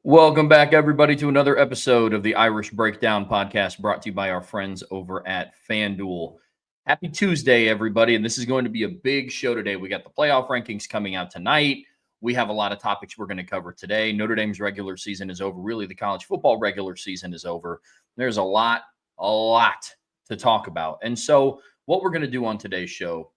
Welcome back, everybody, to another episode of the Irish Breakdown podcast brought to you by our friends over at FanDuel. Happy Tuesday, everybody, and this is going to be a big show today. We got the playoff rankings coming out tonight. We have a lot of topics we're going to cover today. Notre Dame's regular season is over. Really, the college football regular season is over. There's a lot to talk about. And so what we're going to do on today's show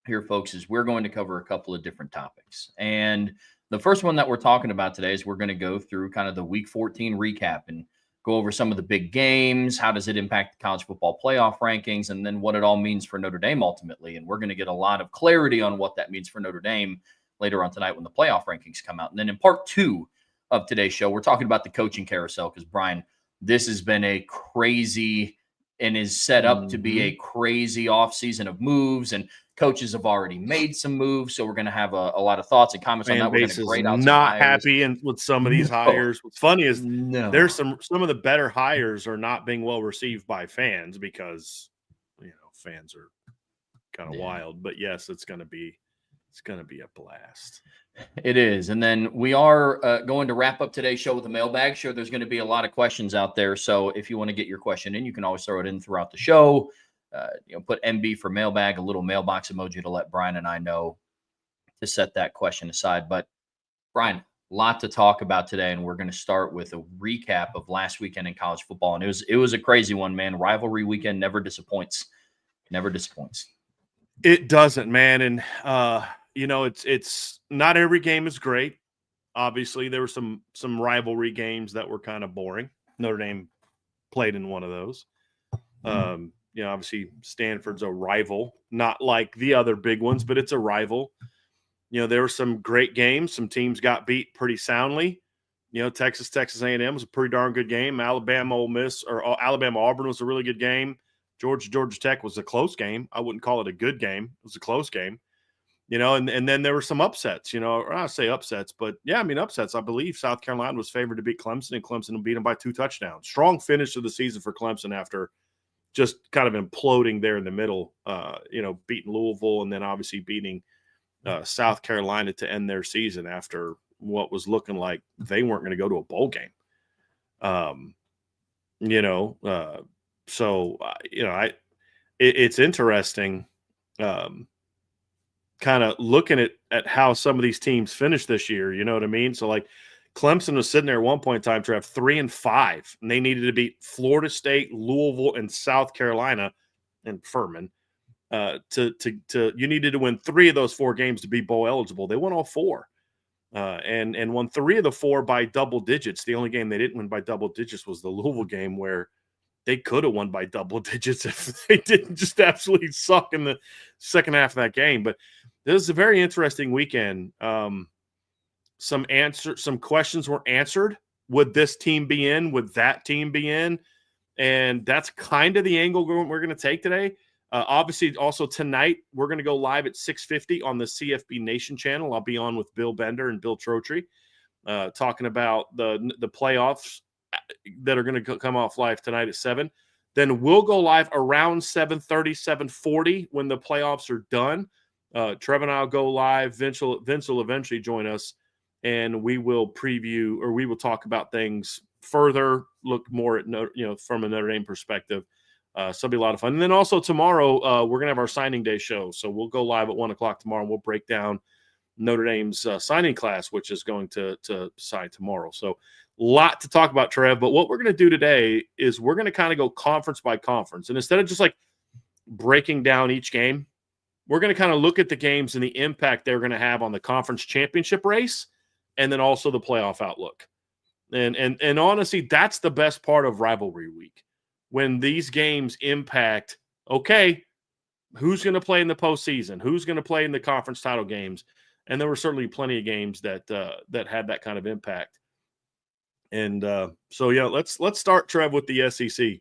here, folks, is we're going to cover a couple of different topics. And the first one that we're talking about today is we're going to go through kind of the Week 14 recap and go over some of the big games. How does it impact the college football playoff rankings? And then what it all means for Notre Dame ultimately. And we're going to get a lot of clarity on what that means for Notre Dame later on tonight when the playoff rankings come out. And then in part two of today's show, we're talking about the coaching carousel because, Bryan, this has been a crazy and is set up to be a crazy offseason of moves, and coaches have already made some moves. So we're going to have a lot of thoughts and comments on that. We're going to grade out not happy with some of these hires. What's funny is there's some of the better hires are not being well received by fans because fans are kind of wild. But yes, it's going to be a blast. It is. And then we are going to wrap up today's show with a mailbag. Sure, there's going to be a lot of questions out there. So if you want to get your question in, you can always throw it in throughout the show. Put MB for mailbag, a little mailbox emoji to let Bryan and I know to set that question aside. But Bryan, a lot to talk about today, and we're going to start with a recap of last weekend in college football. And it was a crazy one, man. Rivalry weekend never disappoints. Never disappoints. It doesn't, man. And it's not every game is great. Obviously, there were some rivalry games that were kind of boring. Notre Dame played in one of those. Obviously Stanford's a rival, not like the other big ones, but it's a rival. There were some great games. Some teams got beat pretty soundly. Texas A&M was a pretty darn good game. Alabama Auburn was a really good game. Georgia Tech was a close game. I wouldn't call it a good game. It was a close game. And then there were some upsets, I say upsets, but upsets. I believe South Carolina was favored to beat Clemson, and Clemson beat them by 2 touchdowns. Strong finish of the season for Clemson after just kind of imploding there in the middle, beating Louisville and then obviously beating South Carolina to end their season after what was looking like they weren't going to go to a bowl game. It's interesting kind of looking at how some of these teams finished this year, you know what I mean? So like Clemson was sitting there at one point in time to have 3-5, and they needed to beat Florida State, Louisville, and South Carolina and Furman. You needed to win 3 of those 4 games to be bowl eligible. They won all 4, and won 3 of the 4 by double digits. The only game they didn't win by double digits was the Louisville game, where they could have won by double digits if they didn't just absolutely suck in the second half of that game. But this is a very interesting weekend. Some questions were answered. Would this team be in? Would that team be in? And that's kind of the angle we're going to take today. Obviously, also tonight, we're going to go live at 6:50 on the CFB Nation channel. I'll be on with Bill Bender and Bill Trotri talking about the playoffs that are going to come off live tonight at 7. Then we'll go live around 7:30, 7:40 when the playoffs are done. Trevor and I will go live. Vince will eventually join us, and we will preview, or we will talk about things further, look more at from a Notre Dame perspective. So it'll be a lot of fun. And then also tomorrow, we're gonna have our signing day show. So we'll go live at 1:00 tomorrow, and we'll break down Notre Dame's signing class, which is going to sign tomorrow. So a lot to talk about, Trev. But what we're gonna do today is we're gonna kind of go conference by conference, and instead of just like breaking down each game, we're going to kind of look at the games and the impact they're going to have on the conference championship race, and then also the playoff outlook. And honestly, that's the best part of rivalry week, when these games impact, okay, who's going to play in the postseason, who's going to play in the conference title games. And there were certainly plenty of games that had that kind of impact. And let's start, Trev, with the SEC,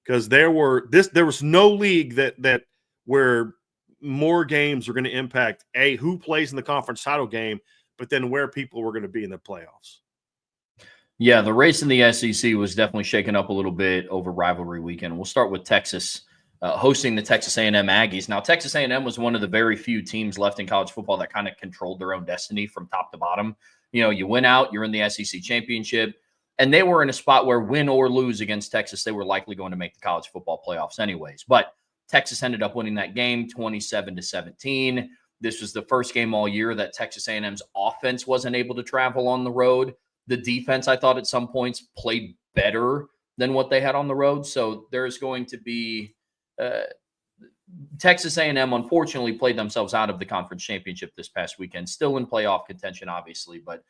because there was no league that where more games were going to impact who plays in the conference title game, but then where people were going to be in the playoffs. Yeah, the race in the SEC was definitely shaken up a little bit over rivalry weekend. We'll start with Texas hosting the Texas A&M Aggies. Now, Texas A&M was one of the very few teams left in college football that kind of controlled their own destiny from top to bottom. You win out, you're in the SEC championship. And they were in a spot where, win or lose against Texas, they were likely going to make the college football playoffs anyways. But Texas ended up winning that game 27-17. This was the first game all year that Texas A&M's offense wasn't able to travel on the road. The defense, I thought at some points, played better than what they had on the road. So there's going to be Texas A&M, unfortunately, played themselves out of the conference championship this past weekend. Still in playoff contention, obviously, but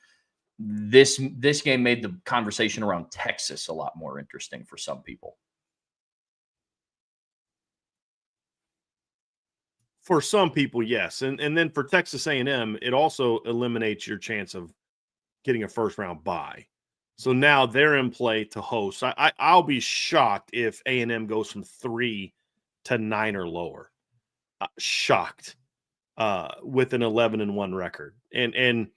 this game made the conversation around Texas a lot more interesting for some people. For some people, yes. And then for Texas A&M, it also eliminates your chance of getting a first-round bye. So now they're in play to host. I'll be shocked if A&M goes from 3 to 9 or lower. Shocked with an 11-1 record. And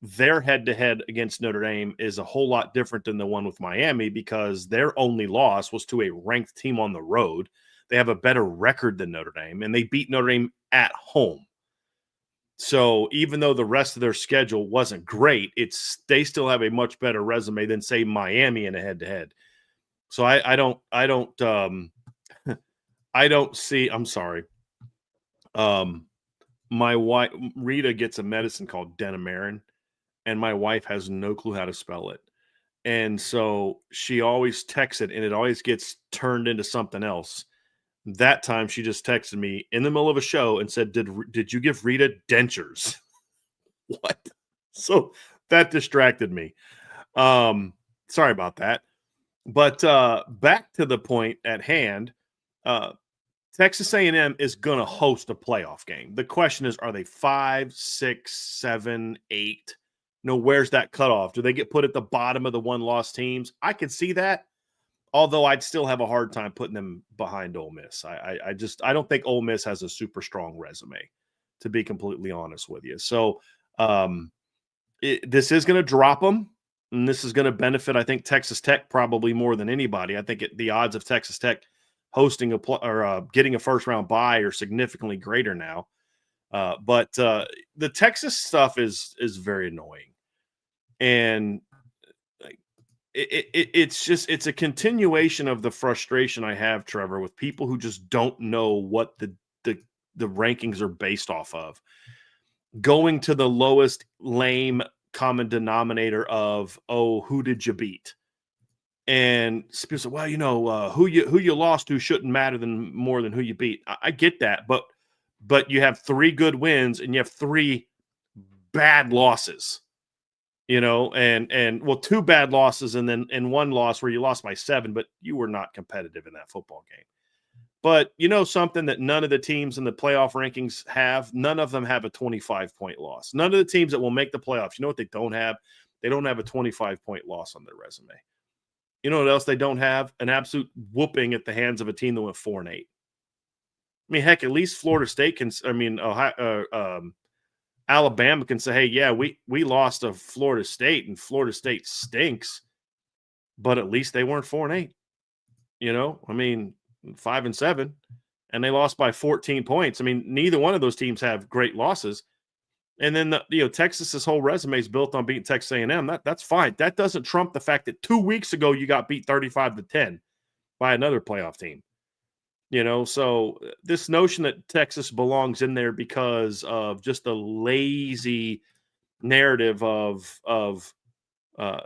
their head-to-head against Notre Dame is a whole lot different than the one with Miami because their only loss was to a ranked team on the road. They have a better record than Notre Dame, and they beat Notre Dame at home. So even though the rest of their schedule wasn't great, they still have a much better resume than, say, Miami in a head-to-head. So I don't see. I'm sorry. My wife Rita gets a medicine called Denamarin, and my wife has no clue how to spell it, and so she always texts it, and it always gets turned into something else. That time she just texted me in the middle of a show and said, did you give Rita dentures? What? So that distracted me. Sorry about that. But back to the point at hand, Texas A&M is going to host a playoff game. The question is, are they 5, 6, 7, 8? Where's that cutoff? Do they get put at the bottom of the one-loss teams? I could see that. Although I'd still have a hard time putting them behind Ole Miss. I don't think Ole Miss has a super strong resume, to be completely honest with you. So this is going to drop them, and this is going to benefit, I think, Texas Tech probably more than anybody. I think the odds of Texas Tech hosting getting a first-round bye are significantly greater now. But the Texas stuff is very annoying. And it's a continuation of the frustration I have, Trevor, with people who just don't know what the rankings are based off of. Going to the lowest lame common denominator of, who did you beat? And people say, well, who you lost to shouldn't matter more than who you beat. I get that, but you have 3 good wins and you have 3 bad losses. And 2 bad losses and 1 loss where you lost by 7, but you were not competitive in that football game. But something that none of the teams in the playoff rankings have, none of them have a 25-point loss. None of the teams that will make the playoffs, you know what they don't have? They don't have a 25-point loss on their resume. You know what else they don't have? An absolute whooping at the hands of a team that went 4-8. I mean, heck, at least Florida State Alabama can say, hey, yeah, we lost to Florida State and Florida State stinks, but at least they weren't 4-8. 5-7, and they lost by 14 points. Neither one of those teams have great losses. And then Texas's whole resume is built on beating Texas A&M. That's fine. That doesn't trump the fact that 2 weeks ago you got beat 35-10 by another playoff team. So this notion that Texas belongs in there because of just the lazy narrative of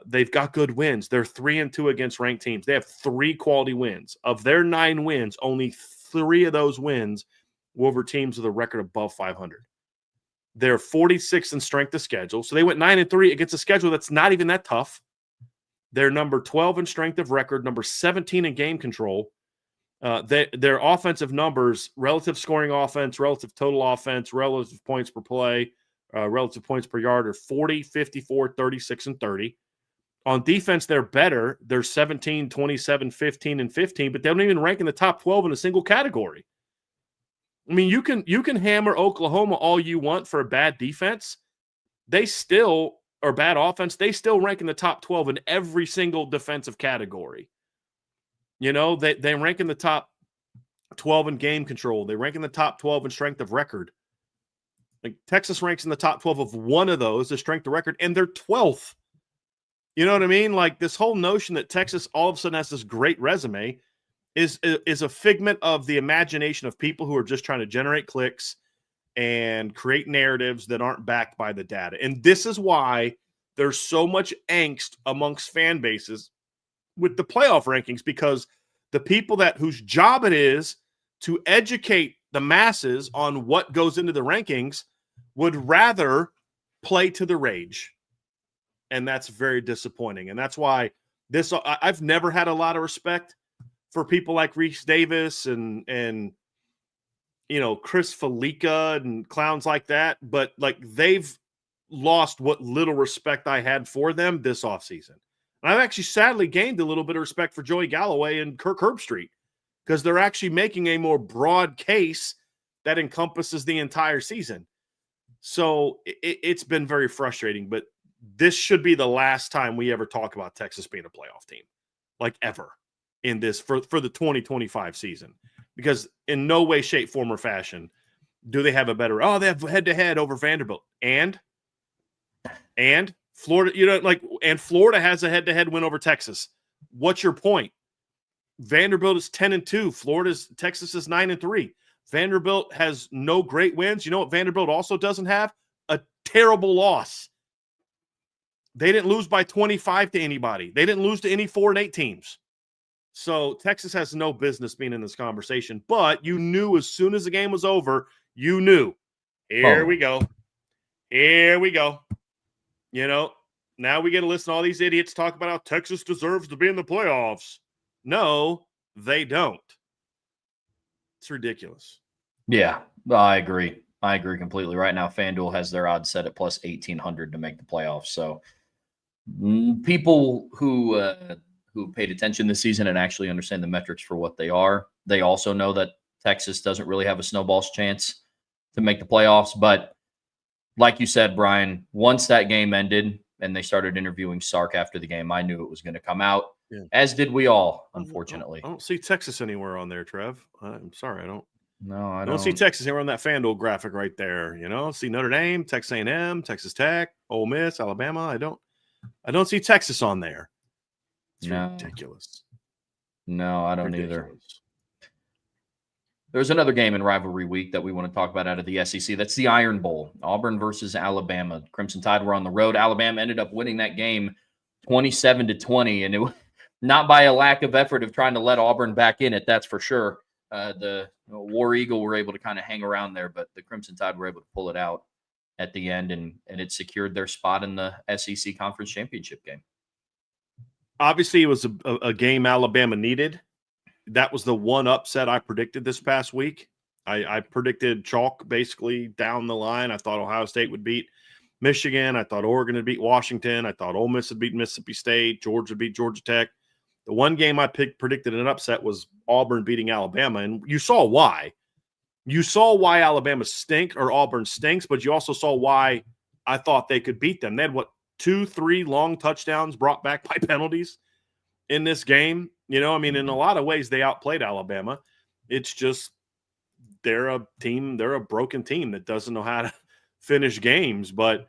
they've got good wins. They're 3-2 against ranked teams. They have 3 quality wins. Of their 9 wins, only 3 of those wins were over teams with a record above 500. They're 46th in strength of schedule. So they went 9-3 against a schedule that's not even that tough. They're number 12 in strength of record, number 17 in game control. Their offensive numbers, relative scoring offense, relative total offense, relative points per play, relative points per yard are 40, 54, 36, and 30. On defense, they're better. They're 17, 27, 15, and 15, but they don't even rank in the top 12 in a single category. You can hammer Oklahoma all you want for a bad defense. They still, or bad offense, they still rank in the top 12 in every single defensive category. They rank in the top 12 in game control. They rank in the top 12 in strength of record. Like Texas ranks in the top 12 of one of those, the strength of record, and they're 12th. You know what I mean? Like this whole notion that Texas all of a sudden has this great resume is a figment of the imagination of people who are just trying to generate clicks and create narratives that aren't backed by the data. And this is why there's so much angst amongst fan bases with the playoff rankings, because the people whose job it is to educate the masses on what goes into the rankings would rather play to the rage. And that's very disappointing. And that's why I've never had a lot of respect for people like Reese Davis and Chris Felica and clowns like that. But like they've lost what little respect I had for them this offseason. And I've actually sadly gained a little bit of respect for Joey Galloway and Kirk Herbstreit, because they're actually making a more broad case that encompasses the entire season. So it's been very frustrating, but this should be the last time we ever talk about Texas being a playoff team, like ever in this for the 2025 season, because in no way, shape, form, or fashion do they have a better, they have head-to-head over Vanderbilt and Florida, and Florida has a head-to-head win over Texas. What's your point? Vanderbilt is 10-2. Texas is 9-3. Vanderbilt has no great wins. You know what Vanderbilt also doesn't have? A terrible loss. They didn't lose by 25 to anybody. They didn't lose to any 4-8 teams. So Texas has no business being in this conversation. But you knew as soon as the game was over, you knew. Here we go. Here we go. Now we get to listen to all these idiots talk about how Texas deserves to be in the playoffs. No, they don't. It's ridiculous. Yeah, I agree. I agree completely. Right now, FanDuel has their odds set at plus 1,800 to make the playoffs. So people who paid attention this season and actually understand the metrics for what they are, they also know that Texas doesn't really have a snowball's chance to make the playoffs. But like you said, Brian, once that game ended and they started interviewing Sark after the game, I knew it was going to come out, as did we all, unfortunately. I don't see Texas anywhere on there, Trev. I'm sorry, I don't. No, I don't see Texas anywhere on that FanDuel graphic right there. See Notre Dame, Texas A&M, Texas Tech, Ole Miss, Alabama. I don't see Texas on there. It's ridiculous. No, I don't either. There's another game in rivalry week that we want to talk about out of the SEC. That's the Iron Bowl, Auburn versus Alabama. Crimson Tide were on the road. Alabama ended up winning that game 27-20, and it was not by a lack of effort of trying to let Auburn back in it, that's for sure. The War Eagle were able to kind of hang around there, but the Crimson Tide were able to pull it out at the end, and it secured their spot in the SEC Conference Championship game. Obviously, it was a game Alabama needed. That was the one upset I predicted this past week. I predicted chalk basically down the line. I thought Ohio State would beat Michigan. I thought Oregon would beat Washington. I thought Ole Miss would beat Mississippi State. Georgia would beat Georgia Tech. The one game I predicted an upset was Auburn beating Alabama, and you saw why. You saw why Alabama stinks or Auburn stinks, but you also saw why I thought they could beat them. They had, 2-3 long touchdowns brought back by penalties in this game. In a lot of ways, they outplayed Alabama. It's just they're a broken team that doesn't know how to finish games. But,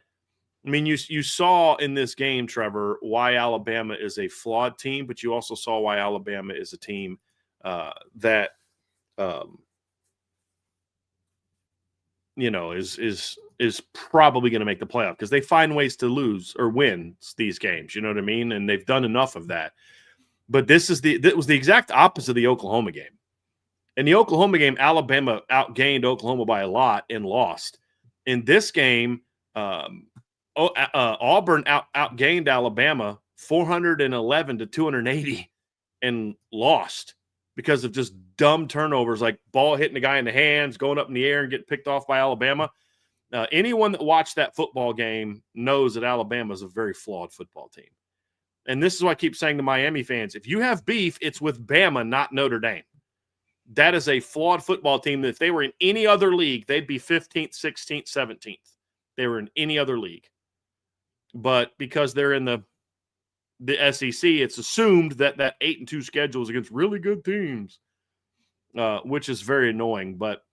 you saw in this game, Trevor, why Alabama is a flawed team, but you also saw why Alabama is a team that is probably going to make the playoff, because they find ways to lose or win these games. You know what I mean? And they've done enough of that. But this was the exact opposite of the Oklahoma game. In the Oklahoma game, Alabama outgained Oklahoma by a lot and lost. In this game, Auburn outgained Alabama 411 to 280 and lost because of just dumb turnovers, like ball hitting the guy in the hands, going up in the air and getting picked off by Alabama. Anyone that watched that football game knows that Alabama is a very flawed football team. And this is what I keep saying to Miami fans. If you have beef, it's with Bama, not Notre Dame. That is a flawed football team that if they were in any other league, they'd be 15th, 16th, 17th. They were in any other league. But because they're in the SEC, it's assumed that 8-2 schedule is against really good teams, which is very annoying. But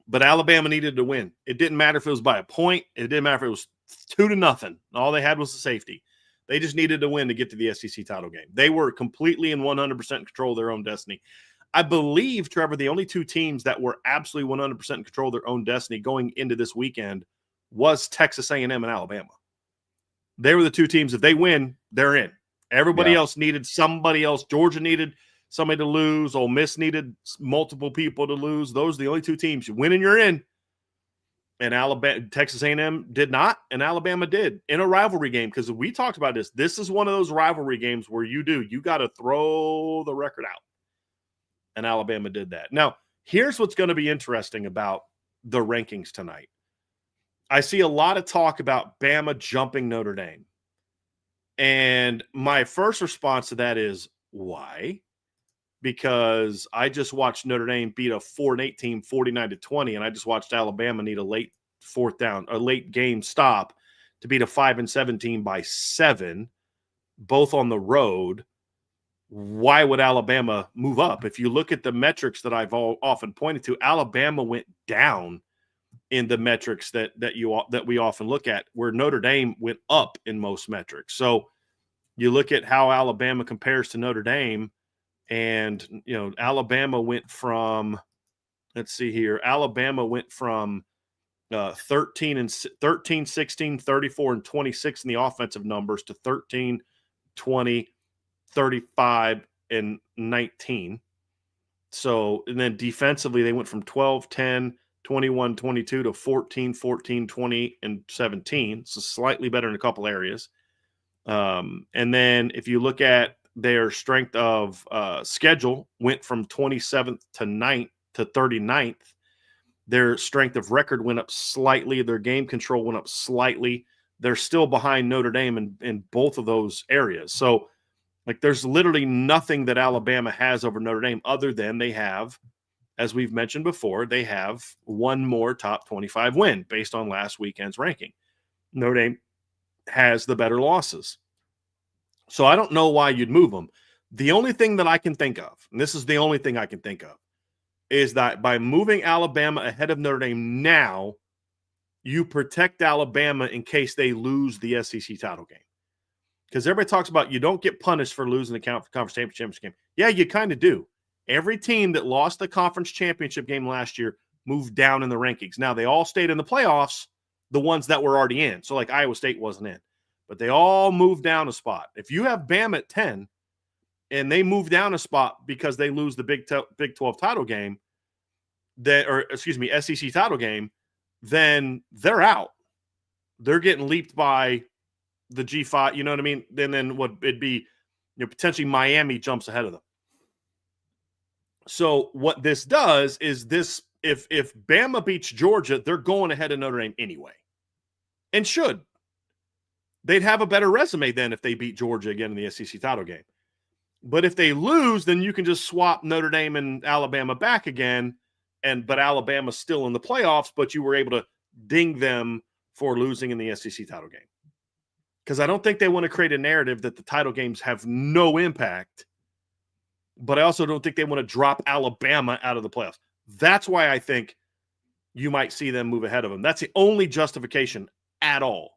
But Alabama needed to win. It didn't matter if it was by a point. It didn't matter if it was 2-0. All they had was the safety. They just needed to win to get to the SEC title game. They were completely and 100% in control of their own destiny. I believe, Trevor, the only two teams that were absolutely 100% in control of their own destiny going into this weekend was Texas A&M and Alabama. They were the two teams. If they win, they're in. Everybody else needed somebody else. Georgia needed somebody to lose. Ole Miss needed multiple people to lose. Those are the only two teams. You win and you're in. And Texas A&M did not, and Alabama did in a rivalry game, because we talked about this. This is one of those rivalry games where you got to throw the record out. And Alabama did that. Now, here's what's going to be interesting about the rankings tonight. I see a lot of talk about Bama jumping Notre Dame. And my first response to that is, why? Because I just watched Notre Dame beat a 4-8 team 49-20, and I just watched Alabama need a late game stop to beat a 5-7 team by 7, both on the road. Why would Alabama move up? If you look at the metrics that I've often pointed to, Alabama went down in the metrics that we often look at, where Notre Dame went up in most metrics. So you look at how Alabama compares to Notre Dame. And, Alabama went from, Alabama went from 13, 16, 34, and 26 in the offensive numbers to 13, 20, 35, and 19. So, and then defensively, they went from 12, 10, 21, 22 to 14, 14, 20, and 17. So slightly better in a couple areas. And then if you look at their strength of schedule, went from 27th to 9th to 39th. Their strength of record went up slightly. Their game control went up slightly. They're still behind Notre Dame in both of those areas. So, there's literally nothing that Alabama has over Notre Dame other than they have, as we've mentioned before, they have one more top 25 win based on last weekend's ranking. Notre Dame has the better losses. So I don't know why you'd move them. The only thing that I can think of, and this is the only thing I can think of, is that by moving Alabama ahead of Notre Dame now, you protect Alabama in case they lose the SEC title game. Because everybody talks about you don't get punished for losing the conference championship game. Yeah, you kind of do. Every team that lost the conference championship game last year moved down in the rankings. Now, they all stayed in the playoffs, the ones that were already in. So, Iowa State wasn't in. But they all moved down a spot. If you have Bama at 10 and they move down a spot because they lose the Big 12 title game, SEC title game, then they're out. They're getting leaped by the G5, you know what I mean? Then what it'd be, potentially Miami jumps ahead of them. So what this does is if Bama beats Georgia, they're going ahead of Notre Dame anyway. And should. They'd have a better resume then if they beat Georgia again in the SEC title game. But if they lose, then you can just swap Notre Dame and Alabama back again, but Alabama's still in the playoffs, but you were able to ding them for losing in the SEC title game. Because I don't think they want to create a narrative that the title games have no impact, but I also don't think they want to drop Alabama out of the playoffs. That's why I think you might see them move ahead of them. That's the only justification at all.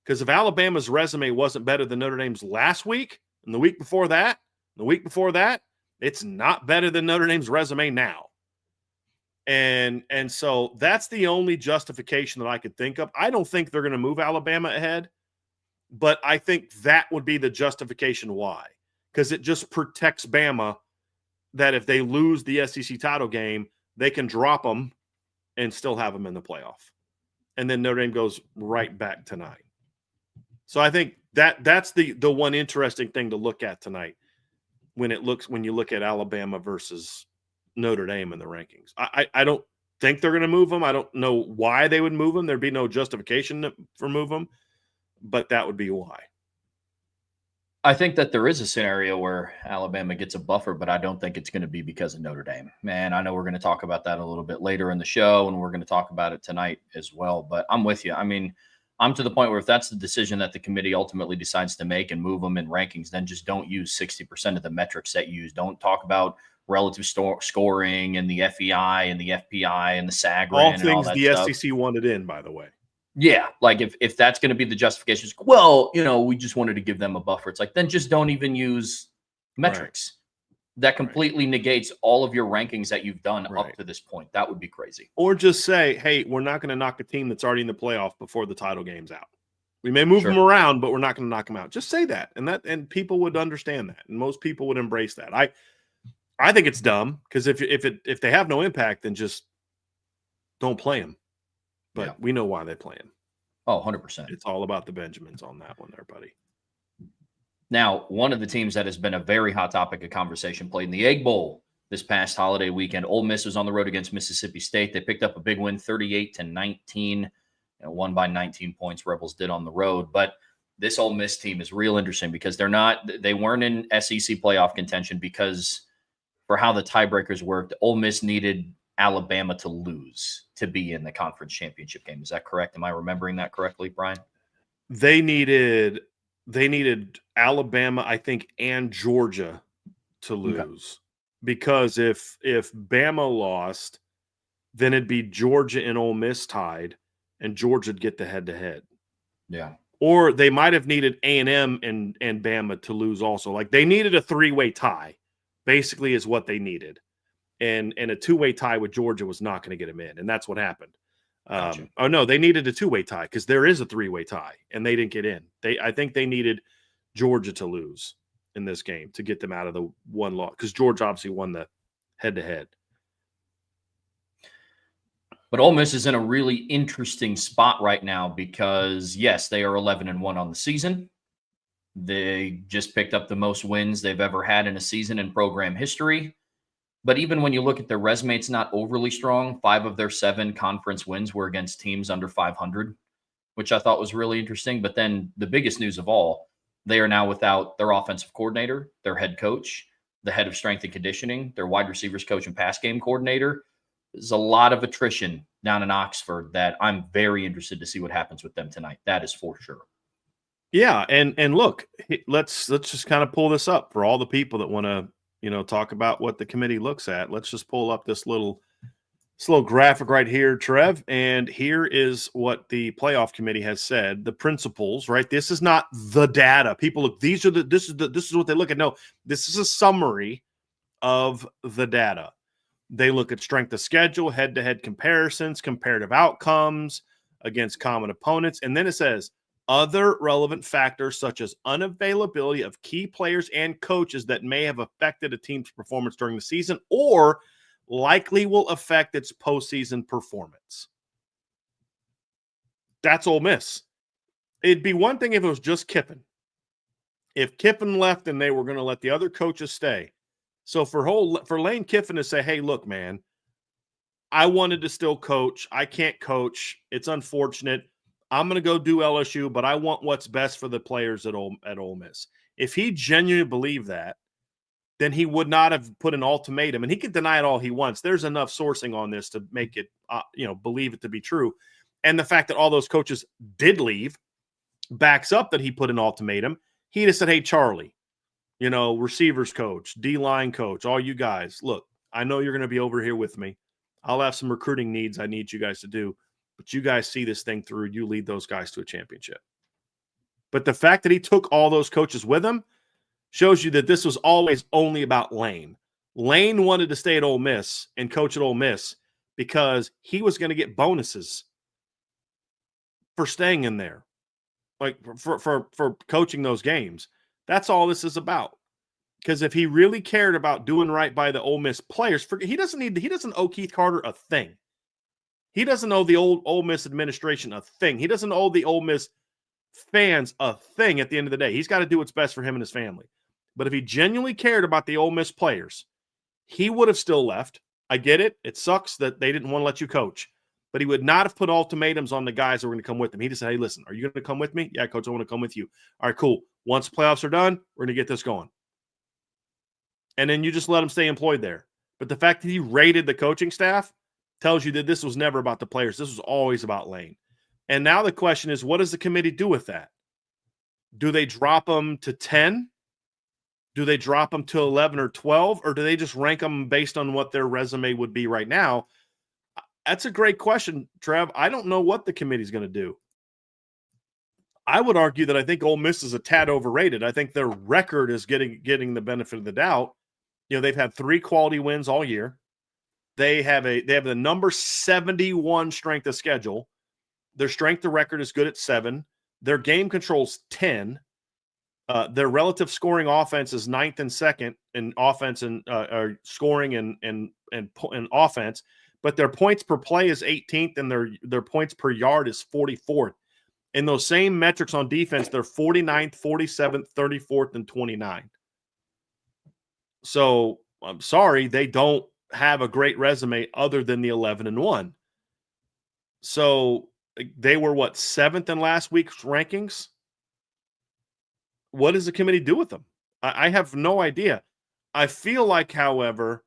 Because if Alabama's resume wasn't better than Notre Dame's last week, and the week before that, it's not better than Notre Dame's resume now. And so that's the only justification that I could think of. I don't think they're going to move Alabama ahead, but I think that would be the justification why. Because it just protects Bama that if they lose the SEC title game, they can drop them and still have them in the playoff. And then Notre Dame goes right back to 9. So I think that's the one interesting thing to look at tonight when you look at Alabama versus Notre Dame in the rankings. I don't think they're going to move them. I don't know why they would move them. There'd be no justification for move them, but that would be why. I think that there is a scenario where Alabama gets a buffer, but I don't think it's going to be because of Notre Dame. Man, I know we're going to talk about that a little bit later in the show, and we're going to talk about it tonight as well. But I'm with you. I mean, I'm to the point where if that's the decision that the committee ultimately decides to make and move them in rankings, then just don't use 60% of the metrics that you use. Don't talk about relative scoring and the FEI and the FPI and the Sagarin All and all things that the stuff. SEC wanted in, by the way. Yeah, like if that's going to be the justification, well, we just wanted to give them a buffer. It's like, then just don't even use metrics. That completely negates all of your rankings that you've done up to this point. That would be crazy. Or just say, hey, we're not going to knock a team that's already in the playoff before the title game's out. We may move them around, but we're not going to knock them out. Just say that, and people would understand that, and most people would embrace that. I think it's dumb because if they have no impact, then just don't play them. But we know why they play them. Oh, 100%. It's all about the Benjamins on that one there, buddy. Now, one of the teams that has been a very hot topic of conversation played in the Egg Bowl this past holiday weekend. Ole Miss was on the road against Mississippi State. They picked up a big win, 38-19, and won by 19 points. Rebels did on the road. But this Ole Miss team is real interesting because they weren't in SEC playoff contention because for how the tiebreakers worked, Ole Miss needed Alabama to lose to be in the conference championship game. Is that correct? Am I remembering that correctly, Brian? They needed Alabama, I think, and Georgia to lose because if Bama lost, then it'd be Georgia and Ole Miss tied, and Georgia'd get the head-to-head. Yeah. Or they might have needed A&M and Bama to lose also. Like they needed a three-way tie, basically, is what they needed. And a two-way tie with Georgia was not going to get them in, and that's what happened. Gotcha. Oh no, they needed a two-way tie because there is a three-way tie, and they didn't get in. I think they needed Georgia to lose in this game to get them out of the one loss because Georgia obviously won the head-to-head. But Ole Miss is in a really interesting spot right now because, yes, they are 11-1 on the season. They just picked up the most wins they've ever had in a season in program history. But even when you look at their resume, it's not overly strong. 5 of their 7 conference wins were against teams under 500, which I thought was really interesting. But then the biggest news of all, they are now without their offensive coordinator, their head coach, the head of strength and conditioning, their wide receivers coach and pass game coordinator. There's a lot of attrition down in Oxford that I'm very interested to see what happens with them tonight. That is for sure. Yeah, and look, let's just kind of pull this up for all the people that want to talk about what the committee looks at. Let's just pull up this little graphic right here, Trev. And here is what the playoff committee has said. The principles, right? This is not the data. People look, this is what they look at. No, this is a summary of the data. They look at strength of schedule, head-to-head comparisons, comparative outcomes against common opponents. And then it says, other relevant factors such as unavailability of key players and coaches that may have affected a team's performance during the season or likely will affect its postseason performance. That's Ole Miss. It'd be one thing if it was just Kiffin. If Kiffin left and they were going to let the other coaches stay. So for Lane Kiffin to say, hey, look, man, I wanted to still coach. I can't coach. It's unfortunate. I'm going to go do LSU, but I want what's best for the players at Ole Miss. If he genuinely believed that, then he would not have put an ultimatum. And he can deny it all he wants. There's enough sourcing on this to make it, believe it to be true. And the fact that all those coaches did leave backs up that he put an ultimatum. He just said, hey, Charlie, receivers coach, D-line coach, all you guys, look, I know you're going to be over here with me. I'll have some recruiting needs I need you guys to do. But you guys see this thing through. You lead those guys to a championship. But the fact that he took all those coaches with him shows you that this was always only about Lane. Lane wanted to stay at Ole Miss and coach at Ole Miss because he was going to get bonuses for staying in there, like for coaching those games. That's all this is about. Because if he really cared about doing right by the Ole Miss players, he doesn't owe Keith Carter a thing. He doesn't owe the Ole Miss administration a thing. He doesn't owe the Ole Miss fans a thing at the end of the day. He's got to do what's best for him and his family. But if he genuinely cared about the Ole Miss players, he would have still left. I get it. It sucks that they didn't want to let you coach. But he would not have put ultimatums on the guys that were going to come with him. He just said, hey, listen, are you going to come with me? Yeah, coach, I want to come with you. All right, cool. Once the playoffs are done, we're going to get this going. And then you just let him stay employed there. But the fact that he rated the coaching staff tells you that this was never about the players. This was always about Lane. And now the question is, what does the committee do with that? Do they drop him to 10 Do they drop them to 11 or 12, or do they just rank them based on what their resume would be right now? That's a great question, Trev. I don't know what the committee's going to do. I would argue that I think Ole Miss is a tad overrated. I think their record is getting the benefit of the doubt. They've had 3 quality wins all year. They have the number 71 strength of schedule. Their strength of record is good at 7. Their game control's 10. Their relative scoring offense is 9th and 2nd in offense and scoring and offense, but their points per play is 18th and their points per yard is 44th. In those same metrics on defense, they're 49th, 47th, 34th, and 29th. So I'm sorry, they don't have a great resume other than the 11-1. So they were 7th in last week's rankings? What does the committee do with them? I have no idea. I feel like, however,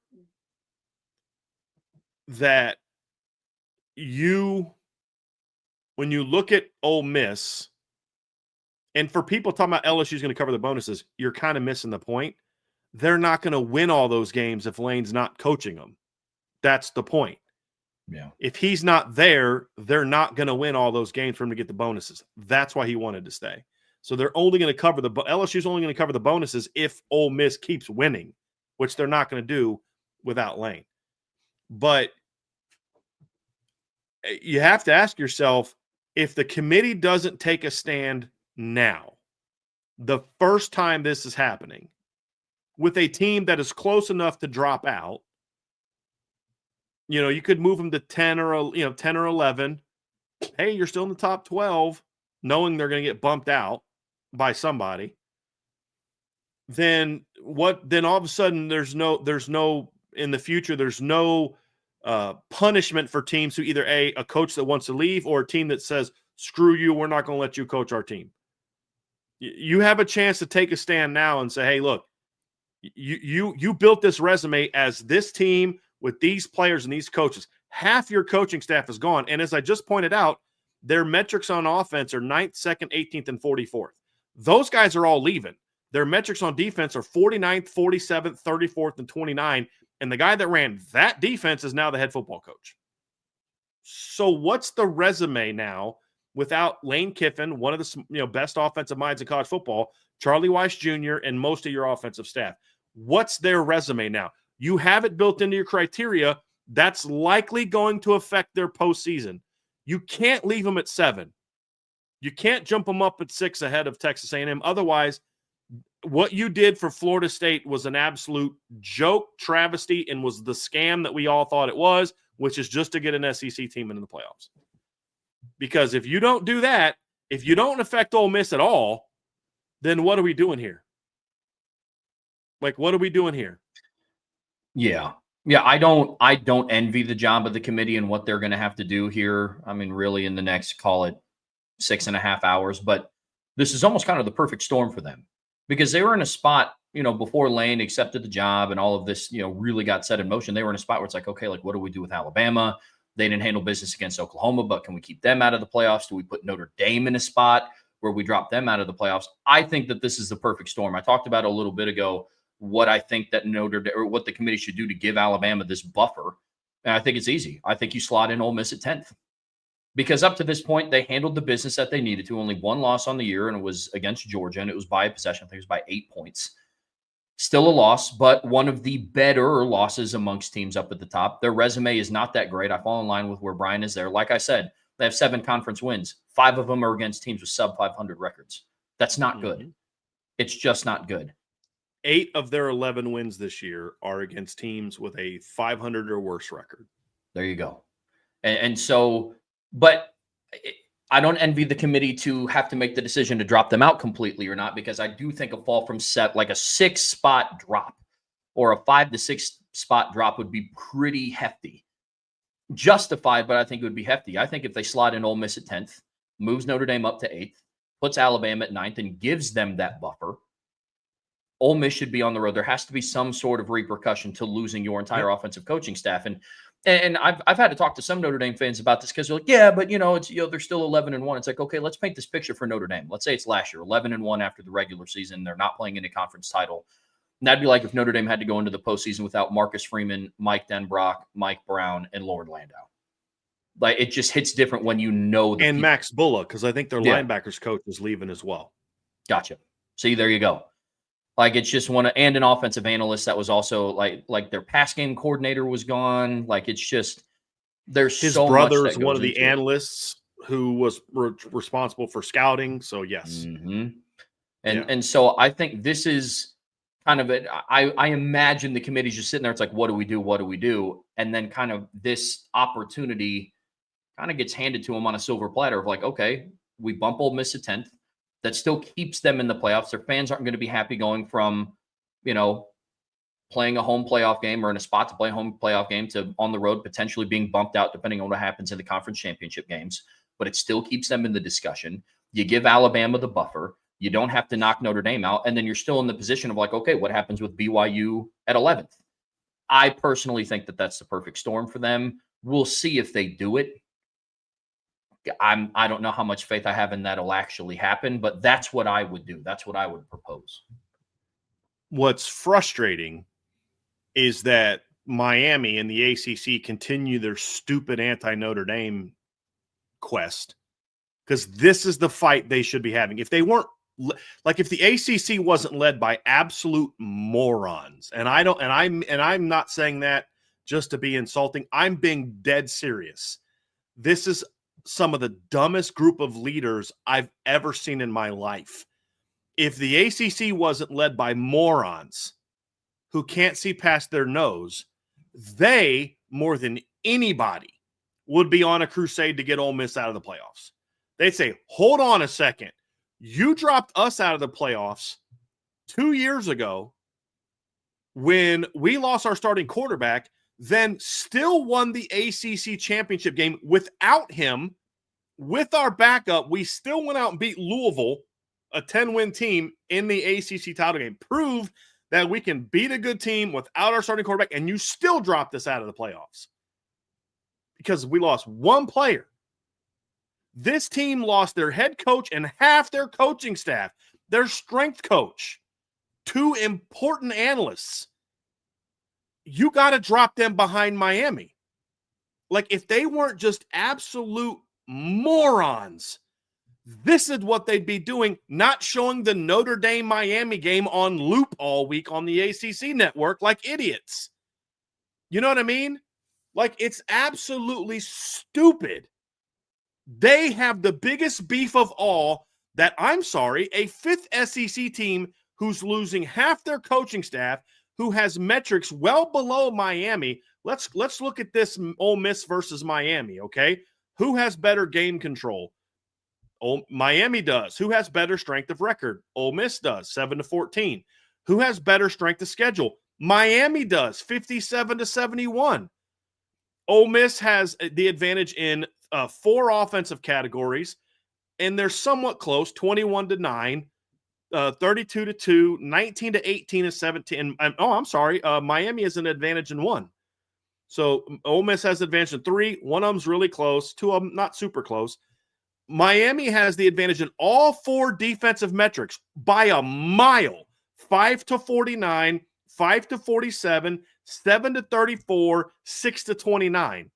that when you look at Ole Miss, and for people talking about LSU's going to cover the bonuses, you're kind of missing the point. They're not going to win all those games if Lane's not coaching them. That's the point. Yeah. If he's not there, they're not going to win all those games for him to get the bonuses. That's why he wanted to stay. So they're only going to cover LSU's only going to cover the bonuses if Ole Miss keeps winning, which they're not going to do without Lane. But you have to ask yourself, if the committee doesn't take a stand now, the first time this is happening, with a team that is close enough to drop out, you could move them to 10 or 11. Hey, you're still in the top 12, knowing they're going to get bumped out by somebody. Then what? Then all of a sudden, there's no in the future. There's no punishment for teams who either a coach that wants to leave or a team that says, "Screw you, we're not going to let you coach our team." You have a chance to take a stand now and say, "Hey, look, you built this resume as this team with these players and these coaches. Half your coaching staff is gone, and as I just pointed out, their metrics on offense are 9th, 2nd, 18th, and 44th. Those guys are all leaving. Their metrics on defense are 49th, 47th, 34th, and 29. And the guy that ran that defense is now the head football coach. So what's the resume now without Lane Kiffin, one of the best offensive minds in college football, Charlie Weiss Jr., and most of your offensive staff? What's their resume now? You have it built into your criteria. That's likely going to affect their postseason. You can't leave them at 7. You can't jump them up at 6 ahead of Texas A&M. Otherwise, what you did for Florida State was an absolute joke, travesty, and was the scam that we all thought it was, which is just to get an SEC team into the playoffs. Because if you don't do that, if you don't affect Ole Miss at all, then what are we doing here? What are we doing here? Yeah. I don't envy the job of the committee and what they're going to have to do here. I mean, really in the next, call it 6.5 hours, but this is almost kind of the perfect storm for them because they were in a spot, before Lane accepted the job and all of this, really got set in motion. They were in a spot where it's like, okay, what do we do with Alabama? They didn't handle business against Oklahoma, but can we keep them out of the playoffs? Do we put Notre Dame in a spot where we drop them out of the playoffs? I think that this is the perfect storm. I talked about it a little bit ago, what I think that what the committee should do to give Alabama this buffer. And I think it's easy. I think you slot in Ole Miss at 10th. Because up to this point, they handled the business that they needed to. Only one loss on the year, and it was against Georgia, and it was by a possession. I think it was by 8 points. Still a loss, but one of the better losses amongst teams up at the top. Their resume is not that great. I fall in line with where Bryan is there. Like I said, they have 7 conference wins. 5 of them are against teams with sub-500 records. That's not good. It's just not good. 8 of their 11 wins this year are against teams with a 500 or worse record. There you go. And so, but I don't envy the committee to have to make the decision to drop them out completely or not, because I do think a fall from set, like a 6-spot drop or a 5 to 6 spot drop would be pretty hefty. Justified, but I think it would be hefty. I think if they slot in Ole Miss at 10th, moves Notre Dame up to 8th, puts Alabama at 9th, and gives them that buffer, Ole Miss should be on the road. There has to be some sort of repercussion to losing your entire offensive coaching staff. And I've had to talk to some Notre Dame fans about this because they're like, yeah, but it's they're still 11-1. It's like, okay, let's paint this picture for Notre Dame. Let's say it's last year, 11-1 after the regular season. They're not playing in a conference title. That'd be like if Notre Dame had to go into the postseason without Marcus Freeman, Mike Denbrock, Mike Brown, and Lord Landau. Like, it just hits different when you know the and people. Max Bullock, because I think their Yeah. linebackers coach is leaving as well. Gotcha. See, there you go. Like, it's just and an offensive analyst that was also like their pass game coordinator was gone. Like, it's just there's His so brother much is that one goes of the into it. analysts who was responsible for scouting. So yes, And so I think this is kind of it. I imagine the committee's just sitting there. It's like, what do we do? What do we do? And then kind of this opportunity kind of gets handed to them on a silver platter of like, okay, we bump Ole Miss to 10th. That still keeps them in the playoffs. Their fans aren't going to be happy going from, playing a home playoff game or in a spot to play a home playoff game to on the road, potentially being bumped out depending on what happens in the conference championship games. But it still keeps them in the discussion. You give Alabama the buffer. You don't have to knock Notre Dame out. And then you're still in the position of like, okay, what happens with BYU at 11th? I personally think that that's the perfect storm for them. We'll see if they do it. I don't know how much faith I have in that'll actually happen, but that's what I would do. That's what I would propose. What's frustrating is that Miami and the ACC continue their stupid anti-Notre Dame quest, because this is the fight they should be having. If they weren't like, if the ACC wasn't led by absolute morons, and I'm not saying that just to be insulting. I'm being dead serious. This is some of the dumbest group of leaders I've ever seen in my life. If the ACC wasn't led by morons who can't see past their nose, they, more than anybody, would be on a crusade to get Ole Miss out of the playoffs. They'd say, hold on a second. You dropped us out of the playoffs 2 years ago when we lost our starting quarterback, then still won the ACC championship game without him. With our backup, we still went out and beat Louisville, a 10-win team, in the ACC title game. Proved that we can beat a good team without our starting quarterback, and you still dropped us out of the playoffs because we lost one player. This team lost their head coach and half their coaching staff, their strength coach, 2 important analysts. You got to drop them behind Miami. Like, if they weren't just absolute morons, this is what they'd be doing, not showing the Notre Dame Miami game on loop all week on the ACC network like idiots. You know what I mean? Like, it's absolutely stupid. They have the biggest beef of all, that, I'm sorry, a 5th SEC team who's losing half their coaching staff, who has metrics well below Miami. Let's look at this Ole Miss versus Miami, okay? Who has better game control? Miami does. Who has better strength of record? Ole Miss does, 7-14. Who has better strength of schedule? Miami does, 57-71. Ole Miss has the advantage in 4 offensive categories, and they're somewhat close, 21-9, 32-2, 19-18, and 17. I'm sorry, Miami has an advantage in 1. So Ole Miss has advantage in 3. One of them's really close. 2 of them not super close. Miami has the advantage in all 4 defensive metrics by a mile: 5-49, 5-47, 7-34, 6-29.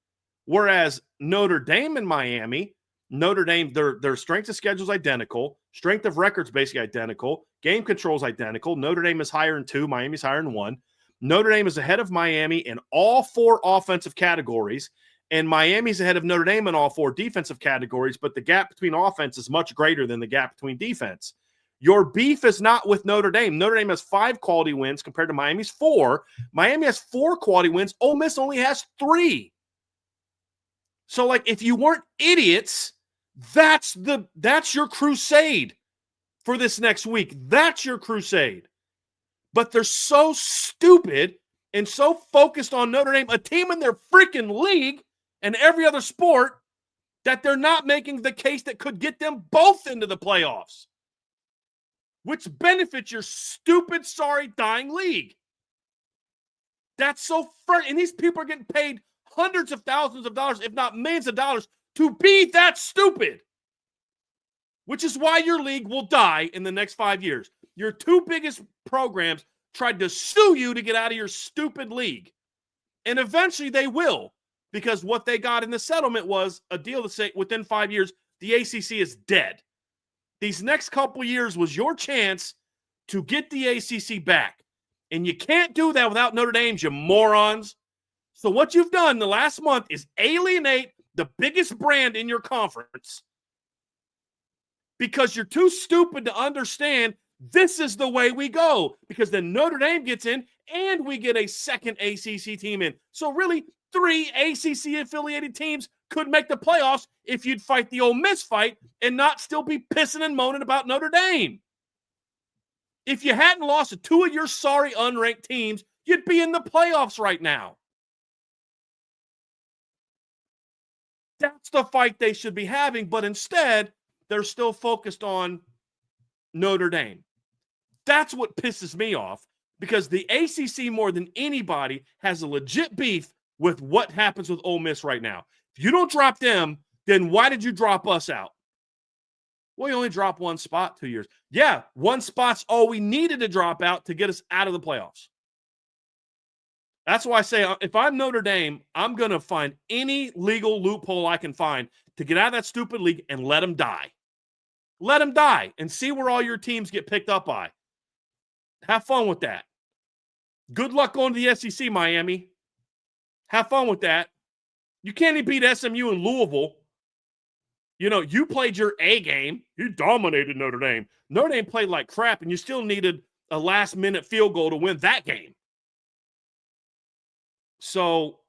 Whereas Notre Dame and Miami, Notre Dame, their strength of schedule is identical. Strength of record's basically identical. Game control is identical. Notre Dame is higher in 2. Miami's higher in 1. Notre Dame is ahead of Miami in all 4 offensive categories, and Miami's ahead of Notre Dame in all 4 defensive categories, but the gap between offense is much greater than the gap between defense. Your beef is not with Notre Dame. Notre Dame has 5 quality wins compared to Miami's 4. Miami has 4 quality wins. Ole Miss only has 3. So, like, if you weren't idiots, that's your crusade for this next week. That's your crusade. But they're so stupid and so focused on Notre Dame, a team in their freaking league and every other sport, that they're not making the case that could get them both into the playoffs, which benefits your stupid, sorry, dying league. That's so frustrating. And these people are getting paid hundreds of thousands of dollars, if not millions of dollars, to be that stupid, which is why your league will die in the next 5 years. Your 2 biggest programs tried to sue you to get out of your stupid league. And eventually they will, because what they got in the settlement was a deal to say within 5 years, the ACC is dead. These next couple years was your chance to get the ACC back. And you can't do that without Notre Dame, you morons. So what you've done the last month is alienate the biggest brand in your conference because you're too stupid to understand this is the way we go, because then Notre Dame gets in and we get a second ACC team in. So really, 3 ACC-affiliated teams could make the playoffs if you'd fight the Ole Miss fight and not still be pissing and moaning about Notre Dame. If you hadn't lost to 2 of your sorry unranked teams, you'd be in the playoffs right now. That's the fight they should be having, but instead, they're still focused on Notre Dame. That's what pisses me off, because the ACC more than anybody has a legit beef with what happens with Ole Miss right now. If you don't drop them, then why did you drop us out? Well, you only dropped 1 spot 2 years. Yeah, 1 spot's all we needed to drop out to get us out of the playoffs. That's why I say if I'm Notre Dame, I'm going to find any legal loophole I can find to get out of that stupid league and let them die. Let them die and see where all your teams get picked up by. Have fun with that. Good luck going to the SEC, Miami. Have fun with that. You can't even beat SMU and Louisville. You know, you played your A game. You dominated Notre Dame. Notre Dame played like crap, and you still needed a last-minute field goal to win that game. So,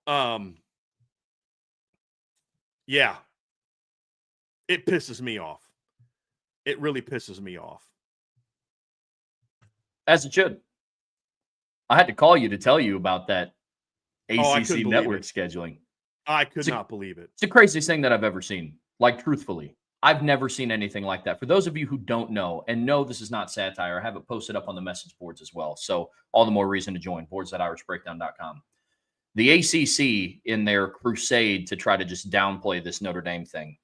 yeah, it pisses me off. It really pisses me off. As it should. I had to call you to tell you about that ACC network scheduling. I could not believe it. It's the craziest thing that I've ever seen. Like, truthfully, I've never seen anything like that. For those of you who don't know, and know this is not satire, I have it posted up on the message boards as well. So all the more reason to join, boards.irishbreakdown.com. The ACC, in their crusade to try to just downplay this Notre Dame thing,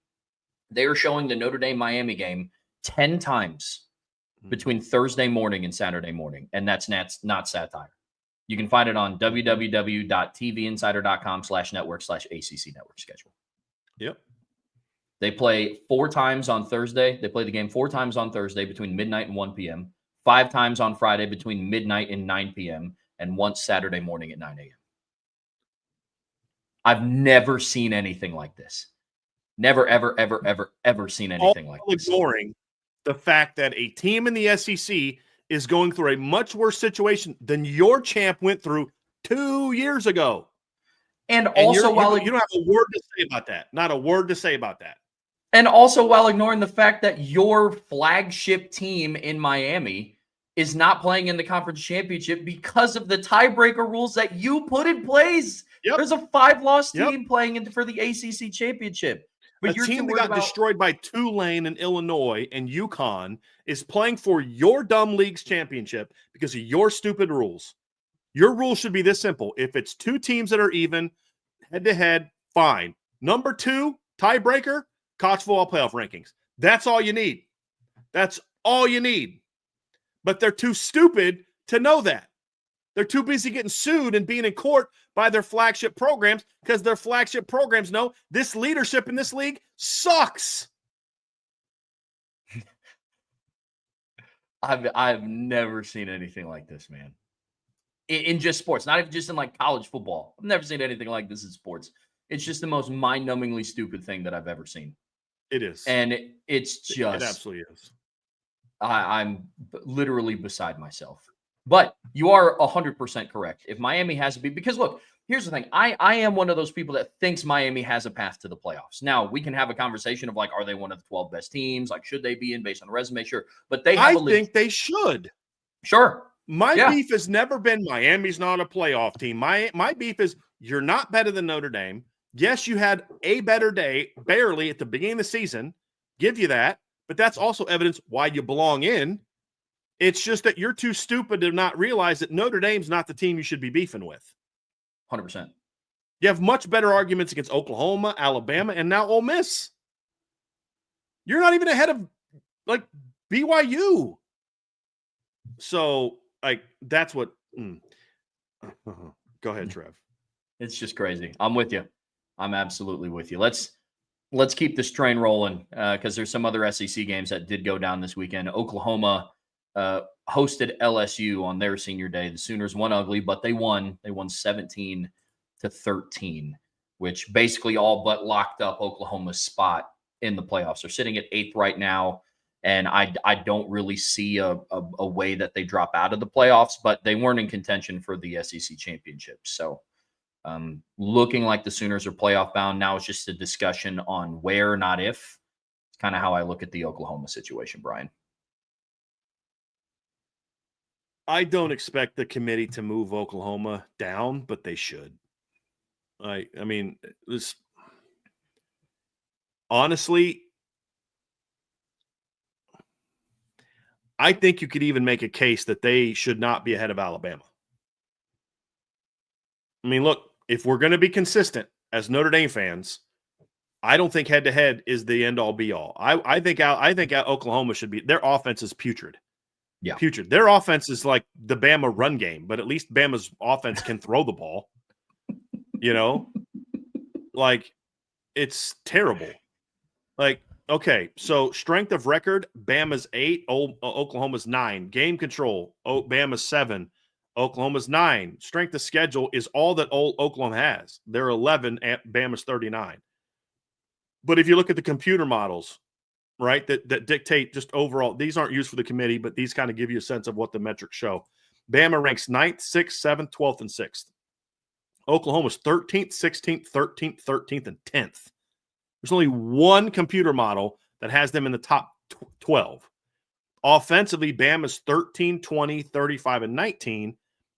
they are showing the Notre Dame-Miami game 10 times between Thursday morning and Saturday morning, and that's not satire. You can find it on www.tvinsider.com/network/ACC network schedule. Yep. They play 4 times on Thursday. They play the game 4 times on Thursday between midnight and 1 p.m., 5 times on Friday between midnight and 9 p.m., and once Saturday morning at 9 a.m. I've never seen anything like this. Never, ever, ever, ever, ever seen anything like this. Ignoring the fact that a team in the SEC is going through a much worse situation than your champ went through 2 years ago. And also, while you don't have a word to say about that. Not a word to say about that. And also while ignoring the fact that your flagship team in Miami is not playing in the conference championship because of the tiebreaker rules that you put in place. Yep. There's a 5-loss team playing for the ACC championship. But a team that got destroyed by Tulane and Illinois and UConn is playing for your dumb league's championship because of your stupid rules. Your rule should be this simple. If it's 2 teams that are even, head-to-head, fine. Number 2, tiebreaker, college football playoff rankings. That's all you need. That's all you need. But they're too stupid to know that. They're too busy getting sued and being in court by their flagship programs because their flagship programs know this leadership in this league sucks. I've never seen anything like this, man. In just sports, not even just in like college football. I've never seen anything like this in sports. It's just the most mind-numbingly stupid thing that I've ever seen. It is. And it's just. It absolutely is. I'm literally beside myself. But you are 100% correct. If Miami has to be, because look, here's the thing. I am one of those people that thinks Miami has a path to the playoffs. Now, we can have a conversation of like, are they one of the 12 best teams? Like, should they be in based on the resume? Sure. But I think they should. Sure. My beef has never been Miami's not a playoff team. My beef is you're not better than Notre Dame. Yes, you had a better day, barely at the beginning of the season. Give you that. But that's also evidence why you belong in. It's just that you're too stupid to not realize that Notre Dame's not the team you should be beefing with. 100%. You have much better arguments against Oklahoma, Alabama, and now Ole Miss. You're not even ahead of, like, BYU. So, Like that's what. Go ahead, Trev. It's just crazy. I'm with you. I'm absolutely with you. Let's keep this train rolling because there's some other SEC games that did go down this weekend. Oklahoma hosted LSU on their senior day. The Sooners won ugly, but they won. They won 17-13, which basically all but locked up Oklahoma's spot in the playoffs. They're sitting at 8th right now, and I don't really see a way that they drop out of the playoffs, but they weren't in contention for the SEC championship. So looking like the Sooners are playoff bound. Now it's just a discussion on where, not if. It's kind of how I look at the Oklahoma situation, Brian. I don't expect the committee to move Oklahoma down, but they should. I mean, this honestly, I think you could even make a case that they should not be ahead of Alabama. I mean, look, if we're going to be consistent as Notre Dame fans, I don't think head-to-head is the end-all be-all. I think Oklahoma should be – their offense is putrid. Yeah. Putrid. Their offense is like the Bama run game, but at least Bama's offense can throw the ball. You know? Like, it's terrible. Like, okay, so strength of record, Bama's 8, Oklahoma's 9. Game control, Bama's 7. Oklahoma's 9. Strength of schedule is all that Oklahoma has. They're 11, Bama's 39. But if you look at the computer models, right, that dictate just overall, these aren't used for the committee, but these kind of give you a sense of what the metrics show. Bama ranks 9th, 6th, 7th, 12th, and 6th. Oklahoma's 13th, 16th, 13th, 13th, and 10th. There's only one computer model that has them in the top 12. Offensively, Bama's 13, 20, 35, and 19.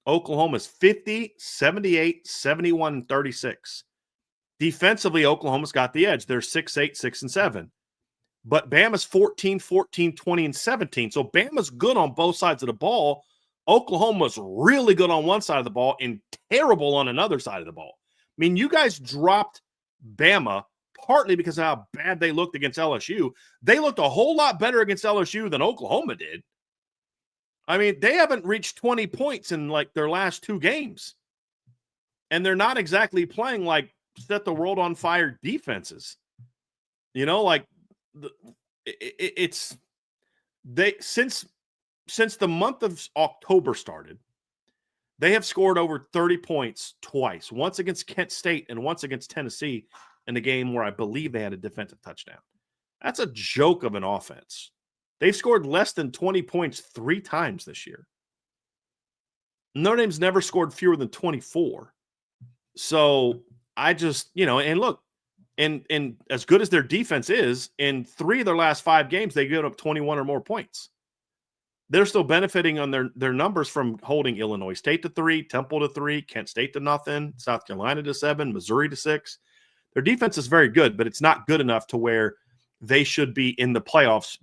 Oklahoma's 50, 78, 71, and 36. Defensively, Oklahoma's got the edge. They're 6, 8, 6, and 7. But Bama's 14, 14, 20, and 17. So Bama's good on both sides of the ball. Oklahoma's really good on one side of the ball and terrible on another side of the ball. I mean, you guys dropped Bama partly because of how bad they looked against LSU. They looked a whole lot better against LSU than Oklahoma did. I mean, they haven't reached 20 points in like their last 2 games. And they're not exactly playing like set the world on fire defenses. You know, like it's they since the month of October started, they have scored over 30 points twice, once against Kent State and once against Tennessee in a game where I believe they had a defensive touchdown. That's a joke of an offense. They've scored less than 20 points 3 times this year. Notre Dame's never scored fewer than 24. So I just, and look, and as good as their defense is, in 3 of their last 5 games, they give up 21 or more points. They're still benefiting on their numbers from holding Illinois State to 3, Temple to 3, Kent State to nothing, South Carolina to 7, Missouri to 6. Their defense is very good, but it's not good enough to where they should be in the playoffs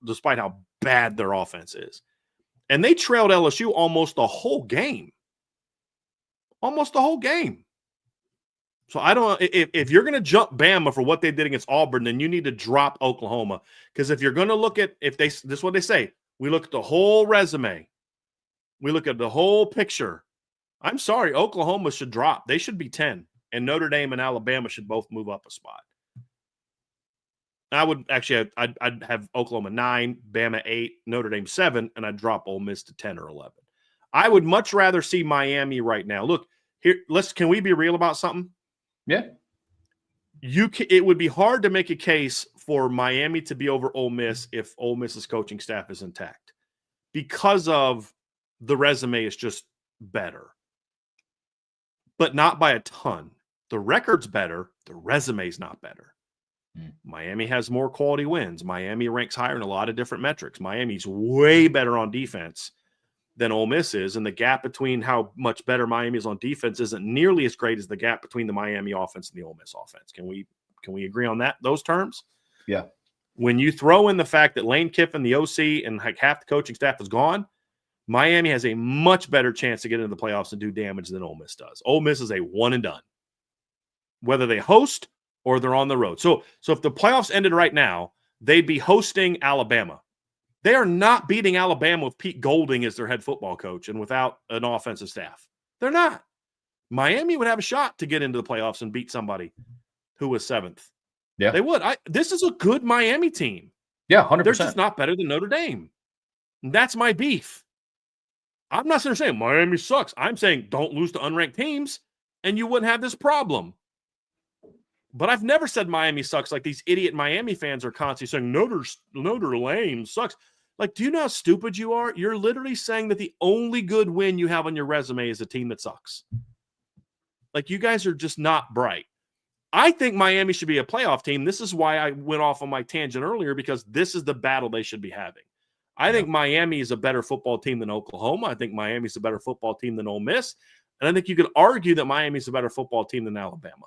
despite how bad their offense is. And they trailed LSU almost the whole game. Almost the whole game. So I don't – if you're going to jump Bama for what they did against Auburn, then you need to drop Oklahoma. Because if you're going to look at – this is what they say. We look at the whole resume. We look at the whole picture. I'm sorry, Oklahoma should drop. They should be 10. And Notre Dame and Alabama should both move up a spot. I would actually – I'd have Oklahoma 9, Bama 8, Notre Dame 7, and I'd drop Ole Miss to 10 or 11. I would much rather see Miami right now. Look, here, can we be real about something? Yeah. It would be hard to make a case for Miami to be over Ole Miss if Ole Miss's coaching staff is intact because of the resume is just better, but not by a ton. The record's better. The resume's not better. Miami has more quality wins. Miami ranks higher in a lot of different metrics. Miami's way better on defense than Ole Miss is, and the gap between how much better Miami is on defense isn't nearly as great as the gap between the Miami offense and the Ole Miss offense. Can we agree on those terms? Yeah. When you throw in the fact that Lane Kiffin, the OC, and like half the coaching staff is gone, Miami has a much better chance to get into the playoffs and do damage than Ole Miss does. Ole Miss is a one and done, whether they host or they're on the road. So if the playoffs ended right now, they'd be hosting Alabama. They are not beating Alabama with Pete Golding as their head football coach and without an offensive staff. They're not. Miami would have a shot to get into the playoffs and beat somebody who was 7th. Yeah. They would. This is a good Miami team. Yeah, 100%. They're just not better than Notre Dame. And that's my beef. I'm not saying Miami sucks. I'm saying don't lose to unranked teams and you wouldn't have this problem. But I've never said Miami sucks like these idiot Miami fans are constantly saying Notre Dame sucks. Like, do you know how stupid you are? You're literally saying that the only good win you have on your resume is a team that sucks. Like, you guys are just not bright. I think Miami should be a playoff team. This is why I went off on my tangent earlier, because this is the battle they should be having. I think Miami is a better football team than Oklahoma. I think Miami is a better football team than Ole Miss. And I think you could argue that Miami is a better football team than Alabama.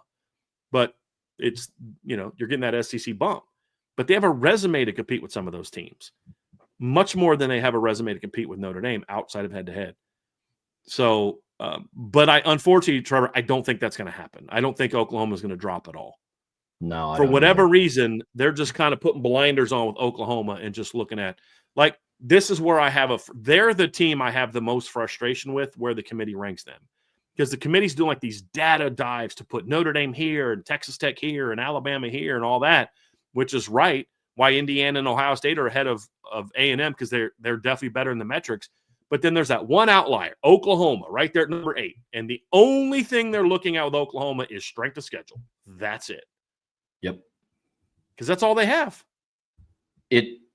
But it's, you're getting that SEC bump. But they have a resume to compete with some of those teams, much more than they have a resume to compete with Notre Dame outside of head-to-head. So, but unfortunately, Trevor, I don't think that's going to happen. I don't think Oklahoma is going to drop at all. No, for whatever reason, they're just kind of putting blinders on with Oklahoma and just looking at, like, this is where I have they're the team I have the most frustration with, where the committee ranks them. Because the committee's doing like these data dives to put Notre Dame here and Texas Tech here and Alabama here and all that, which is right. Why Indiana and Ohio State are ahead of A&M, because they're definitely better in the metrics. But then there's that one outlier, Oklahoma, right there at number 8. And the only thing they're looking at with Oklahoma is strength of schedule. That's it. Yep. Because that's all they have.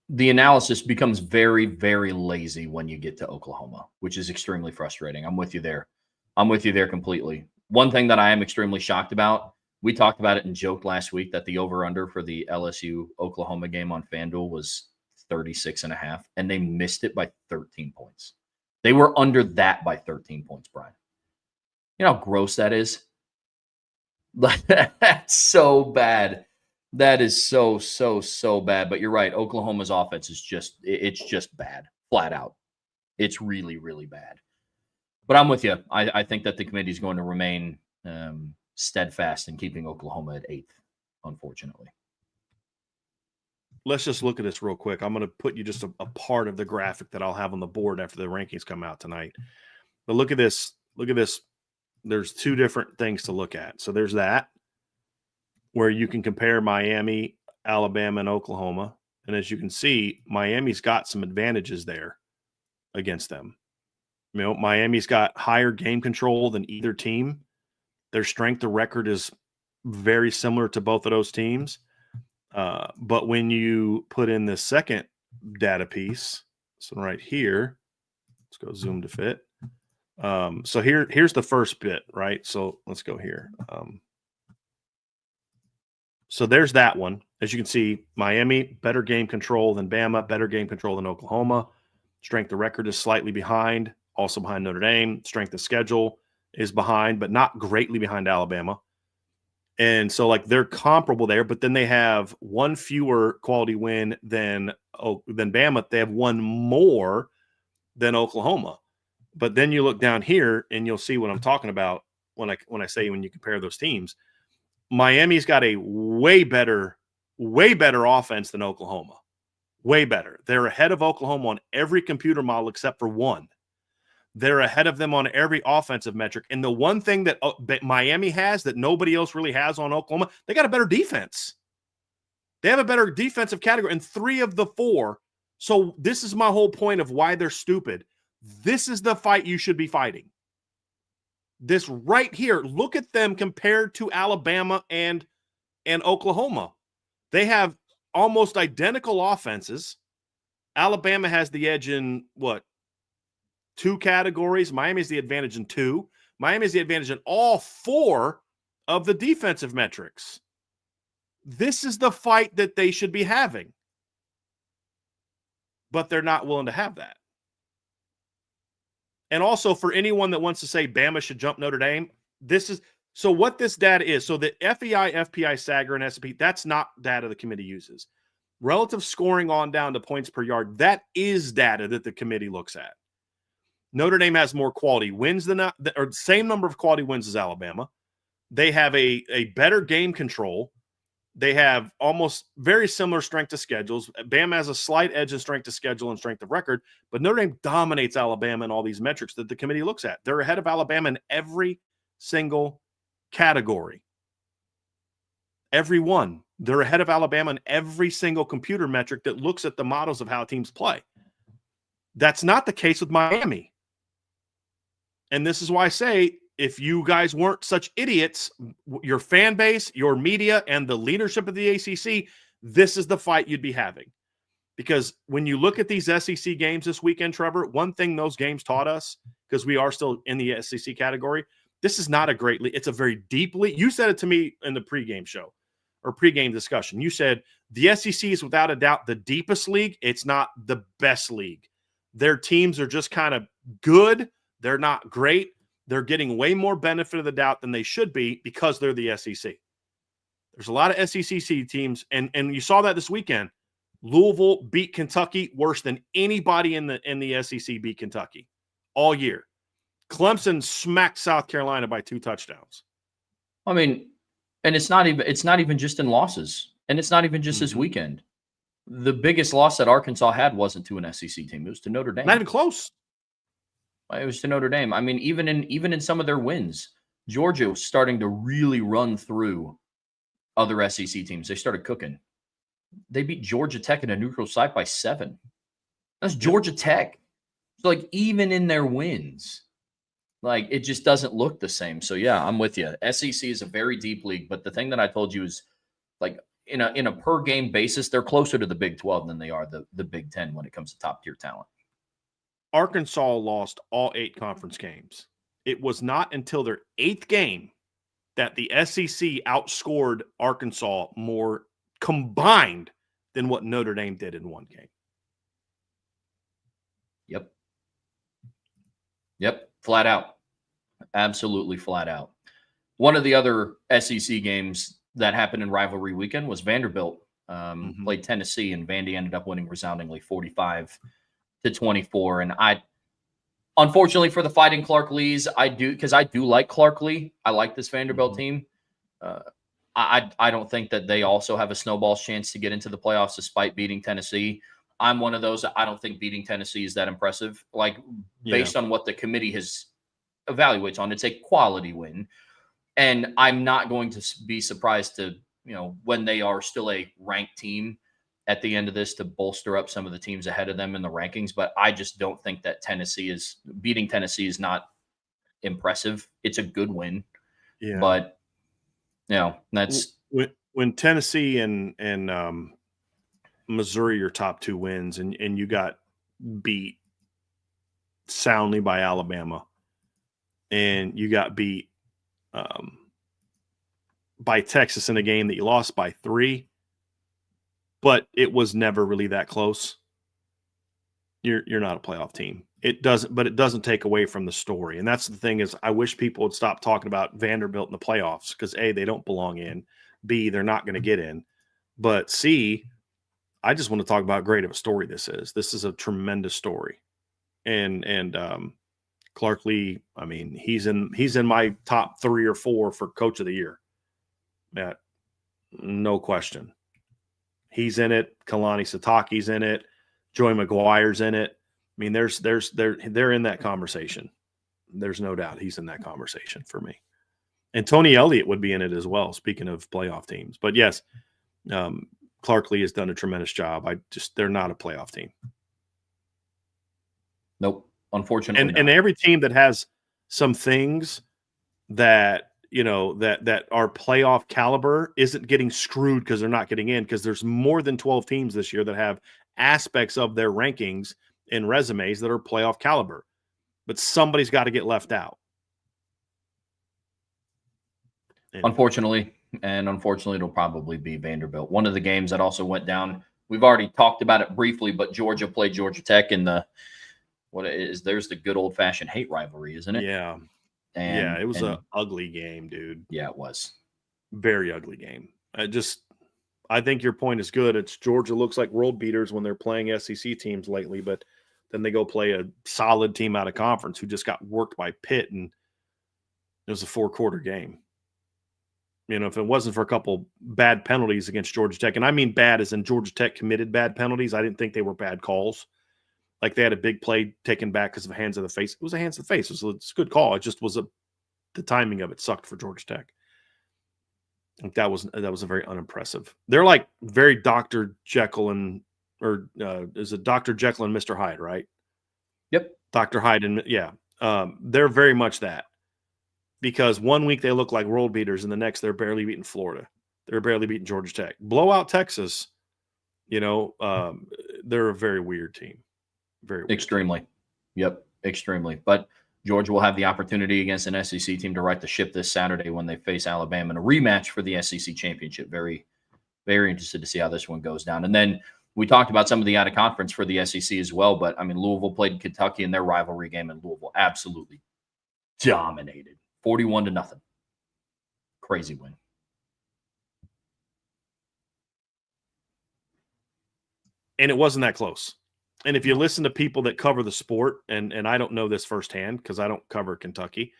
The analysis becomes very, very lazy when you get to Oklahoma, which is extremely frustrating. I'm with you there. I'm with you there completely. One thing that I am extremely shocked about, we talked about it and joked last week that the over-under for the LSU-Oklahoma game on FanDuel was 36.5, and they missed it by 13 points. They were under that by 13 points, Brian. You know how gross that is? That's so bad. That is so bad. But you're right. Oklahoma's offense is just bad, flat out. It's really, really bad. But I'm with you. I think that the committee is going to remain steadfast in keeping Oklahoma at 8th, unfortunately. Let's just look at this real quick. I'm going to put you just a part of the graphic that I'll have on the board after the rankings come out tonight. But look at this. Look at this. There's 2 different things to look at. So there's that, where you can compare Miami, Alabama, and Oklahoma. And as you can see, Miami's got some advantages there against them. Miami's got higher game control than either team. Their strength of record is very similar to both of those teams. But when you put in the second data piece, so right here, let's go zoom to fit. So here's the first bit, right? So let's go here. So there's that one. As you can see, Miami, better game control than Bama, better game control than Oklahoma. Strength of record is slightly behind, also behind Notre Dame. Strength of schedule is behind, but not greatly behind Alabama. And so, like, they're comparable there, but then they have one fewer quality win than Bama. They have one more than Oklahoma. But then you look down here and you'll see what I'm talking about when I say when you compare those teams. Miami's got a way better offense than Oklahoma. Way better. They're ahead of Oklahoma on every computer model except for one. They're ahead of them on every offensive metric. And the one thing that Miami has that nobody else really has on Oklahoma, they got a better defense. They have a better defensive category in 3 of the 4. So this is my whole point of why they're stupid. This is the fight you should be fighting. This right here, look at them compared to Alabama and Oklahoma. They have almost identical offenses. Alabama has the edge in, 2 categories. Miami's the advantage in 2. Miami's the advantage in all 4 of the defensive metrics. This is the fight that they should be having. But they're not willing to have that. And also, for anyone that wants to say Bama should jump Notre Dame, so what this data is. So the FEI, FPI, SAGR, and S&P, that's not data the committee uses. Relative scoring on down to points per yard, that is data that the committee looks at. Notre Dame has more quality wins or the same number of quality wins as Alabama. They have a better game control. They have almost very similar strength of schedules. Bama has a slight edge in strength of schedule and strength of record, but Notre Dame dominates Alabama in all these metrics that the committee looks at. They're ahead of Alabama in every single category. Every one. They're ahead of Alabama in every single computer metric that looks at the models of how teams play. That's not the case with Miami. And this is why I say, if you guys weren't such idiots, your fan base, your media, and the leadership of the ACC, this is the fight you'd be having. Because when you look at these SEC games this weekend, Trevor, one thing those games taught us, because we are still in the SEC category, this is not a great league. It's a very deep league. You said it to me in the pregame show or pregame discussion. You said the SEC is without a doubt the deepest league. It's not the best league. Their teams are just kind of good. They're not great. They're getting way more benefit of the doubt than they should be because they're the SEC. There's a lot of SEC teams, and you saw that this weekend. Louisville beat Kentucky worse than anybody in the SEC beat Kentucky all year. Clemson smacked South Carolina by 2 touchdowns. I mean, and it's not even just in losses, and it's not even just this weekend. The biggest loss that Arkansas had wasn't to an SEC team; it was to Notre Dame. Not even close. It was to Notre Dame. I mean, even in some of their wins, Georgia was starting to really run through other SEC teams. They started cooking. They beat Georgia Tech in a neutral site by 7. That's Georgia Tech. So, like, even in their wins, like, it just doesn't look the same. So, yeah, I'm with you. SEC is a very deep league, but the thing that I told you is, like, in a per game basis, they're closer to the Big 12 than they are the Big 10 when it comes to top tier talent. Arkansas lost all 8 conference games. It was not until their 8th game that the SEC outscored Arkansas more combined than what Notre Dame did in one game. Yep. Flat out. Absolutely flat out. One of the other SEC games that happened in rivalry weekend was Vanderbilt played Tennessee, and Vandy ended up winning resoundingly 45-24. And unfortunately for the Fighting Clark Lees, I do like Clark Lee. I like this Vanderbilt team. I don't think that they also have a snowball's chance to get into the playoffs despite beating Tennessee. I'm one of those. I don't think beating Tennessee is that impressive. Like, based on what the committee has evaluates on, it's a quality win. And I'm not going to be surprised to, when they are still a ranked team at the end of this, to bolster up some of the teams ahead of them in the rankings. But I just don't think that beating Tennessee is not impressive. It's a good win. Yeah. But, that's when Tennessee and Missouri are top 2 wins, and you got beat soundly by Alabama, and you got beat by Texas in a game that you lost by 3, but it was never really that close. You're not a playoff team. It doesn't take away from the story. And that's the thing, is I wish people would stop talking about Vanderbilt in the playoffs, because A, they don't belong in, B, they're not going to get in, but C, I just want to talk about how great of a story this is. This is a tremendous story. And Clark Lee, I mean, he's in my top 3 or 4 for Coach of the Year. Yeah, no question. He's in it. Kalani Sitake's in it. Joey McGuire's in it. I mean, they're in that conversation. There's no doubt he's in that conversation for me. And Tony Elliott would be in it as well, speaking of playoff teams. But yes, Clark Lee has done a tremendous job. They're not a playoff team. Nope. Unfortunately. And every team that has some things that, that are playoff caliber isn't getting screwed because they're not getting in, because there's more than 12 teams this year that have aspects of their rankings and resumes that are playoff caliber. But somebody's got to get left out. Unfortunately. And unfortunately, it'll probably be Vanderbilt. One of the games that also went down, we've already talked about it briefly, but Georgia played Georgia Tech in there's the good old-fashioned hate rivalry, isn't it? Yeah. And it was an ugly game, dude. Yeah, it was. Very ugly game. I think your point is good. It's Georgia looks like world beaters when they're playing SEC teams lately, but then they go play a solid team out of conference who just got worked by Pitt, and it was a 4-quarter game. If it wasn't for a couple bad penalties against Georgia Tech, and I mean bad as in Georgia Tech committed bad penalties, I didn't think they were bad calls. Like they had a big play taken back because of hands of the face. It was a hands of the face. It's a good call. It just was the timing of it sucked for Georgia Tech. Like that was a very unimpressive. They're like very Dr. Jekyll is it Dr. Jekyll and Mr. Hyde, right? Yep. Dr. Hyde and they're very much that. Because 1 week they look like world beaters, and the next they're barely beating Florida. They're barely beating Georgia Tech. Blowout Texas, they're a very weird team. Very weird. Extremely. Yep, extremely. But Georgia will have the opportunity against an SEC team to right the ship this Saturday when they face Alabama in a rematch for the SEC championship. Very, very interested to see how this one goes down. And then we talked about some of the out-of-conference for the SEC as well, but, Louisville played Kentucky in their rivalry game, and Louisville absolutely dominated. 41-0. Crazy win. And it wasn't that close. And if you listen to people that cover the sport, and I don't know this firsthand because I don't cover Kentucky,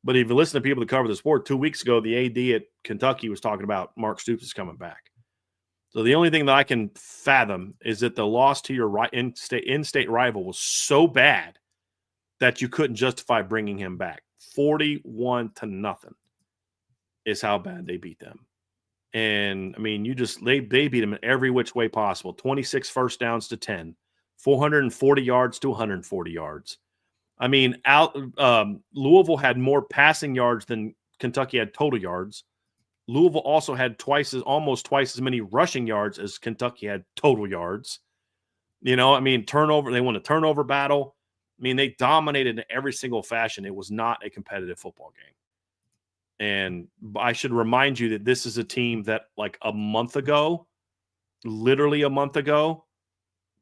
but if you listen to people that cover the sport, 2 weeks ago, the AD at Kentucky was talking about Mark Stoops is coming back. So the only thing that I can fathom is that the loss to your in-state rival was so bad that you couldn't justify bringing him back. 41-0 is how bad they beat them. And they beat them in every which way possible. 26 first downs to 10, 440 yards to 140 yards. Louisville had more passing yards than Kentucky had total yards. Louisville also had almost twice as many rushing yards as Kentucky had total yards. Turnover, they won a turnover battle. They dominated in every single fashion. It was not a competitive football game. And I should remind you that this is a team that like literally a month ago,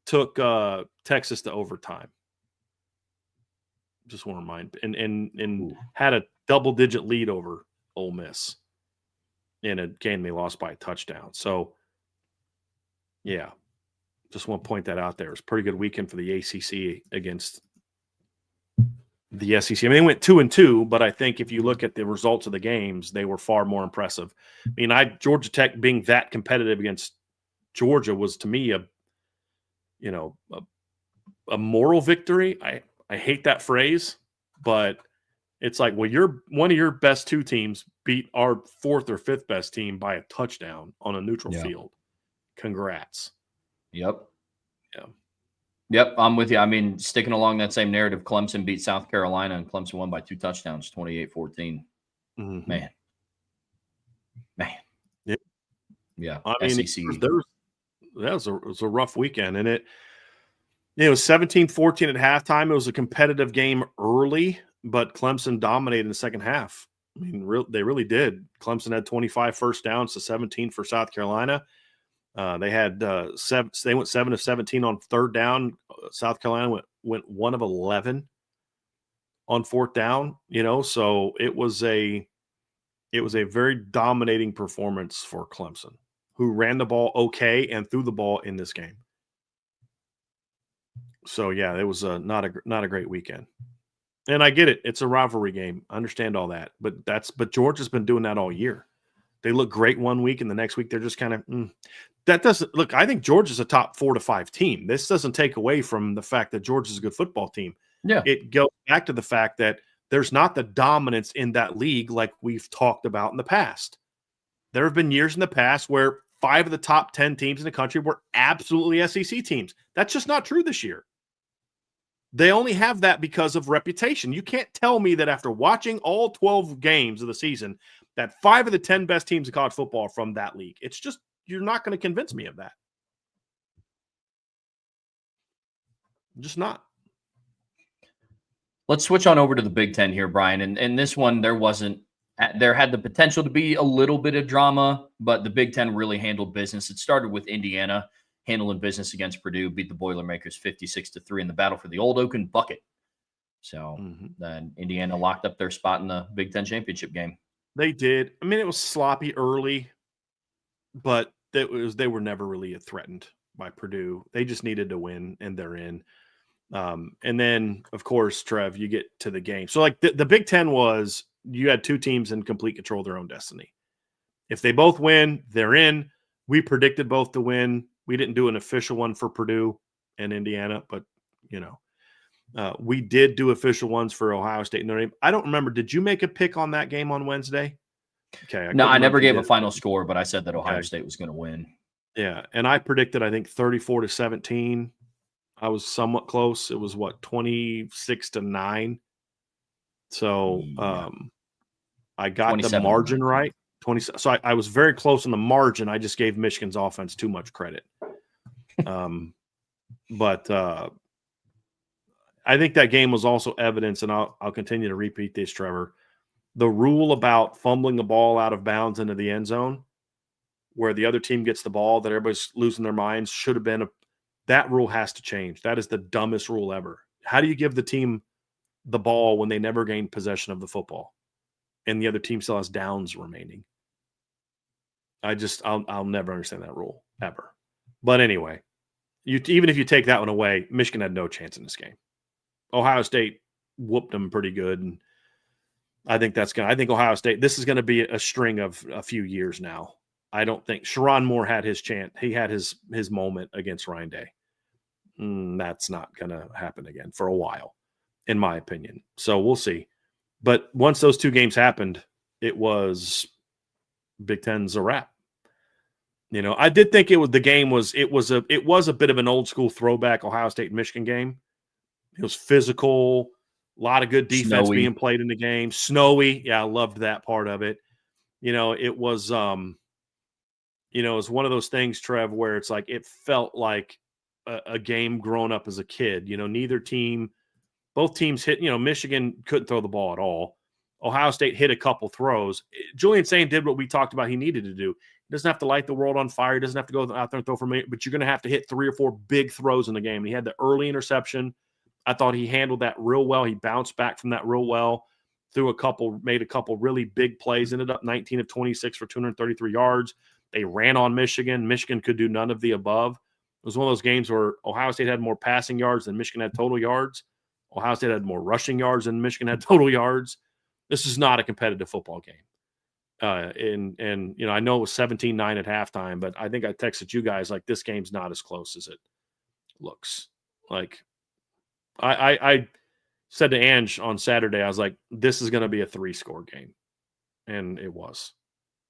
took Texas to overtime. Just want to remind, and had a double-digit lead over Ole Miss in a game they lost by a touchdown. So, yeah, just want to point that out there. It was a pretty good weekend for the ACC against the SEC. They went 2-2, but I think if you look at the results of the games, they were far more impressive. Georgia Tech being that competitive against Georgia was to me a moral victory. I hate that phrase, but it's like, well, one of your best two teams beat our fourth or fifth best team by a touchdown on a neutral field. Congrats. Yep. Yeah. Yep, I'm with you. Sticking along that same narrative, Clemson beat South Carolina, and Clemson won by 2 touchdowns, 28-14. Mm-hmm. Man. Yeah. SEC. That was a rough weekend, and it was 17-14 at halftime. It was a competitive game early, but Clemson dominated in the second half. They really did. Clemson had 25 first downs to 17 for South Carolina. They had they went 7 of 17 on third down. South Carolina went 1 of 11 on fourth down. So it was a very dominating performance for Clemson, who ran the ball okay and threw the ball in this game. So yeah, it was not a great weekend. And I get it; it's a rivalry game. I understand all that, but Georgia's been doing that all year. They look great 1 week, and the next week they're just kind of that doesn't look. I think Georgia's a top 4 to 5 team. This doesn't take away from the fact that Georgia's a good football team. Yeah, it goes back to the fact that there's not the dominance in that league like we've talked about in the past. There have been years in the past where 5 of the top 10 teams in the country were absolutely SEC teams. That's just not true this year. They only have that because of reputation. You can't tell me that after watching all 12 games of the season that 5 of the 10 best teams in college football are from that league. It's just, you're not going to convince me of that. Just not. Let's switch on over to the Big Ten here, Brian. And this one, there had the potential to be a little bit of drama, but the Big Ten really handled business. It started with Indiana handling business against Purdue, beat the Boilermakers 56-3 in the battle for the Old Oaken Bucket. So then Indiana locked up their spot in the Big Ten championship game. They did. It was sloppy early, but they were never really threatened by Purdue. They just needed to win, and they're in. And then, of course, Trev, you get to the game. So, like the Big Ten was, you had 2 teams in complete control of their own destiny. If they both win, they're in. We predicted both to win. We didn't do an official one for Purdue and Indiana, but, we did do official ones for Ohio State and Notre Dame. I don't remember. Did you make a pick on that game on Wednesday? Okay. No, I never gave a final score, but I said that Ohio Okay. State was going to win. Yeah, and I predicted, I think, 34-17. I was somewhat close. It was, 26-9. So I got the margin right. 20. So I was very close on the margin. I just gave Michigan's offense too much credit. But I think that game was also evidence, and I'll continue to repeat this, Trevor. The rule about fumbling the ball out of bounds into the end zone, where the other team gets the ball, that everybody's losing their minds, should have been that rule has to change. That is the dumbest rule ever. How do you give the team the ball when they never gain possession of the football and the other team still has downs remaining? I'll never understand that rule ever. But anyway, even if you take that one away, Michigan had no chance in this game. Ohio State whooped them pretty good, and I think Ohio State, this is going to be a string of a few years now. I don't think Sharon Moore had his chance. He had his moment against Ryan Day. That's not going to happen again for a while, in my opinion. So we'll see. But once those two games happened, it was Big Ten's a wrap. I did think it was a bit of an old school throwback Ohio State Michigan game. It was physical, a lot of good defense being played in the game. Snowy, yeah, I loved that part of it. It was it was one of those things, Trev, where it's like it felt like a game grown up as a kid. Both teams hit. Michigan couldn't throw the ball at all. Ohio State hit a couple throws. Julian Sain did what we talked about he needed to do. He doesn't have to light the world on fire. He doesn't have to go out there and throw for me, but you're going to have to hit 3 or 4 big throws in the game. And he had the early interception. I thought he handled that real well. He bounced back from that real well, made a couple really big plays, ended up 19 of 26 for 233 yards. They ran on Michigan. Michigan could do none of the above. It was one of those games where Ohio State had more passing yards than Michigan had total yards. Ohio State had more rushing yards than Michigan had total yards. This is not a competitive football game. I know it was 17-9 at halftime, but I think I texted you guys like this game's not as close as it looks. Like I said to Ange on Saturday, I was like, this is going to be a 3-score game. And it was.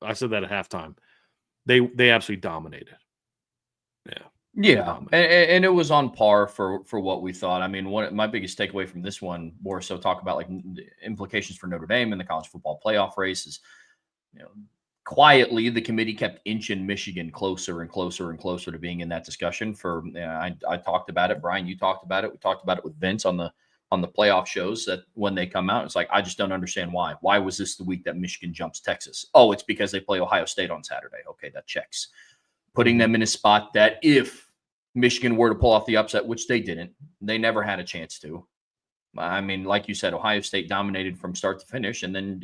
I said that at halftime. They absolutely dominated. Yeah, and it was on par for what we thought. I mean, my biggest takeaway from this one, more so talk about like the implications for Notre Dame and the college football playoff race is, quietly the committee kept inching Michigan closer and closer and closer to being in that discussion. I talked about it, Brian, you talked about it. We talked about it with Vince on the playoff shows, that when they come out, it's like, I just don't understand why. Why was this the week that Michigan jumps Texas? Oh, it's because they play Ohio State on Saturday. Okay, that checks. Putting them in a spot that if Michigan were to pull off the upset, which they didn't, they never had a chance to. I mean, like you said, Ohio State dominated from start to finish. And then,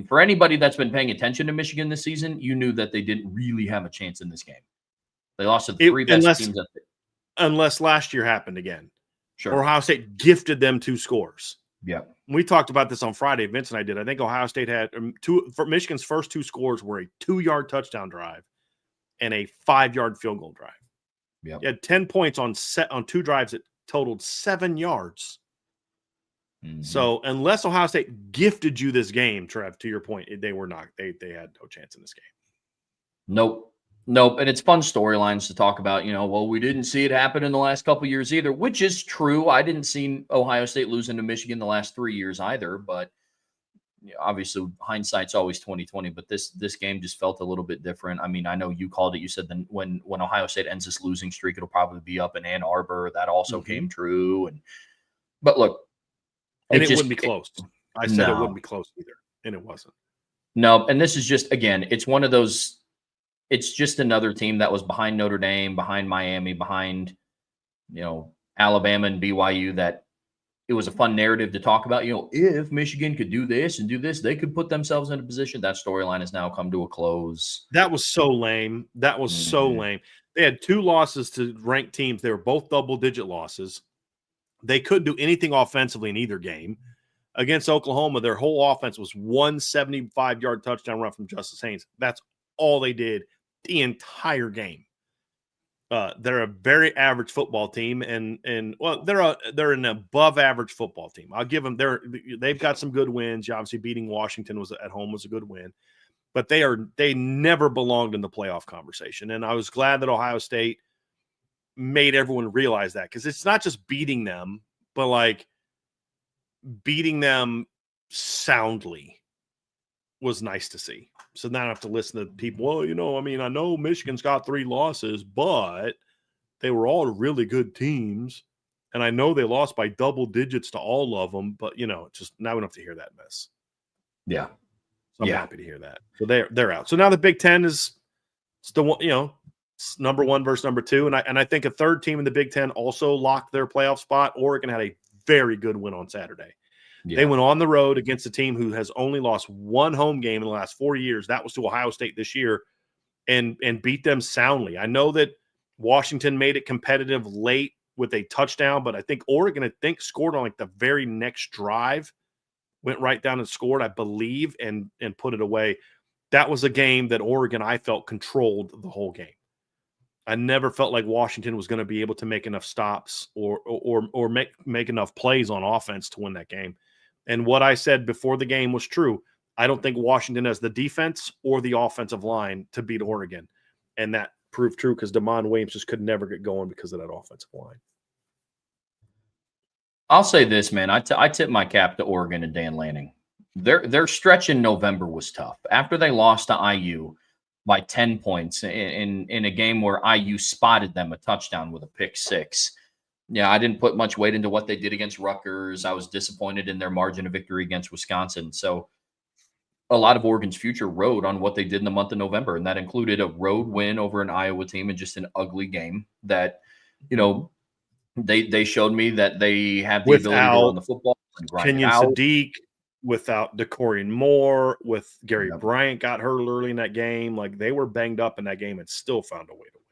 for anybody that's been paying attention to Michigan this season, you knew that they didn't really have a chance in this game. They lost to the 3 best teams. Unless last year happened again. Sure. Or Ohio State gifted them 2 scores. Yeah. We talked about this on Friday. Vince and I did. I think Ohio State had for Michigan's first 2 scores were a 2-yard touchdown drive and a 5-yard field goal drive. Yeah. You had 10 points on 2 drives that totaled 7 yards. Mm-hmm. So unless Ohio State gifted you this game, Trev, to your point, they were not. They had no chance in this game. Nope. And it's fun storylines to talk about. We didn't see it happen in the last couple of years either, which is true. I didn't see Ohio State losing to Michigan the last 3 years either, but obviously hindsight's always 20/20. But this game just felt a little bit different. I mean, I know you called it. You said that when Ohio State ends this losing streak, it'll probably be up in Ann Arbor. That also came true. But look, it wouldn't be close. I said it wouldn't be close either, and it wasn't. No, and this is just, again, it's one of those. It's just another team that was behind Notre Dame, behind Miami, behind, Alabama and BYU, that it was a fun narrative to talk about. If Michigan could do this and do this, they could put themselves in a position. That storyline has now come to a close. That was so lame. So lame. They had 2 losses to ranked teams. They were both double-digit losses. They couldn't do anything offensively in either game. Against Oklahoma, their whole offense was 1 75-yard touchdown run from Justice Haynes. That's all they did the entire game. They're a very average football team, and well, they're an above average football team. I'll give them they've got some good wins. Obviously, beating Washington at home was a good win, but they never belonged in the playoff conversation. And I was glad that Ohio State made everyone realize that, because it's not just beating them, but like beating them soundly was nice to see. So now I have to listen to people. Well, I know Michigan's got 3 losses, but they were all really good teams. And I know they lost by double digits to all of them, but it's just now we don't have to hear that mess. Yeah. So I'm happy to hear that. So they're out. So now the Big Ten is still, it's number 1 versus number 2. And I think a third team in the Big Ten also locked their playoff spot. Oregon had a very good win on Saturday. Yeah. They went on the road against a team who has only lost 1 home game in the last 4 years. That was to Ohio State this year, and beat them soundly. I know that Washington made it competitive late with a touchdown, but I think Oregon, scored on like the very next drive, went right down and scored, I believe, and put it away. That was a game that Oregon, I felt, controlled the whole game. I never felt like Washington was going to be able to make enough stops or make enough plays on offense to win that game. And what I said before the game was true. I don't think Washington has the defense or the offensive line to beat Oregon. And that proved true, because Damon Williams just could never get going because of that offensive line. I'll say this, man. I tip my cap to Oregon and Dan Lanning. Their stretch in November was tough. After they lost to IU by 10 points in a game where IU spotted them a touchdown with a pick 6. Yeah, I didn't put much weight into what they did against Rutgers. I was disappointed in their margin of victory against Wisconsin. So a lot of Oregon's future rode on what they did in the month of November, and that included a road win over an Iowa team in just an ugly game that, they showed me that they have the ability to run the football and grind Kenyon it out. Sadiq, without DeCorian Moore, with Gary Bryant got hurt early in that game. Like, they were banged up in that game and still found a way to win.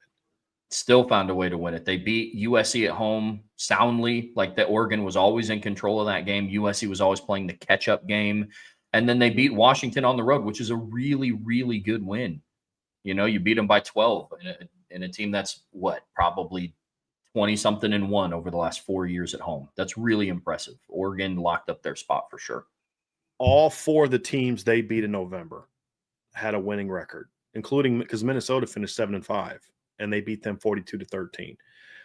Still found a way to win it. They beat USC at home soundly. Like, that Oregon was always in control of that game. USC was always playing the catch-up game. And then they beat Washington on the road, which is a really, really good win. You beat them by 12 in a team that's probably 20-something and 1 over the last 4 years at home. That's really impressive. Oregon locked up their spot for sure. All 4 of the teams they beat in November had a winning record, including, because Minnesota finished 7-5. And they beat them 42-13.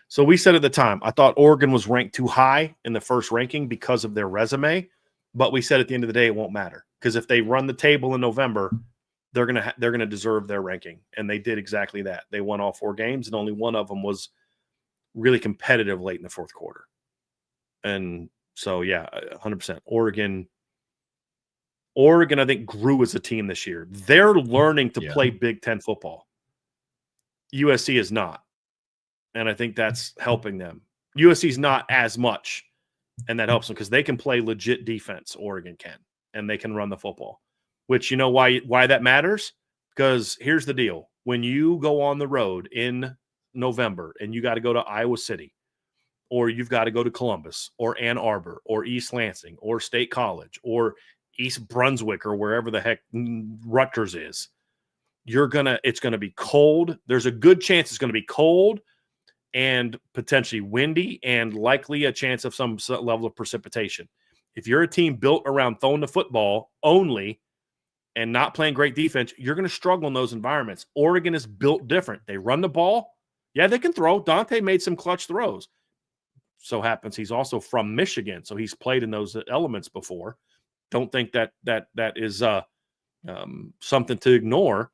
So we said at the time, I thought Oregon was ranked too high in the first ranking because of their resume. But we said at the end of the day, it won't matter, because if they run the table in November, they're gonna deserve their ranking, and they did exactly that. They won all 4 games, and only one of them was really competitive late in the fourth quarter. And so, yeah, 100%. Oregon, I think, grew as a team this year. They're learning to play Big Ten football. USC is not. And I think that's helping them. USC is not as much, and that helps them because they can play legit defense. Oregon can, and they can run the football, which, why that matters? Because here's the deal. When you go on the road in November and you got to go to Iowa City, or you've got to go to Columbus or Ann Arbor or East Lansing or State College or East Brunswick or wherever the heck Rutgers is, it's going to be cold. There's a good chance it's going to be cold and potentially windy, and likely a chance of some level of precipitation. If you're a team built around throwing the football only and not playing great defense, you're going to struggle in those environments. Oregon is built different. They run the ball. Yeah, they can throw. Dante made some clutch throws. So happens he's also from Michigan, so he's played in those elements before. Don't think that is something to ignore.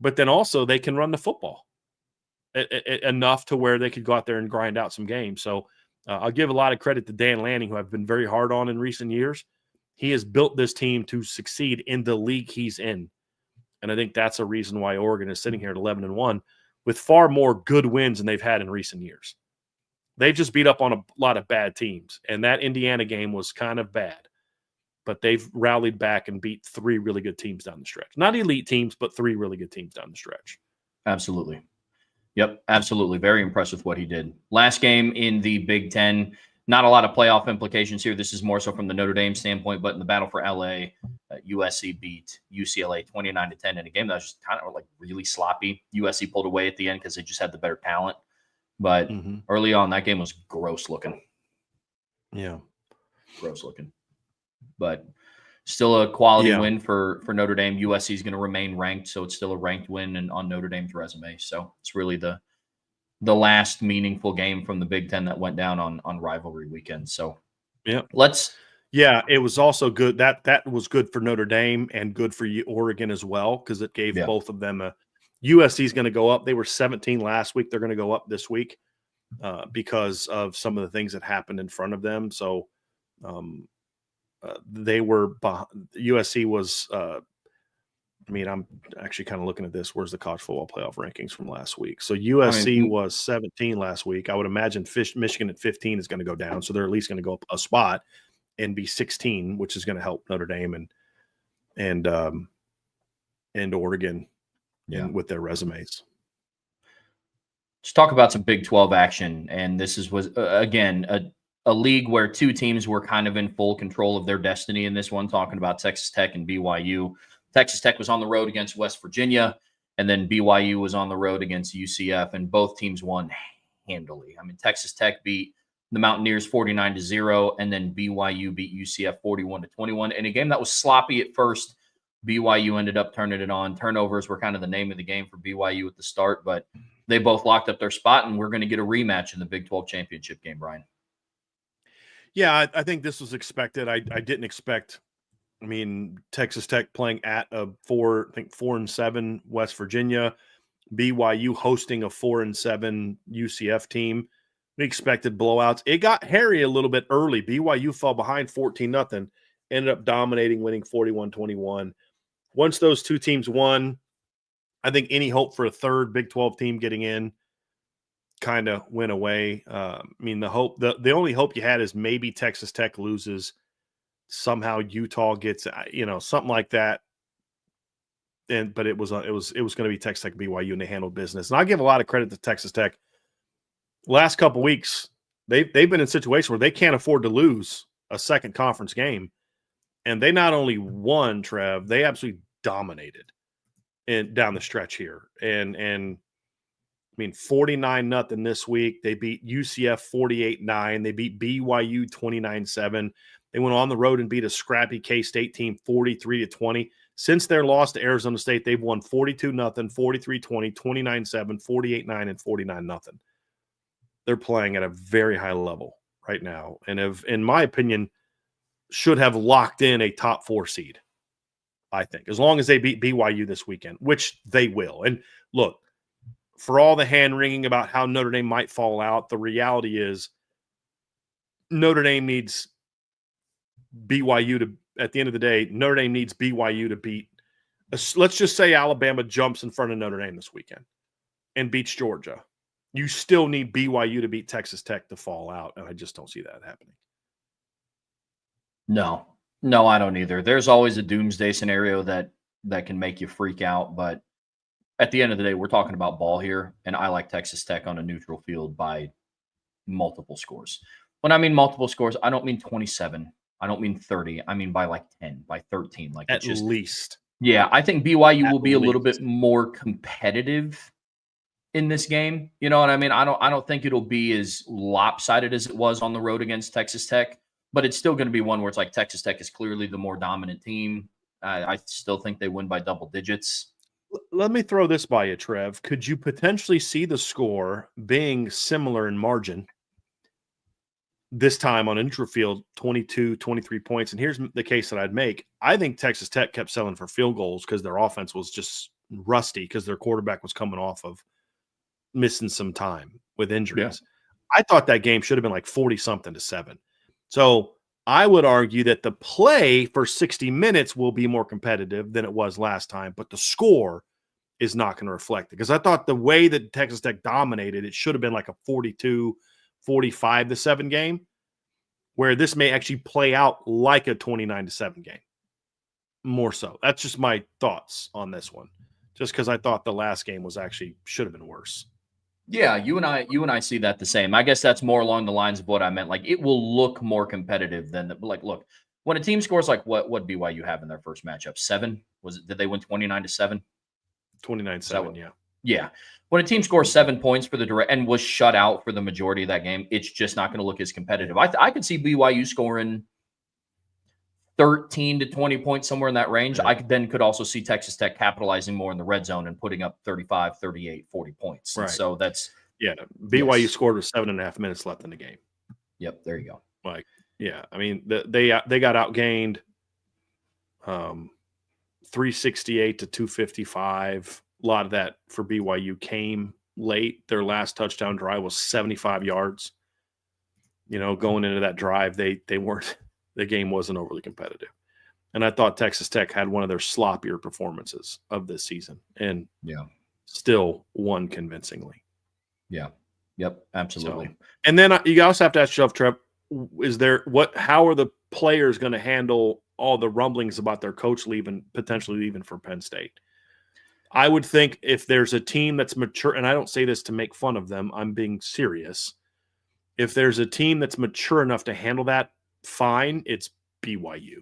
But then also they can run the football enough to where they could go out there and grind out some games. So I'll give a lot of credit to Dan Lanning, who I've been very hard on in recent years. He has built this team to succeed in the league he's in. And I think that's a reason why Oregon is sitting here at 11-1 with far more good wins than they've had in recent years. They've just beat up on a lot of bad teams. And that Indiana game was kind of bad. But they've rallied back and beat 3 really good teams down the stretch. Not elite teams, but 3 really good teams down the stretch. Absolutely. Yep, absolutely. Very impressed with what he did. Last game in the Big Ten. Not a lot of playoff implications here. This is more so from the Notre Dame standpoint, but in the battle for LA, USC beat UCLA 29-10 in a game that was just kind of like really sloppy. USC pulled away at the end because they just had the better talent. But early on, that game was gross looking. Yeah. Gross looking. But still a quality win for Notre Dame. USC is going to remain ranked, so it's still a ranked win on Notre Dame's resume. So it's really the last meaningful game from the Big Ten that went down on rivalry weekend. So it was also good. That was good for Notre Dame and good for Oregon as well, because it gave both of them USC is going to go up. They were 17 last week. They're going to go up this week because of some of the things that happened in front of them. So they were USC was I'm actually kind of looking at this. Where's the college football playoff rankings from last week? So USC was 17 last week. I would imagine Michigan at 15 is going to go down. So they're at least going to go up a spot and be 16, which is going to help Notre Dame and Oregon with their resumes. Let's talk about some Big 12 action. And this was again, a league where two teams were kind of in full control of their destiny in this one, talking about Texas Tech and BYU. Texas Tech was on the road against West Virginia, and then BYU was on the road against UCF, and both teams won handily. I mean, Texas Tech beat the Mountaineers 49-0, and then BYU beat UCF 41-21 in a game that was sloppy at first. BYU ended up turning it on. Turnovers were kind of the name of the game for BYU at the start, but they both locked up their spot, and we're going to get a rematch in the Big 12 championship game, Brian. Yeah, I think this was expected. I didn't expect, Texas Tech playing at a 4-7 West Virginia, BYU hosting a 4-7 UCF team. We expected blowouts. It got hairy a little bit early. BYU fell behind 14-0, ended up dominating, winning 41-21. Once those two teams won, I think any hope for a third Big 12 team getting in kind of went away. The only hope you had is maybe Texas Tech loses, somehow Utah gets, something like that. But it was going to be Texas Tech BYU, and they handled business. And I give a lot of credit to Texas Tech. Last couple weeks, they've been in a situation where they can't afford to lose a second conference game, and they not only won, Trev, they absolutely dominated down the stretch here. And 49-0 this week. They beat UCF 48-9. They beat BYU 29-7. They went on the road and beat a scrappy K-State team 43-20. Since their loss to Arizona State, they've won 42-0, 43-20, 29-7, 48-9, and 49-0. They're playing at a very high level right now, and in my opinion, should have locked in a top 4 seed, I think, as long as they beat BYU this weekend, which they will. And look, for all the hand-wringing about how Notre Dame might fall out, the reality is Notre Dame needs BYU to, at the end of the day, Notre Dame needs BYU to beat, let's just say Alabama jumps in front of Notre Dame this weekend and beats Georgia. You still need BYU to beat Texas Tech to fall out, and I just don't see that happening. No, I don't either. There's always a doomsday scenario that can make you freak out, but at the end of the day, we're talking about ball here, and I like Texas Tech on a neutral field by multiple scores. When I mean multiple scores, I don't mean 27. I don't mean 30. I mean by like 10, by 13. Like at least. Yeah, I think BYU will be a little bit more competitive in this game. You know what I mean? I don't think it'll be as lopsided as it was on the road against Texas Tech, but it's still going to be one where it's like Texas Tech is clearly the more dominant team. I still think they win by double digits. Let me throw this by you, Trev. Could you potentially see the score being similar in margin this time on neutral field, 22, 23 points? And here's the case that I'd make. I think Texas Tech kept selling for field goals because their offense was just rusty because their quarterback was coming off of missing some time with injuries. Yeah. I thought that game should have been like 40-something to 7. So I would argue that the play for 60 minutes will be more competitive than it was last time, but the score is not going to reflect it. Because I thought the way that Texas Tech dominated, it should have been like a 42, 45-7 game, where this may actually play out like a 29-7 game. More so. That's just my thoughts on this one. Just because I thought the last game was actually should have been worse. Yeah, you and I see that the same. I guess that's more along the lines of what I meant. Like, it will look more competitive than look, when a team scores like what BYU have in their first matchup, 7? Did they win 29-7? 29-7, yeah. Yeah. When a team scores 7 points for the direct and was shut out for the majority of that game, it's just not going to look as competitive. I could see BYU scoring 13 to 20 points, somewhere in that range. Yeah. I could also see Texas Tech capitalizing more in the red zone and putting up 35, 38, 40 points. Right. And so that's BYU scored with 7.5 minutes left in the game. Yep, there you go. Like, yeah, I mean, they got outgained 368 to 255. A lot of that for BYU came late. Their last touchdown drive was 75 yards. Going into that drive, they weren't. The game wasn't overly competitive, and I thought Texas Tech had one of their sloppier performances of this season, and still won convincingly. Yeah. Yep. Absolutely. So, and then you also have to ask yourself, Trev, how are the players going to handle all the rumblings about their coach potentially leaving for Penn State? I would think if there's a team that's mature, and I don't say this to make fun of them, I'm being serious. If there's a team that's mature enough to handle that, fine, it's BYU.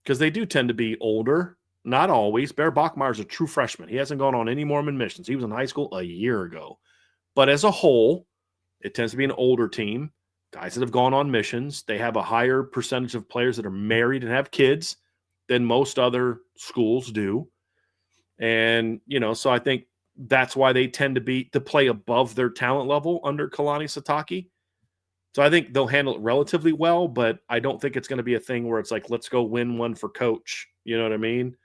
Because they do tend to be older, not always. Bear Bachmeier's a true freshman. He hasn't gone on any Mormon missions. He was in high school a year ago. But as a whole, it tends to be an older team. Guys that have gone on missions. They have a higher percentage of players that are married and have kids than most other schools do. And, so I think that's why they tend to play above their talent level under Kalani Sitake. So I think they'll handle it relatively well, but I don't think it's going to be a thing where it's like, let's go win one for coach. You know what I mean?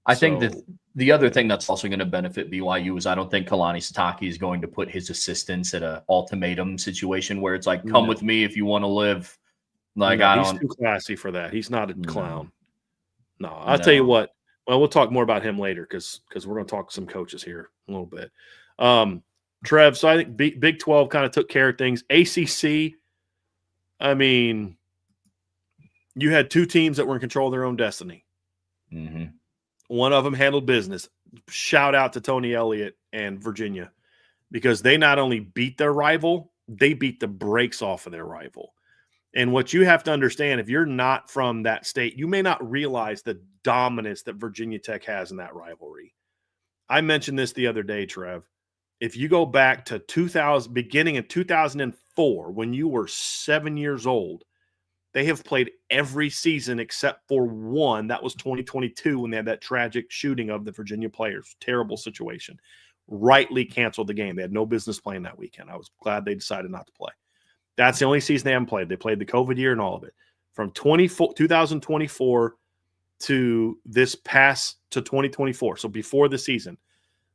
I think that the other thing that's also going to benefit BYU is I don't think Kalani Sitake is going to put his assistants at an ultimatum situation where it's like, come with me if you want to live. Like, he's too classy for that. He's not a clown. No, I'll tell you what. Well, we'll talk more about him later because we're going to talk to some coaches here a little bit. Trev, so I think Big 12 kind of took care of things. ACC, I mean, you had two teams that were in control of their own destiny. Mm-hmm. One of them handled business. Shout out to Tony Elliott and Virginia because they not only beat their rival, they beat the brakes off of their rival. And what you have to understand, if you're not from that state, you may not realize the dominance that Virginia Tech has in that rivalry. I mentioned this the other day, Trev. If you go back to beginning in 2004, when you were 7 years old, they have played every season except for one. That was 2022 when they had that tragic shooting of the Virginia players. Terrible situation. Rightly canceled the game. They had no business playing that weekend. I was glad they decided not to play. That's the only season they haven't played. They played the COVID year and all of it. From 2024 to this past to 2024, so before the season,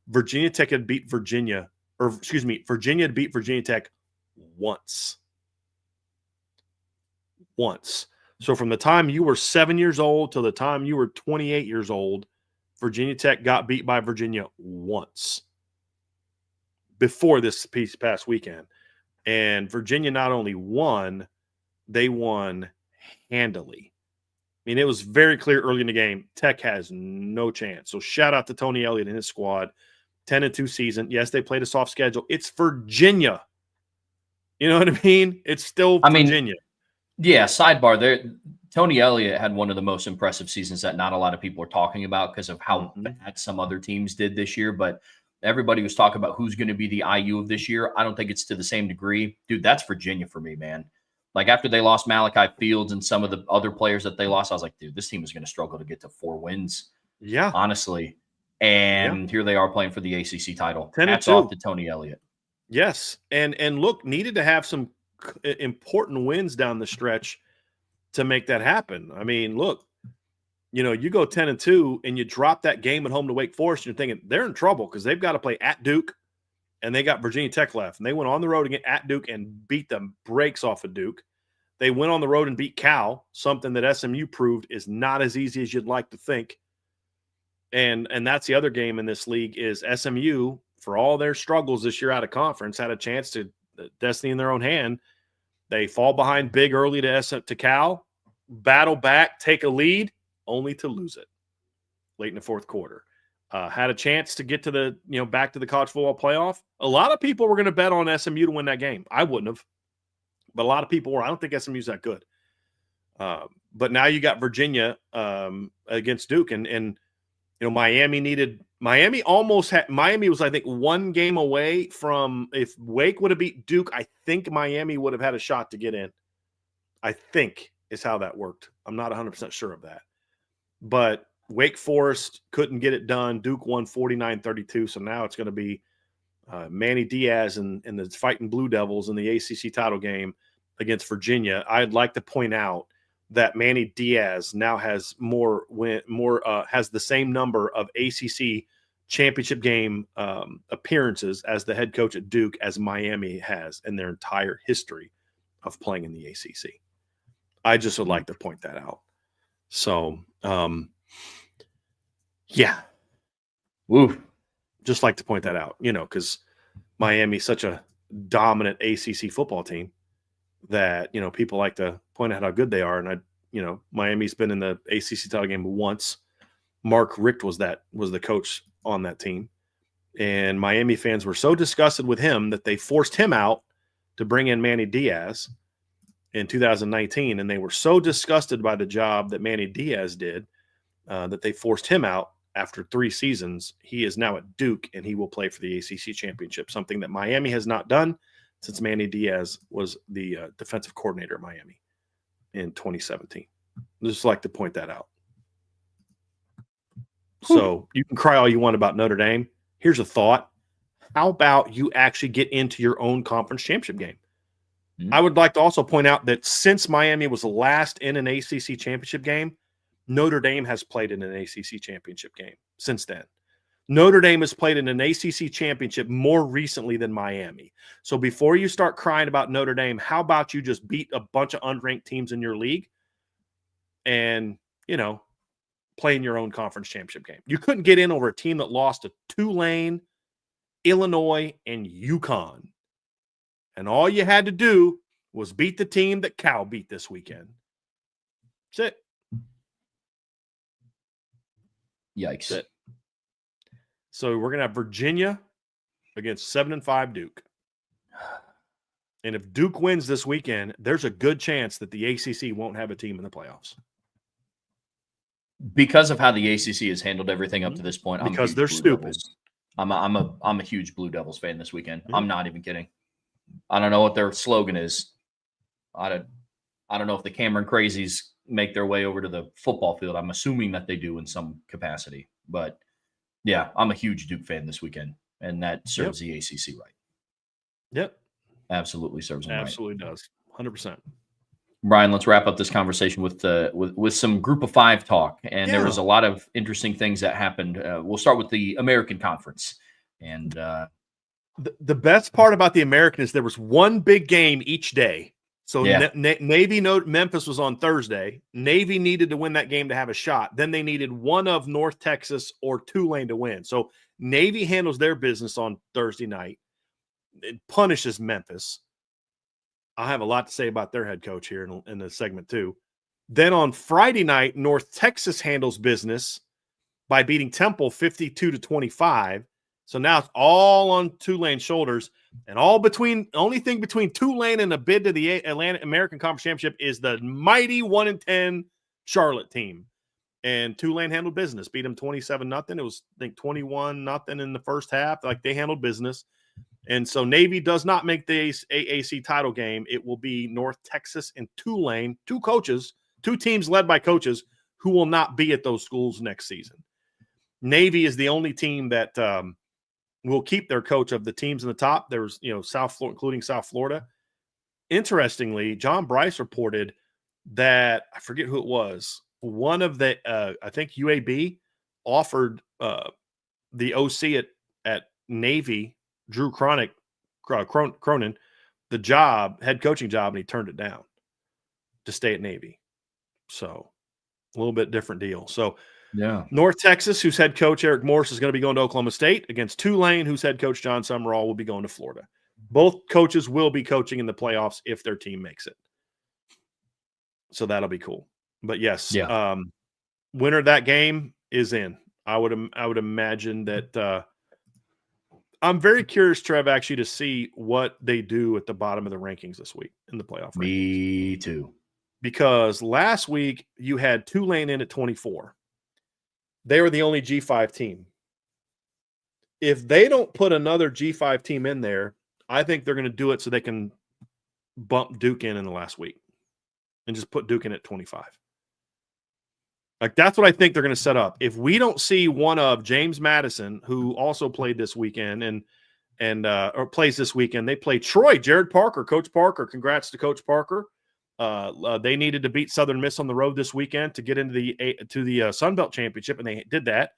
Virginia Tech had beat Virginia had beat Virginia Tech once. Once. So from the time you were 7 years old till the time you were 28 years old, Virginia Tech got beat by Virginia once before this past weekend. And Virginia not only won, they won handily. I mean, it was very clear early in the game, Tech has no chance. So shout out to Tony Elliott and his squad. 10-2 season. Yes, they played a soft schedule. It's Virginia. You know what I mean? It's still Virginia. Yeah, sidebar there. Tony Elliott had one of the most impressive seasons that not a lot of people are talking about because of how bad some other teams did this year. But everybody was talking about who's going to be the IU of this year. I don't think it's to the same degree. Dude, that's Virginia for me, man. Like after they lost Malachi Fields and some of the other players that they lost, I was like, dude, this team is going to struggle to get to 4 wins. Yeah. Honestly. And here they are playing for the ACC title. 10-2. Hats off to Tony Elliott. Yes. And look, needed to have some important wins down the stretch to make that happen. I mean, look, you go 10-2 and you drop that game at home to Wake Forest, and you're thinking they're in trouble because they've got to play at Duke and they got Virginia Tech left. And they went on the road again at Duke and beat the brakes off of Duke. They went on the road and beat Cal, something that SMU proved is not as easy as you'd like to think. And that's the other game in this league is SMU, for all their struggles this year out of conference, had a chance to destiny in their own hand. They fall behind big early to Cal, battle back, take a lead, only to lose it late in the fourth quarter. Had a chance to get to the back to the college football playoff. A lot of people were going to bet on SMU to win that game. I wouldn't have, but a lot of people were. I don't think SMU's that good. But now you got Virginia against Duke, and Miami was, I think, one game away from, if Wake would have beat Duke, I think Miami would have had a shot to get in. I think is how that worked. I'm not 100% sure of that. But Wake Forest couldn't get it done. Duke won 49-32. So now it's going to be Manny Diaz and the Fighting Blue Devils in the ACC title game against Virginia. I'd like to point out that Manny Diaz now has has the same number of ACC championship game appearances as the head coach at Duke as Miami has in their entire history of playing in the ACC. I just would like to point that out. So, yeah. Woo. Just like to point that out, because Miami's such a dominant ACC football team that, people like to point out how good they are. And Miami's been in the ACC title game once. Mark Richt was the coach on that team. And Miami fans were so disgusted with him that they forced him out to bring in Manny Diaz in 2019. And they were so disgusted by the job that Manny Diaz did that they forced him out after 3 seasons. He is now at Duke, and he will play for the ACC championship, something that Miami has not done since Manny Diaz was the defensive coordinator at Miami in 2017. I'd just like to point that out. So you can cry all you want about Notre Dame. Here's a thought. How about you actually get into your own conference championship game? I would like to also point out that since Miami was last in an ACC championship game, Notre Dame has played in an ACC championship game since then. Notre Dame has played in an ACC championship more recently than Miami. So before you start crying about Notre Dame, how about you just beat a bunch of unranked teams in your league and, play in your own conference championship game? You couldn't get in over a team that lost to Tulane, Illinois, and UConn. And all you had to do was beat the team that Cal beat this weekend. That's it. Yikes. That's it. So we're going to have Virginia against 7-5 Duke. And if Duke wins this weekend, there's a good chance that the ACC won't have a team in the playoffs. Because of how the ACC has handled everything up to this point. Because they're stupid. I'm a huge Blue Devils fan this weekend. Mm-hmm. I'm not even kidding. I don't know what their slogan is. I don't know if the Cameron Crazies make their way over to the football field. I'm assuming that they do in some capacity. But, yeah, I'm a huge Duke fan this weekend, and that serves the ACC right. Yep. Absolutely serves them right. Absolutely does. 100%. Brian, let's wrap up this conversation with some Group of 5 talk. And there was a lot of interesting things that happened. We'll start with the American Conference. And the best part about the American is there was one big game each day. So Navy Memphis was on Thursday. Navy needed to win that game to have a shot. Then they needed one of North Texas or Tulane to win. So Navy handles their business on Thursday night. It punishes Memphis. I have a lot to say about their head coach here in the segment too. Then on Friday night, North Texas handles business by beating Temple 52-25. So now it's all on Tulane's shoulders, and only thing between Tulane and a bid to the Atlantic American Conference Championship is the mighty 1-10 Charlotte team. And Tulane handled business, beat them 27-0. It was, I think, 21-0 in the first half. Like, they handled business. And so Navy does not make the AAC title game. It will be North Texas and Tulane, 2 teams led by coaches who will not be at those schools next season. Navy is the only team that will keep their coach of the teams in the top. There's, South Florida, including South Florida. Interestingly, John Bryce reported that, I forget who it was, one of the, I think UAB offered the OC at Navy, Drew Cronin, the head coaching job, and he turned it down to stay at Navy. So a little bit different deal. So North Texas, whose head coach Eric Morris is going to be going to Oklahoma State, against Tulane, whose head coach John Summerall will be going to Florida. Both coaches will be coaching in the playoffs if their team makes it. So that'll be cool. But yes, winner of that game is in. I would imagine that. I'm very curious, Trev, actually, to see what they do at the bottom of the rankings this week in the playoff rankings. Me too. because last week you had Tulane in at 24. They were the only G5 team. If they don't put another G5 team in there, I think they're going to do it so they can bump Duke in the last week and just put Duke in at 25. Like, that's what I think they're going to set up. If we don't see one of James Madison, who also played this weekend or plays this weekend, they play Troy, Jared Parker, Coach Parker. Congrats to Coach Parker. They needed to beat Southern Miss on the road this weekend to get into the Sun Belt Championship, and they did that.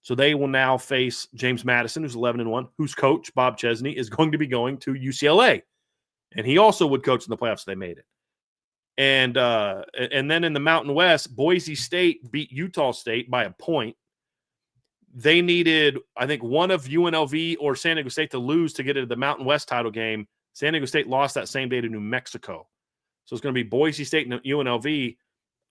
So they will now face James Madison, who's 11-1, whose coach, Bob Chesney, is going to be going to UCLA. And he also would coach in the playoffs if they made it. And then in the Mountain West, Boise State beat Utah State by a point. They needed, I think, one of UNLV or San Diego State to lose to get into the Mountain West title game. San Diego State lost that same day to New Mexico. So it's going to be Boise State and UNLV.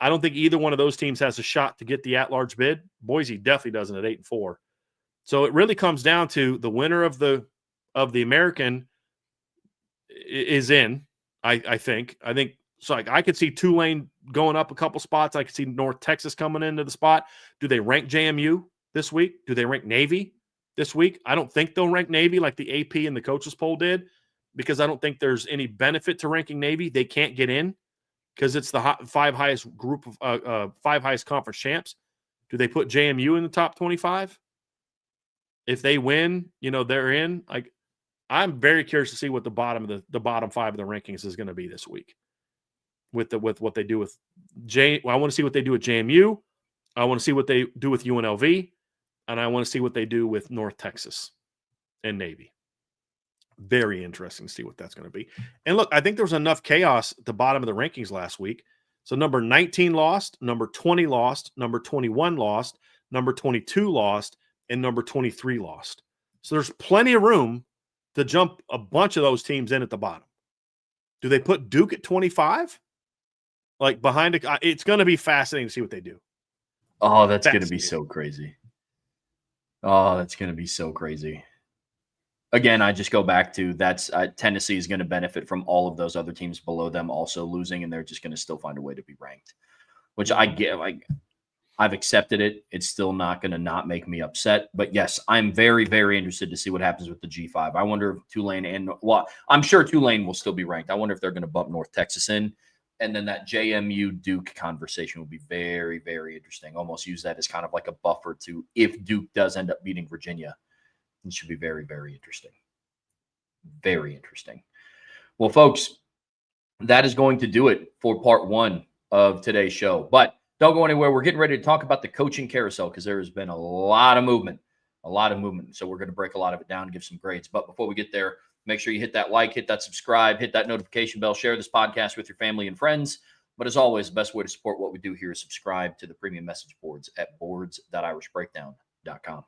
I don't think either one of those teams has a shot to get the at-large bid. Boise definitely doesn't at 8-4. So it really comes down to the winner of the American is in. I think so. Like, I could see Tulane going up a couple spots. I could see North Texas coming into the spot. Do they rank JMU this week? Do they rank Navy this week? I don't think they'll rank Navy like the AP and the coaches poll did, because I don't think there's any benefit to ranking Navy. They can't get in because it's the five highest conference champs. Do they put JMU in the top 25? If they win, they're in. Like, I'm very curious to see what the bottom five of the rankings is going to be this week with what they do with I want to see what they do with JMU. I want to see what they do with UNLV, and I want to see what they do with North Texas and Navy. Very interesting to see what that's going to be. And look, I think there was enough chaos at the bottom of the rankings last week. So number 19 lost, number 20 lost, number 21 lost, number 22 lost, and number 23 lost. So there's plenty of room to jump a bunch of those teams in at the bottom. Do they put Duke at 25? Like, behind it? It's going to be fascinating to see what they do. Oh, that's going to be so crazy. Oh, that's going to be so crazy. Again, I just go back to Tennessee is going to benefit from all of those other teams below them also losing, and they're just going to still find a way to be ranked, which I get. Like, I've accepted it. It's still not going to not make me upset. But yes, I'm very, very interested to see what happens with the G5. I wonder if Tulane I'm sure Tulane will still be ranked. I wonder if they're going to bump North Texas in. And then that JMU Duke conversation will be very, very interesting. Almost use that as kind of like a buffer to if Duke does end up beating Virginia. It should be very, very interesting. Very interesting. Well, folks, that is going to do it for part one of today's show. But don't go anywhere. We're getting ready to talk about the coaching carousel because there has been a lot of movement. So we're going to break a lot of it down and give some grades. But before we get there, make sure you hit that like, hit that subscribe, hit that notification bell, share this podcast with your family and friends. But as always, the best way to support what we do here is subscribe to the premium message boards at boards.irishbreakdown.com.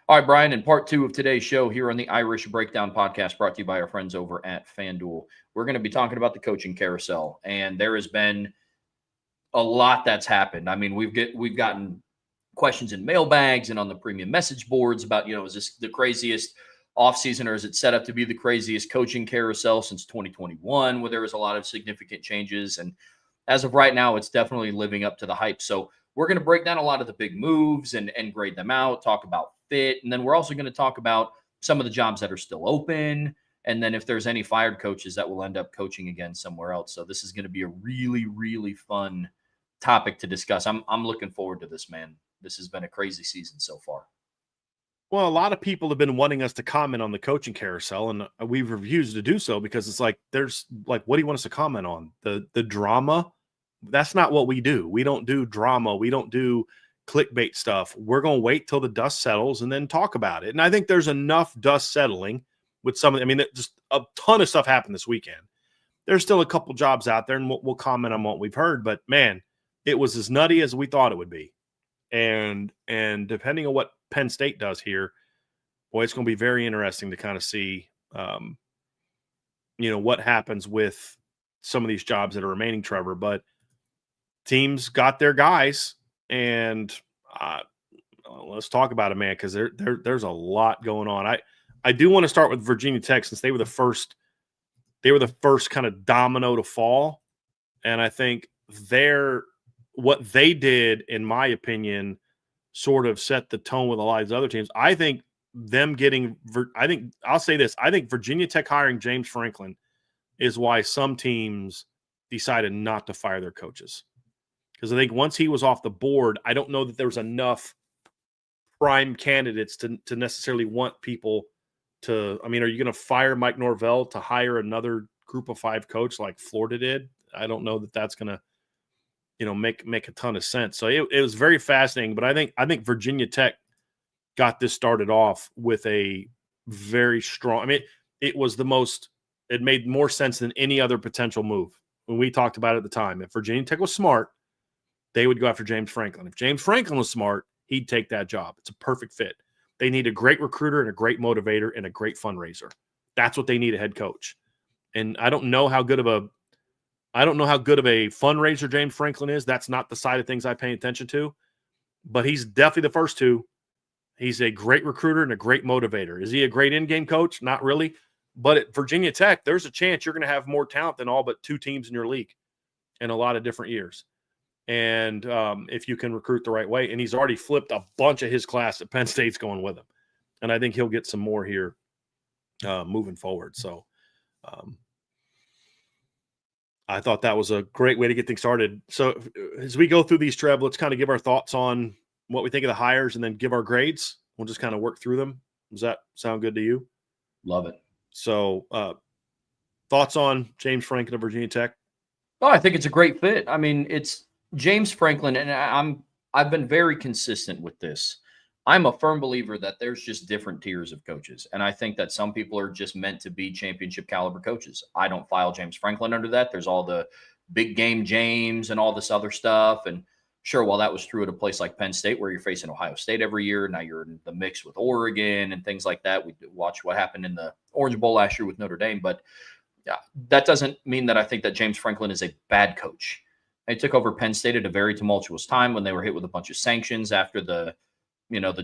All right, Brian, in part two of today's show here on the Irish Breakdown podcast, brought to you by our friends over at FanDuel, we're going to be talking about the coaching carousel. And there has been a lot that's happened. I mean, we've gotten questions in mailbags and on the premium message boards about, is this the craziest offseason, or is it set up to be the craziest coaching carousel since 2021, where there was a lot of significant changes? And as of right now, it's definitely living up to the hype. So we're going to break down a lot of the big moves and grade them out, talk about fit. And then we're also going to talk about some of the jobs that are still open. And then if there's any fired coaches that will end up coaching again somewhere else. So this is going to be a really, really fun topic to discuss. I'm looking forward to this, man. This has been a crazy season so far. Well, a lot of people have been wanting us to comment on the coaching carousel, and we've refused to do so because it's like, what do you want us to comment on? The drama? That's not what we do. We don't do drama. We don't do clickbait stuff. We're going to wait till the dust settles and then talk about it. And I think there's enough dust settling with just a ton of stuff happened this weekend. There's still a couple jobs out there, and we'll comment on what we've heard. But, man, it was as nutty as we thought it would be. And depending on what Penn State does here, boy, it's going to be very interesting to kind of see, what happens with some of these jobs that are remaining, Trevor. But teams got their guys, and let's talk about it, man, because there's a lot going on. I do want to start with Virginia Tech, since they were the first they were the first kind of domino to fall. And I think what they did, in my opinion, sort of set the tone with a lot of these other teams. I think I'll say this. I think Virginia Tech hiring James Franklin is why some teams decided not to fire their coaches. Because I think once he was off the board, I don't know that there was enough prime candidates to necessarily want people to. I mean, are you going to fire Mike Norvell to hire another group of 5 coach like Florida did? I don't know that that's going to, make a ton of sense. So it was very fascinating. But I think Virginia Tech got this started off with a very strong. I mean, it made more sense than any other potential move. When we talked about it at the time, if Virginia Tech was smart, they would go after James Franklin. If James Franklin was smart, he'd take that job. It's a perfect fit. They need a great recruiter and a great motivator and a great fundraiser. That's what they need a head coach. And I don't know how good of a fundraiser James Franklin is. That's not the side of things I pay attention to. But he's definitely the first two. He's a great recruiter and a great motivator. Is he a great in-game coach? Not really. But at Virginia Tech, there's a chance you're going to have more talent than all but 2 teams in your league in a lot of different years. And if you can recruit the right way. And he's already flipped a bunch of his class at Penn State's going with him. And I think he'll get some more here moving forward. So I thought that was a great way to get things started. So as we go through these, Trev, let's kind of give our thoughts on what we think of the hires and then give our grades. We'll just kind of work through them. Does that sound good to you? Love it. So thoughts on James Franklin of Virginia Tech? Oh, I think it's a great fit. I mean, it's James Franklin, and I've been very consistent with this. I'm a firm believer that there's just different tiers of coaches. And I think that some people are just meant to be championship caliber coaches. I don't file James Franklin under that. There's all the big game James and all this other stuff. And sure, while that was true at a place like Penn State, where you're facing Ohio State every year, now you're in the mix with Oregon and things like that. We watched what happened in the Orange Bowl last year with Notre Dame. But that doesn't mean that I think that James Franklin is a bad coach. He took over Penn State at a very tumultuous time when they were hit with a bunch of sanctions after the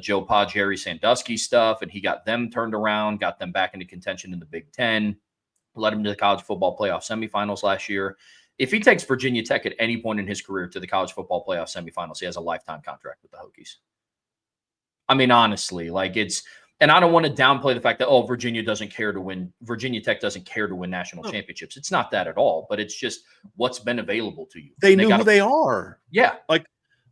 Joe Pa, Jerry Sandusky stuff, and he got them turned around, got them back into contention in the Big Ten, led them to the college football playoff semifinals last year. If he takes Virginia Tech at any point in his career to the college football playoff semifinals, he has a lifetime contract with the Hokies. I mean, honestly, and I don't want to downplay the fact that, Virginia Tech doesn't care to win national championships. It's not that at all, but it's just what's been available to you. They knew who they are. Yeah. Like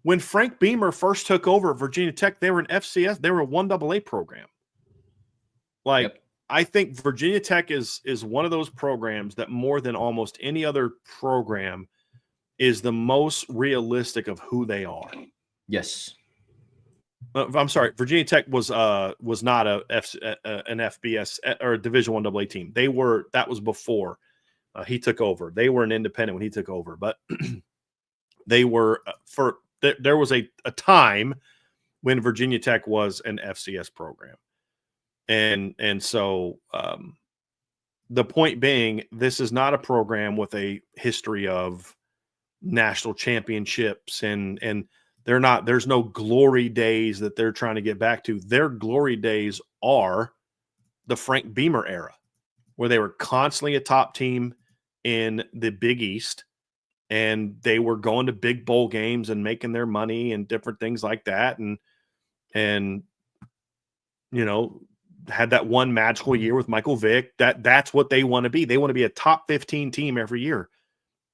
when Frank Beamer first took over Virginia Tech, they were an FCS. They were a 1AA program. Yep. I think Virginia Tech is one of those programs that more than almost any other program is the most realistic of who they are. Yes. I'm sorry. Virginia Tech was not an FBS or a Division I AA team. That was before he took over. They were an independent when he took over, but they were there was a time when Virginia Tech was an FCS program. And so the point being, this is not a program with a history of national championships and there's no glory days that they're trying to get back to. Their glory days are the Frank Beamer era, where they were constantly a top team in the Big East, and they were going to big bowl games and making their money and different things like that. And had that one magical year with Michael Vick. That's what they want to be. They want to be a top 15 team every year.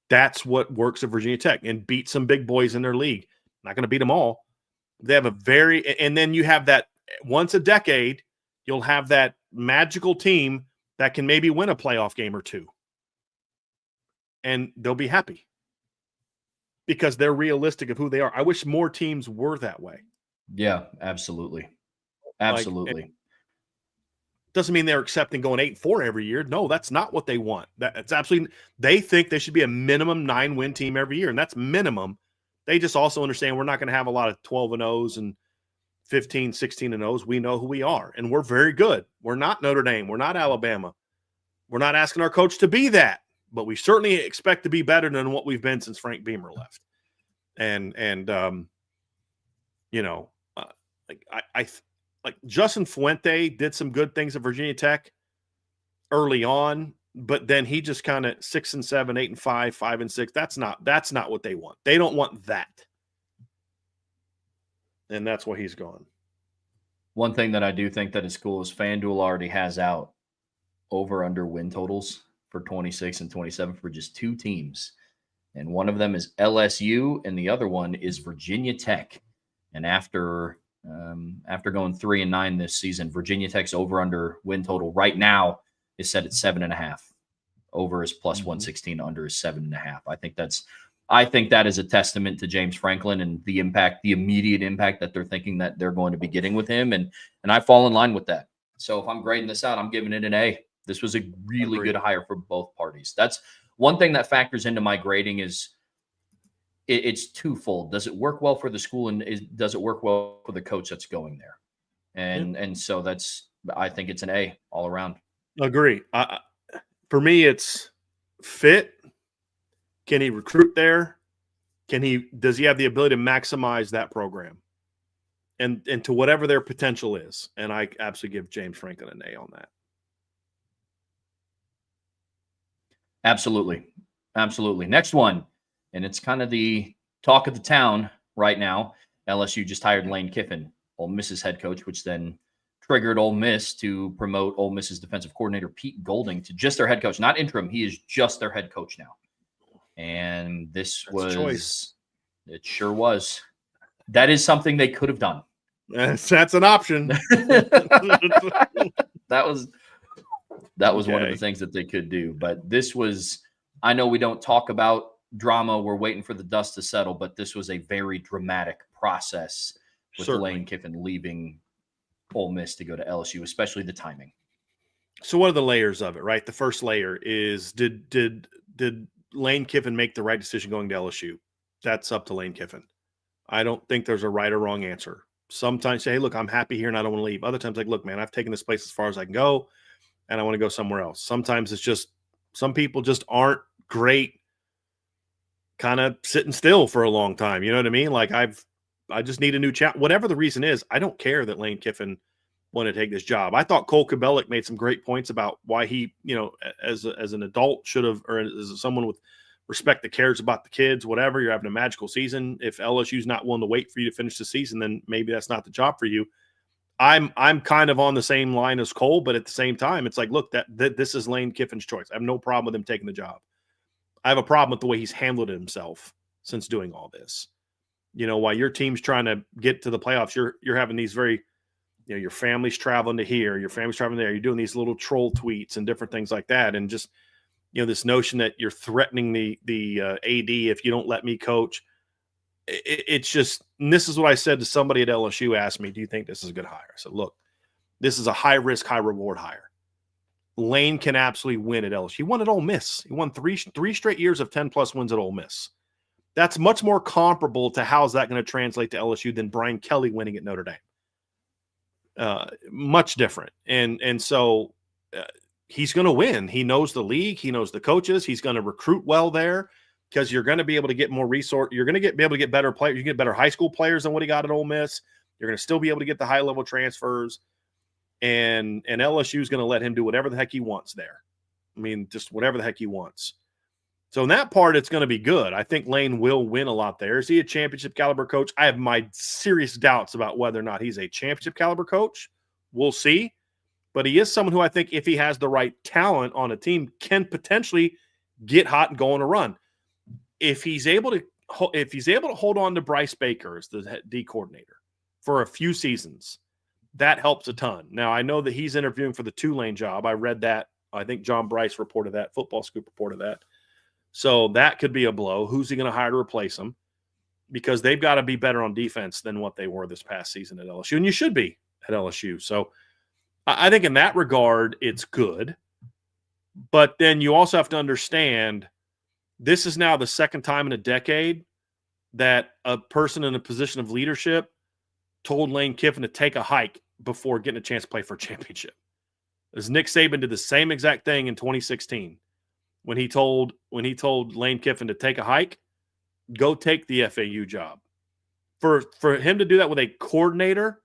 That's what works at Virginia Tech, and beat some big boys in their league. Not going to beat them all. They have and then you have that once a decade, you'll have that magical team that can maybe win a playoff game or two. And they'll be happy because they're realistic of who they are. I wish more teams were that way. Yeah, absolutely. Absolutely. Doesn't mean they're accepting going 8-4 every year. No, that's not what they want. That's absolutely. They think they should be a minimum 9-win team every year, and that's minimum. They just also understand we're not going to have a lot of 12-0s and 15, 16-0s. We know who we are, and we're very good. We're not Notre Dame. We're not Alabama. We're not asking our coach to be that, but we certainly expect to be better than what we've been since Frank Beamer left. Like Justin Fuente did some good things at Virginia Tech early on, but then he just kind of 6-7, 8-5, 5-6. That's not what they want. They don't want that. And that's why he's gone. One thing that I do think that is cool is FanDuel already has out over under win totals for 26 and 27 for just two teams. And one of them is LSU and the other one is Virginia Tech. And after going 3-9 this season, Virginia Tech's over under win total right now is set at 7.5. Over is plus 116, under is 7.5. I think that is a testament to James Franklin and the immediate impact that they're thinking that they're going to be getting with him. And I fall in line with that. So if I'm grading this out, I'm giving it an A. This was a really good hire for both parties. That's one thing that factors into my grading is it's twofold. Does it work well for the school, and does it work well for the coach that's going there? And so I think it's an A all around. Agree. For me, it's fit. Can he recruit there? Does he have the ability to maximize that program? And to whatever their potential is. And I absolutely give James Franklin an A on that. Absolutely. Absolutely. Next one, and it's kind of the talk of the town right now. LSU just hired Lane Kiffin, Ole Miss's head coach, which then triggered Ole Miss to promote Ole Miss's defensive coordinator, Pete Golding, to just their head coach, not interim. He is just their head coach now. And it sure was. That is something they could have done. That's an option. That was one of the things that they could do. But this was, I know we don't talk about drama. We're waiting for the dust to settle, but this was a very dramatic process with Lane Kiffin leaving Ole Miss to go to LSU, especially the timing. So what are the layers of it, right? The first layer is did Lane Kiffin make the right decision going to LSU? That's up to Lane Kiffin. I don't think there's a right or wrong answer. Sometimes say, hey, look, I'm happy here and I don't want to leave. Other times, like, look, man, I've taken this place as far as I can go and I want to go somewhere else. Sometimes it's just some people just aren't great kind of sitting still for a long time. You know what I mean? Like I just need a new chat. Whatever the reason is, I don't care that Lane Kiffin wanted to take this job. I thought Cole Kabelic made some great points about why he, as an adult should have, or as someone with respect that cares about the kids, whatever, you're having a magical season. If LSU's not willing to wait for you to finish the season, then maybe that's not the job for you. I'm kind of on the same line as Cole, but at the same time, it's like, look, that this is Lane Kiffin's choice. I have no problem with him taking the job. I have a problem with the way he's handled it himself since doing all this. While your team's trying to get to the playoffs, you're having these very, your family's traveling to here, your family's traveling there. You're doing these little troll tweets and different things like that. And just, this notion that you're threatening the AD if you don't let me coach. It's just, and this is what I said to somebody at LSU, asked me, do you think this is a good hire? I said, look, this is a high risk, high reward hire. Lane can absolutely win at LSU. He won at Ole Miss. He won three straight years of 10+ wins at Ole Miss. That's much more comparable to how's that going to translate to LSU than Brian Kelly winning at Notre Dame. Much different. And so he's going to win. He knows the league. He knows the coaches. He's going to recruit well there because you're going to be able to get more resource. You're going to be able to get better players. You get better high school players than what he got at Ole Miss. You're going to still be able to get the high level transfers. And LSU is going to let him do whatever the heck he wants there. I mean, just whatever the heck he wants. So in that part, it's going to be good. I think Lane will win a lot there. Is he a championship caliber coach? I have my serious doubts about whether or not he's a championship caliber coach. We'll see. But he is someone who I think if he has the right talent on a team can potentially get hot and go on a run. If he's able to hold on to Bryce Baker as the D coordinator for a few seasons, that helps a ton. Now, I know that he's interviewing for the Tulane job. I read that. I think John Bryce reported that. Football Scoop reported that. So that could be a blow. Who's he going to hire to replace him? Because they've got to be better on defense than what they were this past season at LSU. And you should be at LSU. So I think in that regard, it's good. But then you also have to understand this is now the second time in a decade that a person in a position of leadership told Lane Kiffin to take a hike before getting a chance to play for a championship. As Nick Saban did the same exact thing in 2016 when he told Lane Kiffin to take a hike, go take the FAU job. For him to do that with a coordinator,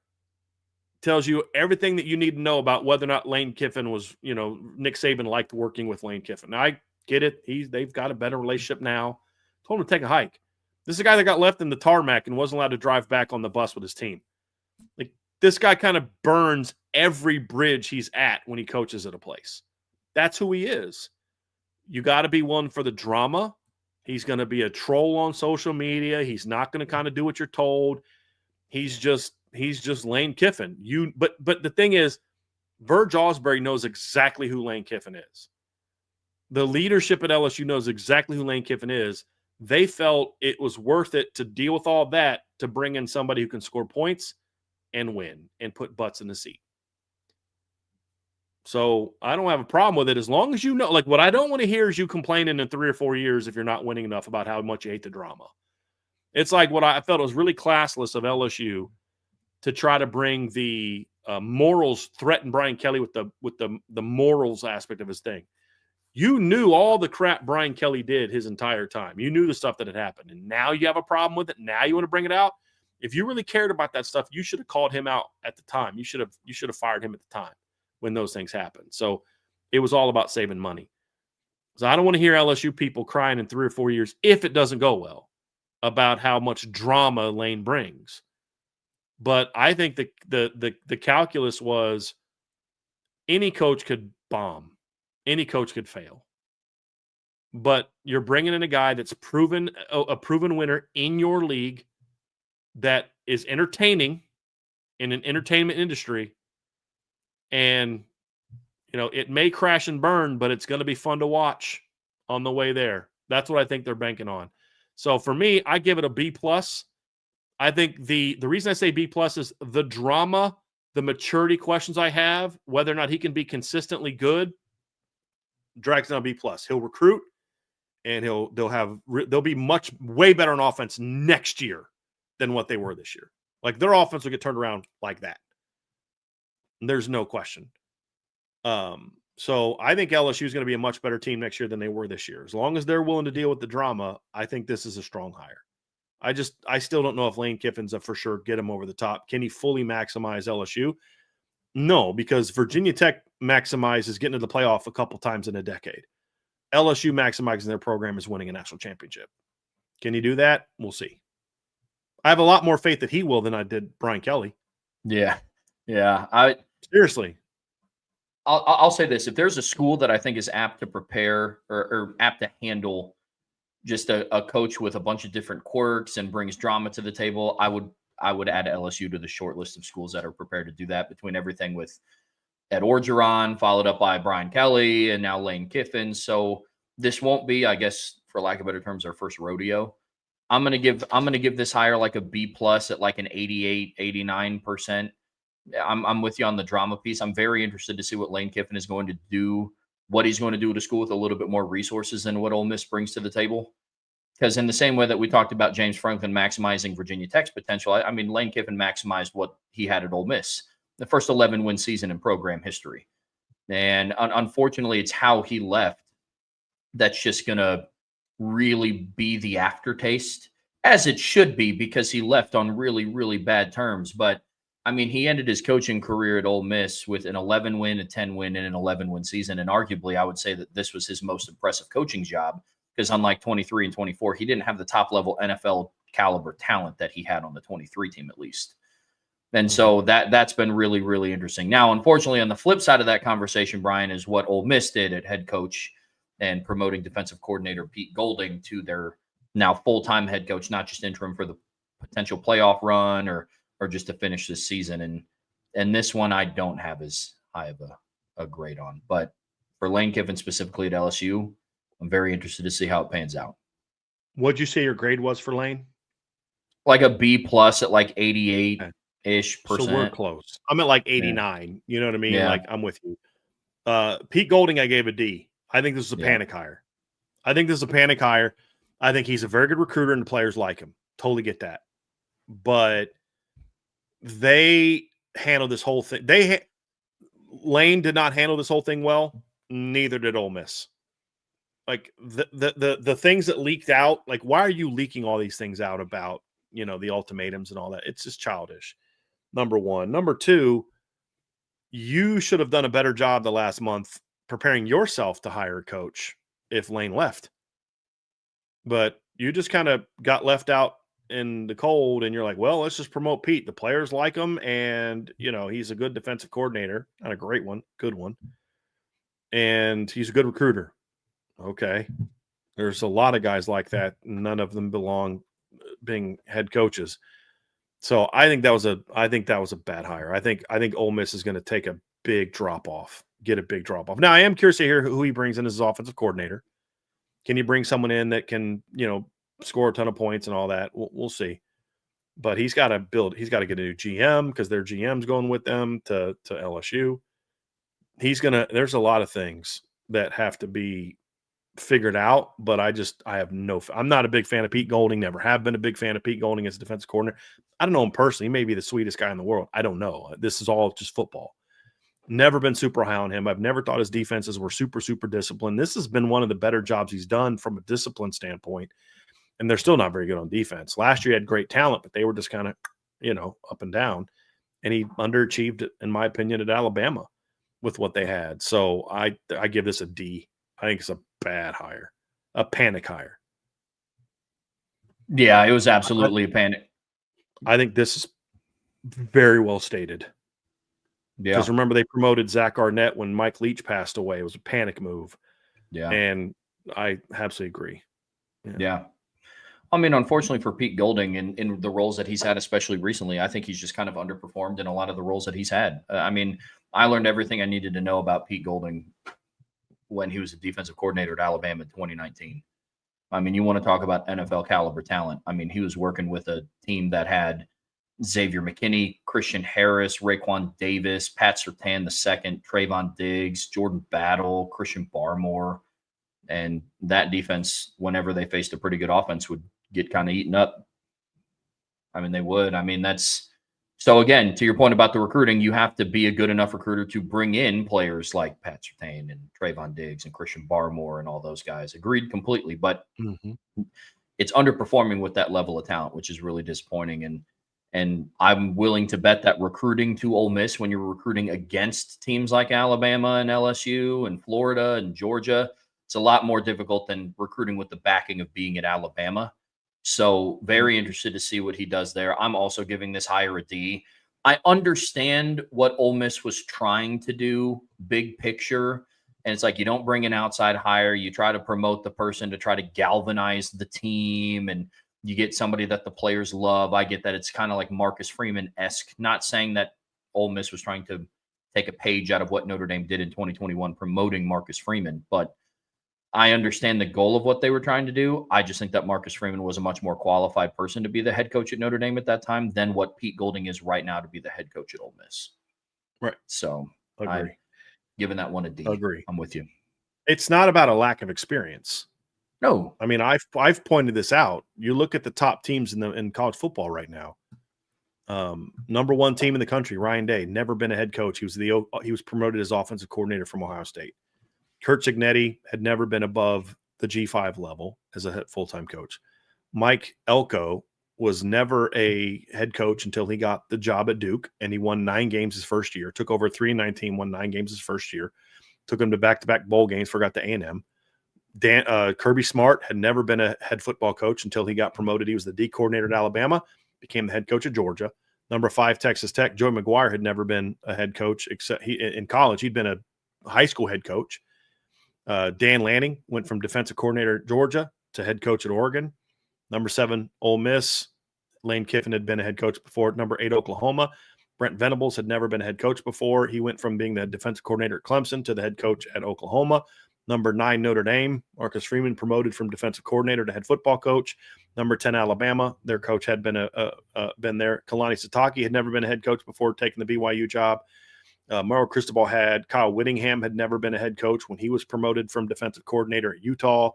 tells you everything that you need to know about whether or not Lane Kiffin was, Nick Saban liked working with Lane Kiffin. Now, I get it. They've got a better relationship now. Told him to take a hike. This is a guy that got left in the tarmac and wasn't allowed to drive back on the bus with his team. Like, this guy kind of burns every bridge he's at when he coaches at a place. That's who he is. You got to be one for the drama. He's going to be a troll on social media. He's not going to kind of do what you're told. He's just Lane Kiffin. But the thing is, Verge Osbury knows exactly who Lane Kiffin is. The leadership at LSU knows exactly who Lane Kiffin is. They felt it was worth it to deal with all that to bring in somebody who can score points and win and put butts in the seat. So I don't have a problem with it as long as you know. Like, what I don't want to hear is you complaining in 3 or 4 years if you're not winning enough about how much you hate the drama. It's like what I felt was really classless of LSU to try to bring the morals, threaten Brian Kelly with the morals aspect of his thing. You knew all the crap Brian Kelly did his entire time. You knew the stuff that had happened, and now you have a problem with it. Now you want to bring it out. If you really cared about that stuff, you should have called him out at the time. You should have fired him at the time when those things happened. So it was all about saving money. So I don't want to hear LSU people crying in 3 or 4 years if it doesn't go well about how much drama Lane brings. But I think the calculus was any coach could bomb. Any coach could fail. But you're bringing in a guy that's a proven winner in your league that is entertaining in an entertainment industry. And, it may crash and burn, but it's going to be fun to watch on the way there. That's what I think they're banking on. So for me, I give it a B+. I think the reason I say B+ is the drama, the maturity questions I have, whether or not he can be consistently good, drags down B+. He'll recruit, and they'll be way better on offense next year than what they were this year. Like, their offense will get turned around like that. There's no question. So I think LSU is going to be a much better team next year than they were this year. As long as they're willing to deal with the drama, I think this is a strong hire. I still don't know if Lane Kiffin's a for sure get him over the top. Can he fully maximize LSU? No, because Virginia Tech maximizes getting to the playoff a couple times in a decade. LSU maximizing their program is winning a national championship. Can he do that? We'll see. I have a lot more faith that he will than I did Brian Kelly. Yeah. Seriously. I'll say this. If there's a school that I think is apt to prepare or apt to handle just a coach with a bunch of different quirks and brings drama to the table, I would add LSU to the short list of schools that are prepared to do that, between everything with Ed Orgeron, followed up by Brian Kelly, and now Lane Kiffin. So this won't be, I guess, for lack of better terms, our first rodeo. I'm gonna give this hire like a B+ at like an 88, 89%. I'm with you on the drama piece. I'm very interested to see what Lane Kiffin is going to do, what he's going to do at a school with a little bit more resources than what Ole Miss brings to the table. Because in the same way that we talked about James Franklin maximizing Virginia Tech's potential, I mean, Lane Kiffin maximized what he had at Ole Miss, the first 11-win season in program history. And unfortunately, it's how he left that's just going to really be the aftertaste, as it should be, because he left on really, really bad terms. But I mean, he ended his coaching career at Ole Miss with an 11-win, a 10-win, and an 11-win season. And arguably, I would say that this was his most impressive coaching job, because unlike 23 and 24, he didn't have the top-level NFL caliber talent that he had on the 23 team, at least. And so that's been really, really interesting. Now, unfortunately, on the flip side of that conversation, Brian, is what Ole Miss did at head coach and promoting defensive coordinator Pete Golding to their now full-time head coach, not just interim for the potential playoff run or just to finish this season. And this one I don't have as high of a grade on. But for Lane Kiffin specifically at LSU, I'm very interested to see how it pans out. What'd you say your grade was for Lane? Like a B+ at like 88-ish percent. So we're close. I'm at like 89. Yeah. You know what I mean? Yeah. Like, I'm with you. Pete Golding, I gave a D. I think this is a panic hire. I think he's a very good recruiter and the players like him. Totally get that. But they handled this whole thing. Lane did not handle this whole thing well. Neither did Ole Miss. Like the things that leaked out, like, why are you leaking all these things out about, the ultimatums and all that? It's just childish. number one. Number two, you should have done a better job the last month preparing yourself to hire a coach if Lane left. But you just kind of got left out in the cold, and you're like, well, let's just promote Pete. The players like him, and, he's a good defensive coordinator. Not a great one, good one. And he's a good recruiter. Okay. There's a lot of guys like that. None of them belong being head coaches. So I think that was a bad hire. I think Ole Miss is going to take a big drop off, get a big drop off. Now I am curious to hear who he brings in as his offensive coordinator. Can you bring someone in that can, score a ton of points and all that? We'll see. But he's got to get a new GM because their GM's going with them to LSU. There's a lot of things that have to be figured out, but I'm not a big fan of Pete Golding, never have been a big fan of Pete Golding as a defensive coordinator. I don't know him personally. He may be the sweetest guy in the world. I don't know. This is all just football. Never been super high on him. I've never thought his defenses were super, super disciplined. This has been one of the better jobs he's done from a discipline standpoint, and they're still not very good on defense. Last year he had great talent, but they were just kind of, up and down, and he underachieved, in my opinion, at Alabama with what they had. So I give this a D. I think it's a bad hire, a panic hire. Yeah, it was absolutely a panic. I think this is very well stated. Yeah. Because remember, they promoted Zach Arnett when Mike Leach passed away. It was a panic move. Yeah. And I absolutely agree. Yeah. I mean, unfortunately for Pete Golding in the roles that he's had, especially recently, I think he's just kind of underperformed in a lot of the roles that he's had. I mean, I learned everything I needed to know about Pete Golding when he was a defensive coordinator at Alabama in 2019. I mean, you want to talk about NFL caliber talent. I mean, he was working with a team that had Xavier McKinney, Christian Harris, Raekwon Davis, Pat Surtain II, Trayvon Diggs, Jordan Battle, Christian Barmore. And that defense, whenever they faced a pretty good offense, would get kind of eaten up. I mean, they would. I mean, so again, to your point about the recruiting, you have to be a good enough recruiter to bring in players like Pat Surtain and Trayvon Diggs and Christian Barmore and all those guys. Agreed completely, but it's underperforming with that level of talent, which is really disappointing. And I'm willing to bet that recruiting to Ole Miss, when you're recruiting against teams like Alabama and LSU and Florida and Georgia, it's a lot more difficult than recruiting with the backing of being at Alabama. So very interested to see what he does there. I'm also giving this hire a D. I understand what Ole Miss was trying to do, big picture. And it's like, you don't bring an outside hire. You try to promote the person to try to galvanize the team, and you get somebody that the players love. I get that. It's kind of like Marcus Freeman-esque. Not saying that Ole Miss was trying to take a page out of what Notre Dame did in 2021, promoting Marcus Freeman, but I understand the goal of what they were trying to do. I just think that Marcus Freeman was a much more qualified person to be the head coach at Notre Dame at that time than what Pete Golding is right now to be the head coach at Ole Miss. Right. So agree. I'm giving that one a D. Agree. I'm with you. It's not about a lack of experience. No. I mean, I've pointed this out. You look at the top teams in college football right now. Number one team in the country, Ryan Day, never been a head coach. He was promoted as offensive coordinator from Ohio State. Kurt Cignetti had never been above the G5 level as a full-time coach. Mike Elko was never a head coach until he got the job at Duke, and he won 9 games his first year. Took over 3-19, won 9 games his first year. Took him to back-to-back bowl games, forgot to A&M. Kirby Smart had never been a head football coach until he got promoted. He was the D coordinator at Alabama, became the head coach at Georgia. Number 5, Texas Tech, Joey McGuire had never been a head coach, except in college. He'd been a high school head coach. Dan Lanning went from defensive coordinator at Georgia to head coach at Oregon. Number 7, Ole Miss. Lane Kiffin had been a head coach before. Number 8, Oklahoma. Brent Venables had never been a head coach before. He went from being the defensive coordinator at Clemson to the head coach at Oklahoma. Number 9, Notre Dame. Marcus Freeman promoted from defensive coordinator to head football coach. Number 10, Alabama. Their coach had been there. Kalani Sitake had never been a head coach before taking the BYU job. Mauro Cristobal had Kyle Whittingham had never been a head coach when he was promoted from defensive coordinator at Utah.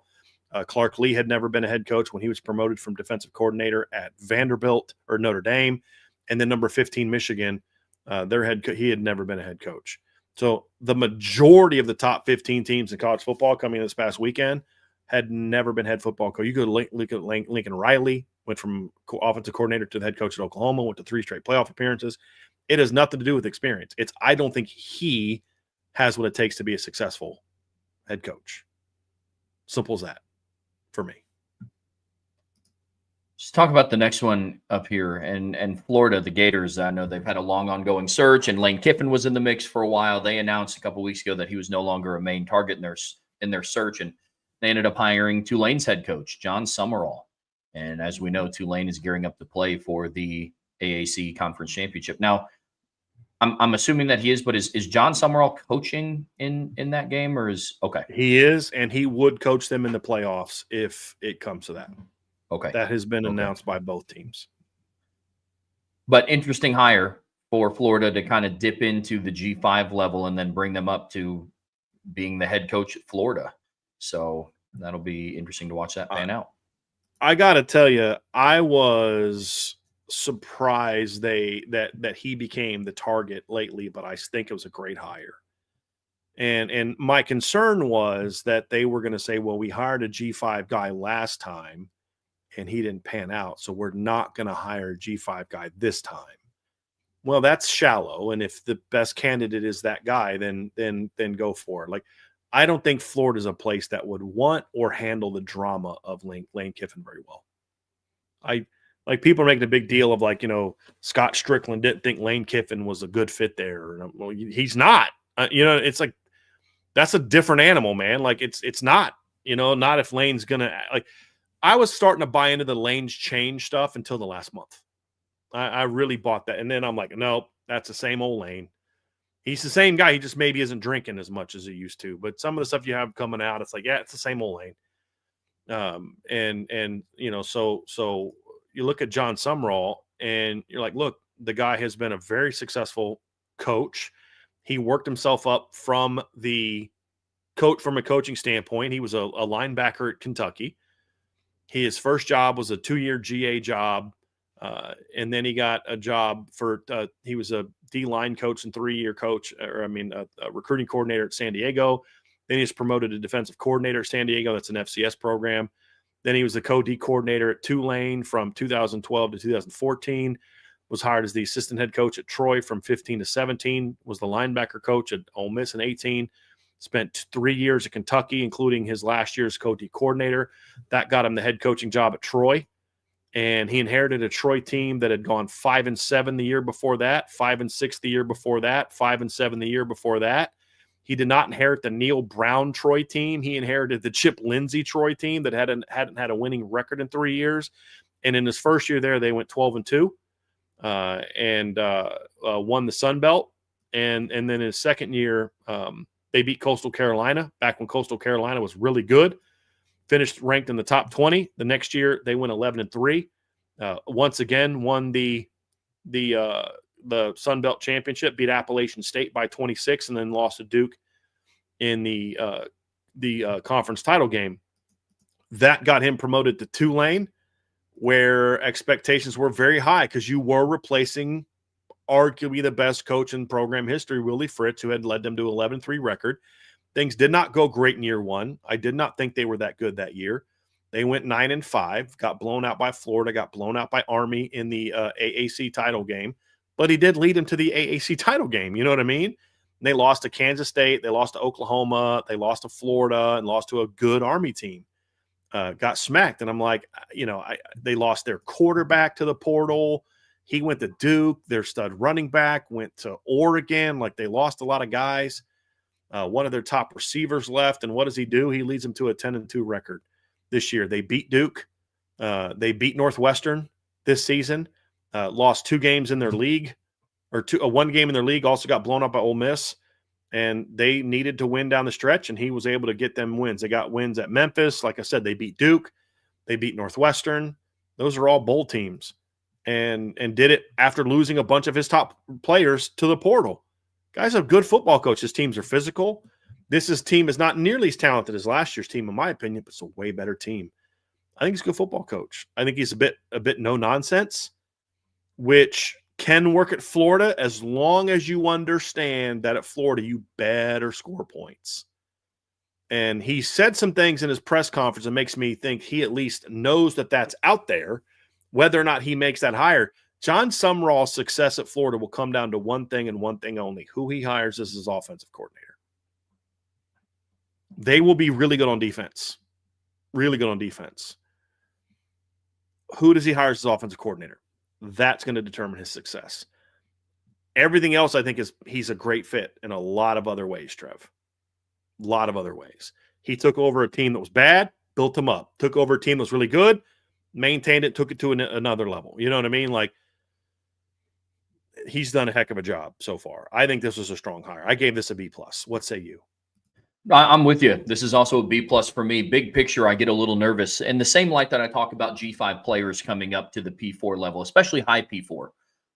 Clark Lee had never been a head coach when he was promoted from defensive coordinator at Vanderbilt or Notre Dame. And then number 15, Michigan, he had never been a head coach. So the majority of the top 15 teams in college football coming in this past weekend had never been head football coach. You could look at Lincoln Riley, went from offensive coordinator to the head coach at Oklahoma, went to 3 straight playoff appearances. It has nothing to do with experience. I don't think he has what it takes to be a successful head coach. Simple as that for me. Let's talk about the next one up here, and Florida, the Gators. I know they've had a long ongoing search, and Lane Kiffin was in the mix for a while. They announced a couple weeks ago that he was no longer a main target in their search, and they ended up hiring Tulane's head coach, John Summerall. And as we know, Tulane is gearing up to play for the AAC Conference Championship. Now, I'm assuming that he is, but is John Summerall coaching in that game, or is okay? He is, and he would coach them in the playoffs if it comes to that. Okay. That has been announced by both teams. But interesting hire for Florida to kind of dip into the G5 level and then bring them up to being the head coach at Florida. So that'll be interesting to watch that pan out. I got to tell you, I was surprised that he became the target lately, but I think it was a great hire. And my concern was that they were going to say, well, we hired a G5 guy last time and he didn't pan out, so we're not going to hire a G5 guy this time. Well, that's shallow, and if the best candidate is that guy, then go for it. Like, I don't think Florida's a place that would want or handle the drama of Lane Kiffin very well. People are making a big deal of Scott Strickland didn't think Lane Kiffin was a good fit there. Well, he's not. It's like that's a different animal, man. Like it's not. Not if Lane's gonna like. I was starting to buy into the Lane's change stuff until the last month. I really bought that. And then I'm like, nope, that's the same old Lane. He's the same guy. He just maybe isn't drinking as much as he used to. But some of the stuff you have coming out, it's like, yeah, it's the same old Lane. So you look at John Summerall and you're like, look, the guy has been a very successful coach. He worked himself up from a coaching standpoint. He was a linebacker at Kentucky. His first job was a 2-year GA job, and then he got a job he was a D-line coach and 3-year coach, a recruiting coordinator at San Diego. Then he was promoted to defensive coordinator at San Diego. That's an FCS program. Then he was the co-D coordinator at Tulane from 2012 to 2014, was hired as the assistant head coach at Troy from 15 to 17, was the linebacker coach at Ole Miss in 18, spent 3 years at Kentucky, including his last year's co-D coordinator. That got him the head coaching job at Troy. And he inherited a Troy team that had gone 5-7 the year before that, 5-6 the year before that, 5-7 the year before that. He did not inherit the Neil Brown Troy team. He inherited the Chip Lindsey Troy team that hadn't had a winning record in 3 years. And in his first year there, they went 12-2 and won the Sun Belt. And then in his second year, they beat Coastal Carolina back when Coastal Carolina was really good. Finished ranked in the top 20. The next year, they went 11-3. Once again, won the Sun Belt Championship, beat Appalachian State by 26, and then lost to Duke in the conference title game. That got him promoted to Tulane, where expectations were very high because you were replacing arguably the best coach in program history, Willie Fritz, who had led them to 11-3 record. Things did not go great in year one. I did not think they were that good that year. They went 9-5, got blown out by Florida, got blown out by Army in the AAC title game. But he did lead them to the AAC title game. You know what I mean? And they lost to Kansas State. They lost to Oklahoma. They lost to Florida and lost to a good Army team. Got smacked. And I'm like, they lost their quarterback to the portal. He went to Duke. Their stud running back went to Oregon. Like, they lost a lot of guys. One of their top receivers left. And what does he do? He leads them to a 10-2 record this year. They beat Duke. They beat Northwestern this season. Lost 2 games in their league, or one game in their league, also got blown up by Ole Miss. And they needed to win down the stretch, and he was able to get them wins. They got wins at Memphis. Like I said, they beat Duke. They beat Northwestern. Those are all bowl teams. And did it after losing a bunch of his top players to the portal. Guy's a good football coach. His teams are physical. This team is not nearly as talented as last year's team, in my opinion, but it's a way better team. I think he's a good football coach. I think he's a bit no nonsense, which can work at Florida as long as you understand that at Florida you better score points. And he said some things in his press conference that makes me think he at least knows that that's out there. whether or not he makes that hire, John Sumrall's success at Florida will come down to one thing and one thing only: who he hires as his offensive coordinator. They will be really good on defense. Really good on defense. Who does he hire as his offensive coordinator? That's going to determine his success. Everything else, I think, he's a great fit in a lot of other ways, Trev. A lot of other ways. He took over a team that was bad, built them up. Took over a team that was really good, maintained it, took it to another level. You know what I mean? Like, he's done a heck of a job so far. I think this was a strong hire. I gave this a B+. What say you? I'm with you. This is also a B+ for me. Big picture, I get a little nervous. In the same light that I talk about G5 players coming up to the P4 level, especially high P4,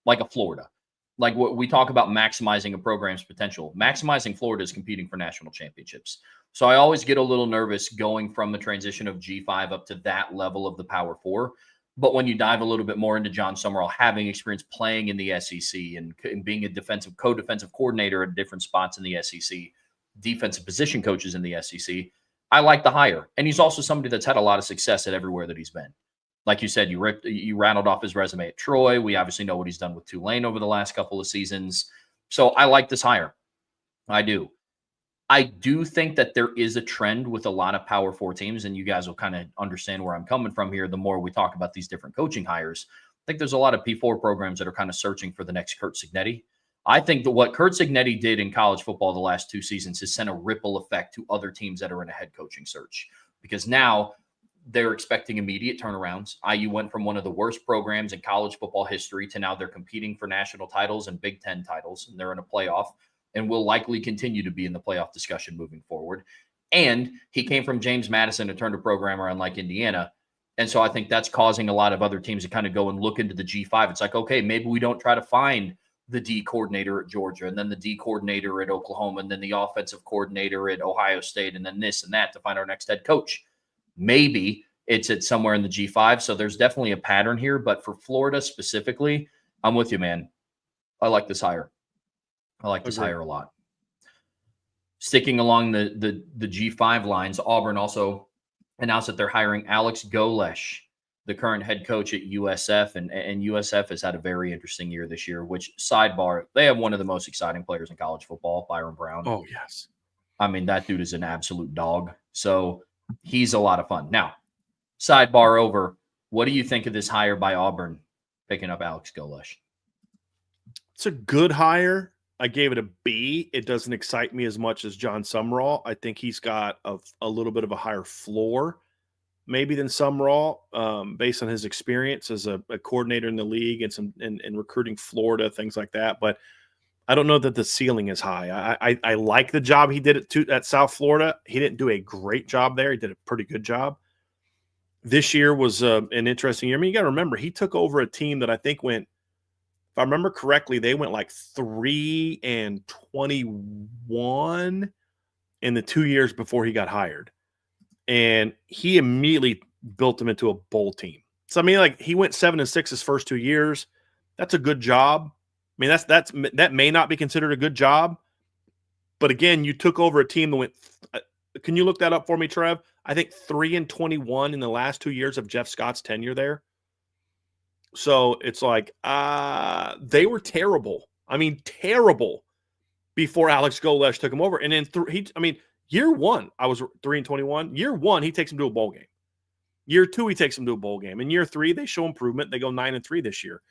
like a Florida. Like what we talk about maximizing a program's potential. Maximizing Florida is competing for national championships. So I always get a little nervous going from the transition of G5 up to that level of the Power 4. But when you dive a little bit more into John Sumrall, having experience playing in the SEC and being a co-defensive coordinator at different spots in the SEC, defensive position coaches in the SEC, I like the hire. And he's also somebody that's had a lot of success at everywhere that he's been. Like you said, you rattled off his resume at Troy. We obviously know what he's done with Tulane over the last couple of seasons. So I like this hire. I do. I do think that there is a trend with a lot of Power 4 teams, and you guys will kind of understand where I'm coming from here the more we talk about these different coaching hires. I think there's a lot of P4 programs that are kind of searching for the next Curt Cignetti. I think that what Curt Cignetti did in college football the last 2 seasons has sent a ripple effect to other teams that are in a head coaching search, because now they're expecting immediate turnarounds. IU went from one of the worst programs in college football history to now they're competing for national titles and Big Ten titles, and they're in a playoff and will likely continue to be in the playoff discussion moving forward. And he came from James Madison and turned a program around like Indiana. And so I think that's causing a lot of other teams to kind of go and look into the G5. It's like, okay, maybe we don't try to find the D coordinator at Georgia and then the D coordinator at Oklahoma and then the offensive coordinator at Ohio State and then this and that to find our next head coach. Maybe it's at somewhere in the G5. So there's definitely a pattern here. But for Florida specifically, I'm with you, man. I like this hire. I like this hire a lot. Sticking along the G5 lines, Auburn also announced that they're hiring Alex Golesh, the current head coach at USF. And USF has had a very interesting year this year, which, sidebar, they have one of the most exciting players in college football, Byron Brown. Oh, yes. I mean, that dude is an absolute dog. So he's a lot of fun. Now, sidebar over, what do you think of this hire by Auburn picking up Alex Golesh? It's a good hire. I gave it a B. It doesn't excite me as much as John Sumrall. I think he's got a little bit of a higher floor maybe than Sumrall, based on his experience as a coordinator in the league and recruiting Florida, things like that. But I don't know that the ceiling is high. I like the job he did at South Florida. He didn't do a great job there. He did a pretty good job. This year was an interesting year. I mean, you got to remember, he took over a team that I think went, if I remember correctly, they went like 3-21 in the 2 years before he got hired. And he immediately built them into a bowl team. So, I mean, like, he went 7-6 his first 2 years. That's a good job. I mean, that may not be considered a good job. But again, you took over a team that went, can you look that up for me, Trev? I think 3-21 in the last 2 years of Jeff Scott's tenure there. So it's like, they were terrible. I mean, terrible before Alex Golesh took him over. And then year one, I was 3-21. Year one, he takes him to a bowl game. Year two, he takes him to a bowl game. In year three, they show improvement. They go 9-3 this year,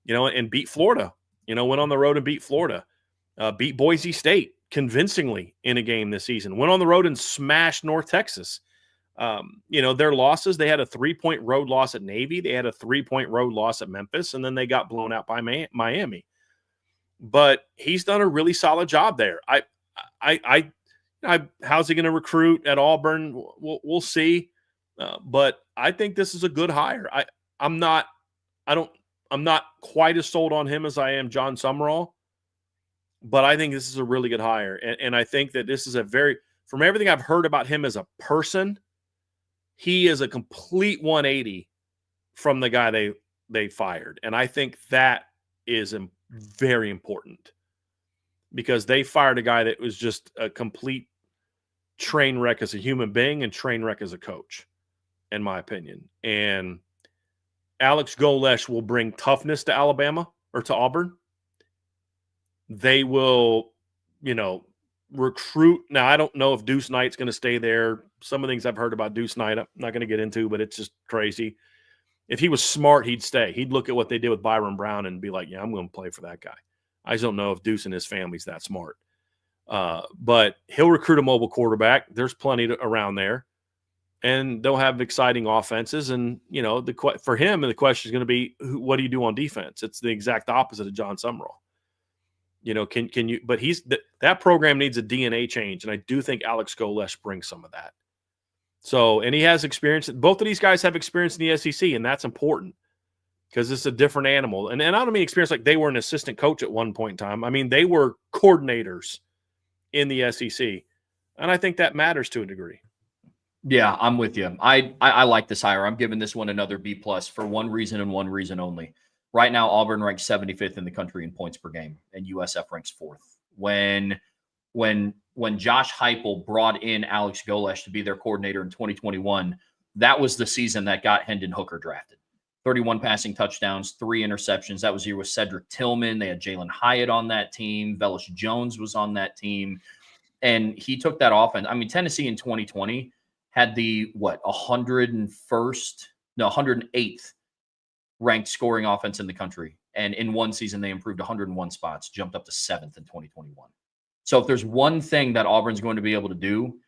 and beat Florida. Went on the road and beat Florida. Beat Boise State convincingly in a game this season. Went on the road and smashed North Texas. Their losses, they had a 3-point road loss at Navy. They had a 3-point road loss at Memphis, and then they got blown out by Miami. But he's done a really solid job there. How's he going to recruit at Auburn? We'll see. But I think this is a good hire. I'm not quite as sold on him as I am John Sumrall, but I think this is a really good hire. And I think that this is from everything I've heard about him as a person, he is a complete 180 from the guy they fired. And I think that is very important, because they fired a guy that was just a complete train wreck as a human being and train wreck as a coach, in my opinion. And Alex Golesh will bring toughness to Alabama or to Auburn. They will, recruit. Now, I don't know if Deuce Knight's going to stay there. Some of the things I've heard about Deuce Knight, I'm not going to get into, but it's just crazy. If he was smart, he'd stay. He'd look at what they did with Byron Brown and be like, yeah, I'm going to play for that guy. I just don't know if Deuce and his family's that smart. But he'll recruit a mobile quarterback. There's plenty around there. And they'll have exciting offenses. And, for him, the question is going to be, what do you do on defense? It's the exact opposite of John Summerall. Can you – but that program needs a DNA change, and I do think Alex Golesh brings some of that. So – and he has experience – both of these guys have experience in the SEC, and that's important because it's a different animal. And I don't mean experience like they were an assistant coach at one point in time. I mean, they were coordinators in the SEC, and I think that matters to a degree. Yeah, I'm with you. I like this hire. I'm giving this one another B+ for one reason and one reason only. Right now, Auburn ranks 75th in the country in points per game, and USF ranks 4th. When Josh Heupel brought in Alex Golesh to be their coordinator in 2021, that was the season that got Hendon Hooker drafted. 31 passing touchdowns, 3 interceptions. That was the year with Cedric Tillman. They had Jalen Hyatt on that team. Velus Jones was on that team. And he took that offense. I mean, Tennessee in 2020 had the, 108th ranked scoring offense in the country. And in one season, they improved 101 spots, jumped up to 7th in 2021. So if there's one thing that Auburn's going to be able to do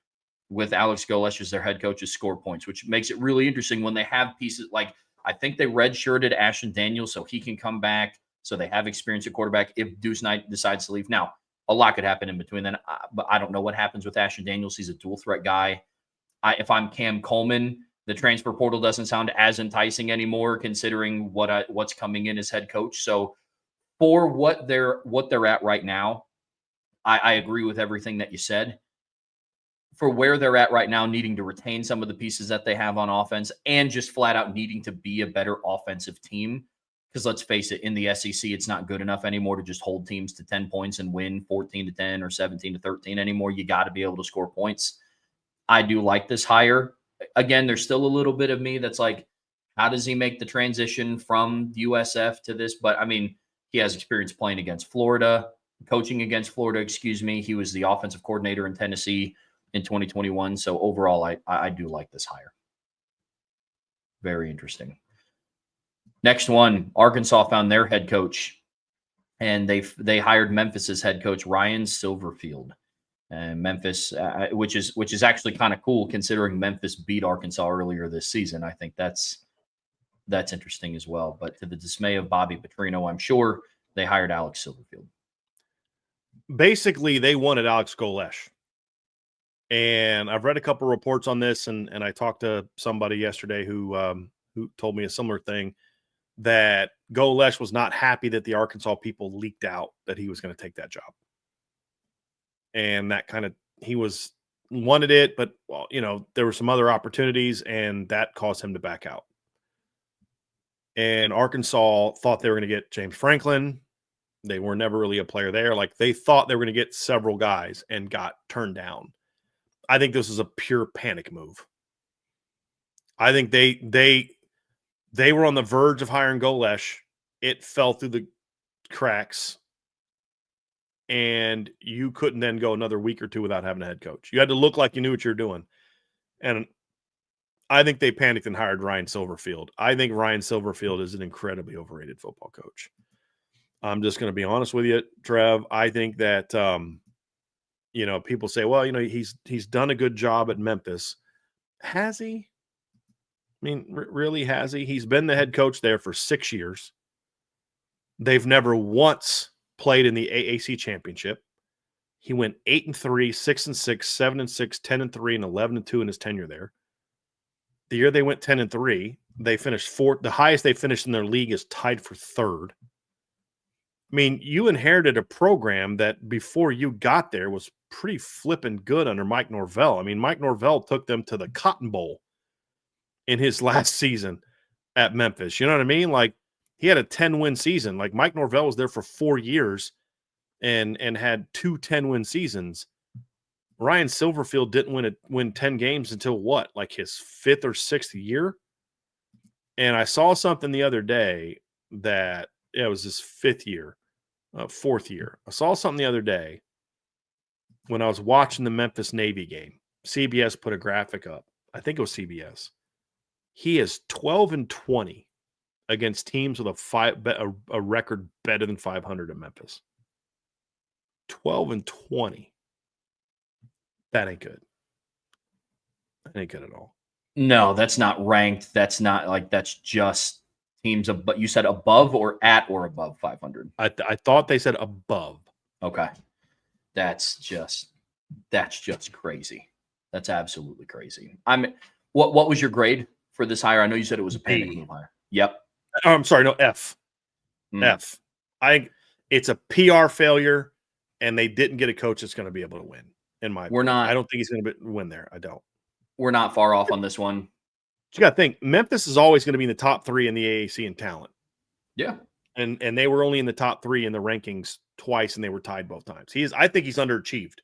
with Alex Golesh as their head coach is score points, which makes it really interesting when they have pieces like, I think they redshirted Ashton Daniels so he can come back. So they have experience at quarterback if Deuce Knight decides to leave. Now, a lot could happen in between then, but I don't know what happens with Ashton Daniels. He's a dual threat guy. If I'm Cam Coleman, the transfer portal doesn't sound as enticing anymore, considering what's coming in as head coach. So for what they're at right now, I agree with everything that you said. For where they're at right now, needing to retain some of the pieces that they have on offense and just flat out needing to be a better offensive team. Because let's face it, in the SEC, it's not good enough anymore to just hold teams to 10 points and win 14-10 or 17-13 anymore. You got to be able to score points. I do like this hire. Again, there's still a little bit of me that's like, how does he make the transition from USF to this? But I mean, he has experience playing against Florida, coaching against Florida, excuse me. He was the offensive coordinator in Tennessee in 2021. So overall, I do like this hire. Very interesting. Next one, Arkansas found their head coach, and they hired Memphis's head coach, Ryan Silverfield. And Memphis, which is actually kind of cool considering Memphis beat Arkansas earlier this season. I think that's interesting as well. But to the dismay of Bobby Petrino, I'm sure they hired Alex Silverfield. Basically, they wanted Alex Golesh. And I've read a couple reports on this, and I talked to somebody yesterday who told me a similar thing, that Golesh was not happy that the Arkansas people leaked out that he was going to take that job. And that kind of, he wanted it, but there were some other opportunities, and that caused him to back out. And Arkansas thought they were going to get James Franklin. They were never really a player there. Like, they thought they were going to get several guys and got turned down. I think this is a pure panic move. I think they were on the verge of hiring Golesh. It fell through the cracks. And you couldn't then go another week or two without having a head coach. You had to look like you knew what you were doing. And I think they panicked and hired Ryan Silverfield. I think Ryan Silverfield is an incredibly overrated football coach. I'm just going to be honest with you, Trev. I think that, people say, well, he's done a good job at Memphis. Has he? I mean, really, has he? He's been the head coach there for 6 years. They've never once played in the AAC championship. He went 8-3, 6-6, 7-6, 10-3, and 11-2 in his tenure there. The year they went 10-3, they finished fourth. The highest they finished in their league is tied for third. I mean, you inherited a program that before you got there was pretty flippin' good under Mike Norvell. I mean, Mike Norvell took them to the Cotton Bowl in his last season at Memphis. You know what I mean? Like, he had a 10-win season. Like, Mike Norvell was there for 4 years and had 2 10-win seasons. Ryan Silverfield didn't win 10 games until what? Like his 5th or 6th year? And I saw something the other day that it was his fourth year. I saw something the other day when I was watching the Memphis Navy game. CBS put a graphic up. I think it was CBS. He is 12-20 against teams with a record better than 500 in Memphis. 12-20. That ain't good. That ain't good at all. No, that's not ranked. That's not like that's just teams but you said above or at or above 500. I thought they said above. Okay. That's just crazy. That's absolutely crazy. What was your grade for this hire? I know you said it was a panic move hire. Yep. Oh, I'm sorry, no, F. F. It's a PR failure, and they didn't get a coach that's going to be able to win. I don't think he's going to win there. I don't. We're not far off on this one. You got to think Memphis is always going to be in the top 3 in the AAC in talent. Yeah. And they were only in the top 3 in the rankings twice, and they were tied both times. I think he's underachieved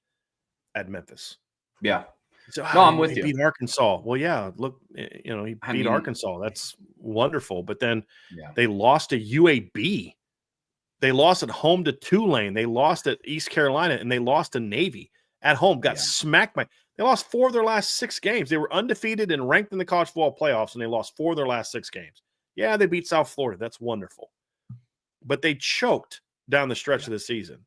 at Memphis. Yeah. So, no, I'm with you. He beat Arkansas. Well, yeah, look, he beat Arkansas. That's wonderful. But then they lost to UAB. They lost at home to Tulane. They lost at East Carolina, and they lost to Navy at home. Got smacked by. They lost 4 of their last 6 games. They were undefeated and ranked in the college football playoffs, and they lost 4 of their last 6 games. Yeah, they beat South Florida. That's wonderful. But they choked down the stretch of the season.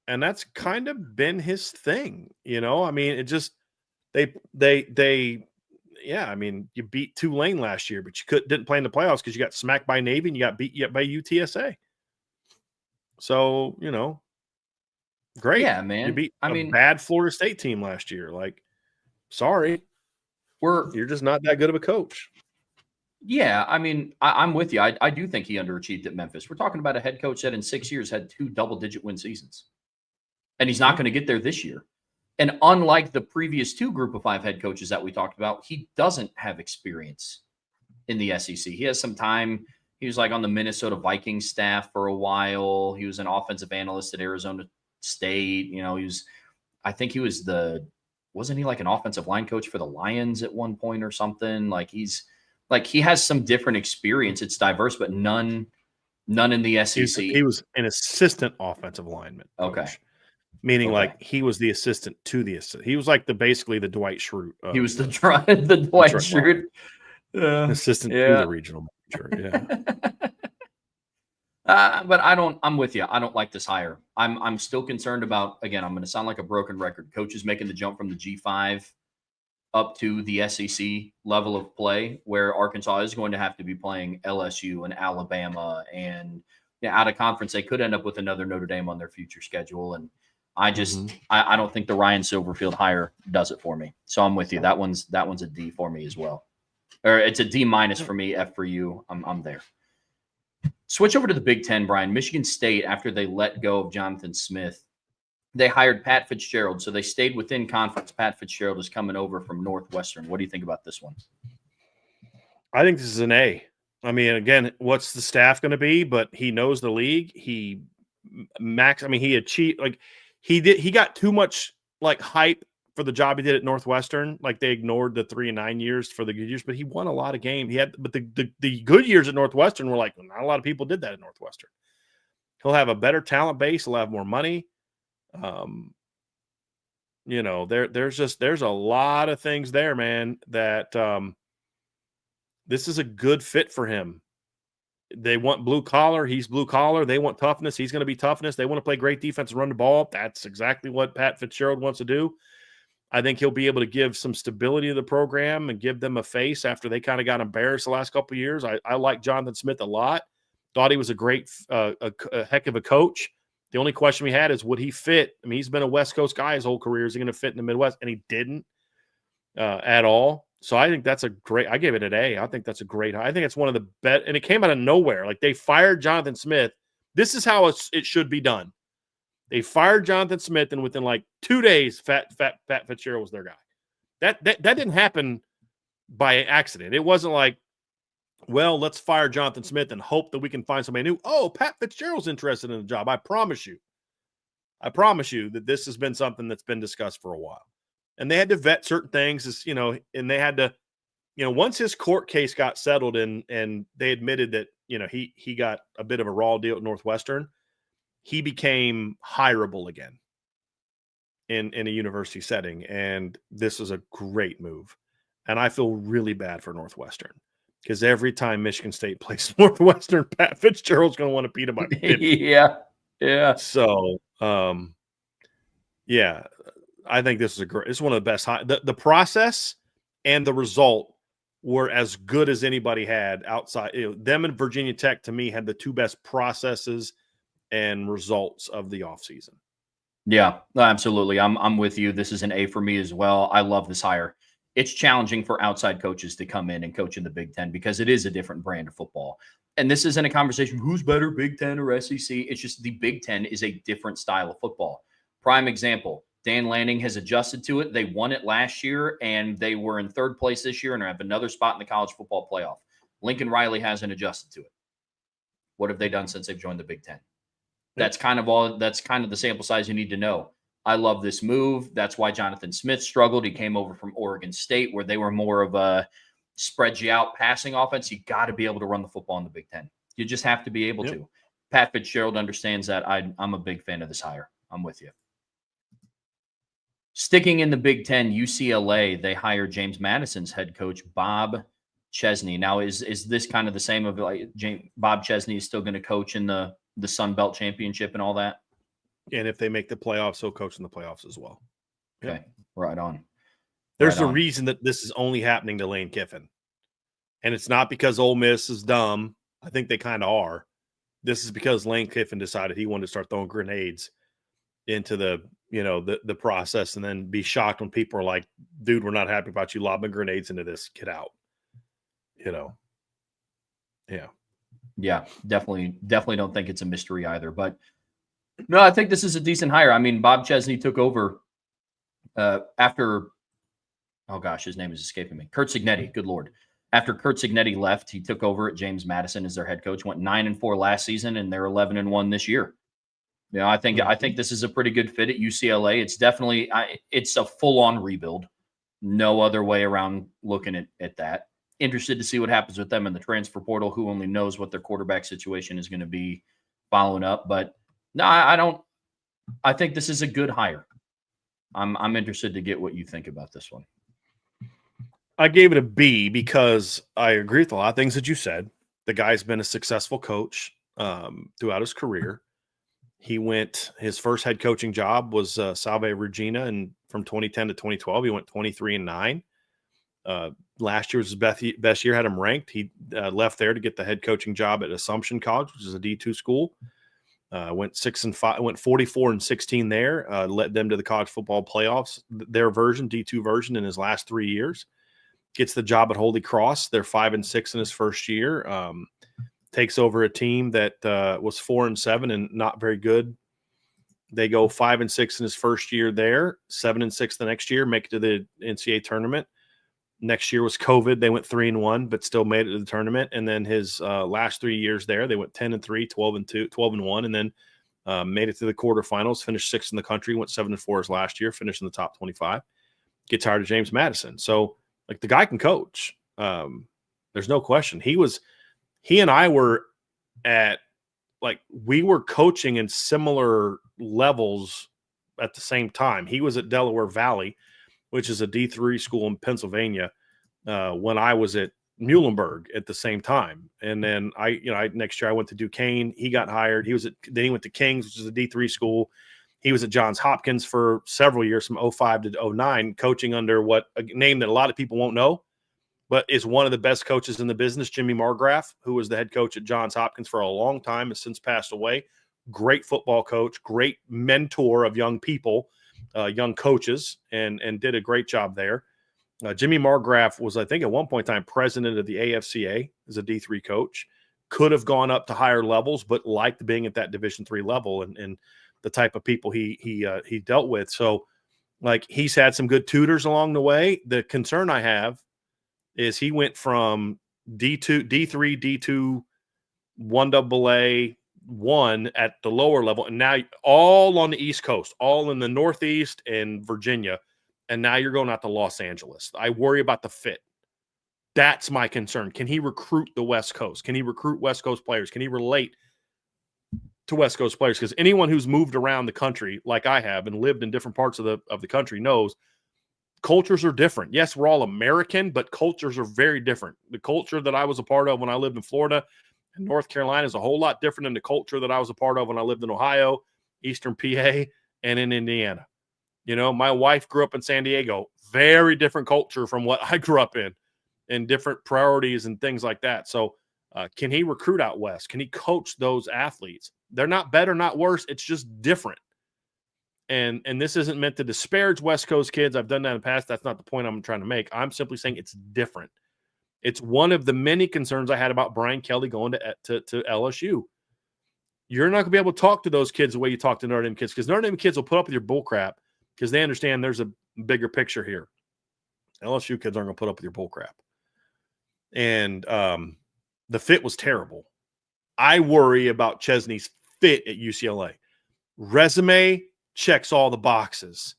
And that's kind of been his thing. I mean, it just I mean, you beat Tulane last year, but you didn't play in the playoffs because you got smacked by Navy and you got beat by UTSA. So, great. Yeah, man. You beat a bad Florida State team last year. Like, sorry. You're just not that good of a coach. Yeah, I mean, I'm with you. I do think he underachieved at Memphis. We're talking about a head coach that in 6 years had 2 double-digit win seasons. And he's not going to get there this year. And unlike the previous 2 group of 5 head coaches that we talked about, he doesn't have experience in the SEC. He has some time. He was like on the Minnesota Vikings staff for a while. He was an offensive analyst at Arizona State. Wasn't he like an offensive line coach for the Lions at one point or something? He has some different experience. It's diverse, but none in the SEC. He was an assistant offensive lineman. Okay. Meaning like he was the assistant to the assistant. He was like basically the Dwight Schrute. He was the Dwight Schrute. Assistant to the regional manager. Yeah. But I'm with you. I don't like this hire. I'm still concerned about, again, I'm going to sound like a broken record. Coaches making the jump from the G5 up to the SEC level of play, where Arkansas is going to have to be playing LSU and Alabama, and out of conference, they could end up with another Notre Dame on their future schedule. And I just, I don't think the Ryan Silverfield hire does it for me. So I'm with you. That one's a D for me as well. Or it's a D- for me, F for you. I'm there. Switch over to the Big Ten, Brian. Michigan State, after they let go of Jonathan Smith, they hired Pat Fitzgerald. So they stayed within conference. Pat Fitzgerald is coming over from Northwestern. What do you think about this one? I think this is an A. I mean, again, what's the staff going to be? But he knows the league. He achieved, he got too much hype for the job he did at Northwestern. Like, they ignored the 3 and 9 years for the good years, but he won a lot of games. But the good years at Northwestern were not a lot of people did that at Northwestern. He'll have a better talent base. He'll have more money. There's a lot of things there, man, that this is a good fit for him. They want blue collar. He's blue collar. They want toughness. He's going to be toughness. They want to play great defense and run the ball. That's exactly what Pat Fitzgerald wants to do. I think he'll be able to give some stability to the program and give them a face after they kind of got embarrassed the last couple of years. I like Jonathan Smith a lot. Thought he was a great, a heck of a coach. The only question we had is, would he fit? I mean, he's been a West Coast guy his whole career. Is he going to fit in the Midwest? And he didn't at all. So I think that's a great – I gave it an A. I think that's a great – I think it's one of the best – and it came out of nowhere. They fired Jonathan Smith. This is how it should be done. They fired Jonathan Smith, and within 2 days, Pat Fitzgerald was their guy. That didn't happen by accident. It wasn't well, let's fire Jonathan Smith and hope that we can find somebody new. Oh, Pat Fitzgerald's interested in the job. I promise you that this has been something that's been discussed for a while. And they had to vet certain things, and they had to once his court case got settled and they admitted that, he got a bit of a raw deal at Northwestern, he became hireable again in a university setting. And this is a great move. And I feel really bad for Northwestern because every time Michigan State plays Northwestern, Pat Fitzgerald's going to want to beat him by 50. Yeah. So, yeah, I think this is it's one of the best. The process and the result were as good as anybody had outside. Them and Virginia Tech, to me, had the two best processes and results of the offseason. Yeah, absolutely. I'm with you. This is an A for me as well. I love this hire. It's challenging for outside coaches to come in and coach in the Big Ten because it is a different brand of football. And this isn't a conversation who's better, Big Ten or SEC. It's just the Big Ten is a different style of football. Prime example, Dan Lanning has adjusted to it. They won it last year, and they were in third place this year and have another spot in the college football playoff. Lincoln Riley hasn't adjusted to it. What have they done since they've joined the Big Ten? That's kind of the sample size you need to know. I love this move. That's why Jonathan Smith struggled. He came over from Oregon State, where they were more of a spread you out passing offense. You got to be able to run the football in the Big Ten. You just have to be able to. Pat Fitzgerald understands that. I'm a big fan of this hire. I'm with you. Sticking in the Big Ten, UCLA, they hired James Madison's head coach, Bob Chesney. Now, is this kind of the same of like Bob Chesney is still going to coach in the Sun Belt Championship and all that? And if they make the playoffs, he'll coach in the playoffs as well. Okay, right on. There's a reason that this is only happening to Lane Kiffin. And it's not because Ole Miss is dumb. I think they kind of are. This is because Lane Kiffin decided he wanted to start throwing grenades into the process and then be shocked when people are like, dude, we're not happy about you lobbing grenades into this. Get out. Yeah. Yeah, definitely don't think it's a mystery either. But no, I think this is a decent hire. I mean, Bob Chesney took over after, oh gosh, his name is escaping me. Curt Cignetti, good Lord. After Curt Cignetti left, he took over at James Madison as their head coach, went 9-4 last season, and they're 11-1 this year. I think this is a pretty good fit at UCLA. It's definitely it's a full-on rebuild. No other way around looking at that. Interested to see what happens with them in the transfer portal. Who only knows what their quarterback situation is going to be following up. But no, I don't. I think this is a good hire. I'm interested to get what you think about this one. I gave it a B because I agree with a lot of things that you said. The guy's been a successful coach throughout his career. His first head coaching job was Salve Regina, and from 2010 to 2012, he went 23-9. Last year was his best year, had him ranked. He left there to get the head coaching job at Assumption College, which is a D2 school. Went 6-5, went 44-16 there. Led them to the college football playoffs, their version, D2 version, in his last 3 years. Gets the job at Holy Cross. They're 5-6 in his first year. Takes over a team that was 4-7 and not very good. They go 5-6 in his first year there, 7-6 the next year, make it to the NCAA tournament. Next year was COVID. They went 3-1, but still made it to the tournament. And then his last 3 years there, they went 10-3, 12-2, 12-1, and then made it to the quarterfinals, finished 6th in the country, went 7-4 his last year, finished in the top 25. Gets hired to James Madison. So, like, the guy can coach. There's no question. He and I were we were coaching in similar levels at the same time. He was at Delaware Valley, which is a D3 school in Pennsylvania, when I was at Muhlenberg at the same time. And then next year I went to Duquesne. He got hired. Then he went to King's, which is a D3 school. He was at Johns Hopkins for several years, from 05 to 09, coaching under a name that a lot of people won't know, but is one of the best coaches in the business, Jimmy Margraf, who was the head coach at Johns Hopkins for a long time, has since passed away. Great football coach, great mentor of young people, young coaches, and did a great job there. Jimmy Margraf was, I think, at one point in time, president of the AFCA as a D3 coach. Could have gone up to higher levels, but liked being at that Division III level and the type of people he dealt with. So, like, he's had some good tutors along the way. The concern I have is he went from D3, D2, 1AA, 1 at the lower level, and now all on the East Coast, all in the Northeast and Virginia, and now you're going out to Los Angeles. I worry about the fit. That's my concern. Can he recruit the West Coast? Can he recruit West Coast players? Can he relate to West Coast players? Because anyone who's moved around the country like I have and lived in different parts of the country knows cultures are different. Yes, we're all American, but cultures are very different. The culture that I was a part of when I lived in Florida and North Carolina is a whole lot different than the culture that I was a part of when I lived in Ohio, Eastern PA, and in Indiana. You know, my wife grew up in San Diego. Very different culture from what I grew up in, and different priorities and things like that. So can he recruit out west? Can he coach those athletes? They're not better, not worse. It's just different. And this isn't meant to disparage West Coast kids. I've done that in the past. That's not the point I'm trying to make. I'm simply saying it's different. It's one of the many concerns I had about Brian Kelly going to LSU. You're not going to be able to talk to those kids the way you talk to Notre Dame kids, because Notre Dame kids will put up with your bull crap because they understand there's a bigger picture here. LSU kids aren't going to put up with your bull crap. And the fit was terrible. I worry about Chesney's fit at UCLA. Resume checks all the boxes.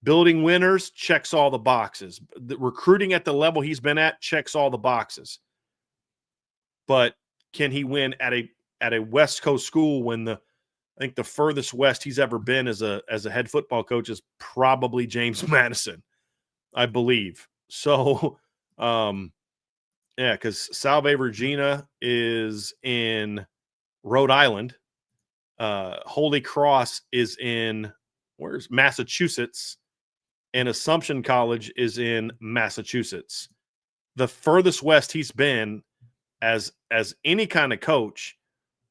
Building winners checks all the boxes. The recruiting at the level he's been at checks all the boxes. But can he win at a West Coast school when I think the furthest west he's ever been as a head football coach is probably James Madison, I believe. So, yeah, because Salve Regina is in Rhode Island. Holy Cross is in Massachusetts, and Assumption College is in Massachusetts. The furthest west he's been as any kind of coach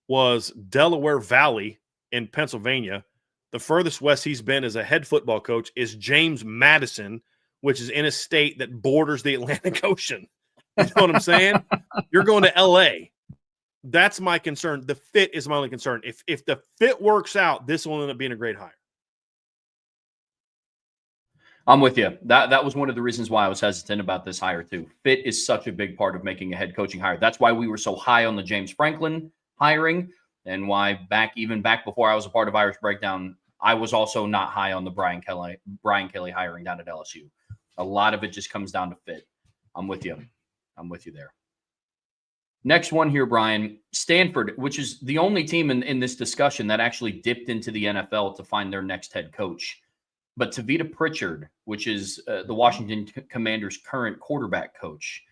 was Delaware Valley in Pennsylvania. The furthest west he's been as a head football coach is James Madison, which is in a state that borders the Atlantic Ocean. You know what I'm saying? You're going to LA. That's my concern. The fit is my only concern. If the fit works out, this will end up being a great hire. I'm with you. That was one of the reasons why I was hesitant about this hire too. Fit is such a big part of making a head coaching hire. That's why we were so high on the James Franklin hiring, and why back before I was a part of Irish Breakdown, I was also not high on the Brian Kelly hiring down at LSU. A lot of it just comes down to fit. I'm with you there. Next one here, Brian. Stanford, which is the only team in this discussion that actually dipped into the NFL to find their next head coach. But Tavita Pritchard, which is the Washington Commanders' current quarterback coach,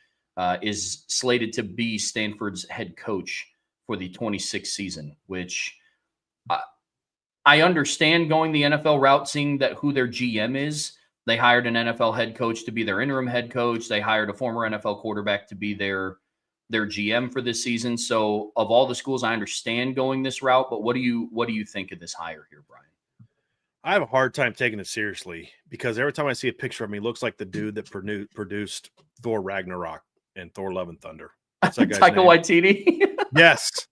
is slated to be Stanford's head coach for the 26th season, which I understand going the NFL route, seeing that who their GM is. They hired an NFL head coach to be their interim head coach. They hired a former NFL quarterback to be their GM for this season. So of all the schools, I understand going this route, but what do you think of this hire here, Brian? I have a hard time taking it seriously because every time I see a picture of him, he looks like the dude that produced Thor Ragnarok and Thor Love and Thunder. What's that guy's Taika name? Waititi? Yes.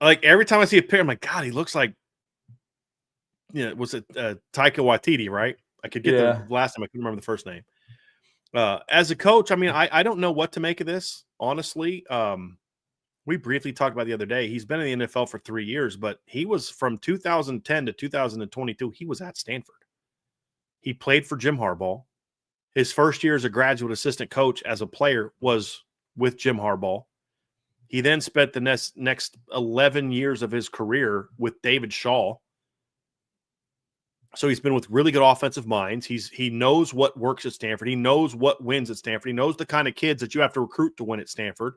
Like every time I see a picture, I'm like, God, he looks like, was it Taika Waititi, right? I could get the last name. I couldn't remember the first name. As a coach, I mean, I don't know what to make of this, honestly. We briefly talked about the other day. He's been in the NFL for 3 years, but he was from 2010 to 2022. He was at Stanford. He played for Jim Harbaugh. His first year as a graduate assistant coach as a player was with Jim Harbaugh. He then spent the next 11 years of his career with David Shaw. So he's been with really good offensive minds. He knows what works at Stanford. He knows what wins at Stanford. He knows the kind of kids that you have to recruit to win at Stanford.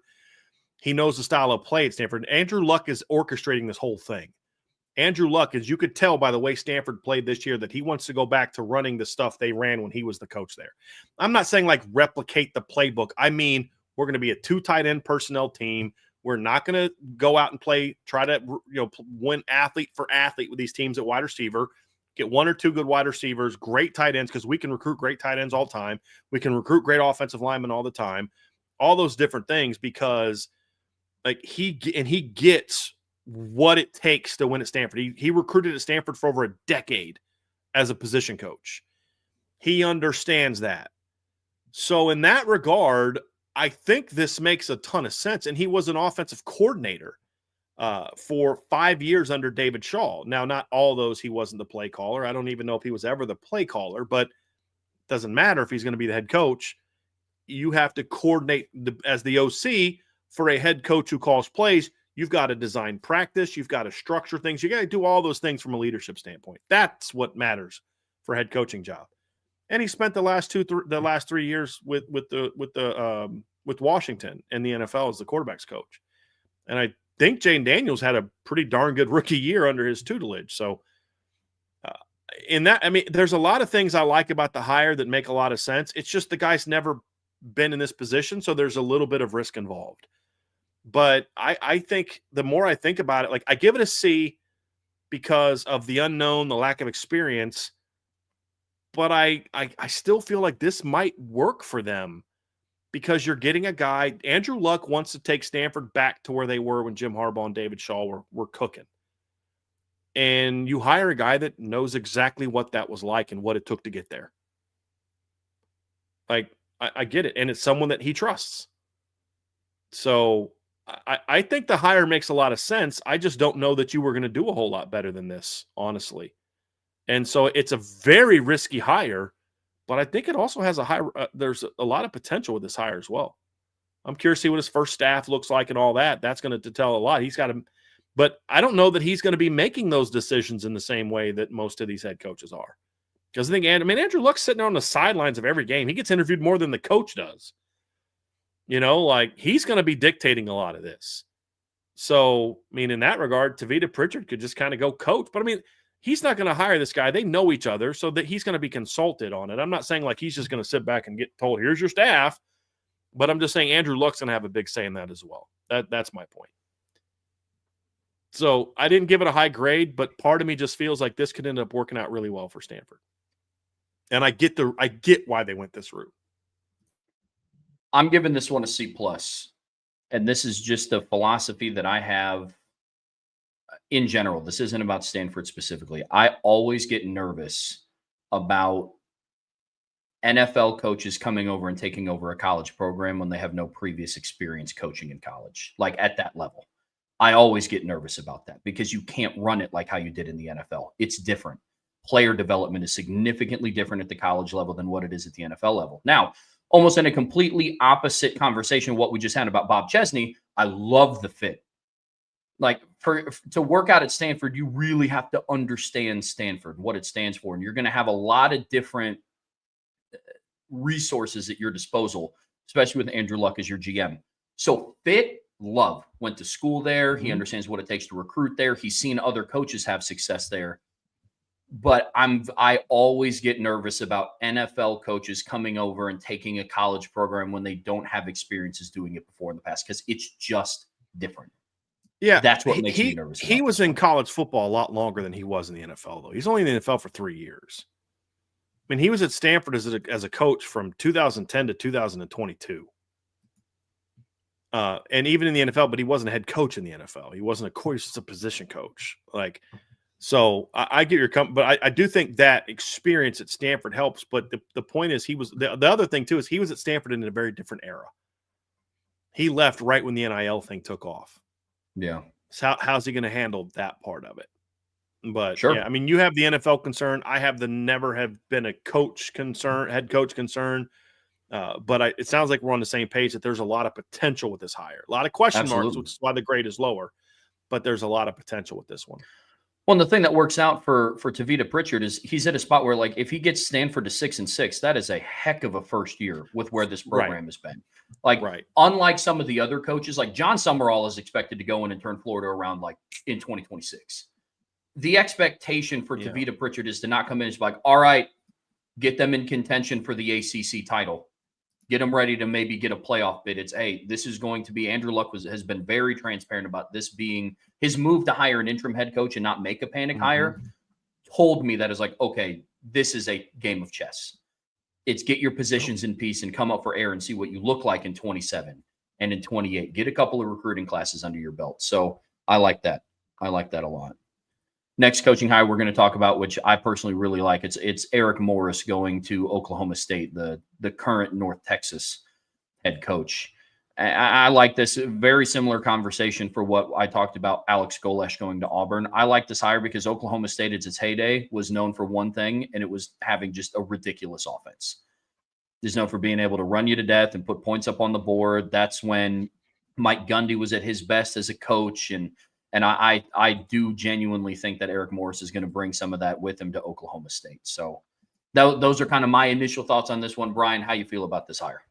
He knows the style of play at Stanford. Andrew Luck is orchestrating this whole thing. Andrew Luck, as you could tell by the way Stanford played this year, that he wants to go back to running the stuff they ran when he was the coach there. I'm not saying like replicate the playbook. I mean, we're going to be a 2 tight end personnel team. We're not going to go out and try to win athlete for athlete with these teams at wide receiver. Get 1 or 2 good wide receivers, great tight ends, because we can recruit great tight ends all the time. We can recruit great offensive linemen all the time. All those different things, because he gets what it takes to win at Stanford. He recruited at Stanford for over a decade as a position coach. He understands that. So in that regard, I think this makes a ton of sense. And he was an offensive coordinator for 5 years under David Shaw. Now, not all those he wasn't the play caller. I don't even know if he was ever the play caller, but it doesn't matter if he's going to be the head coach. you have to coordinate as the OC for a head coach who calls plays. You've got to design practice. You've got to structure things. You got to do all those things from a leadership standpoint. That's what matters for a head coaching job. And he spent the last 3 years with Washington in the NFL as the quarterback's coach. And I think Jane Daniels had a pretty darn good rookie year under his tutelage. So in that, I mean, there's a lot of things I like about the hire that make a lot of sense. It's just the guy's never been in this position, so there's a little bit of risk involved. But I think the more I think about it, like I give it a C because of the unknown, the lack of experience. But I still feel like this might work for them because you're getting a guy. Andrew Luck wants to take Stanford back to where they were when Jim Harbaugh and David Shaw were cooking. And you hire a guy that knows exactly what that was like and what it took to get there. Like, I get it. And it's someone that he trusts. So I think the hire makes a lot of sense. I just don't know that you were going to do a whole lot better than this, honestly. And so it's a very risky hire, but I think it also has there's a lot of potential with this hire as well. I'm curious to see what his first staff looks like and all that. That's going to tell a lot. He's got to, but I don't know that he's going to be making those decisions in the same way that most of these head coaches are. Because I think, Andrew Luck's sitting there on the sidelines of every game. He gets interviewed more than the coach does. You know, like he's going to be dictating a lot of this. So, I mean, in that regard, Tavita Pritchard could just kind of go coach. But I mean, he's not going to hire this guy. They know each other, so that he's going to be consulted on it. I'm not saying like he's just going to sit back and get told, here's your staff. But I'm just saying Andrew Luck's going to have a big say in that as well. That's my point. So I didn't give it a high grade, but part of me just feels like this could end up working out really well for Stanford. And I get why they went this route. I'm giving this one a C+. And this is just a philosophy that I have in general. This isn't about Stanford specifically. I always get nervous about NFL coaches coming over and taking over a college program when they have no previous experience coaching in college, like at that level. I always get nervous about that because you can't run it like how you did in the NFL. It's different. Player development is significantly different at the college level than what it is at the NFL level. Now, almost in a completely opposite conversation of what we just had about Bob Chesney, I love the fit. Like to work out at Stanford, you really have to understand Stanford, what it stands for. And you're going to have a lot of different resources at your disposal, especially with Andrew Luck as your GM. So fit, love. Went to school there. He understands what it takes to recruit there. He's seen other coaches have success there. But I always get nervous about NFL coaches coming over and taking a college program when they don't have experiences doing it before in the past, because it's just different. Yeah, that's what makes me nervous. He was in college football a lot longer than he was in the NFL, though. He's only in the NFL for 3 years. I mean, he was at Stanford as a coach from 2010 to 2022. And even in the NFL, but he wasn't a head coach in the NFL. He wasn't a coach, just a position coach. Like, so I get your but I do think that experience at Stanford helps. But the point is, the other thing too is he was at Stanford in a very different era. He left right when the NIL thing took off. Yeah. So how's he going to handle that part of it? But sure. Yeah, I mean, you have the NFL concern. I have the never have been a coach concern, head coach concern. But it sounds like we're on the same page that there's a lot of potential with this hire. A lot of question marks, which is why the grade is lower. But there's a lot of potential with this one. Well, the thing that works out for Tavita Pritchard is he's at a spot where, like, if he gets Stanford to 6-6, that is a heck of a first year with where this program has been. Like, unlike some of the other coaches, like John Summerall is expected to go in and turn Florida around like in 2026. The expectation for Tavita Pritchard is to not come in and just be like, all right, get them in contention for the ACC title. Get them ready to maybe get a playoff bid. It's, hey, this is going to be, Andrew Luck has been very transparent about this being his move to hire an interim head coach and not make a panic hire. Told me that is like, okay, this is a game of chess. It's get your positions in peace and come up for air and see what you look like in 27 and in 28. Get a couple of recruiting classes under your belt. So I like that. I like that a lot. Next coaching hire we're going to talk about, which I personally really like, it's Eric Morris going to Oklahoma State, the current North Texas head coach. I like this. Very similar conversation for what I talked about Alex Golesh going to Auburn. I like this hire because Oklahoma State at its heyday was known for one thing, and it was having just a ridiculous offense. He's known for being able to run you to death and put points up on the board. That's when Mike Gundy was at his best as a coach. And I do genuinely think that Eric Morris is going to bring some of that with him to Oklahoma State. So those are kind of my initial thoughts on this one. Brian, how you feel about this hire?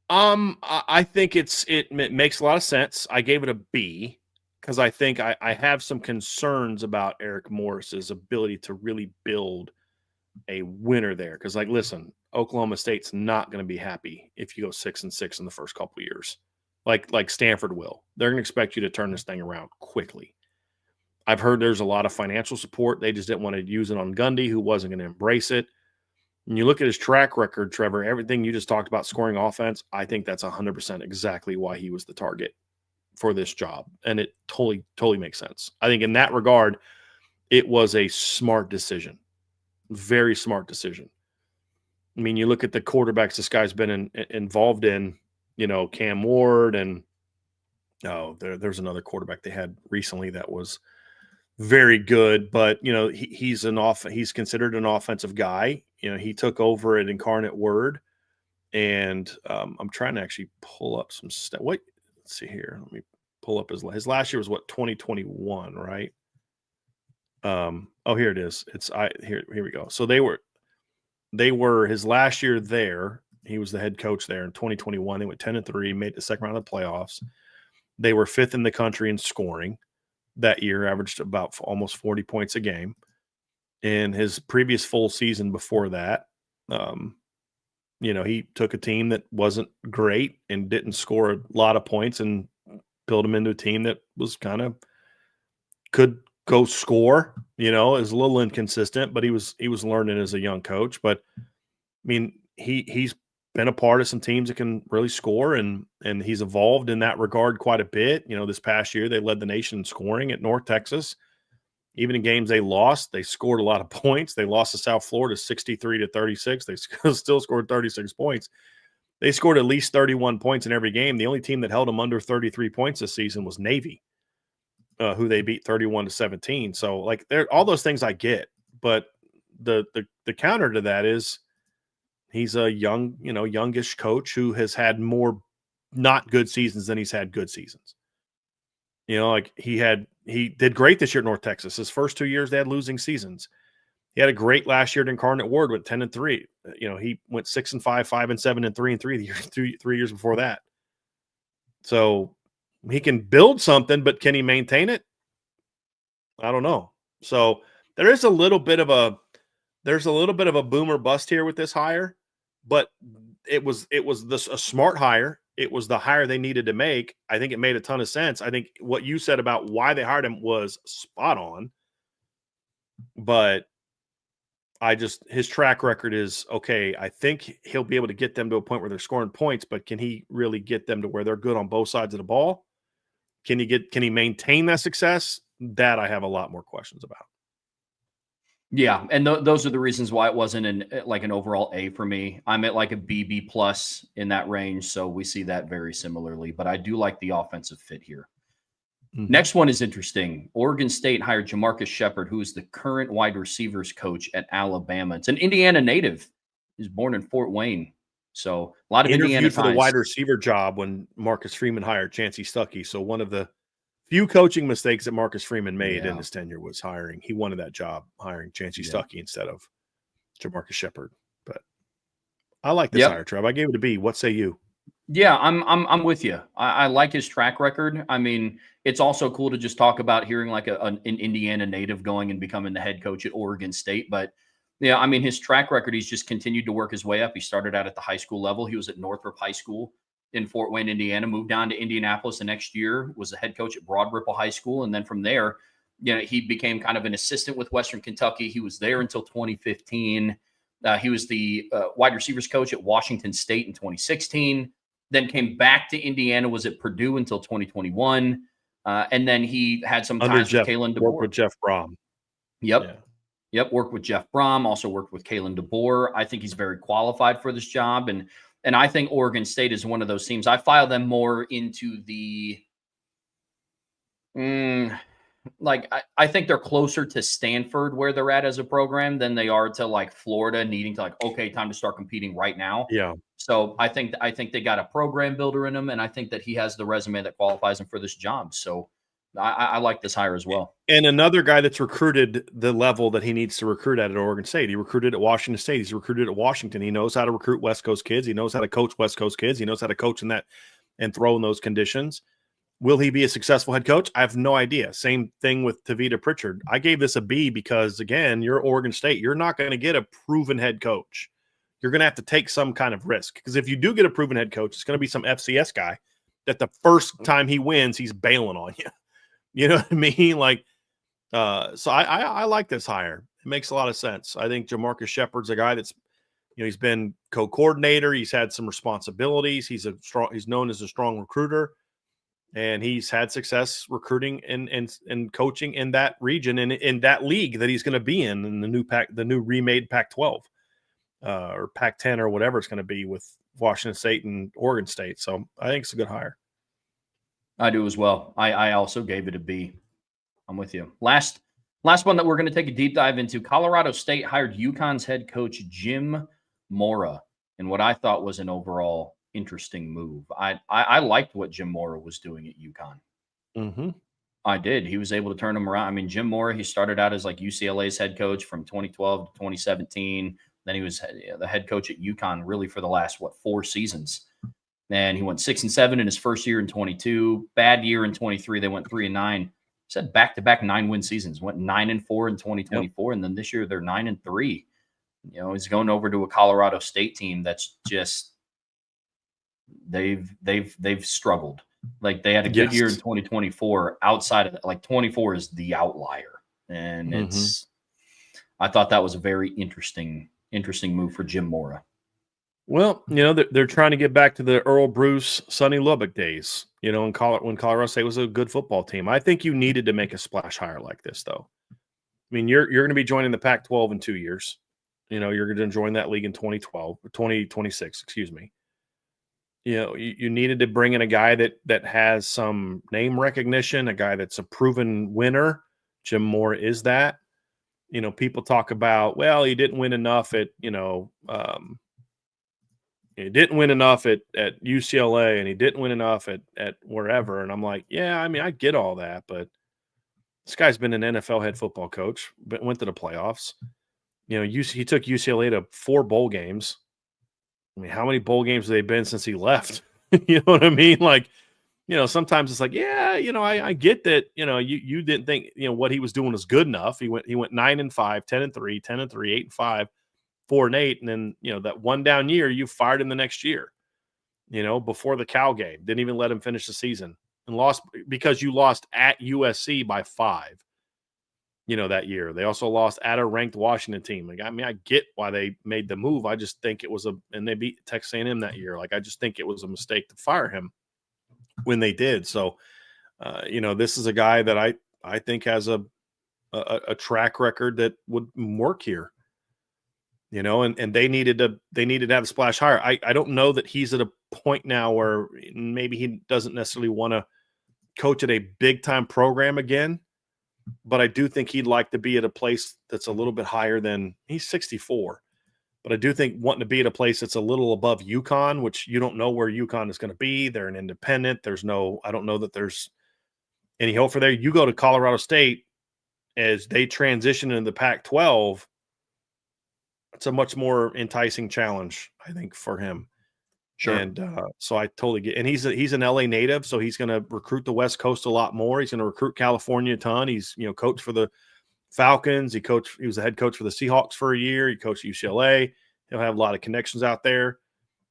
I think it makes a lot of sense. I gave it a B because I think I have some concerns about Eric Morris's ability to really build a winner there. Because, like, listen, Oklahoma State's not going to be happy if you go 6-6 in the first couple of years, like Stanford will. They're going to expect you to turn this thing around quickly. I've heard there's a lot of financial support. They just didn't want to use it on Gundy, who wasn't going to embrace it. When you look at his track record, Trevor, everything you just talked about scoring offense, I think that's 100% exactly why he was the target for this job. And it totally makes sense. I think in that regard, it was a smart decision. Very smart decision. I mean, you look at the quarterbacks this guy's been involved in, Cam Ward, and there's another quarterback they had recently that was very good, but he's considered an offensive guy. He took over at Incarnate Word, and I'm trying to actually pull up some stuff. Let's see here. Let me pull up his last year was 2021, right? Here it is. Here we go. So they were his last year there. He was the head coach there in 2021. They went 10-3, made the second round of the playoffs. They were 5th in the country in scoring that year, averaged about almost 40 points a game. In his previous full season before that, he took a team that wasn't great and didn't score a lot of points and built them into a team that was kind of could go score. Is a little inconsistent, but he was learning as a young coach. But I mean, he's been a part of some teams that can really score, and he's evolved in that regard quite a bit. This past year they led the nation in scoring at North Texas. Even in games they lost, they scored a lot of points. They lost to South Florida 63-36. They still scored 36 points. They scored at least 31 points in every game. The only team that held them under 33 points this season was Navy, who they beat 31-17. So, like, all those things I get, but the counter to that is he's a youngish coach who has had more not good seasons than he's had good seasons. Like he did great this year at North Texas. His first 2 years, they had losing seasons. He had a great last year at Incarnate Word, went 10-3. He went 6-5, 5-7, and 3-3 3 years before that. So he can build something, but can he maintain it? I don't know. So there's a little bit of a boomer bust here with this hire, but it was a smart hire. It was the hire they needed to make. I think it made a ton of sense. I think what you said about why they hired him was spot on, but his track record is okay. I think he'll be able to get them to a point where they're scoring points, but can he really get them to where they're good on both sides of the ball? Can he maintain that success? That I have a lot more questions about. Yeah, and those are the reasons why it wasn't an overall A for me. I'm at like a B plus in that range, so we see that very similarly. But I do like the offensive fit here. Mm-hmm. Next one is interesting. Oregon State hired Jamarcus Shepard, who is the current wide receivers coach at Alabama. It's an Indiana native. He's born in Fort Wayne, so a lot of Indiana ties. For the wide receiver job when Marcus Freeman hired Chancey Stuckey. So one of the few coaching mistakes that Marcus Freeman made in his tenure was hiring. He wanted that job, hiring Chancey Stuckey instead of Jamarcus Shepard. But I like this hire, Trev. I gave it a B. What say you? Yeah, I'm with you. I like his track record. I mean, it's also cool to just talk about hearing like an Indiana native going and becoming the head coach at Oregon State. But yeah, I mean, his track record, he's just continued to work his way up. He started out at the high school level. He was at Northrop High School in Fort Wayne, Indiana, moved down to Indianapolis the next year, was the head coach at Broad Ripple High School. And then from there, he became kind of an assistant with Western Kentucky. He was there until 2015. He was the wide receivers coach at Washington State in 2016, then came back to Indiana, was at Purdue until 2021. And then he had some ties with Kalen DeBoer. Worked with Jeff Brom. Yep. Yeah. Yep. Worked with Jeff Brom, also worked with Kalen DeBoer. I think he's very qualified for this job. And I think Oregon State is one of those teams. I file them more into the like I think they're closer to Stanford where they're at as a program than they are to like Florida needing to like, okay, time to start competing right now. Yeah. So I think they got a program builder in him, and I think that he has the resume that qualifies him for this job. So I like this hire as well. And another guy that's recruited the level that he needs to recruit at Oregon State. He recruited at Washington State. He's recruited at Washington. He knows how to recruit West Coast kids. He knows how to coach West Coast kids. He knows how to coach in that and throw in those conditions. Will he be a successful head coach? I have no idea. Same thing with Tavita Pritchard. I gave this a B because, again, you're Oregon State. You're not going to get a proven head coach. You're going to have to take some kind of risk, because if you do get a proven head coach, it's going to be some FCS guy that the first time he wins, he's bailing on you. You know what I mean? Like, so I like this hire. It makes a lot of sense. I think Jamarcus Shepard's a guy that's, he's been co-coordinator. He's had some responsibilities. He's known as a strong recruiter, and he's had success recruiting and coaching in that region and in that league that he's going to be in the new remade Pac-12 or Pac-10 or whatever it's going to be with Washington State and Oregon State. So I think it's a good hire. I do as well. I also gave it a B. I'm with you. Last one that we're going to take a deep dive into. Colorado State hired UConn's head coach Jim Mora in what I thought was an overall interesting move. I liked what Jim Mora was doing at UConn. Mm-hmm. I did. He was able to turn them around. I mean, Jim Mora, he started out as like UCLA's head coach from 2012 to 2017. Then he was the head coach at UConn really for the last, 4 seasons. And he went 6-7 in his first year in 22. Bad year in 23. They went 3-9. Said back-to-back 9-win seasons. Went 9-4 in 2024, and then this year they're 9-3. He's going over to a Colorado State team that's just they've struggled. Like they had a good year in 2024. Outside of like 24 is the outlier, and I thought that was a very interesting move for Jim Mora. Well, they're trying to get back to the Earl Bruce, Sonny Lubbock days, when Colorado State was a good football team. I think you needed to make a splash hire like this, though. I mean, you're going to be joining the Pac-12 in 2 years. You're going to join that league in 2026, excuse me. You needed to bring in a guy that has some name recognition, a guy that's a proven winner. Jim Mora is that. People talk about, well, he didn't win enough at, he didn't win enough at UCLA, and he didn't win enough at wherever. And I'm like, yeah, I mean, I get all that, but this guy's been an NFL head football coach, but went to the playoffs. He took UCLA to 4 bowl games. I mean, how many bowl games have they been since he left? You know what I mean? Like, sometimes it's like, yeah, I get that, you didn't think, what he was doing was good enough. He went 9-5, 10-3, 10-3, 8-5. 4-8, and then that one down year, you fired him the next year. Before the Cal game, didn't even let him finish the season, and lost because you lost at USC by 5. That year they also lost at a ranked Washington team. Like, I mean, I get why they made the move. I just think it was and they beat Texas A&M that year. Like, I just think it was a mistake to fire him when they did. So, this is a guy that I think has a track record that would work here. And they needed to have a splash hire. I don't know that he's at a point now where maybe he doesn't necessarily want to coach at a big time program again, but I do think he'd like to be at a place that's a little bit higher than he's 64. But I do think wanting to be at a place that's a little above UConn, which you don't know where UConn is going to be. They're an independent. I don't know that there's any hope for there. You go to Colorado State as they transition into the Pac-12. It's a much more enticing challenge, I think, for him. Sure. And so I totally get. And he's an LA native, so he's going to recruit the West Coast a lot more. He's going to recruit California a ton. He's coached for the Falcons. He was the head coach for the Seahawks for a year. He coached UCLA. He'll have a lot of connections out there.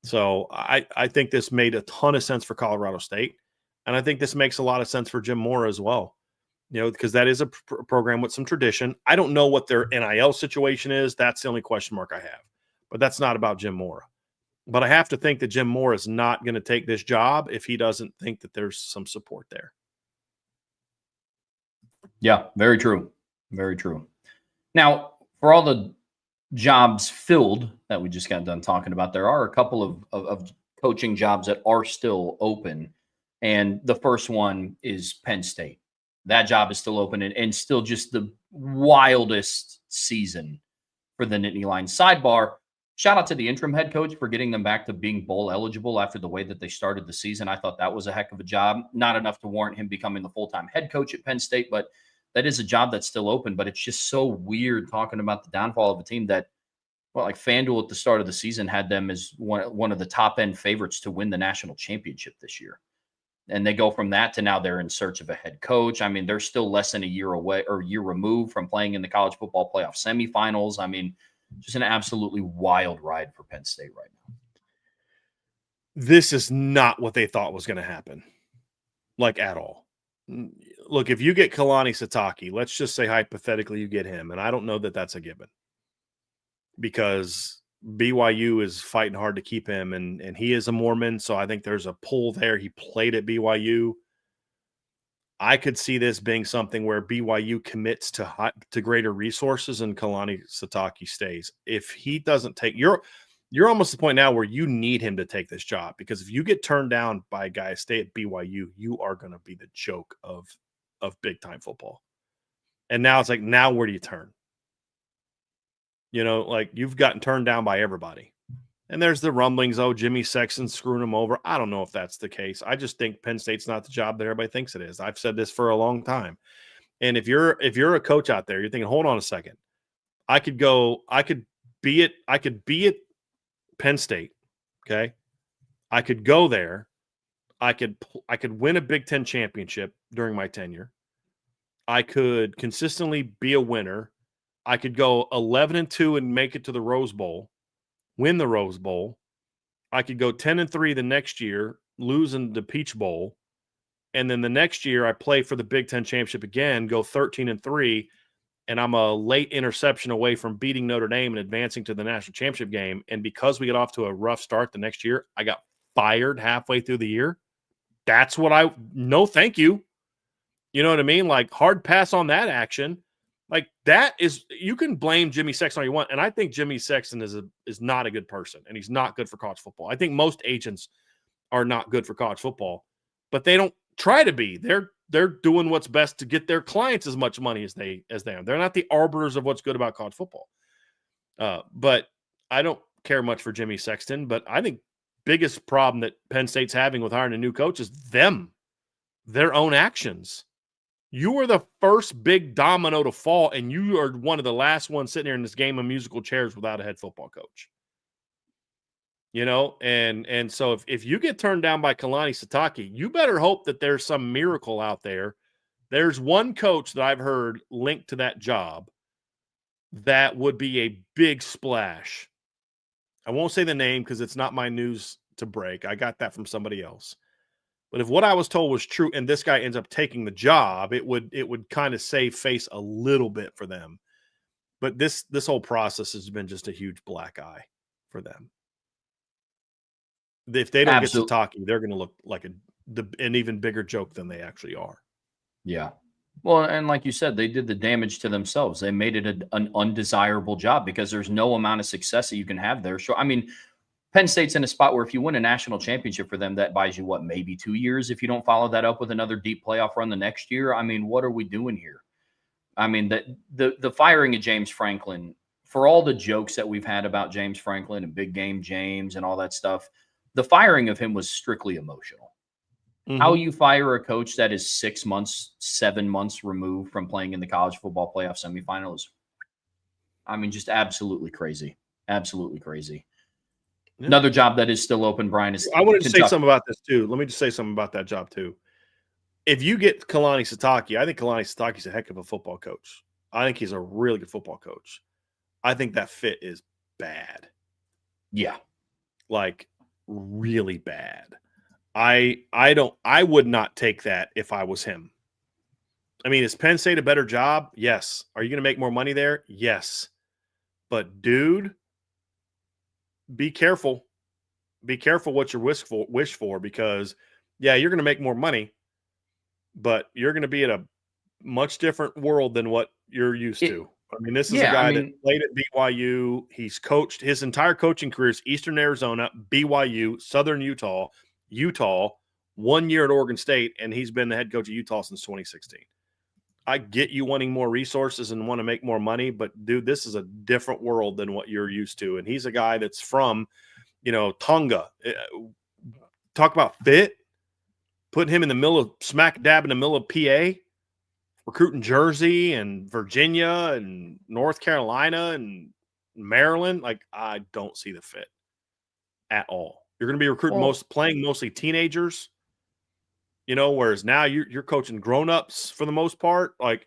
So I think this made a ton of sense for Colorado State, and I think this makes a lot of sense for Jim Mora as well. Because that is a program with some tradition. I don't know what their NIL situation is. That's the only question mark I have. But that's not about Jim Mora. But I have to think that Jim Mora is not going to take this job if he doesn't think that there's some support there. Yeah, very true. Very true. Now, for all the jobs filled that we just got done talking about, there are a couple of coaching jobs that are still open. And the first one is Penn State. That job is still open and still just the wildest season for the Nittany Lions. Sidebar, shout out to the interim head coach for getting them back to being bowl eligible after the way that they started the season. I thought that was a heck of a job. Not enough to warrant him becoming the full-time head coach at Penn State, but that is a job that's still open. But it's just so weird talking about the downfall of a team that, well, like FanDuel at the start of the season had them as one of the top-end favorites to win the national championship this year. And they go from that to now they're in search of a head coach. I mean, they're still less than a year away or a year removed from playing in the college football playoff semifinals. I mean, just an absolutely wild ride for Penn State right now. This is not what they thought was going to happen, like at all. Look, if you get Kalani Sitake, let's just say hypothetically you get him, and I don't know that that's a given because BYU is fighting hard to keep him, and he is a Mormon, so I think there's a pull there. He played at BYU. I could see this being something where BYU commits to greater resources and Kalani Sitake stays. If he doesn't take – you're almost at the point now where you need him to take this job because if you get turned down by a guy stay at BYU, you are going to be the joke of big-time football. And now it's like, now where do you turn? You know, like you've gotten turned down by everybody. And there's the rumblings, oh, Jimmy Sexton's screwing him over. I don't know if that's the case. I just think Penn State's not the job that everybody thinks it is. I've said this for a long time. And if you're a coach out there, you're thinking, hold on a second. I could be at Penn State, okay? I could go there. I could win a Big Ten championship during my tenure. I could consistently be a winner. I could go 11-2 and make it to the Rose Bowl, win the Rose Bowl. I could go 10-3 the next year, lose in the Peach Bowl, and then the next year I play for the Big Ten championship again, go 13-3, and I'm a late interception away from beating Notre Dame and advancing to the national championship game. And because we get off to a rough start the next year, I got fired halfway through the year. That's what no, thank you. You know what I mean? Like hard pass on that action. Like that is, you can blame Jimmy Sexton all you want. And I think Jimmy Sexton is not a good person and he's not good for college football. I think most agents are not good for college football, but they don't try to be. They're doing what's best to get their clients as much money as they are. They're not the arbiters of what's good about college football. But I don't care much for Jimmy Sexton, but I think biggest problem that Penn State's having with hiring a new coach is their own actions. You were the first big domino to fall, and you are one of the last ones sitting here in this game of musical chairs without a head football coach. You know, and so if you get turned down by Kalani Sitake, you better hope that there's some miracle out there. There's one coach that I've heard linked to that job that would be a big splash. I won't say the name because it's not my news to break. I got that from somebody else. But if what I was told was true and this guy ends up taking the job, it would kind of save face a little bit for them. But this whole process has been just a huge black eye for them. If they don't get Sitake, they're going to look like an even bigger joke than they actually are. Yeah. Well, and like you said, they did the damage to themselves. They made it an undesirable job because there's no amount of success that you can have there. So, I mean, Penn State's in a spot where if you win a national championship for them, that buys you, what, maybe 2 years if you don't follow that up with another deep playoff run the next year. I mean, what are we doing here? I mean, the firing of James Franklin, for all the jokes that we've had about James Franklin and Big Game James and all that stuff, the firing of him was strictly emotional. Mm-hmm. How you fire a coach that is 6 months, 7 months removed from playing in the college football playoff semifinals, I mean, just absolutely crazy. Absolutely crazy. Yeah. Another job that is still open, Brian, is I wanted to say something about this too. Let me just say something about that job too. If you get Kalani Sitake, I think Kalani Sitake is a heck of a football coach. I think he's a really good football coach. I think that fit is bad. Yeah. Like really bad. I would not take that if I was him. I mean, is Penn State a better job? Yes. Are you going to make more money there? Yes. But dude, be careful. Be careful what you wish for because, yeah, you're going to make more money, but you're going to be in a much different world than what you're used to. I mean, this is a guy that played at BYU. He's coached his entire coaching career is Eastern Arizona, BYU, Southern Utah, 1 year at Oregon State, and he's been the head coach of Utah since 2016. I get you wanting more resources and want to make more money, but dude, this is a different world than what you're used to. And he's a guy that's from, Tonga. Talk about fit, putting him in the middle of smack dab in the middle of PA, recruiting Jersey and Virginia and North Carolina and Maryland. Like, I don't see the fit at all. You're going to be recruiting playing mostly teenagers, whereas now you're coaching grown-ups for the most part. Like,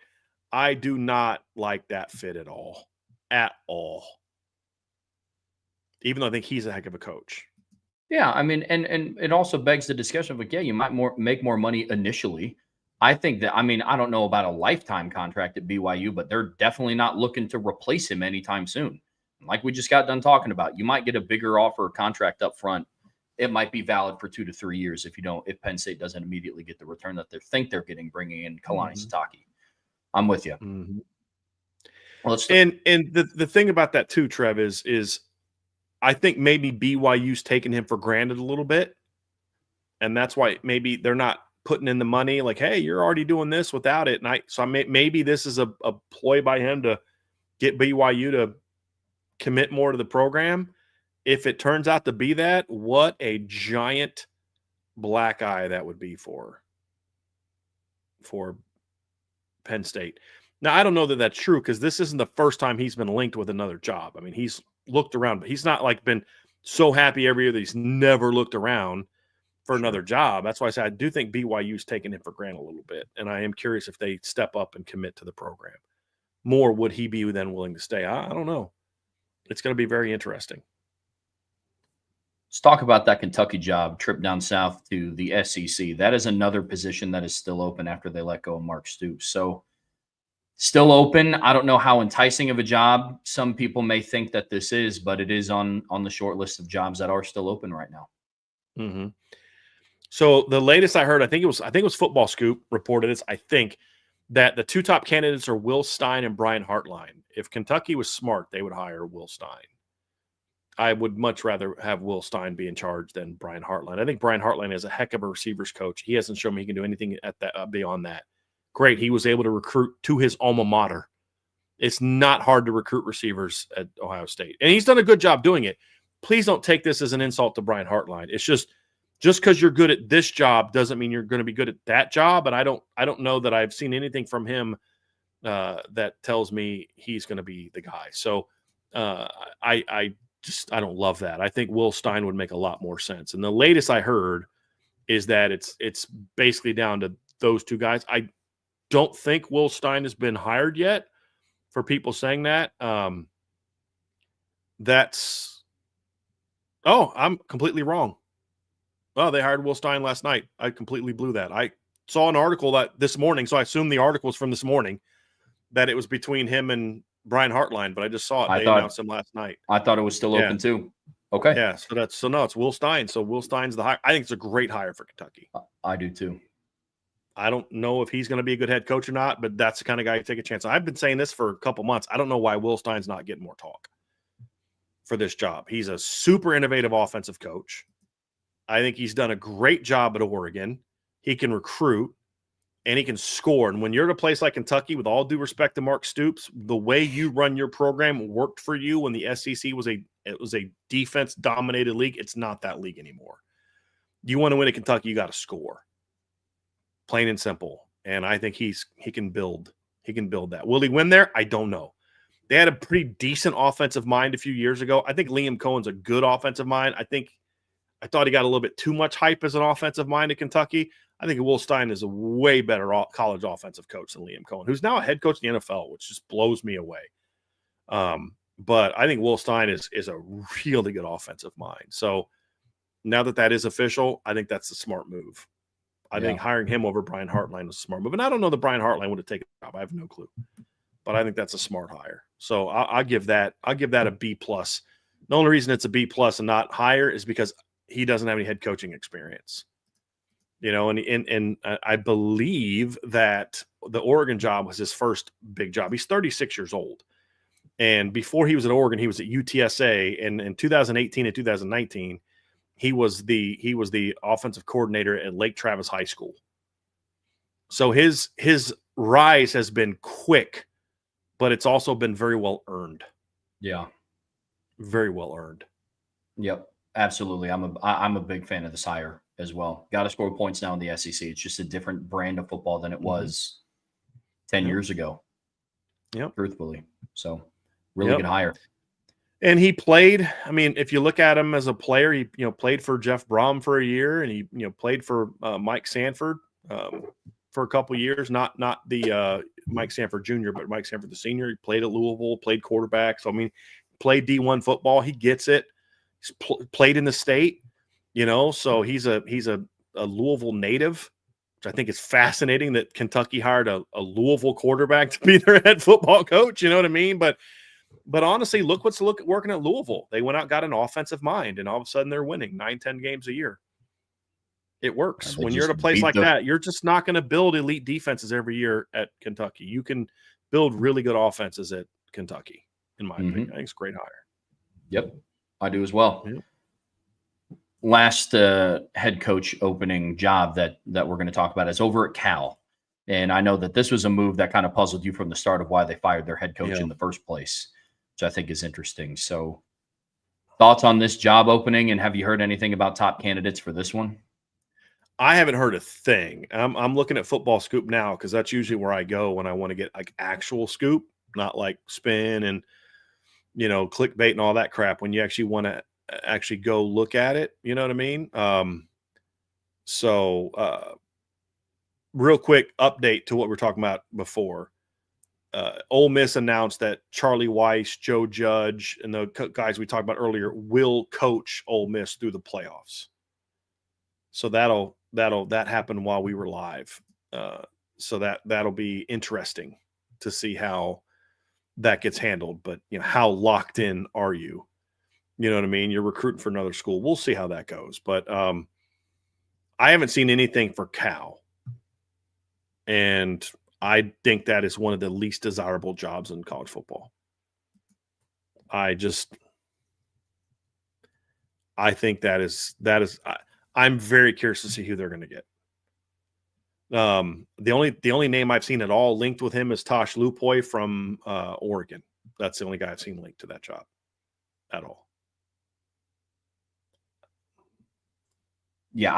I do not like that fit at all. Even though I think he's a heck of a coach. Yeah, I mean, and it also begs the discussion of like, yeah, you might make more money initially. I think that, I mean, I don't know about a lifetime contract at BYU, but they're definitely not looking to replace him anytime soon. Like we just got done talking about, you might get a bigger offer or contract up front. It might be valid for 2 to 3 years if Penn State doesn't immediately get the return that they think they're getting, bringing in Kalani Sitake. I'm with you. Mm-hmm. Well, and the thing about that too, Trev, is I think maybe BYU's taking him for granted a little bit, and that's why maybe they're not putting in the money. Like, hey, you're already doing this without it, and maybe this is a ploy by him to get BYU to commit more to the program. If it turns out to be that, what a giant black eye that would be for Penn State. Now, I don't know that that's true because this isn't the first time he's been linked with another job. I mean, he's looked around, but he's not like been so happy every year that he's never looked around for another job. That's why I say I do think BYU's taking him for granted a little bit, and I am curious if they step up and commit to the program more. Would he be then willing to stay? I don't know. It's going to be very interesting. Let's talk about that Kentucky job, trip down south to the SEC. That is another position that is still open after they let go of Mark Stoops. So still open. I don't know how enticing of a job some people may think that this is, but it is on the short list of jobs that are still open right now. Mm-hmm. So the latest I heard, I think it was Football Scoop reported this, I think, that the two top candidates are Will Stein and Brian Hartline. If Kentucky was smart, they would hire Will Stein. I would much rather have Will Stein be in charge than Brian Hartline. I think Brian Hartline is a heck of a receivers coach. He hasn't shown me he can do anything at that beyond that. Great. He was able to recruit to his alma mater. It's not hard to recruit receivers at Ohio State. And he's done a good job doing it. Please don't take this as an insult to Brian Hartline. It's just because you're good at this job doesn't mean you're going to be good at that job. And I don't know that I've seen anything from him that tells me he's going to be the guy. So I don't love that. I think Will Stein would make a lot more sense. And the latest I heard is that it's basically down to those two guys. I don't think Will Stein has been hired yet. For people saying that, I'm completely wrong. Oh, they hired Will Stein last night. I completely blew that. I saw an article that this morning, so I assume the article was from this morning, that it was between him and Brian Hartline, but I just saw it. They announced him last night. I thought it was still open too. Okay. Yeah. So it's Will Stein. So Will Stein's the hire. I think it's a great hire for Kentucky. I do too. I don't know if he's going to be a good head coach or not, but that's the kind of guy you take a chance on. I've been saying this for a couple months. I don't know why Will Stein's not getting more talk for this job. He's a super innovative offensive coach. I think he's done a great job at Oregon. He can recruit and he can score. And when you're at a place like Kentucky, with all due respect to Mark Stoops, the way you run your program worked for you when the SEC was a defense-dominated league. It's not that league anymore. You want to win at Kentucky, you got to score. Plain and simple. And I think he can build that. Will he win there? I don't know. They had a pretty decent offensive mind a few years ago. I think Liam Cohen's a good offensive mind. I thought he got a little bit too much hype as an offensive mind at Kentucky. I think Will Stein is a way better college offensive coach than Liam Cohen, who's now a head coach in the NFL, which just blows me away. But I think Will Stein is a really good offensive mind. So now that is official, I think that's a smart move. I think hiring him over Brian Hartline was a smart move. And I don't know that Brian Hartline would have taken the job. I have no clue. But I think that's a smart hire. So I'll give that a B+. The only reason it's a B+ and not higher is because he doesn't have any head coaching experience. And I believe that the Oregon job was his first big job. He's 36 years old. And before he was at Oregon, he was at UTSA. And in 2018 and 2019, he was the offensive coordinator at Lake Travis High School. So his rise has been quick, but it's also been very well earned. Yeah. Very well earned. Yep. Absolutely. I'm a big fan of this hire as well. Got to score points now in the SEC. It's just a different brand of football than it was 10 years ago. Yep. Truthfully. So really good hire. And he played, I mean, if you look at him as a player, he played for Jeff Brom for a year, and he played for Mike Sanford for a couple of years. Not the Mike Sanford Jr., but Mike Sanford the senior. He played at Louisville, played quarterback. So I mean, played D1 football. He gets it. He's played in the state, So he's a Louisville native, which I think is fascinating that Kentucky hired a Louisville quarterback to be their head football coach. You know what I mean? But honestly, look at working at Louisville. They went out, got an offensive mind, and all of a sudden they're winning 9-10 games a year. It works. When you're at a place like that, you're just not going to build elite defenses every year at Kentucky. You can build really good offenses at Kentucky, in my opinion. I think it's a great hire. Yep, I do as well. Yep. Last head coach opening job that we're going to talk about is over at Cal. And I know that this was a move that kind of puzzled you from the start of why they fired their head coach in the first place, which I think is interesting. So thoughts on this job opening, and have you heard anything about top candidates for this one? I haven't heard a thing. I'm looking at Football Scoop now because that's usually where I go when I want to get like actual scoop, not like spin and, clickbait and all that crap. When you actually want to actually go look at it, you know what I mean? Real quick update to what we were talking about before. Ole Miss announced that Charlie Weiss, Joe Judge, and the guys we talked about earlier will coach Ole Miss through the playoffs. So that happened while we were live. So that'll be interesting to see how that gets handled. But how locked in are you? You know what I mean? You're recruiting for another school. We'll see how that goes. But I haven't seen anything for Cal. And I think that is one of the least desirable jobs in college football. I think that is I'm very curious to see who they're going to get. The only name I've seen at all linked with him is Tosh Lupoy from Oregon. That's the only guy I've seen linked to that job at all. Yeah,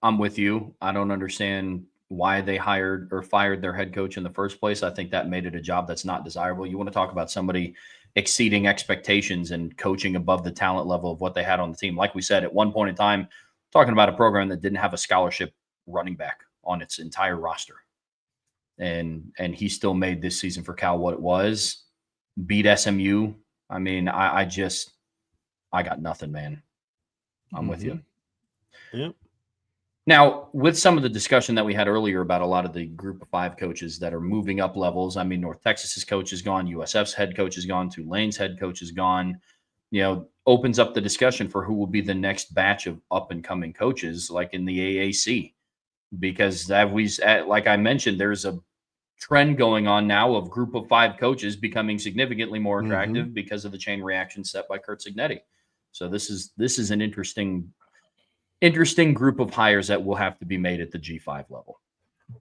I'm with you. I don't understand why they hired or fired their head coach in the first place. I think that made it a job that's not desirable. You want to talk about somebody exceeding expectations and coaching above the talent level of what they had on the team. Like we said, at one point in time, talking about a program that didn't have a scholarship running back on its entire roster. And he still made this season for Cal what it was, beat SMU. I mean, I got nothing, man. I'm with you. Yep. Now, with some of the discussion that we had earlier about a lot of the group of 5 coaches that are moving up levels, I mean, North Texas's coach is gone, USF's head coach is gone, Tulane's head coach is gone, opens up the discussion for who will be the next batch of up-and-coming coaches, like in the AAC. Because like I mentioned, there's a trend going on now of group of 5 coaches becoming significantly more attractive because of the chain reaction set by Curt Cignetti. So this is an interesting group of hires that will have to be made at the G5 level.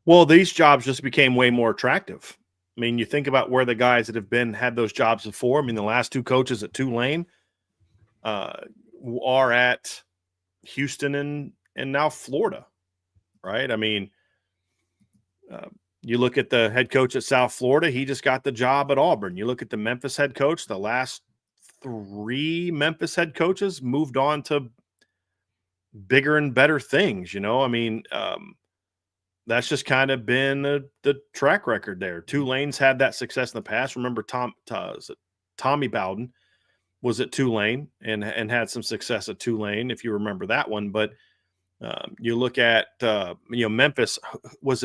Well, these jobs just became way more attractive. I mean, you think about where the guys that have had those jobs before. I mean, the last 2 coaches at Tulane are at Houston and now Florida, right? I mean, you look at the head coach at South Florida, he just got the job at Auburn. You look at the Memphis head coach, the last 3 Memphis head coaches moved on to bigger and better things, I mean, that's just kind of been the track record there. Tulane's had that success in the past. Remember, Tommy Bowden was at Tulane and had some success at Tulane, if you remember that one. But you look at Memphis. Was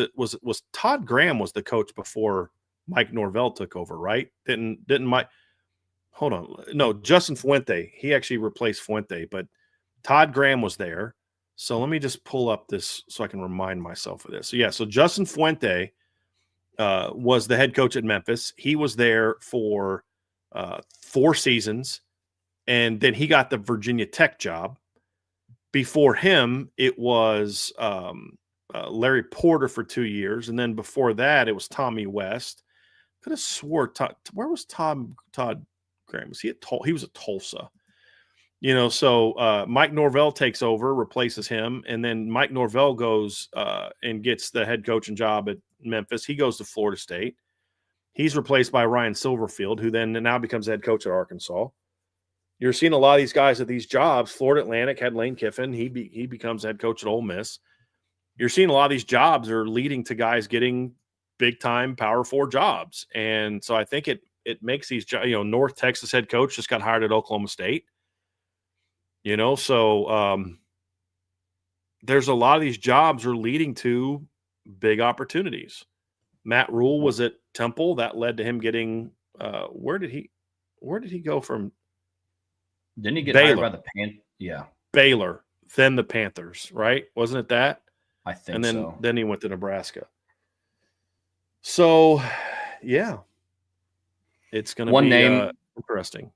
Todd Graham was the coach before Mike Norvell took over, right? Didn't Mike? Hold on, no, Justin Fuente. He actually replaced Fuente, but Todd Graham was there. So let me just pull up this so I can remind myself of this. So Justin Fuente was the head coach at Memphis. He was there for 4 seasons, and then he got the Virginia Tech job. Before him, it was Larry Porter for 2 years, and then before that, it was Tommy West. Could have swore where was Todd Graham? Was he at he was at Tulsa? So Mike Norvell takes over, replaces him, and then Mike Norvell goes and gets the head coaching job at Memphis. He goes to Florida State. He's replaced by Ryan Silverfield, who then now becomes head coach at Arkansas. You're seeing a lot of these guys at these jobs. Florida Atlantic had Lane Kiffin. He becomes head coach at Ole Miss. You're seeing a lot of these jobs are leading to guys getting big-time Power 4 jobs. And so I think it makes these – North Texas head coach just got hired at Oklahoma State. So there's a lot of these jobs are leading to big opportunities. Matt Rule was at Temple. That led to him getting where did he go from? Didn't he get Baylor. hired by the Panthers? Yeah. Baylor, then the Panthers, right? Wasn't it that? I think and then, so. Then he went to Nebraska. So, yeah. It's going to be interesting.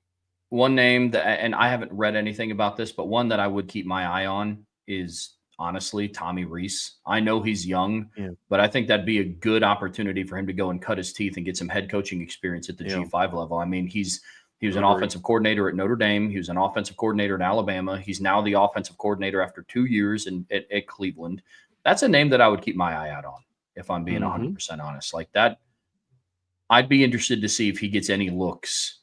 One name that, and I haven't read anything about this, but one that I would keep my eye on is honestly Tommy Rees. I know he's young, but I think that'd be a good opportunity for him to go and cut his teeth and get some head coaching experience at the G5 level. I mean, he was an offensive coordinator at Notre Dame. He was an offensive coordinator at Alabama. He's now the offensive coordinator after 2 years at Cleveland. That's a name that I would keep my eye out on, if I'm being 100% honest. Like that, I'd be interested to see if he gets any looks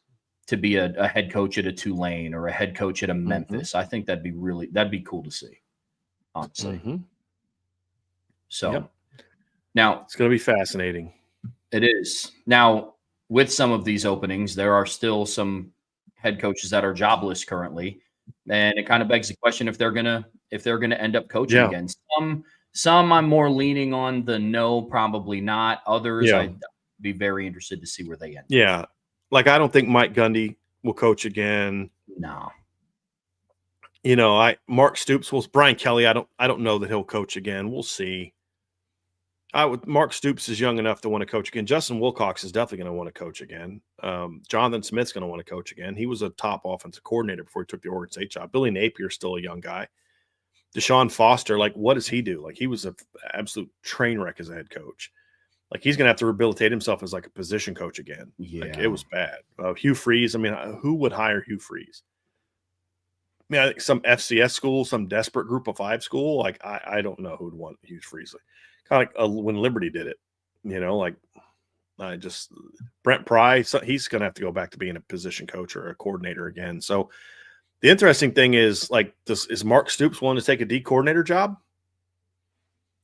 to be a head coach at a Tulane or a head coach at a Memphis. I think that'd be cool to see, honestly. So now it's going to be fascinating. It is. Now, with some of these openings, there are still some head coaches that are jobless currently. And it kind of begs the question if they're gonna end up coaching again. Some I'm more leaning on the no, probably not. Others I'd be very interested to see where they end. Yeah. Like I don't think Mike Gundy will coach again. No. Mark Stoops will. Brian Kelly, I don't know that he'll coach again. We'll see. Mark Stoops is young enough to want to coach again. Justin Wilcox is definitely going to want to coach again. Jonathan Smith's going to want to coach again. He was a top offensive coordinator before he took the Oregon State job. Billy Napier's still a young guy. Deshaun Foster, like, what does he do? Like, he was an absolute train wreck as a head coach. Like, he's going to have to rehabilitate himself as like a position coach again. Yeah. Like, it was bad. Hugh Freeze. I mean, who would hire Hugh Freeze? I mean, I think some FCS school, some desperate group of 5 school. Like, I don't know who would want Hugh Freeze. Kind of like when Liberty did it, Brent Pry, he's going to have to go back to being a position coach or a coordinator again. So the interesting thing is, like, is Mark Stoops willing to take a D coordinator job?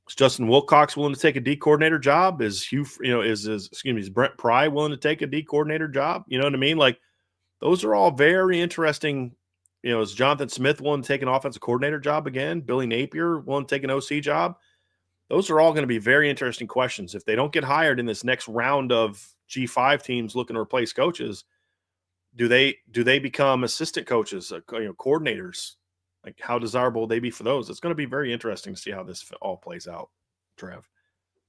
Is Justin Wilcox willing to take a D coordinator job? Is is Brent Pry willing to take a D coordinator job? You know what I mean? Like, those are all very interesting. Is Jonathan Smith willing to take an offensive coordinator job again? Billy Napier willing to take an OC job? Those are all going to be very interesting questions. If they don't get hired in this next round of G5 teams looking to replace coaches, do they become assistant coaches, coordinators? Like, how desirable will they be for those? It's going to be very interesting to see how this all plays out, Trev.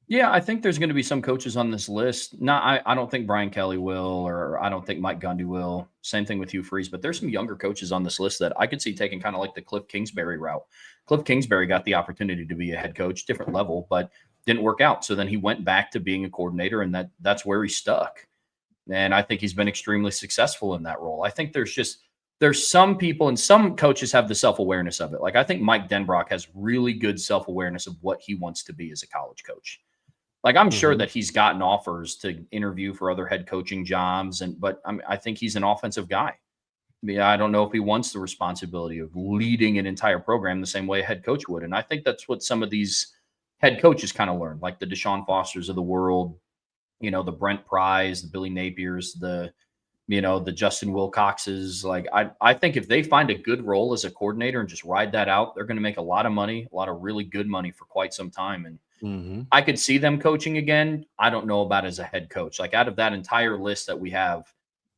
Yeah, I think there's going to be some coaches on this list. I don't think Brian Kelly will, or I don't think Mike Gundy will. Same thing with Hugh Freeze. But there's some younger coaches on this list that I could see taking kind of like the Cliff Kingsbury route. Cliff Kingsbury got the opportunity to be a head coach, different level, but didn't work out. So then he went back to being a coordinator, and that's where he stuck. And I think he's been extremely successful in that role. I think there's some people, and some coaches have the self-awareness of it. Like, I think Mike Denbrock has really good self-awareness of what he wants to be as a college coach. Like, I'm sure that he's gotten offers to interview for other head coaching jobs, but I think he's an offensive guy. I mean, I don't know if he wants the responsibility of leading an entire program the same way a head coach would. And I think that's what some of these head coaches kind of learned, like the Deshaun Fosters of the world, the Brent Pryes, the Billy Napiers, the Justin Wilcoxes. Like, I think if they find a good role as a coordinator and just ride that out, they're going to make a lot of money, a lot of really good money for quite some time. And I could see them coaching again. I don't know about as a head coach. Like, out of that entire list that we have,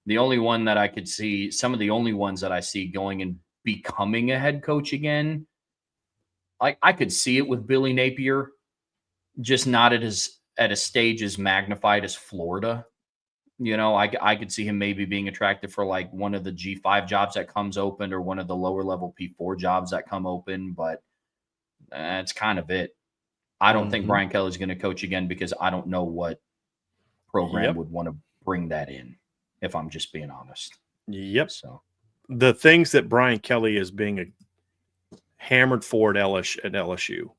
the only one that I could see, some of the only ones that I see going and becoming a head coach again, like, I could see it with Billy Napier, just not at a stage as magnified as Florida. I could see him maybe being attractive for like one of the G5 jobs that comes open or one of the lower level P4 jobs that come open, but that's kind of it. I don't think Brian Kelly's going to coach again because I don't know what program would want to bring that in, if I'm just being honest. Yep. So the things that Brian Kelly is being hammered for at LSU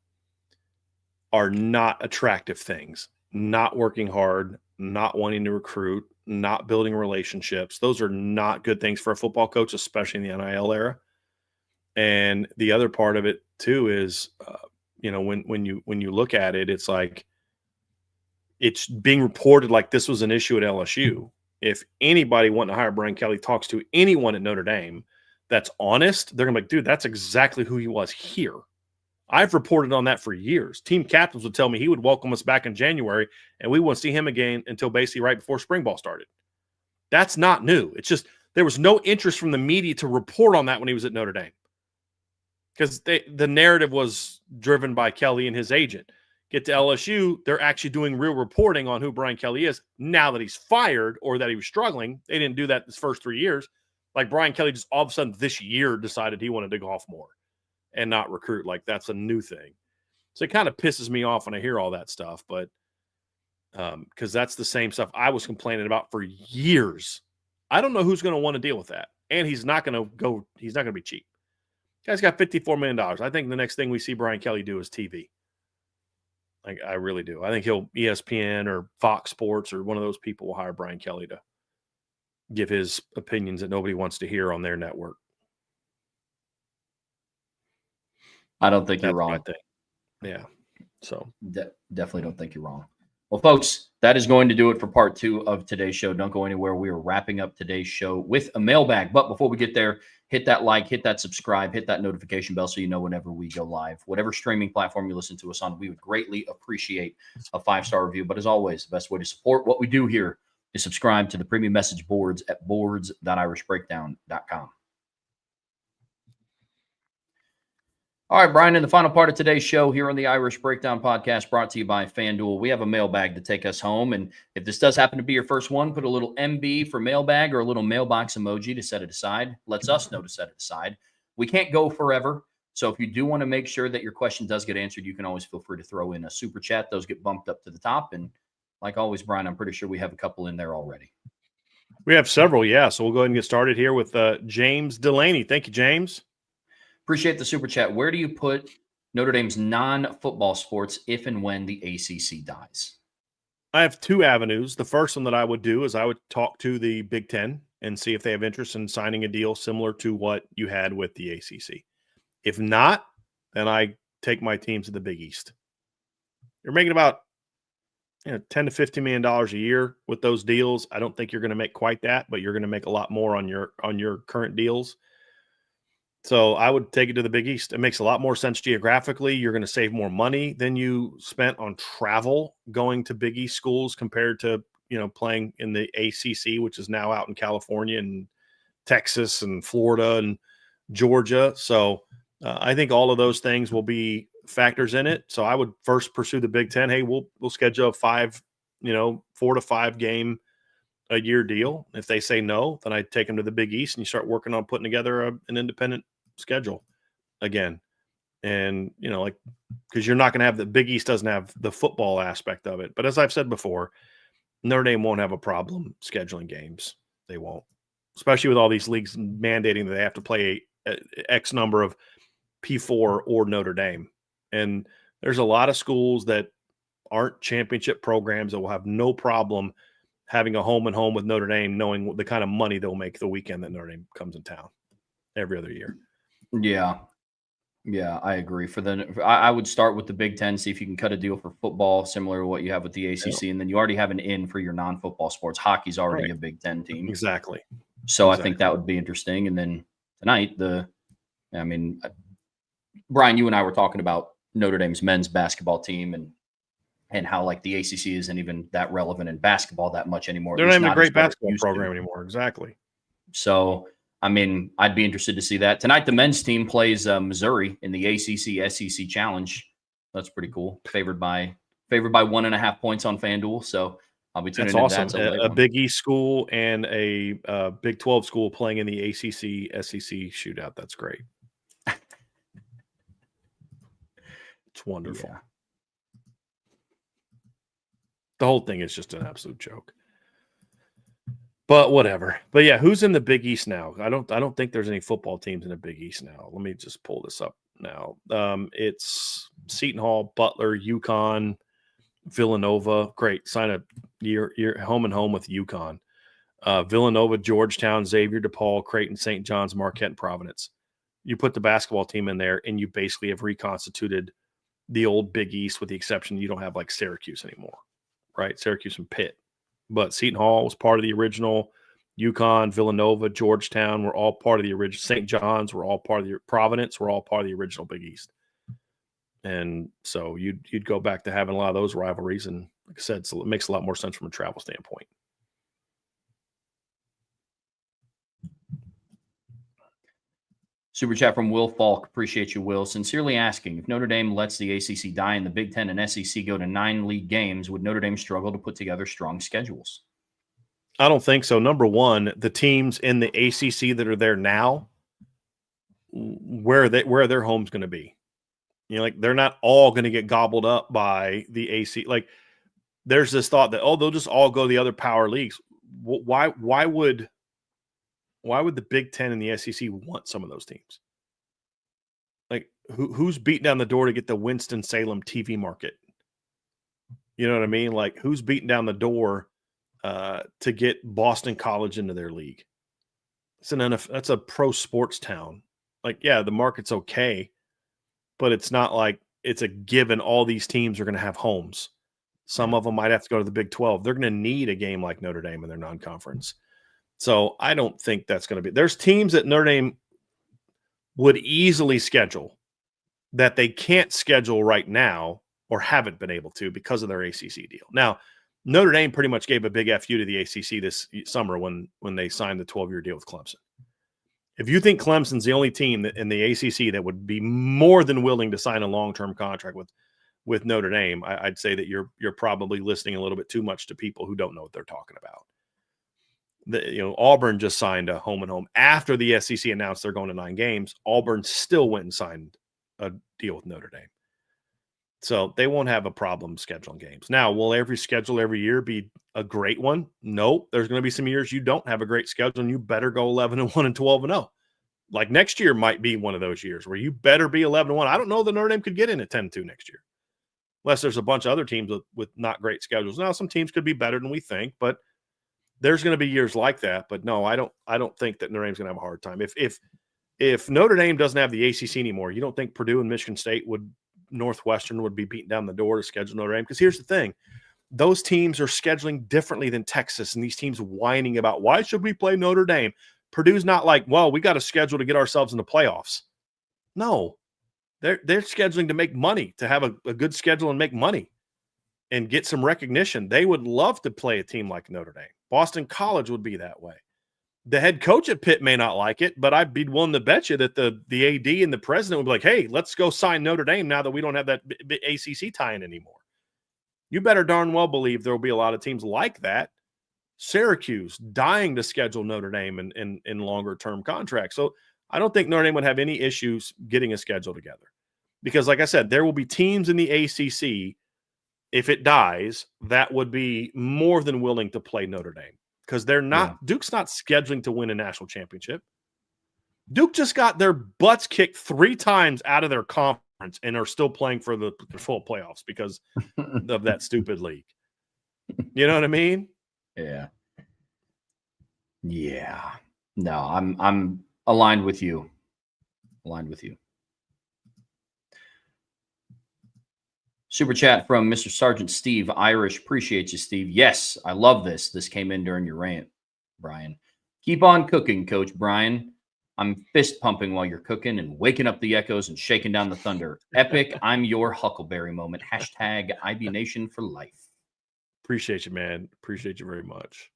are not attractive things. Not working hard, not wanting to recruit, not building relationships. Those are not good things for a football coach, especially in the NIL era. And the other part of it too is, when you look at it, it's like it's being reported like this was an issue at LSU. If anybody wanting to hire Brian Kelly talks to anyone at Notre Dame that's honest, they're gonna be like, dude, that's exactly who he was here. I've reported on that for years. Team captains would tell me he would welcome us back in January, and we wouldn't see him again until basically right before spring ball started. That's not new. It's just there was no interest from the media to report on that when he was at Notre Dame, because the narrative was driven by Kelly and his agent. Get to LSU, they're actually doing real reporting on who Brian Kelly is now that he's fired or that he was struggling. They didn't do that his first 3 years. Like Brian Kelly just all of a sudden this year decided he wanted to golf more and not recruit. Like that's a new thing. So it kind of pisses me off when I hear all that stuff, but because that's the same stuff I was complaining about for years. I don't know who's going to want to deal with that. And he's not going to be cheap. Guy's got $54 million. I think the next thing we see Brian Kelly do is TV. Like, I really do. I think he'll ESPN or Fox Sports or one of those people will hire Brian Kelly to give his opinions that nobody wants to hear on their network. I don't think you're wrong. Yeah. So definitely don't think you're wrong. Well, folks, that is going to do it for part 2 of today's show. Don't go anywhere. We are wrapping up today's show with a mailbag. But before we get there, hit that like, hit that subscribe, hit that notification bell so you know whenever we go live. Whatever streaming platform you listen to us on, we would greatly appreciate a 5-star review. But as always, the best way to support what we do here is subscribe to the premium message boards at boards.irishbreakdown.com. All right, Brian, in the final part of today's show here on the Irish Breakdown podcast brought to you by FanDuel, we have a mailbag to take us home. And if this does happen to be your first one, put a little MB for mailbag or a little mailbox emoji to set it aside. Lets us know to set it aside. We can't go forever. So if you do want to make sure that your question does get answered, you can always feel free to throw in a super chat. Those get bumped up to the top. And like always, Brian, I'm pretty sure we have a couple in there already. We have several, yeah. So we'll go ahead and get started here with James Delaney. Thank you, James. Appreciate the super chat. Where do you put Notre Dame's non-football sports if and when the ACC dies? I have 2 avenues. The first one that I would do is I would talk to the Big Ten and see if they have interest in signing a deal similar to what you had with the ACC. If not, then I take my teams to the Big East. You're making about $10 to $15 million a year with those deals. I don't think you're going to make quite that, but you're going to make a lot more on your current deals. So I would take it to the Big East. It makes a lot more sense geographically. You're going to save more money than you spent on travel going to Big East schools compared to, playing in the ACC, which is now out in California and Texas and Florida and Georgia. So I think all of those things will be factors in it. So I would first pursue the Big Ten. Hey, we'll schedule a 4 to 5 game a year deal. If they say no, then I take them to the Big East and you start working on putting together an independent schedule again. And, because you're not going to have the Big East doesn't have the football aspect of it. But as I've said before, Notre Dame won't have a problem scheduling games. They won't, especially with all these leagues mandating that they have to play X number of P4 or Notre Dame. And there's a lot of schools that aren't championship programs that will have no problem having a home and home with Notre Dame, knowing the kind of money they'll make the weekend that Notre Dame comes in town every other year. Yeah, I agree. I would start with the Big Ten, see if you can cut a deal for football similar to what you have with the ACC, and then you already have an in for your non-football sports. Hockey's already a Big Ten team. Exactly. So I think that would be interesting. And then tonight, Brian, you and I were talking about Notre Dame's men's basketball team and how like the ACC isn't even that relevant in basketball that much anymore. They're not even a great basketball program anymore. Exactly. So, I'd be interested to see that. Tonight, the men's team plays Missouri in the ACC SEC Challenge. That's pretty cool. Favored by 1.5 points on FanDuel. So I'll be tuning in. That's awesome. A Big East school and a Big 12 school playing in the ACC SEC shootout. That's great. It's wonderful. The whole thing is just an absolute joke. But whatever. But yeah, who's in the Big East now? I don't think there's any football teams in the Big East now. Let me just pull this up now. It's Seton Hall, Butler, UConn, Villanova. Great. Sign a year home and home with UConn. Villanova, Georgetown, Xavier, DePaul, Creighton, St. John's, Marquette, and Providence. You put the basketball team in there, and you basically have reconstituted the old Big East, with the exception you don't have like Syracuse anymore, right? Syracuse and Pitt. But Seton Hall was part of the original. UConn, Villanova, Georgetown were all part of the original. St. John's were all part of the Providence were all part of the original Big East. And so you'd go back to having a lot of those rivalries. And like I said, so it makes a lot more sense from a travel standpoint. Super chat from Will Falk. Appreciate you, Will. Sincerely asking, if Notre Dame lets the ACC die and the Big Ten and SEC go to 9 league games, would Notre Dame struggle to put together strong schedules? I don't think so. Number one, the teams in the ACC that are there now, where are their homes going to be? You know, like they're not all going to get gobbled up by the AC. Like there's this thought that, they'll just all go to the other power leagues. Why would the Big Ten and the SEC want some of those teams? Like who's beating down the door to get the Winston-Salem TV market? You know what I mean? Like who's beating down the door to get Boston College into their league? That's a pro sports town. Like, yeah, the market's okay, but it's not like it's a given all these teams are going to have homes. Some of them might have to go to the Big 12. They're going to need a game like Notre Dame in their non-conference. So I don't think that's going to be. There's teams that Notre Dame would easily schedule that they can't schedule right now or haven't been able to because of their ACC deal. Now, Notre Dame pretty much gave a big FU to the ACC this summer when they signed the 12-year deal with Clemson. If you think Clemson's the only team in the ACC that would be more than willing to sign a long-term contract with Notre Dame, I'd say that you're probably listening a little bit too much to people who don't know what they're talking about. Auburn just signed a home and home after the SEC announced they're going to 9 games. Auburn still went and signed a deal with Notre Dame. So they won't have a problem scheduling games. Now, will every schedule every year be a great one? No. There's going to be some years you don't have a great schedule, and you better go 11-1 and 12-0. Like next year might be one of those years where you better be 11-1. I don't know that Notre Dame could get in at 10-2 next year, unless there's a bunch of other teams with not great schedules. Now, some teams could be better than we think, but there's going to be years like that. But no, I don't think that Notre Dame's going to have a hard time. If Notre Dame doesn't have the ACC anymore, you don't think Purdue and Michigan State Northwestern would be beating down the door to schedule Notre Dame? Because here's the thing. Those teams are scheduling differently than Texas, and these teams whining about, why should we play Notre Dame? Purdue's not like, well, we got a schedule to get ourselves in the playoffs. No. They're scheduling to make money, to have a good schedule and make money and get some recognition. They would love to play a team like Notre Dame. Boston College would be that way. The head coach at Pitt may not like it, but I'd be willing to bet you that the AD and the president would be like, hey, let's go sign Notre Dame now that we don't have that ACC tie-in anymore. You better darn well believe there will be a lot of teams like that. Syracuse dying to schedule Notre Dame in longer-term contracts. So I don't think Notre Dame would have any issues getting a schedule together. Because like I said, there will be teams in the ACC, if it dies, that would be more than willing to play Notre Dame. Because they're not, yeah. Duke's not scheduling to win a national championship. Duke just got their butts kicked 3 times out of their conference and are still playing for the full playoffs because of that stupid league. You know what I mean? Yeah. Yeah. No, I'm aligned with you. Super chat from Mr. Sergeant Steve Irish. Appreciate you, Steve. Yes, I love this. This came in during your rant, Brian. Keep on cooking, Coach Brian. I'm fist pumping while you're cooking and waking up the echoes and shaking down the thunder. Epic, I'm your Huckleberry moment. Hashtag IB Nation for life. Appreciate you, man. Appreciate you very much.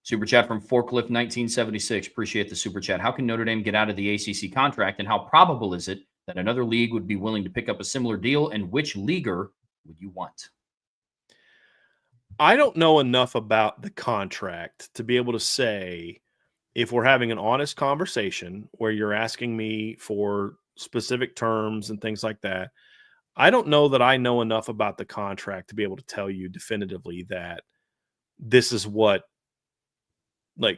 Super chat from Forklift 1976. Appreciate the super chat. How can Notre Dame get out of the ACC contract, and how probable is it that another league would be willing to pick up a similar deal, and which leaguer would you want? I don't know enough about the contract to be able to say if we're having an honest conversation where you're asking me for specific terms and things like that. I don't know that I know enough about the contract to be able to tell you definitively that this is what the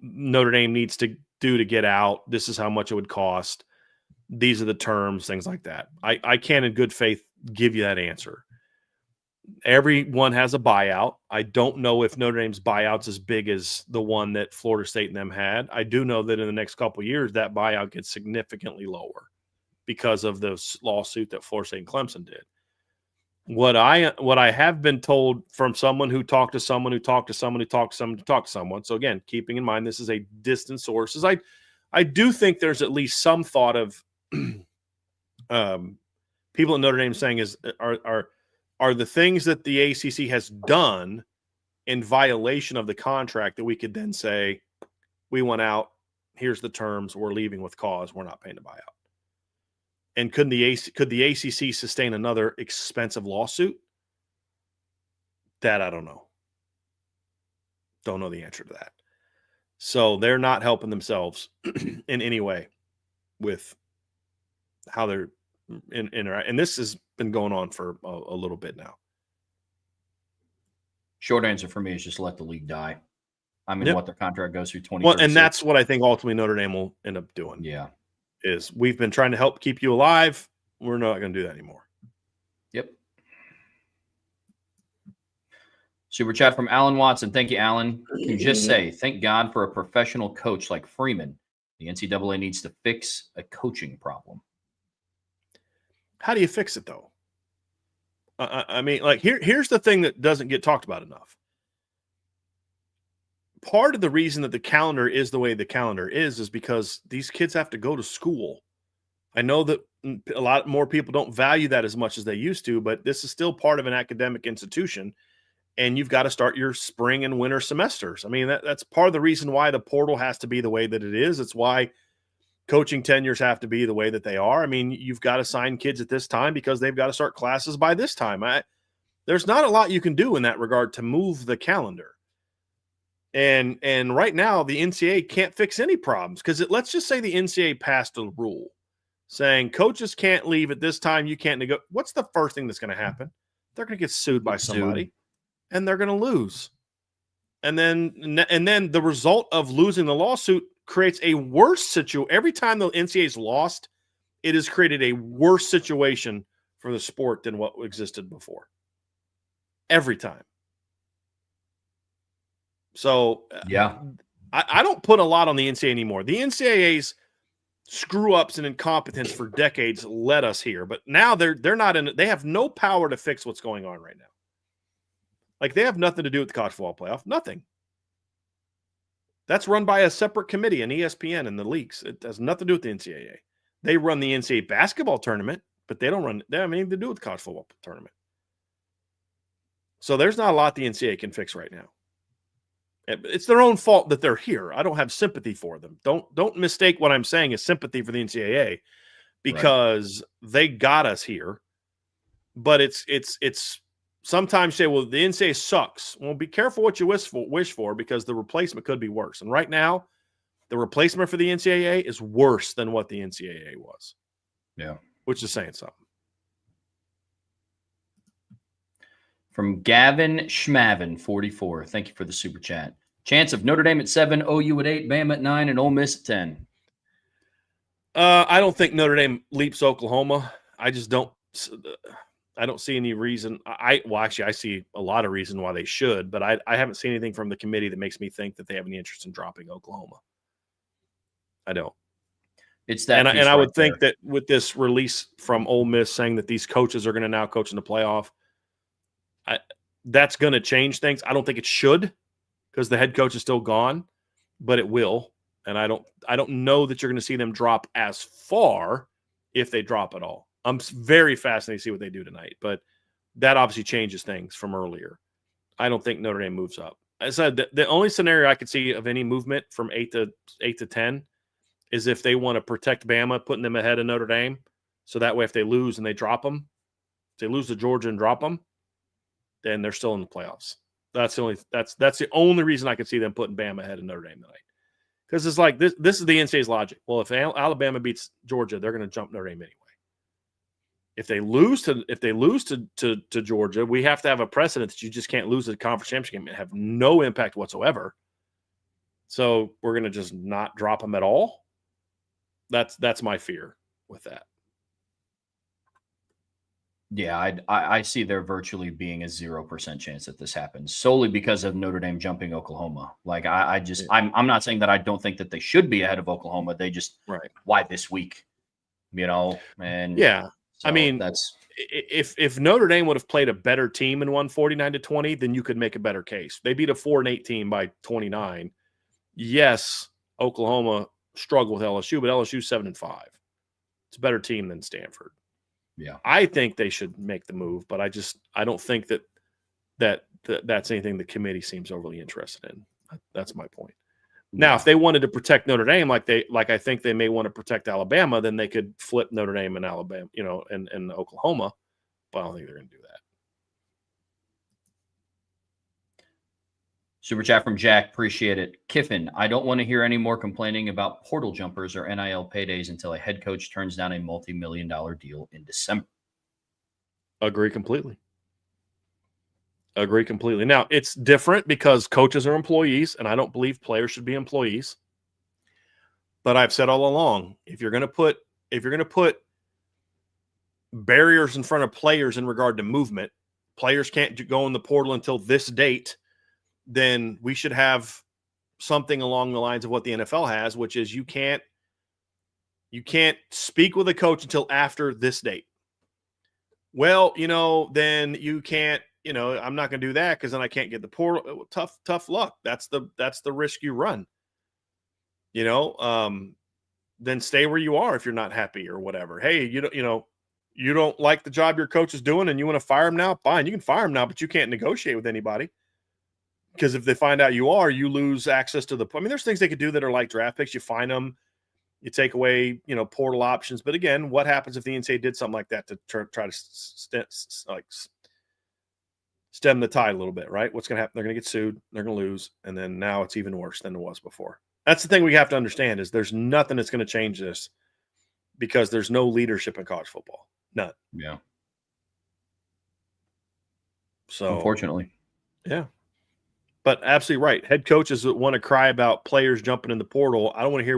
Notre Dame needs to do to get out. This is how much it would cost. These are the terms, things like that. I can't in good faith give you that answer. Everyone has a buyout. I don't know if Notre Dame's buyout's as big as the one that Florida State and them had. I do know that in the next couple of years, that buyout gets significantly lower because of the lawsuit that Florida State and Clemson did. What I have been told from someone who talked to someone who talked to someone who talked to someone who talked to someone. So again, keeping in mind this is a distant source, is I do think there's at least some thought of people at Notre Dame saying are the things that the ACC has done in violation of the contract that we could then say we want out. Here's the terms. We're leaving with cause. We're not paying the buyout. And could the ACC sustain another expensive lawsuit? That I don't know. Don't know the answer to that. So they're not helping themselves in any way with how they're interact. And this has been going on for a little bit now. Short answer for me is just let the league die. I mean, what their contract goes through 20. Well, and that's what I think ultimately Notre Dame will end up doing. Yeah. Is we've been trying to help keep you alive. We're not going to do that anymore. Yep. Super chat from Alan Watson. Thank you, Alan. Can just say, thank God for a professional coach like Freeman. The NCAA needs to fix a coaching problem. How do you fix it, though? I mean, like here's the thing that doesn't get talked about enough. Part of the reason that the calendar is the way the calendar is because these kids have to go to school. I know that a lot more people don't value that as much as they used to, but this is still part of an academic institution, and you've got to start your spring and winter semesters. I mean, that's part of the reason why the portal has to be the way that it is. It's why coaching tenures have to be the way that they are. I mean, you've got to sign kids at this time because they've got to start classes by this time. There's not a lot you can do in that regard to move the calendar. And right now, the NCAA can't fix any problems because let's just say the NCAA passed a rule saying coaches can't leave at this time. You can't negotiate. What's the first thing that's going to happen? They're going to get sued by somebody, and they're going to lose. And then the result of losing the lawsuit creates a worse situation. Every time the NCAA's lost, it has created a worse situation for the sport than what existed before. Every time. So yeah, I don't put a lot on the NCAA anymore. The NCAA's screw-ups and incompetence for decades led us here, but now they're not in. They have no power to fix what's going on right now. Like they have nothing to do with the college football playoff. Nothing. That's run by a separate committee, an ESPN and the leagues. It has nothing to do with the NCAA. They run the NCAA basketball tournament, but they don't run. They have anything to do with the college football tournament. So there's not a lot the NCAA can fix right now. It's their own fault that they're here. I don't have sympathy for them. Don't mistake what I'm saying as sympathy for the NCAA because they got us here. But it's sometimes say, well, the NCAA sucks. Well, be careful what you wish for because the replacement could be worse. And right now, the replacement for the NCAA is worse than what the NCAA was. Yeah, which is saying something. From Gavin Schmavin, 44. Thank you for the super chat. Chance of Notre Dame at 7, OU at 8, Bama at 9, and Ole Miss at 10. I don't think Notre Dame leaps Oklahoma. I just don't. I don't see any reason. Actually, I see a lot of reason why they should, but I haven't seen anything from the committee that makes me think that they have any interest in dropping Oklahoma. I don't. It's that, and I would think that with this release from Ole Miss saying that these coaches are going to now coach in the playoff, that's going to change things. I don't think it should because the head coach is still gone, but it will. And I don't know that you're going to see them drop as far if they drop at all. I'm very fascinated to see what they do tonight, but that obviously changes things from earlier. I don't think Notre Dame moves up. I said the only scenario I could see of any movement from 8 to 10 is if they want to protect Bama, putting them ahead of Notre Dame. So that way, if they lose and they drop them, if they lose to Georgia and drop them, then they're still in the playoffs. That's the only reason I could see them putting Bama ahead of Notre Dame tonight. Because it's like this is the NCAA's logic. Well, if Alabama beats Georgia, they're going to jump Notre Dame anyway. If they lose to Georgia, we have to have a precedent that you just can't lose a conference championship game and have no impact whatsoever. So we're going to just not drop them at all. That's my fear with that. Yeah, I see there virtually being a 0% chance that this happens solely because of Notre Dame jumping Oklahoma. Like I'm not saying that I don't think that they should be ahead of Oklahoma. They just why this week, and yeah. So I mean, that's if Notre Dame would have played a better team and won 49-20, then you could make a better case. They beat a 4-8 team by 29. Yes, Oklahoma struggled with LSU, but LSU 7-5. It's a better team than Stanford. Yeah, I think they should make the move, but I don't think that's anything the committee seems overly interested in. That's my point. Now, if they wanted to protect Notre Dame, like I think they may want to protect Alabama, then they could flip Notre Dame and Alabama, and Oklahoma. But I don't think they're going to do that. Super chat from Jack. Appreciate it. Kiffin, I don't want to hear any more complaining about portal jumpers or NIL paydays until a head coach turns down a multi-million-dollar deal in December. Agree completely. Now, it's different because coaches are employees, and I don't believe players should be employees. But I've said all along, if you're going to put barriers in front of players in regard to movement, players can't go in the portal until this date, then we should have something along the lines of what the NFL has, which is you can't speak with a coach until after this date. Well, then you can't, I'm not going to do that because then I can't get the portal. Tough luck. That's the risk you run. Then stay where you are if you're not happy or whatever. Hey, you don't like the job your coach is doing and you want to fire him now? Fine, you can fire him now, but you can't negotiate with anybody. Because if they find out you lose access to there's things they could do that are like draft picks. You fine them, you take away, portal options. But again, what happens if the NCAA did something like that to try to stem the tide a little bit, right? What's going to happen? They're going to get sued. They're going to lose. And then now it's even worse than it was before. That's the thing we have to understand is there's nothing that's going to change this because there's no leadership in college football. None. Yeah. So unfortunately. Yeah. But absolutely right. Head coaches that want to cry about players jumping in the portal. I don't want to hear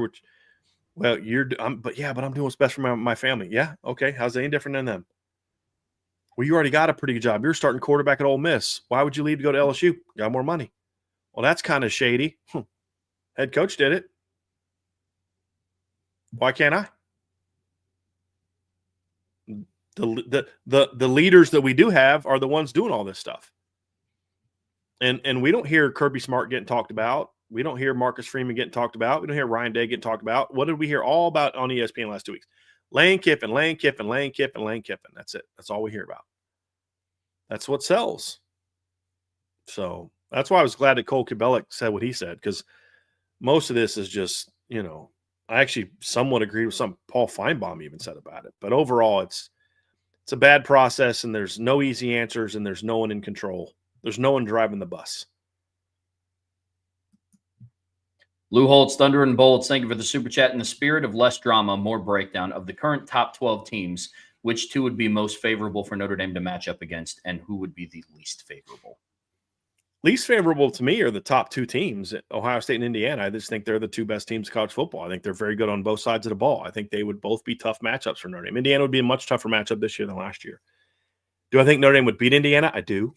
but I'm doing what's best for my family. Yeah. Okay. How's it any different than them? Well, you already got a pretty good job. You're starting quarterback at Ole Miss. Why would you leave to go to LSU? Got more money. Well, that's kind of shady. Head coach did it. Why can't I? The leaders that we do have are the ones doing all this stuff. And we don't hear Kirby Smart getting talked about. We don't hear Marcus Freeman getting talked about. We don't hear Ryan Day getting talked about. What did we hear all about on ESPN last 2 weeks? Lane Kiffin. That's it. That's all we hear about. That's what sells. So that's why I was glad that Cole Kubelic said what he said, because most of this is just, I actually somewhat agree with something Paul Feinbaum even said about it. But overall, it's a bad process, and there's no easy answers, and there's no one in control. There's no one driving the bus. Lou Holtz, Thunder and Bolts, thank you for the super chat. In the spirit of less drama, more breakdown of the current top 12 teams, which two would be most favorable for Notre Dame to match up against, and who would be the least favorable? Least favorable to me are the top two teams, Ohio State and Indiana. I just think they're the two best teams in college football. I think they're very good on both sides of the ball. I think they would both be tough matchups for Notre Dame. Indiana would be a much tougher matchup this year than last year. Do I think Notre Dame would beat Indiana? I do.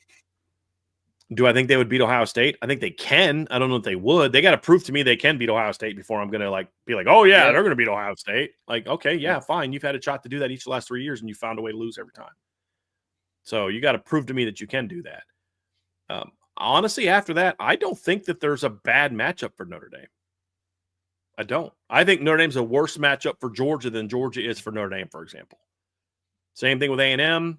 Do I think they would beat Ohio State? I think they can. I don't know if they would. They got to prove to me they can beat Ohio State before I'm going to be like, oh, yeah, they're going to beat Ohio State. Okay, yeah, fine. You've had a shot to do that each of the last 3 years, and you found a way to lose every time. So you got to prove to me that you can do that. Honestly, after that, I don't think that there's a bad matchup for Notre Dame. I don't. I think Notre Dame's a worse matchup for Georgia than Georgia is for Notre Dame, for example. Same thing with A&M.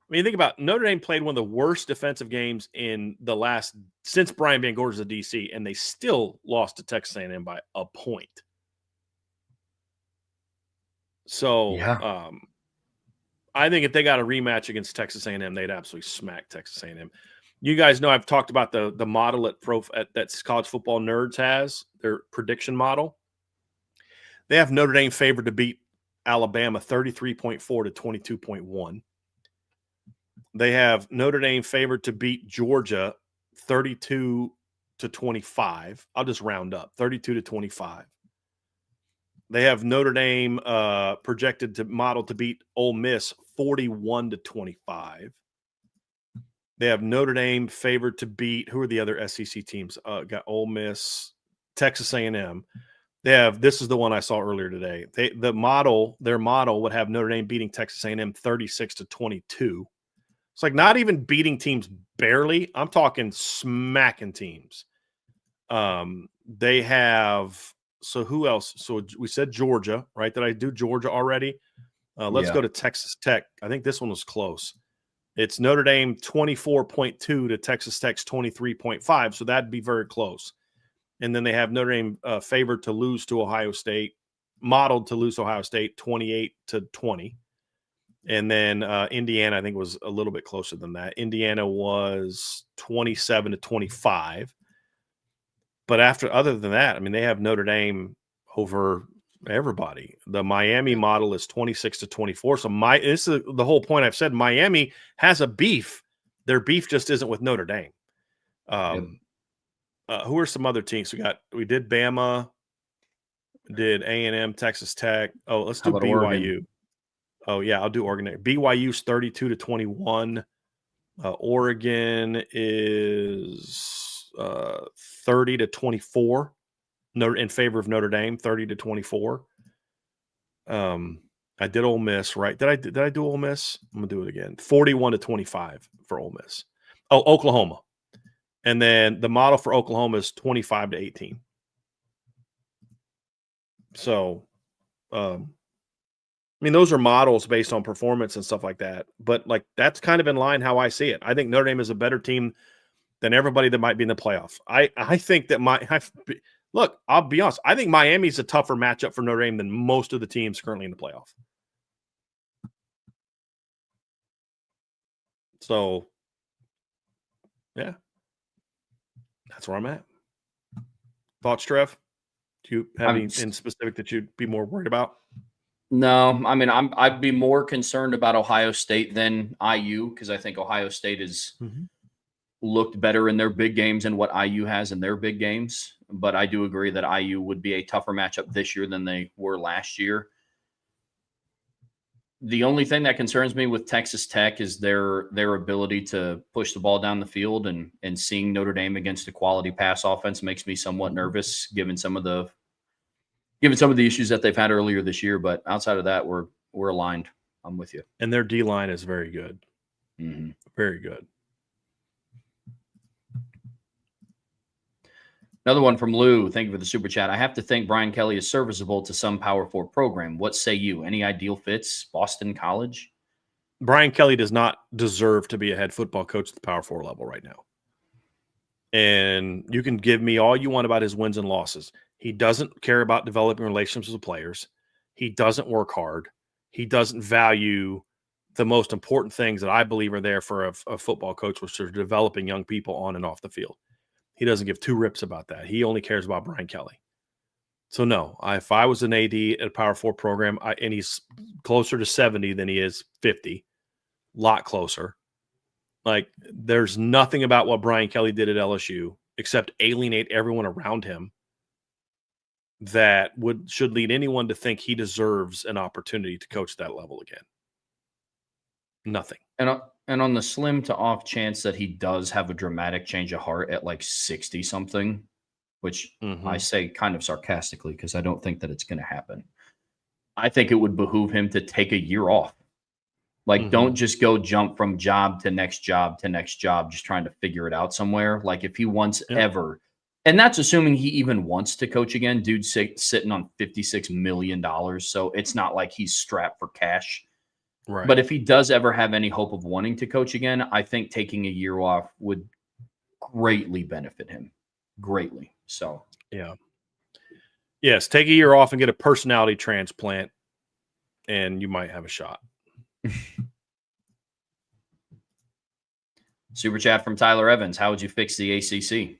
I mean, think about Notre Dame played one of the worst defensive games in the since Brian Van Gorder's the DC, and they still lost to Texas A&M by a point. So, Yeah. I think if they got a rematch against Texas A&M, they'd absolutely smack Texas A&M. You guys know I've talked about the model that College Football Nerds has, their prediction model. They have Notre Dame favored to beat Alabama 33.4 to 22.1. They have Notre Dame favored to beat Georgia 32 to 25. I'll just round up 32 to 25. They have Notre Dame projected to model to beat Ole Miss 41 to 25. They have Notre Dame favored to beat, who are the other SEC teams? Got Ole Miss, Texas A&M. They have, this is the one I saw earlier today. Their model would have Notre Dame beating Texas A&M 36 to 22. It's like not even beating teams barely. I'm talking smacking teams. They have, so who else? So we said Georgia, right? Did I do Georgia already? Let's go to Texas Tech. I think this one was close. It's Notre Dame 24.2 to Texas Tech's 23.5. So that'd be very close. And then they have Notre Dame favored to lose to Ohio State, modeled to lose to Ohio State 28 to 20. And then Indiana, I think, was a little bit closer than that. Indiana was 27 to 25. But other than that, I mean, they have Notre Dame over everybody. The Miami model is 26 to 24. So this is the whole point I've said. Miami has a beef. Their beef just isn't with Notre Dame. Who are some other teams? We did Bama, did A&M, Texas Tech. Oh, let's do BYU. Oregon? Oh, yeah, I'll do Oregon. BYU's 32 to 21. Oregon is 30 to 24 in favor of Notre Dame, 30 to 24. I did Ole Miss, right? Did I do Ole Miss? I'm going to do it again. 41 to 25 for Ole Miss. Oh, Oklahoma. And then the model for Oklahoma is 25 to 18. So, I mean, those are models based on performance and stuff like that. But, like, that's kind of in line how I see it. I think Notre Dame is a better team than everybody that might be in the playoff. I think that look, I'll be honest. I think Miami's a tougher matchup for Notre Dame than most of the teams currently in the playoff. So, yeah. That's where I'm at. Thoughts, Trev? Do you have any in specific that you'd be more worried about? No, I mean, I'd be more concerned about Ohio State than IU because I think Ohio State has looked better in their big games and what IU has in their big games. But I do agree that IU would be a tougher matchup this year than they were last year. The only thing that concerns me with Texas Tech is their ability to push the ball down the field, and seeing Notre Dame against a quality pass offense makes me somewhat nervous given some of the issues that they've had earlier this year. But outside of that, we're aligned. I'm with you. And their D-line is very good. Mm-hmm. Very good. Another one from Lou. Thank you for the super chat. I have to think Brian Kelly is serviceable to some Power 4 program. What say you? Any ideal fits? Boston College? Brian Kelly does not deserve to be a head football coach at the Power 4 level right now. And you can give me all you want about his wins and losses. He doesn't care about developing relationships with players. He doesn't work hard. He doesn't value the most important things that I believe are there for a football coach, which are developing young people on and off the field. He doesn't give two rips about that. He only cares about Brian Kelly. So, no, if I was an AD at a Power 4 program, and he's closer to 70 than he is 50, a lot closer. Like, there's nothing about what Brian Kelly did at LSU except alienate everyone around him that should lead anyone to think he deserves an opportunity to coach that level again. Nothing. And on the slim to off chance that he does have a dramatic change of heart at like 60 something, which I say kind of sarcastically because I don't think that it's going to happen. I think it would behoove him to take a year off. Like, don't just go jump from job to next job to next job, just trying to figure it out somewhere. Like, if he wants ever, and that's assuming he even wants to coach again, dude's sitting on $56 million. So it's not like he's strapped for cash. Right. But if he does ever have any hope of wanting to coach again, I think taking a year off would greatly benefit him. Greatly. So, yeah. Yes, take a year off and get a personality transplant, and you might have a shot. Super chat from Tyler Evans. How would you fix the ACC?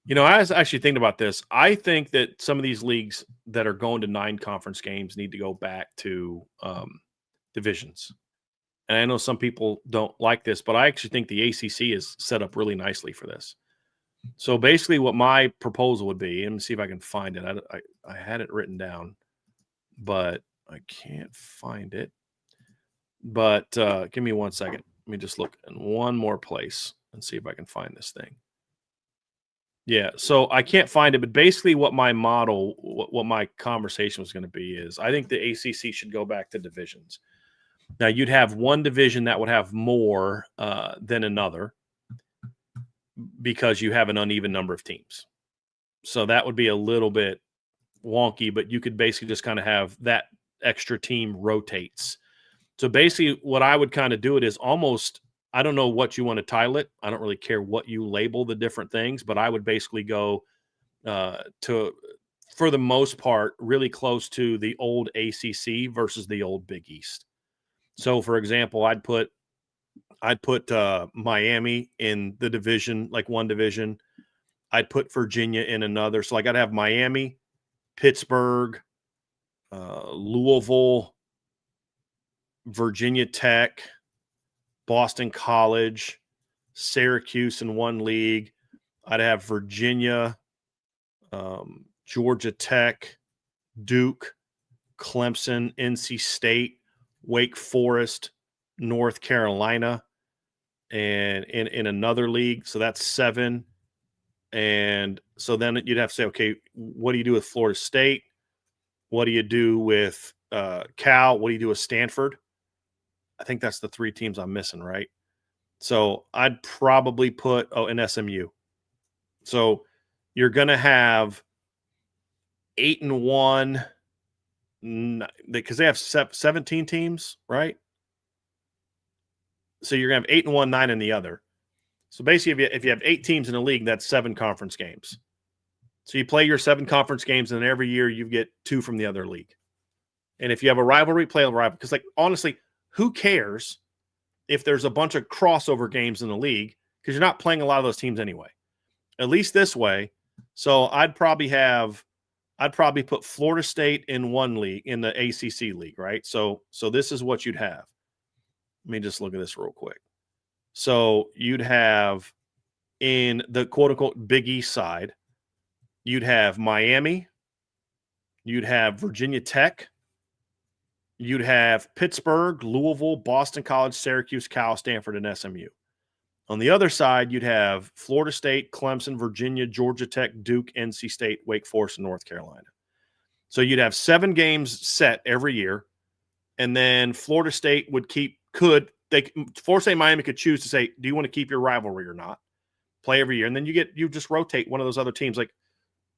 I was actually thinking about this. I think that some of these leagues that are going to 9 conference games need to go back to divisions. And I know some people don't like this, but I actually think the ACC is set up really nicely for this. So basically what my proposal would be, and see if I can find it. I had it written down, but I can't find it. But give me 1 second. Let me just look in one more place and see if I can find this thing. Yeah, so I can't find it, but basically what my model, what my conversation was going to be is I think the ACC should go back to divisions. Now, you'd have one division that would have more than another because you have an uneven number of teams. So that would be a little bit wonky, but you could basically just kind of have that extra team rotates. So basically what I would kind of do it is almost, I don't know what you want to title it. I don't really care what you label the different things, but I would basically go for the most part, really close to the old ACC versus the old Big East. So, for example, I'd put Miami in the division, like one division. I'd put Virginia in another. So, like, I'd have Miami, Pittsburgh, Louisville, Virginia Tech, Boston College, Syracuse in one league. I'd have Virginia, Georgia Tech, Duke, Clemson, NC State, Wake Forest, North Carolina, and in another league. So that's 7. And so then you'd have to say, okay, what do you do with Florida State? What do you do with Cal? What do you do with Stanford? I think that's the 3 teams I'm missing, right? So I'd probably put an SMU. So you're going to have 8-1 because they have 17 teams, right? So you're going to have 8-1, 9 in the other. So basically, if you have 8 teams in a league, that's 7 conference games. So you play your 7 conference games, and then every year you get 2 from the other league. And if you have a rivalry, play a rivalry. Because, like, honestly, who cares if there's a bunch of crossover games in the league? Because you're not playing a lot of those teams anyway. At least this way. So I'd probably put Florida State in one league, in the ACC league, right? So this is what you'd have. Let me just look at this real quick. So you'd have in the quote-unquote Big East side, you'd have Miami, you'd have Virginia Tech, you'd have Pittsburgh, Louisville, Boston College, Syracuse, Cal, Stanford, and SMU. On the other side, you'd have Florida State, Clemson, Virginia, Georgia Tech, Duke, NC State, Wake Forest, and North Carolina. So you'd have 7 games set every year, and then Florida State Florida State and Miami could choose to say, do you want to keep your rivalry or not? Play every year. And then you just rotate one of those other teams. Like,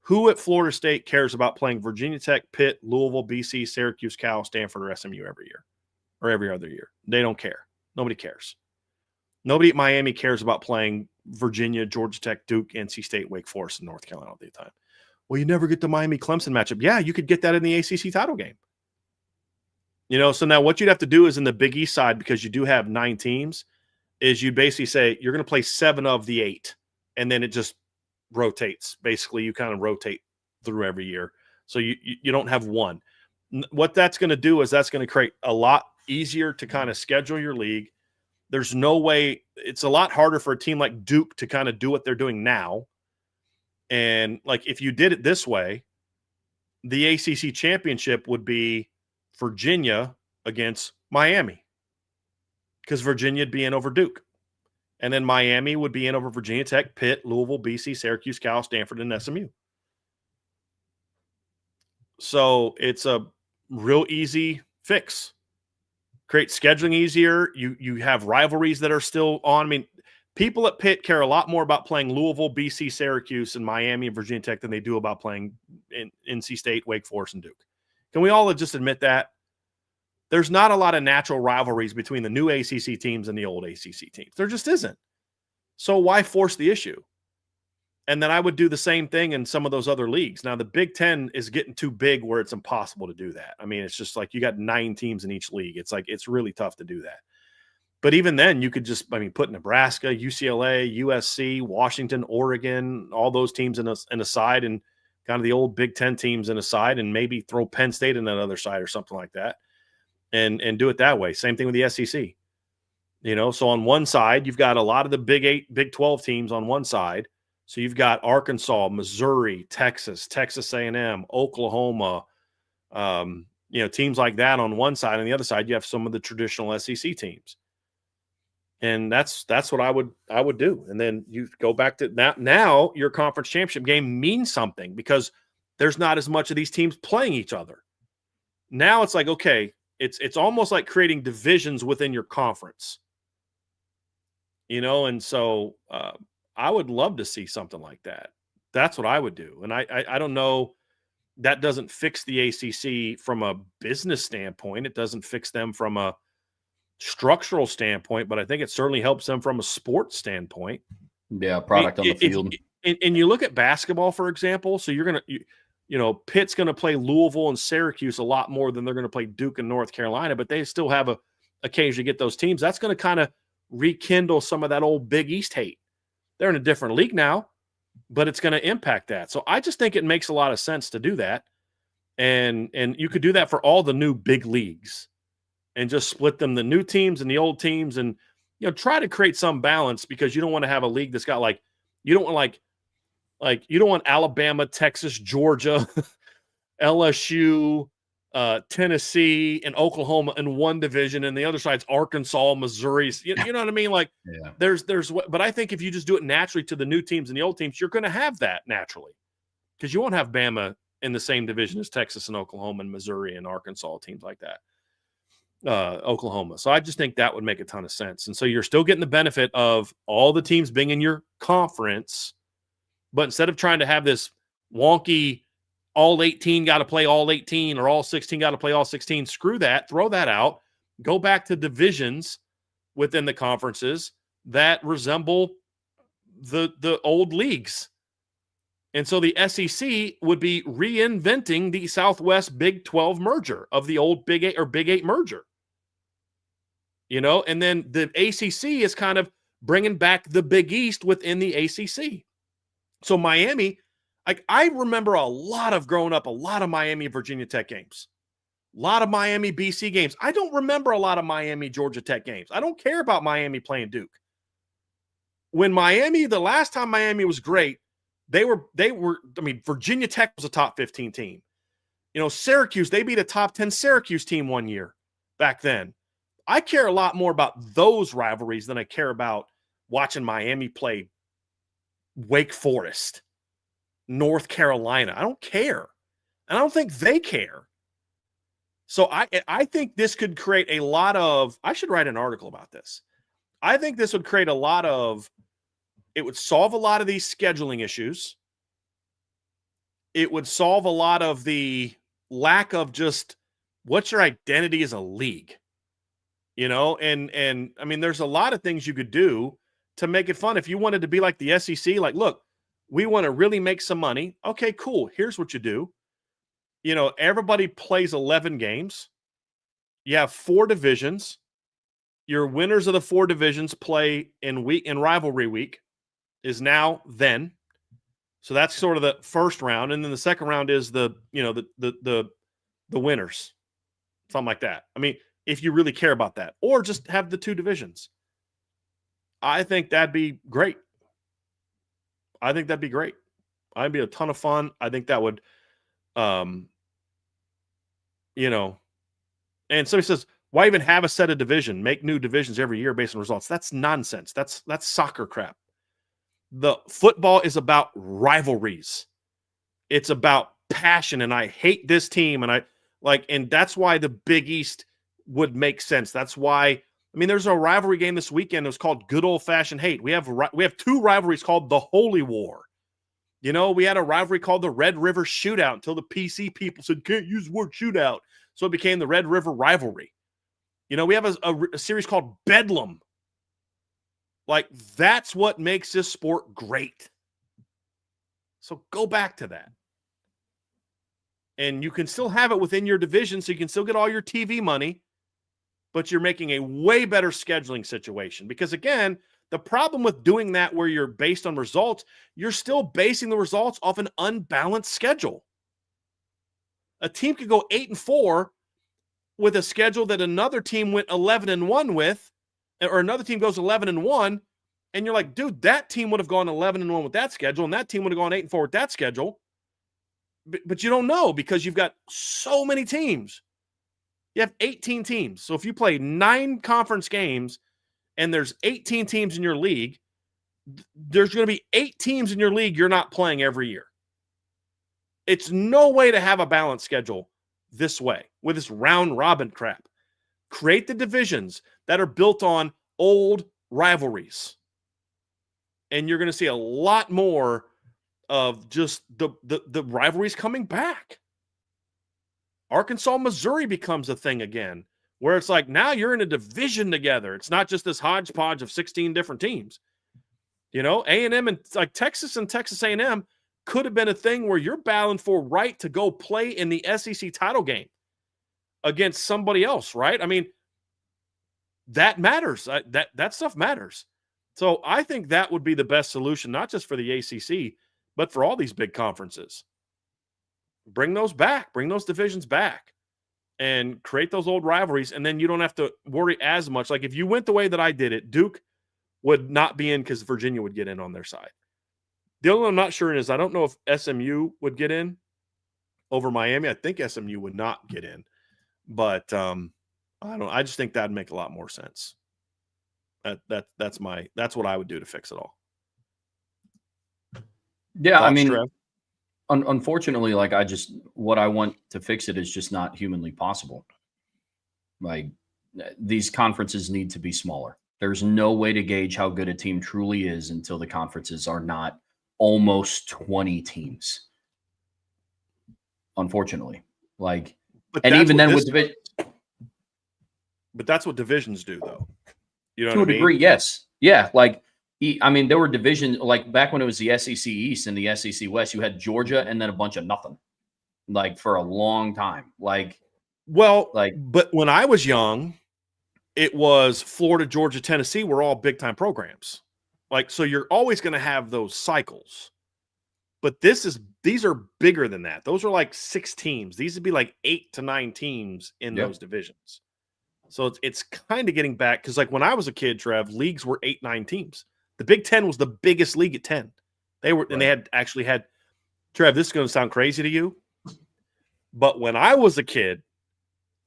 who at Florida State cares about playing Virginia Tech, Pitt, Louisville, BC, Syracuse, Cal, Stanford, or SMU every year or every other year? They don't care. Nobody cares. Nobody at Miami cares about playing Virginia, Georgia Tech, Duke, NC State, Wake Forest, and North Carolina all the time. Well, you never get the Miami-Clemson matchup. Yeah, you could get that in the ACC title game. So now what you'd have to do is in the Big East side, because you do have 9 teams, is you basically say you're going to play 7 of the 8, and then it just rotates. Basically, you kind of rotate through every year. So you don't have one. What that's going to do is that's going to create a lot easier to kind of schedule your league. There's no way – it's a lot harder for a team like Duke to kind of do what they're doing now. And, like, if you did it this way, the ACC championship would be Virginia against Miami because Virginia would be in over Duke. And then Miami would be in over Virginia Tech, Pitt, Louisville, BC, Syracuse, Cal, Stanford, and SMU. So it's a real easy fix. Create scheduling easier. You have rivalries that are still on. I mean, people at Pitt care a lot more about playing Louisville, BC, Syracuse, and Miami and Virginia Tech than they do about playing in NC State, Wake Forest, and Duke. Can we all just admit that? There's not a lot of natural rivalries between the new ACC teams and the old ACC teams. There just isn't. So why force the issue? And then I would do the same thing in some of those other leagues. Now, the Big Ten is getting too big where it's impossible to do that. I mean, it's just like you got 9 teams in each league. It's like it's really tough to do that. But even then, you could just, put Nebraska, UCLA, USC, Washington, Oregon, all those teams in a side, and kind of the old Big Ten teams in a side, and maybe throw Penn State in that other side or something like that, and do it that way. Same thing with the SEC. So on one side, you've got a lot of the Big 8, Big 12 teams on one side. So you've got Arkansas, Missouri, Texas A&M, Oklahoma, teams like that on one side. On the other side, you have some of the traditional SEC teams. And that's what I would do. And then you go back to now your conference championship game means something because there's not as much of these teams playing each other. Now it's like, okay, it's almost like creating divisions within your conference. And so I would love to see something like that. That's what I would do. And I don't know, that doesn't fix the ACC from a business standpoint. It doesn't fix them from a structural standpoint, but I think it certainly helps them from a sports standpoint. Yeah, product on the field. And you look at basketball, for example. So you're going to, Pitt's going to play Louisville and Syracuse a lot more than they're going to play Duke and North Carolina, but they still have a occasionally get those teams. That's going to kind of rekindle some of that old Big East hate. They're in a different league now, but it's going to impact that. So I just think it makes a lot of sense to do that. And you could do that for all the new big leagues and just split them, the new teams and the old teams, and try to create some balance, because you don't want to have a league that's got you don't want Alabama, Texas, Georgia, LSU, Tennessee, and Oklahoma in one division, and the other side's Arkansas, Missouri. You know what I mean? Yeah. But I think if you just do it naturally to the new teams and the old teams, you're going to have that naturally, because you won't have Bama in the same division as Texas and Oklahoma and Missouri and Arkansas, teams like that. Oklahoma. So I just think that would make a ton of sense. And so you're still getting the benefit of all the teams being in your conference, but instead of trying to have this wonky all 18 got to play all 18 or all 16 got to play all 16, screw that, throw that out, go back to divisions within the conferences that resemble the old leagues. And so the SEC would be reinventing the Southwest Big 12 merger of the old Big 8 or Big 8 merger. And then the ACC is kind of bringing back the Big East within the ACC. So Miami, I remember growing up, a lot of Miami Virginia Tech games, a lot of Miami BC games. I don't remember a lot of Miami Georgia Tech games. I don't care about Miami playing Duke. When the last time Miami was great, Virginia Tech was a top 15 team. Syracuse, they beat a top 10 Syracuse team one year back then. I care a lot more about those rivalries than I care about watching Miami play Wake Forest, North Carolina. I don't care. And I don't think they care. So I think this could create a lot of, I should write an article about this. I think this would create it would solve a lot of these scheduling issues. It would solve a lot of the lack of just what's your identity as a league, and there's a lot of things you could do to make it fun. If you wanted to be like the SEC, look, we want to really make some money. Okay, cool. Here's what you do. Everybody plays 11 games. You have 4 divisions. Your winners of the 4 divisions play in rivalry week is now then. So that's sort of the first round. And then the second round is the winners, something like that. If you really care about that, or just have the 2 divisions, I think that'd be great. I'd be a ton of fun. I think that would, and somebody says, why even have a set of division? Make new divisions every year based on results. That's nonsense. That's soccer crap. The football is about rivalries. It's about passion. And I hate this team. And and that's why the Big East would make sense. That's why, there's a rivalry game this weekend. It was called Good Old Fashioned Hate. We have 2 rivalries called the Holy War. We had a rivalry called the Red River Shootout until the PC people said, can't use the word shootout. So it became the Red River Rivalry. We have a series called Bedlam. That's what makes this sport great. So go back to that. And you can still have it within your division, so you can still get all your TV money. but you're making a way better scheduling situation. Because again, the problem with doing that where you're based on results, you're still basing the results off an unbalanced schedule. A team could go 8-4 with a schedule that another team went 11-1 with, or another team goes 11-1, and you're like, dude, that team would have gone 11-1 with that schedule, and that team would have gone 8-4 with that schedule. But you don't know because you've got so many teams. You have 18 teams. So if you play 9 conference games and there's 18 teams in your league, there's going to be 8 teams in your league you're not playing every year. It's no way to have a balanced schedule this way with this round robin crap. Create the divisions that are built on old rivalries. And you're going to see a lot more of just the rivalries coming back. Arkansas, Missouri becomes a thing again, where it's like now you're in a division together. It's not just this hodgepodge of 16 different teams. You know, A&M and like Texas and Texas A&M could have been a thing where you're battling for right to go play in the SEC title game against somebody else, right? I mean, that matters. That stuff matters. So I think that would be the best solution, not just for the ACC, but for all these big conferences. Bring those back. Bring those divisions back and create those old rivalries, and then you don't have to worry as much. Like if you went the way that I did it, Duke would not be in because Virginia would get in on their side. The only one I'm not sure is I don't know if SMU would get in over Miami. I think SMU would not get in, but I just think that'd make a lot more sense. That's what I would do to fix it all. Yeah, Thoughts, I mean, Trev? unfortunately, like what I want to fix it is just not humanly possible. Like these conferences need to be smaller. There's no way to gauge how good a team truly is until the conferences are not almost 20 teams. Unfortunately, like, and even then with division, but that's what divisions do, though. You know, to a degree, yes, yeah. Like, I mean, there were divisions like back when it was the SEC East and the SEC West. You had Georgia and then a bunch of nothing, like for a long time. Like, but when I was young, it was Florida, Georgia, Tennessee were all big time programs. Like, so you're always going to have those cycles. But these are bigger than that. Those are like 6 teams. These would be like 8 to 9 teams in those divisions. So it's kind of getting back because like when I was a kid, Trev, leagues were 8, 9 teams. The Big Ten was the biggest league at 10. They were, and they had Trev, this is going to sound crazy to you, but when I was a kid,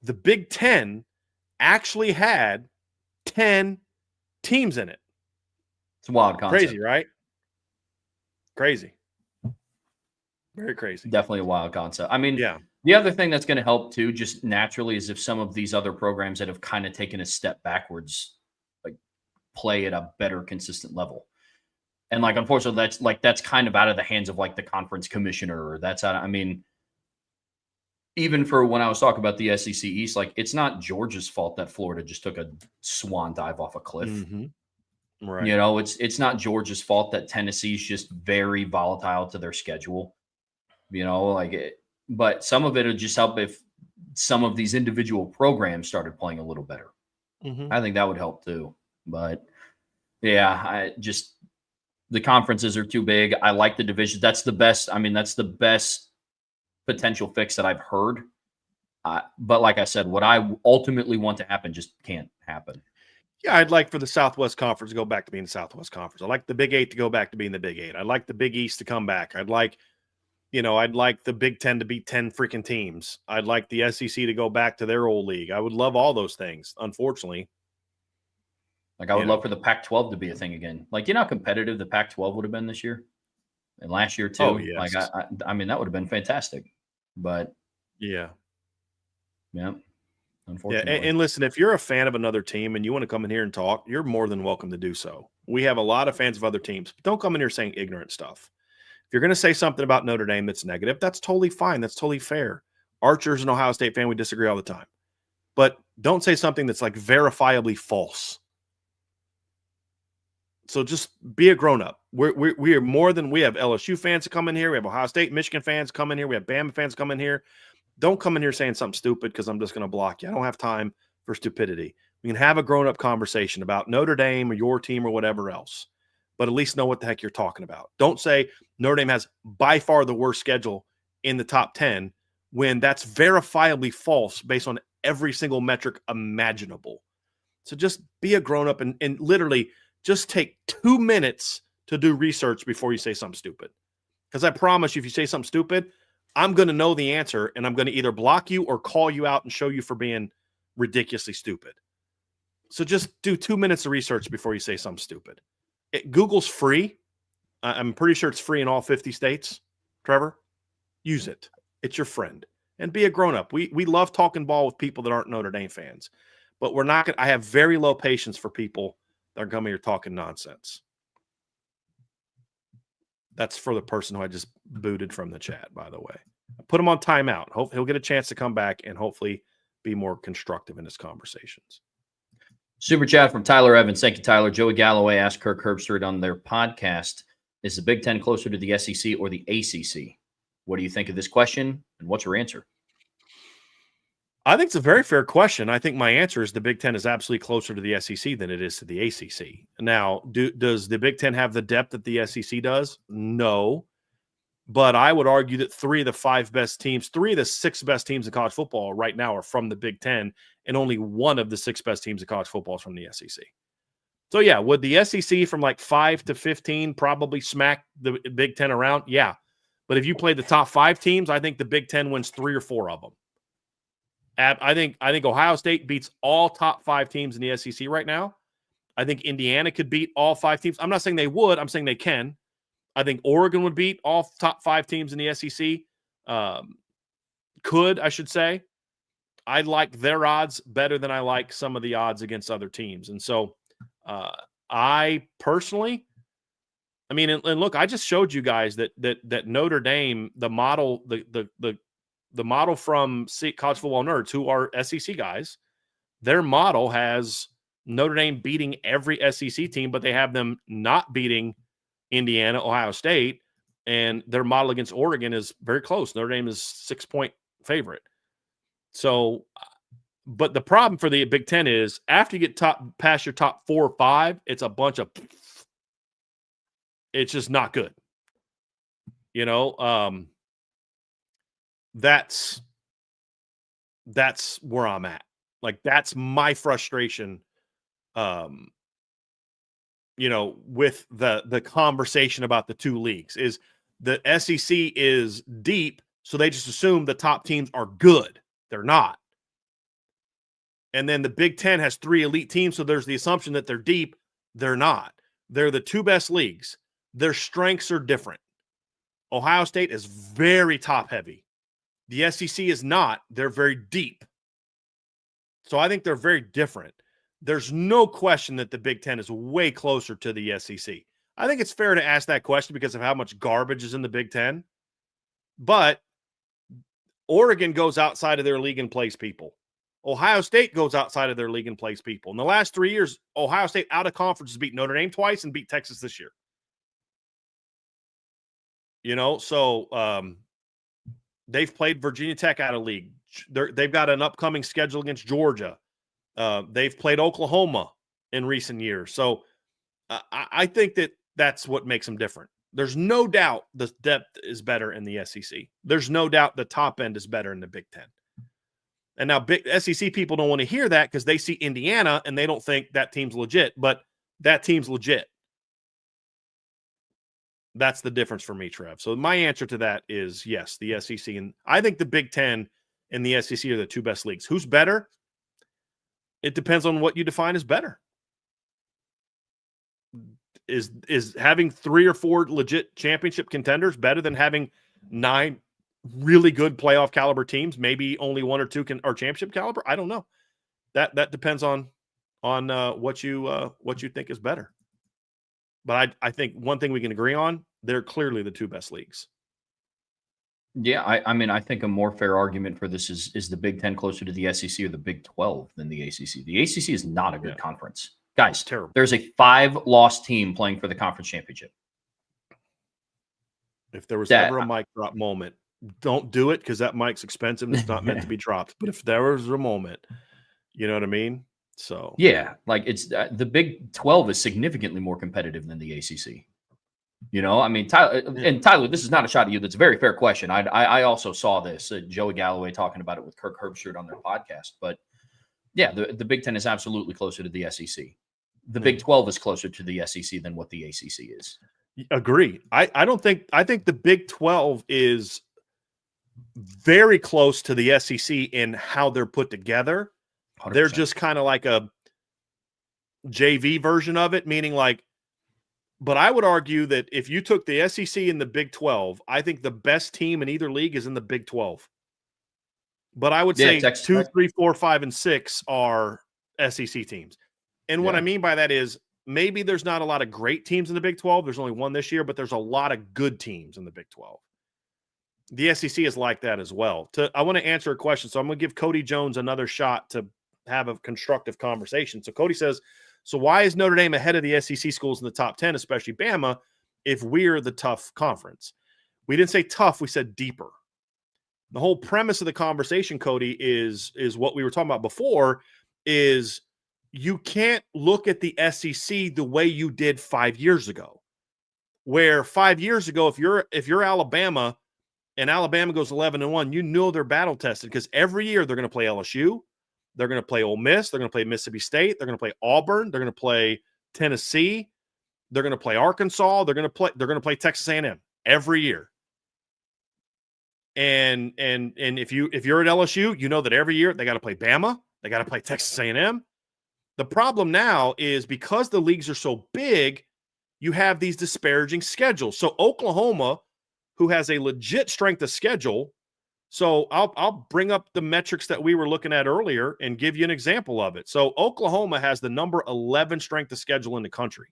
the Big Ten actually had 10 teams in it. It's a wild concept. Crazy, right? Crazy. Very crazy. Definitely a wild concept. I mean, yeah. The other thing that's going to help too, just naturally, is if some of these other programs that have kind of taken a step backwards, like play at a better consistent level. And like, unfortunately, that's kind of out of the hands of like the conference commissioner, or that's out. I mean, even for when I was talking about the SEC East, like it's not Georgia's fault that Florida just took a swan dive off a cliff. Mm-hmm. Right. You know, it's not Georgia's fault that Tennessee's just very volatile to their schedule. You know, like it. But some of it would just help if some of these individual programs started playing a little better. Mm-hmm. I think that would help too. But yeah, the conferences are too big. I like the division. That's the best. I mean, that's the best potential fix that I've heard. But like I said, what I ultimately want to happen just can't happen. Yeah, I'd like for the Southwest Conference to go back to being the Southwest Conference. I'd like the Big 8 to go back to being the Big 8. I'd like the Big East to come back. I'd like the Big 10 to beat 10 freaking teams. I'd like the SEC to go back to their old league. I would love all those things, unfortunately. Like I would love for the Pac-12 to be a thing again. Like, you know how competitive the Pac-12 would have been this year? And last year too. Oh, yes. Like I mean, that would have been fantastic. But yeah. Unfortunately. Yeah, and listen, if you're a fan of another team and you want to come in here and talk, you're more than welcome to do so. We have a lot of fans of other teams. But don't come in here saying ignorant stuff. If you're going to say something about Notre Dame that's negative, that's totally fine. That's totally fair. Archer's an Ohio State fan. We disagree all the time. But don't say something that's like verifiably false. So just be a grown-up. We are more than – we have LSU fans come in here. We have Ohio State, Michigan fans come in here. We have Bama fans come in here. Don't come in here saying something stupid because I'm just going to block you. I don't have time for stupidity. We can have a grown-up conversation about Notre Dame or your team or whatever else, but at least know what the heck you're talking about. Don't say Notre Dame has by far the worst schedule in the top 10 when that's verifiably false based on every single metric imaginable. So just be a grown-up and literally just take 2 minutes to do research before you say something stupid. Because I promise you, if you say something stupid, I'm going to know the answer, and I'm going to either block you or call you out and show you for being ridiculously stupid. So just do 2 minutes of research before you say something stupid. Google's free. I'm pretty sure it's free in all 50 states. Trevor, use it. It's your friend. And be a grown-up. We love talking ball with people that aren't Notre Dame fans. But we're not going to – I have very low patience for people that are coming here talking nonsense. That's for the person who I just booted from the chat, by the way. I put him on timeout. Hope he'll get a chance to come back and hopefully be more constructive in his conversations. Super chat from Tyler Evans. Thank you, Tyler. Joey Galloway asked Kirk Herbstreit on their podcast, is the Big Ten closer to the SEC or the ACC? What do you think of this question, and what's your answer? I think it's a very fair question. I think my answer is the Big Ten is absolutely closer to the SEC than it is to the ACC. Now, does the Big Ten have the depth that the SEC does? No. But I would argue that 3 of the 5 best teams, 3 of the 6 best teams in college football right now are from the Big Ten, and only 1 of the 6 best teams in college football is from the SEC. So, yeah, would the SEC from like 5 to 15 probably smack the Big Ten around? Yeah. But if you play the top 5 teams, I think the Big Ten wins 3 or 4 of them. I think Ohio State beats all top 5 teams in the SEC right now. I think Indiana could beat all 5 teams. I'm not saying they would. I'm saying they can. I think Oregon would beat all top 5 teams in the SEC. I should say. I like their odds better than I like some of the odds against other teams. And so I personally, I mean, and look, I just showed you guys that Notre Dame, the model, the model from College Football Nerds, who are SEC guys, their model has Notre Dame beating every SEC team, but they have them not beating Indiana, Ohio State, and their model against Oregon is very close. Notre Dame is 6-point favorite. So, but the problem for the Big Ten is after you get past your top 4 or 5, it's a bunch of – it's just not good. You know, that's where I'm at. Like, that's my frustration, you know, with the conversation about the 2 leagues is the SEC is deep, so they just assume the top teams are good. They're not. And then the Big Ten has 3 elite teams, so there's the assumption that they're deep. They're not. They're the 2 best leagues. Their strengths are different. Ohio State is very top-heavy. The SEC is not. They're very deep. So I think they're very different. There's no question that the Big Ten is way closer to the SEC. I think it's fair to ask that question because of how much garbage is in the Big Ten. But Oregon goes outside of their league and plays people. Ohio State goes outside of their league and plays people. In the last 3 years, Ohio State out of conference has beat Notre Dame twice and beat Texas this year. You know, so they've played Virginia Tech out of league. They've got an upcoming schedule against Georgia. They've played Oklahoma in recent years. So I think that's what makes them different. There's no doubt the depth is better in the SEC. There's no doubt the top end is better in the Big Ten. And now big SEC people don't want to hear that because they see Indiana and they don't think that team's legit, but that team's legit. That's the difference for me, Trev. So my answer to that is yes, the SEC. And I think the Big Ten and the SEC are the 2 best leagues. Who's better? It depends on what you define as better. Is having 3 or 4 legit championship contenders better than having 9 really good playoff caliber teams? Maybe only 1 or 2 are championship caliber. I don't know. That depends on what you think is better. But I think one thing we can agree on: they're clearly the 2 best leagues. Yeah, I mean, I think a more fair argument for this is the Big Ten closer to the SEC or the Big 12 than the ACC. The ACC is not a good conference. Guys, terrible. There's a 5-loss team playing for the conference championship. If there was ever a mic drop moment, don't do it because that mic's expensive and it's not meant to be dropped. But if there was a moment, You know what I mean? So Yeah, like it's the Big 12 is significantly more competitive than the ACC. You know, I mean, Tyler, this is not a shot at you. That's a very fair question. I also saw this, Joey Galloway talking about it with Kirk Herbstreit on their podcast. But yeah, the Big 10 is absolutely closer to the SEC. The Big 12 is closer to the SEC than what the ACC is. agree. I think the Big 12 is very close to the SEC in how they're put together. 100%. They're just kind of like a JV version of it, meaning like, but I would argue that if you took the SEC and the Big 12, I think the best team in either league is in the Big 12. But I would say Texas 2, Tech. 3, 4, 5, and 6 are SEC teams. And what I mean by that is maybe there's not a lot of great teams in the Big 12. There's only one this year, but there's a lot of good teams in the Big 12. The SEC is like that as well. I want to answer a question, so I'm going to give Cody Jones another shot to have a constructive conversation. So Cody says, so why is Notre Dame ahead of the SEC schools in the top 10, especially Bama, if we're the tough conference? We didn't say tough, we said deeper. The whole premise of the conversation, Cody, is what we were talking about before, is you can't look at the SEC the way you did 5 years ago. Where 5 years ago, if you're Alabama and Alabama goes 11-1, you know they're battle tested because every year they're going to play LSU, they're going to play Ole Miss, they're going to play Mississippi State, they're going to play Auburn, they're going to play Tennessee, they're going to play Arkansas, they're going to play Texas A&M every year. And if you're at LSU, you know that every year they got to play Bama, they got to play Texas A&M. The problem now is because the leagues are so big, you have these disparaging schedules. So Oklahoma, who has a legit strength of schedule, so I'll bring up the metrics that we were looking at earlier and give you an example of it. So Oklahoma has the number 11 strength of schedule in the country.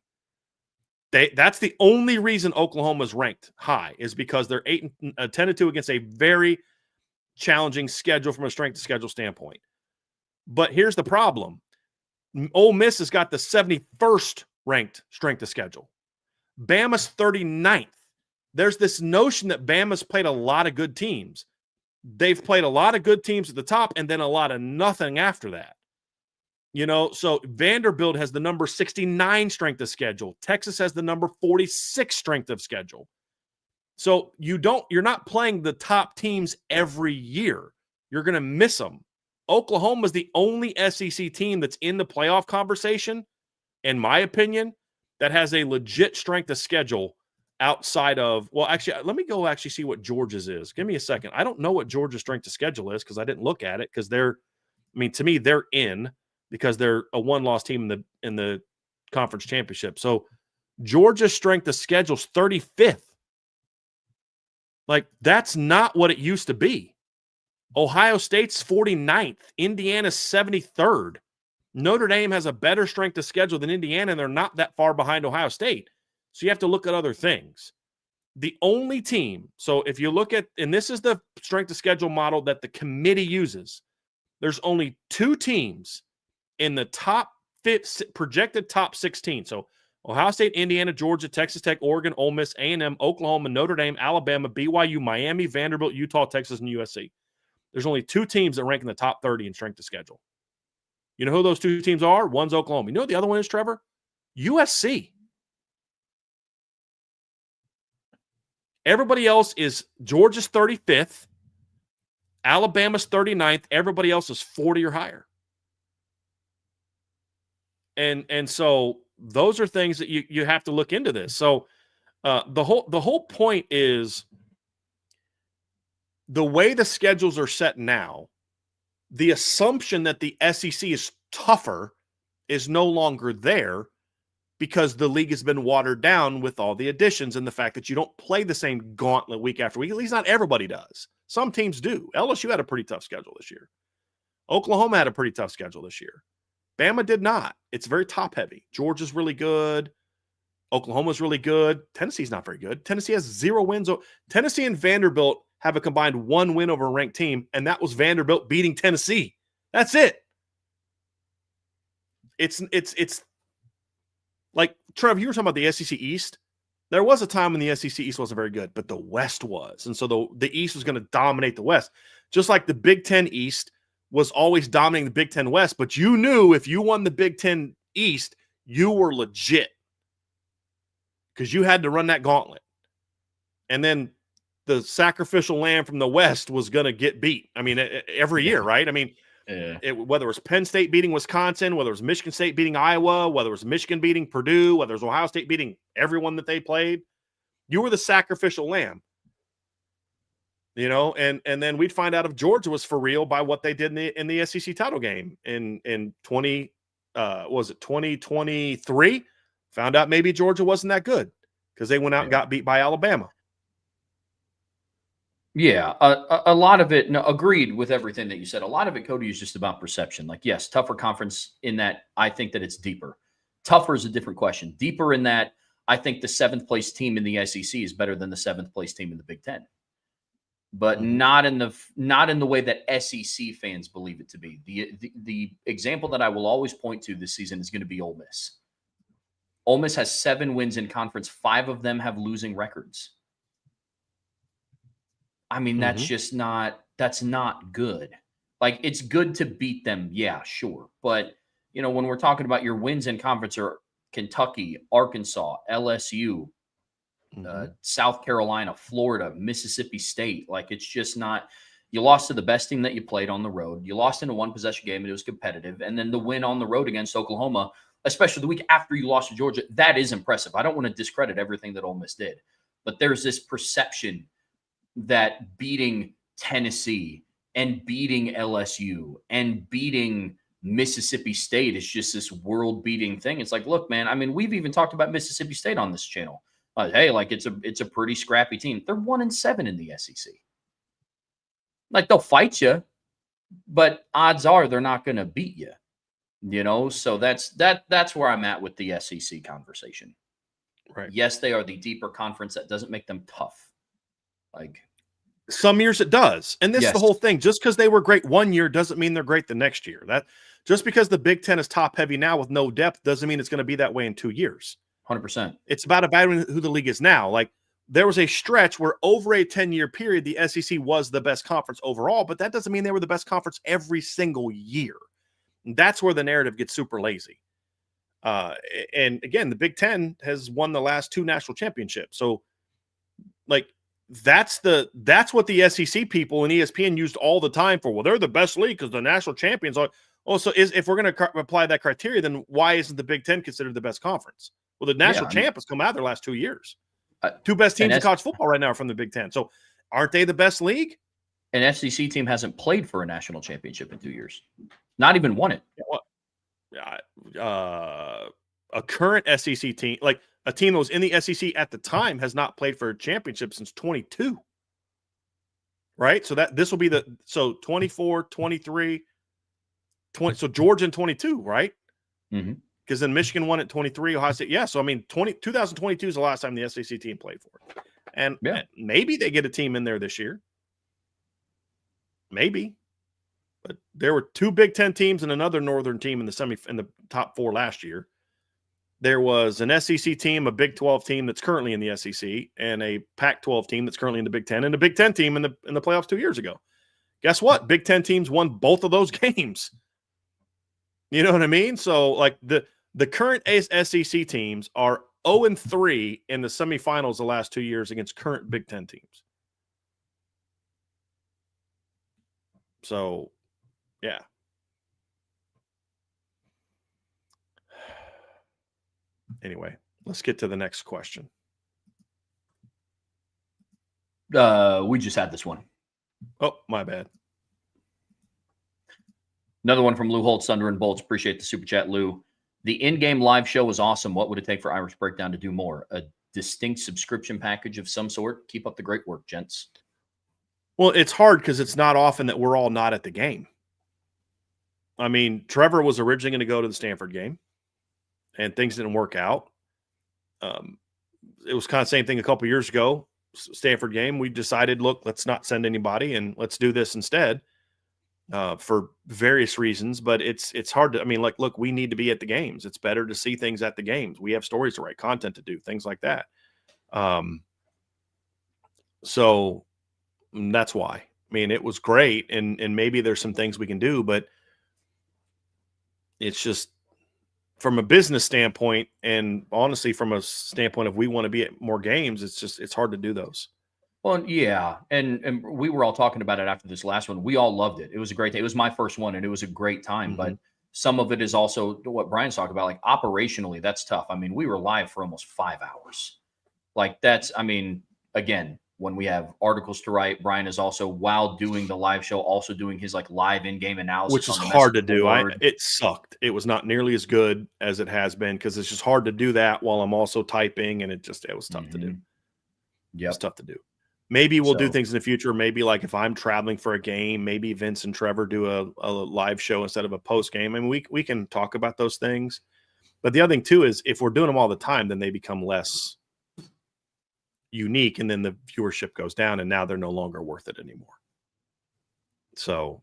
That's the only reason Oklahoma is ranked high is because they're 10-2 against a very challenging schedule from a strength of schedule standpoint. But here's the problem. Ole Miss has got the 71st ranked strength of schedule. Bama's 39th. There's this notion that Bama's played a lot of good teams. They've played a lot of good teams at the top and then a lot of nothing after that. You know, so Vanderbilt has the number 69 strength of schedule. Texas has the number 46 strength of schedule. So you're not playing the top teams every year. You're going to miss them. Oklahoma is the only SEC team that's in the playoff conversation, in my opinion, that has a legit strength of schedule outside of, well, actually, let me go actually see what Georgia's is. Give me a second. I don't know what Georgia's strength of schedule is because I didn't look at it because to me, they're in because they're a one-loss team in the conference championship. So Georgia's strength of schedule is 35th. Like, that's not what it used to be. Ohio State's 49th. Indiana's 73rd. Notre Dame has a better strength of schedule than Indiana, and they're not that far behind Ohio State. So you have to look at other things. The only team, so if you look at, and this is the strength of schedule model that the committee uses, there's only 2 teams in the projected top 16. So Ohio State, Indiana, Georgia, Texas Tech, Oregon, Ole Miss, A&M, Oklahoma, Notre Dame, Alabama, BYU, Miami, Vanderbilt, Utah, Texas, and USC. There's only 2 teams that rank in the top 30 in strength of schedule. You know who those 2 teams are? One's Oklahoma. You know what the other one is, Trevor? USC. Everybody else is Georgia's 35th, Alabama's 39th. Everybody else is 40 or higher. And so those are things that you have to look into this. So the whole point is the way the schedules are set now, the assumption that the SEC is tougher is no longer there because the league has been watered down with all the additions and the fact that you don't play the same gauntlet week after week. At least not everybody does. Some teams do. LSU had a pretty tough schedule this year. Oklahoma had a pretty tough schedule this year. Bama did not. It's very top-heavy. Georgia's really good. Oklahoma's really good. Tennessee's not very good. Tennessee has 0 wins. Tennessee and Vanderbilt have a combined 1 win over a ranked team, and that was Vanderbilt beating Tennessee. That's it. It's like, Trev, you were talking about the SEC East. There was a time when the SEC East wasn't very good, but the West was. And so the East was going to dominate the West. Just like the Big Ten East was always dominating the Big Ten West, but you knew if you won the Big Ten East, you were legit because you had to run that gauntlet. And then the sacrificial lamb from the West was going to get beat. I mean, every year, right? I mean, whether it was Penn State beating Wisconsin, whether it was Michigan State beating Iowa, whether it was Michigan beating Purdue, whether it was Ohio State beating everyone that they played, you were the sacrificial lamb. You know, and then we'd find out if Georgia was for real by what they did in the SEC title game in 2023. Found out maybe Georgia wasn't that good because they went out and got beat by Alabama. Yeah, a lot of it, no, agreed with everything that you said. A lot of it, Cody, is just about perception. Like, yes, tougher conference in that I think that it's deeper. Tougher is a different question. Deeper in that I think the 7th place team in the SEC is better than the 7th place team in the Big Ten. But not in the way that SEC fans believe it to be. The example that I will always point to this season is going to be Ole Miss. Ole Miss has 7 wins in conference. 5 of them have losing records. I mean, that's just that's not good. Like, it's good to beat them. Yeah, sure. But, you know, when we're talking about your wins in conference are Kentucky, Arkansas, LSU, South Carolina, Florida, Mississippi State. Like, it's just not – you lost to the best team that you played on the road. You lost in a one-possession game, and it was competitive. And then the win on the road against Oklahoma, especially the week after you lost to Georgia, that is impressive. I don't want to discredit everything that Ole Miss did. But there's this perception that beating Tennessee and beating LSU and beating Mississippi State is just this world-beating thing. It's like, look, man, I mean, we've even talked about Mississippi State on this channel. Hey, like, it's a pretty scrappy team. They're 1-7 in the SEC. Like, they'll fight you, but odds are they're not going to beat you. You know, so that's where I'm at with the SEC conversation. Right. Yes, they are the deeper conference. That doesn't make them tough. Like, some years it does. And this is the whole thing. Just because they were great one year doesn't mean they're great the next year. That just because the Big Ten is top heavy now with no depth doesn't mean it's going to be that way in 2 years. 100%. It's about evaluating who the league is now. Like, there was a stretch where over a 10-year period, the SEC was the best conference overall, but that doesn't mean they were the best conference every single year. And that's where the narrative gets super lazy. And again, the Big Ten has won the last 2 national championships. So, like, that's what the SEC people and ESPN used all the time for. Well, they're the best league because the national champions are. Also, if we're going to apply that criteria, then why isn't the Big Ten considered the best conference? Well, the national champ has come out their last 2 years. 2 best teams in college football right now are from the Big Ten. So aren't they the best league? An SEC team hasn't played for a national championship in 2 years. Not even won it. A current SEC team, like a team that was in the SEC at the time, has not played for a championship since 22. Right? So this will be 24, 23, 20. So Georgia in 22, right? Mm-hmm. Because then Michigan won at 23, Ohio State. Yeah, so I mean, 2022 is the last time the SEC team played for it. And maybe they get a team in there this year. Maybe. But there were 2 Big Ten teams and another Northern team in the top 4 last year. There was an SEC team, a Big 12 team that's currently in the SEC, and a Pac-12 team that's currently in the Big Ten, and a Big Ten team in the playoffs 2 years ago. Guess what? Big Ten teams won both of those games. You know what I mean? So, like, the current SEC teams are 0-3 in the semifinals the last 2 years against current Big Ten teams. So, yeah. Anyway, let's get to the next question. We just had this one. Oh, my bad. Another one from Lou Holtz, Thunder and Bolts. Appreciate the super chat, Lou. The in-game live show was awesome. What would it take for Irish Breakdown to do more? A distinct subscription package of some sort? Keep up the great work, gents. Well, it's hard because it's not often that we're all not at the game. I mean, Trevor was originally going to go to the Stanford game, and things didn't work out. It was kind of the same thing a couple years ago, Stanford game. We decided, look, let's not send anybody, and let's do this instead for various reasons. But it's hard to – I mean, like, look, we need to be at the games. It's better to see things at the games. We have stories to write, content to do, things like that. So – that's why. I mean, it was great, and maybe there's some things we can do, but it's just from a business standpoint, and honestly, from a standpoint of we want to be at more games, it's hard to do those. Well, yeah, and we were all talking about it after this last one. We all loved it. It was a great day. It was my first one, and it was a great time. But some of it is also what Brian's talking about. Like operationally, that's tough. I mean, we were live for almost 5 hours. Like that's, I mean, again, when we have articles to write, Brian is also, while doing the live show, also doing his like live in-game analysis, which is on the hard to message do. board. It sucked. It was not nearly as good as it has been because it's just hard to do that while I'm also typing, and it was tough to do. Yeah, it's tough to do. Maybe we'll do So- things in the future. Maybe like if I'm traveling for a game, maybe Vince and Trevor do a live show instead of a post game. I mean, we can talk about those things. But the other thing too is if we're doing them all the time, then they become less unique, and then the viewership goes down, and now they're no longer worth it anymore. So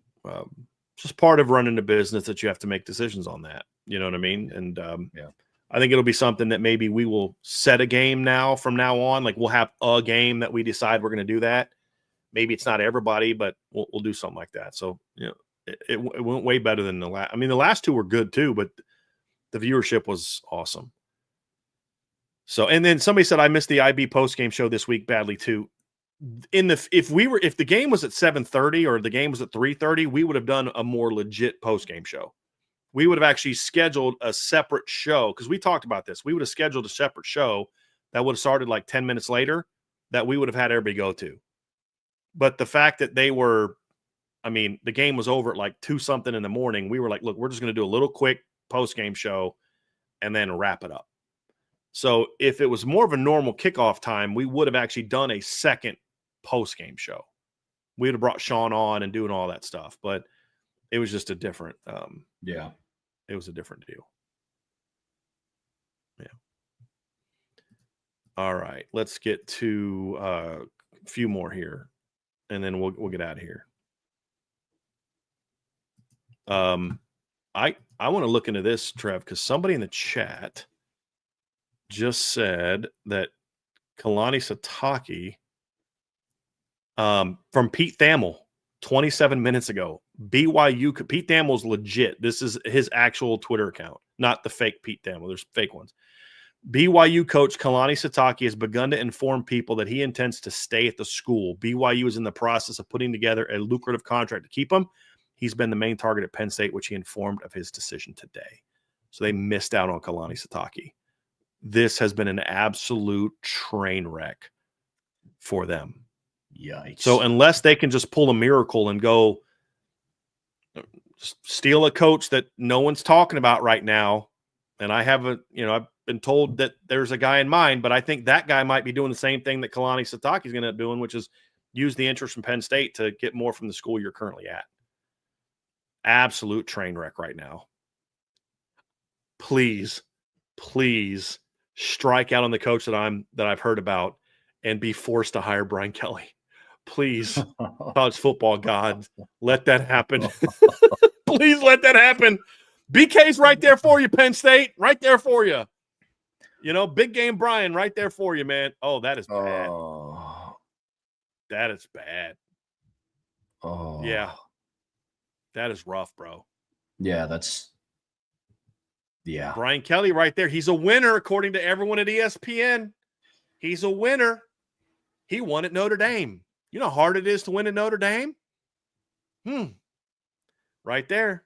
just part of running a business that you have to make decisions on that. You know what I mean? And Yeah. I think it'll be something that maybe we will set a game now from now on. Like we'll have a game that we decide we're going to do that. Maybe it's not everybody, but we'll do something like that. So, you know, it went way better than the last. I mean, the last two were good too, but the viewership was awesome. So, and then somebody said I missed the IB post game show this week badly too. If the game was at 7:30 or the game was at 3:30, we would have done a more legit post game show. We would have actually scheduled a separate show because we talked about this. We would have scheduled a separate show that would have started like 10 minutes later that we would have had everybody go to. But the fact that the game was over at like 2-something in the morning. We were like, look, we're just going to do a little quick post game show and then wrap it up. So if it was more of a normal kickoff time, we would have actually done a second post game show. We would have brought Sean on and doing all that stuff, but it was just a different, it was a different deal. Yeah. All right. Let's get to a few more here, and then we'll get out of here. I want to look into this, Trev, because somebody in the chat just said that Kalani Sitake from Pete Thamel 27 minutes ago. BYU, Pete Thamel's legit. This is his actual Twitter account, not the fake Pete Thamel. There's fake ones. BYU coach Kalani Sitake has begun to inform people that he intends to stay at the school. BYU is in the process of putting together a lucrative contract to keep him. He's been the main target at Penn State, which he informed of his decision today. So they missed out on Kalani Sitake. This has been an absolute train wreck for them. Yikes. So unless they can just pull a miracle and go steal a coach that no one's talking about right now, and I've been told that there's a guy in mind, but I think that guy might be doing the same thing that Kalani Sitake is going to end up doing, which is use the interest from Penn State to get more from the school you're currently at. Absolute train wreck right now. Please strike out on the coach that I've heard about and be forced to hire Brian Kelly. Please, college football gods, let that happen. Please let that happen. BK's right there for you, Penn State. Right there for you. You know, big game Brian right there for you, man. Oh, that is bad. Oh. That is bad. Oh. Yeah. That is rough, bro. Yeah, that's Brian Kelly right there. He's a winner, according to everyone at ESPN. He's a winner. He won at Notre Dame. You know how hard it is to win at Notre Dame? Right there.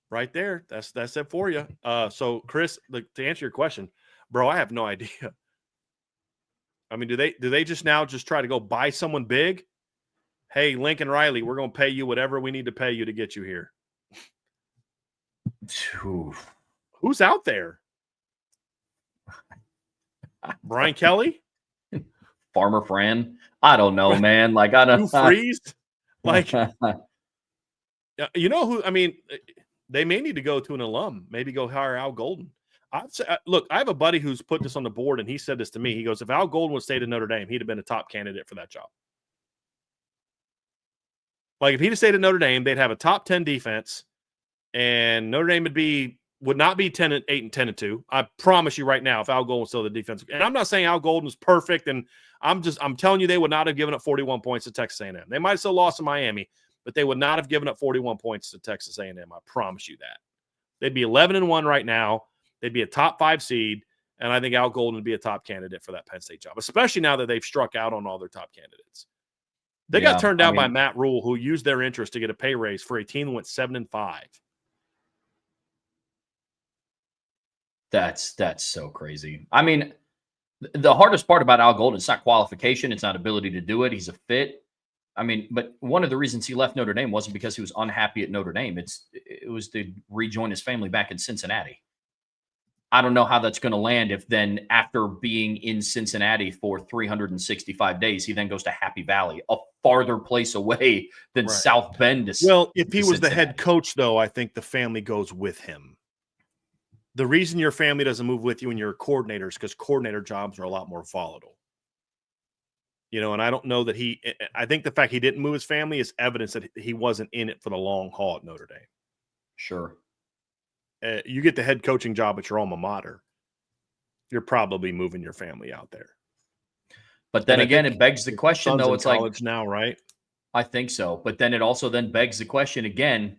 Right there. That's it for you. So, Chris, to answer your question, bro, I have no idea. I mean, do they just try to go buy someone big? Hey, Lincoln Riley, we're going to pay you whatever we need to pay you to get you here. Who's out there? Brian Kelly? Farmer Fran? I don't know, man. Like, I don't Hugh Freeze? Like, you know who? I mean, they may need to go to an alum. Maybe go hire Al Golden. I'd say, look, I have a buddy who's put this on the board, and he said this to me. He goes, if Al Golden would stay at Notre Dame, he'd have been a top candidate for that job. Like, if he'd have stayed at Notre Dame, they'd have a top 10 defense, and Notre Dame would be would not be 10-8 and 10-2. I promise you right now, if Al Golden's still the defensive, and I'm not saying Al Golden is perfect, and I'm telling you they would not have given up 41 points to Texas A&M. They might have still lost to Miami, but they would not have given up 41 points to Texas A&M. I promise you that. They'd be 11-1 right now. They'd be a top 5 seed, and I think Al Golden would be a top candidate for that Penn State job, especially now that they've struck out on all their top candidates. They got turned down by Matt Rule, who used their interest to get a pay raise for a team that went 7-5. That's so crazy. I mean, the hardest part about Al Golden, it's not qualification, it's not ability to do it. He's a fit. I mean, but one of the reasons he left Notre Dame wasn't because he was unhappy at Notre Dame. It was to rejoin his family back in Cincinnati. I don't know how that's going to land if then after being in Cincinnati for 365 days, he then goes to Happy Valley, a farther place away than South Bend. Well, if he was the head coach, though, I think the family goes with him. The reason your family doesn't move with you when you're a coordinator is because coordinator jobs are a lot more volatile. You know, and I don't know that I think the fact he didn't move his family is evidence that he wasn't in it for the long haul at Notre Dame. Sure. You get the head coaching job at your alma mater, you're probably moving your family out there. But then again, it begs the question, though. It's college now, right? I think so. But then it also then begs the question again,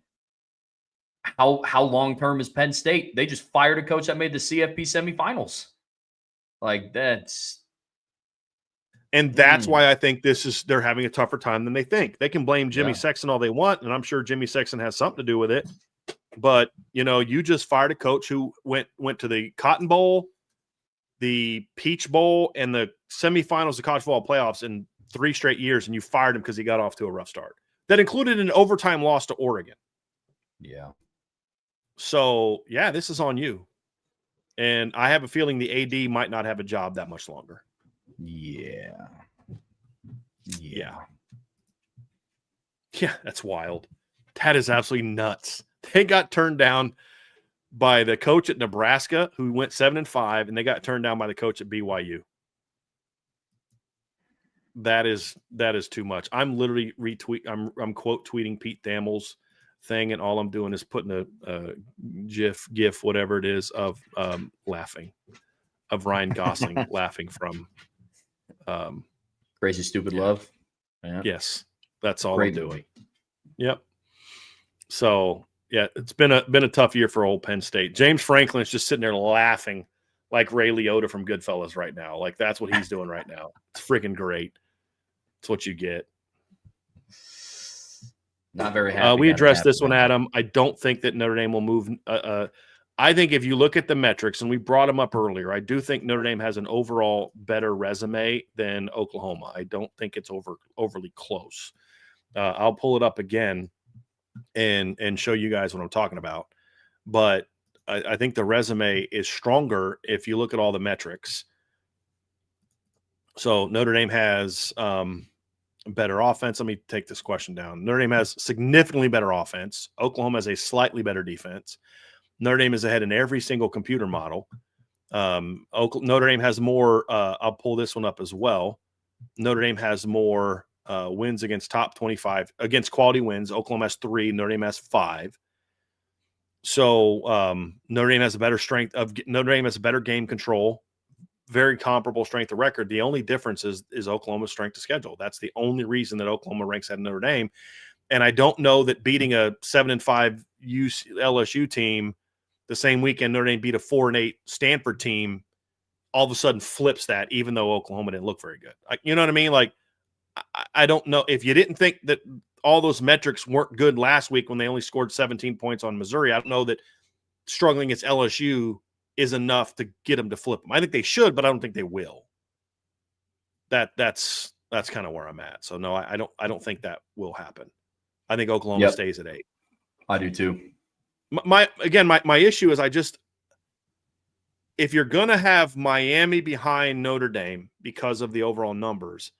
how long-term is Penn State? They just fired a coach that made the CFP semifinals. Like, that's... And that's why I think they're having a tougher time than they think. They can blame Jimmy Sexton all they want, and I'm sure Jimmy Sexton has something to do with it. But, you know, you just fired a coach who went to the Cotton Bowl, the Peach Bowl, and the semifinals of college football playoffs in 3 straight years, and you fired him because he got off to a rough start. That included an overtime loss to Oregon. Yeah. So, yeah, this is on you. And I have a feeling the AD might not have a job that much longer. Yeah. Yeah, that's wild. That is absolutely nuts. They got turned down by the coach at Nebraska who went 7-5, and they got turned down by the coach at BYU. That is too much. I'm literally I'm quote tweeting Pete Thamel's thing, and all I'm doing is putting a GIF, whatever it is, of laughing, of Ryan Gosling laughing from Crazy Stupid Love. Yeah. Yes, that's all Great I'm doing. movie. Yep. So yeah, it's been a tough year for old Penn State. James Franklin's just sitting there laughing like Ray Liotta from Goodfellas right now. Like that's what he's doing right now. It's freaking great. It's what you get. Not very happy. We addressed this one, Adam. I don't think that Notre Dame will move. I think if you look at the metrics, and we brought them up earlier, I do think Notre Dame has an overall better resume than Oklahoma. I don't think it's overly close. I'll pull it up again and show you guys what I'm talking about. But I think the resume is stronger if you look at all the metrics. So Notre Dame has better offense. Let me take this question down. Notre Dame has significantly better offense. Oklahoma has a slightly better defense. Notre Dame is ahead in every single computer model. Notre Dame has more. I'll pull this one up as well. Notre Dame has more wins against top 25 against quality wins. Oklahoma has 3. Notre Dame has 5. So Notre Dame has a better Notre Dame has a better game control. Very comparable strength of record. The only difference is Oklahoma's strength of schedule. That's the only reason that Oklahoma ranks ahead of Notre Dame. And I don't know that beating a 7-5 LSU team the same weekend Notre Dame beat a 4-8 Stanford team all of a sudden flips that, even though Oklahoma didn't look very good. You know what I mean? Like, I don't know. If you didn't think that all those metrics weren't good last week when they only scored 17 points on Missouri, I don't know that struggling against LSU is enough to get them to flip them. I think they should, but I don't think they will. That's kind of where I'm at. So no, I don't think that will happen. I think Oklahoma stays at 8. I do too. My issue is if you're going to have Miami behind Notre Dame because of the overall numbers,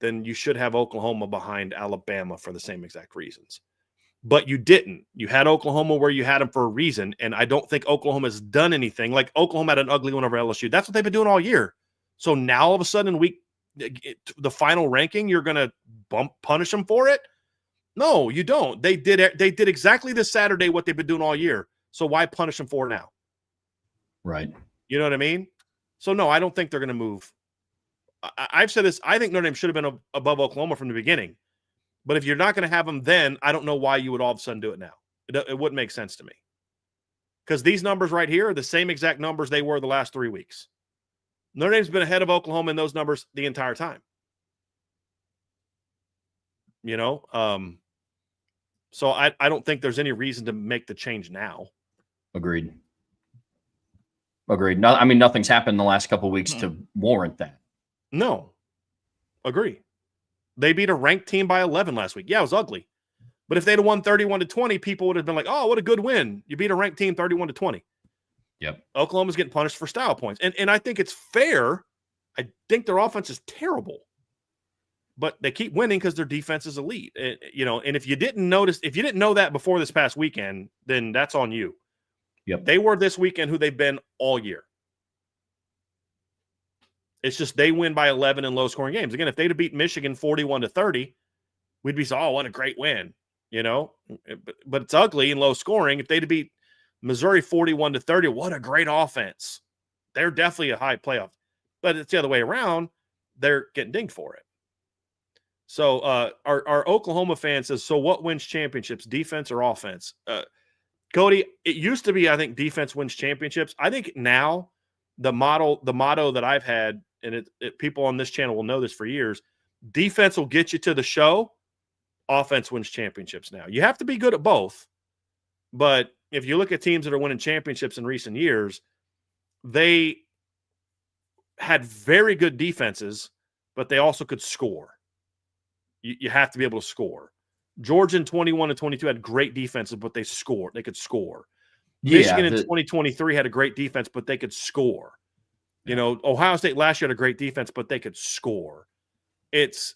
then you should have Oklahoma behind Alabama for the same exact reasons. But you didn't. You had Oklahoma where you had them for a reason, and I don't think Oklahoma has done anything. Like Oklahoma had an ugly one over LSU. That's what they've been doing all year. So now all of a sudden in the final ranking, you're going to punish them for it? No, you don't. They did exactly this Saturday what they've been doing all year. So why punish them for it now? Right. You know what I mean? So, no, I don't think they're going to move. I've said this. I think Notre Dame should have been above Oklahoma from the beginning. But if you're not going to have them then, I don't know why you would all of a sudden do it now. It wouldn't make sense to me. Because these numbers right here are the same exact numbers they were the last 3 weeks. Notre Dame's been ahead of Oklahoma in those numbers the entire time. You know? So I don't think there's any reason to make the change now. Agreed. No, I mean, nothing's happened in the last couple of weeks to warrant that. No. Agree. They beat a ranked team by 11 last week. Yeah, it was ugly. But if they'd have won 31-20, people would have been like, oh, what a good win. You beat a ranked team 31-20. Yep. Oklahoma's getting punished for style points. And I think it's fair. I think their offense is terrible. But they keep winning because their defense is elite. And if you didn't know that before this past weekend, then that's on you. Yep. They were this weekend who they've been all year. It's just they win by 11 in low-scoring games. Again, if they'd have beat Michigan 41-30, we'd be saying, oh, what a great win, But it's ugly and low-scoring. If they'd have beat Missouri 41-30, what a great offense. They're definitely a high playoff. But it's the other way around. They're getting dinged for it. So our Oklahoma fan says, so what wins championships, defense or offense? Cody, it used to be, I think, defense wins championships. I think now the motto that I've had, and people on this channel will know this for years, defense will get you to the show, offense wins championships now. You have to be good at both. But if you look at teams that are winning championships in recent years, they had very good defenses, but they also could score. You have to be able to score. Georgia in 21 and 22 had great defenses, but they scored. They could score. Michigan in 2023 had a great defense, but they could score. Ohio State last year had a great defense, but they could score. It's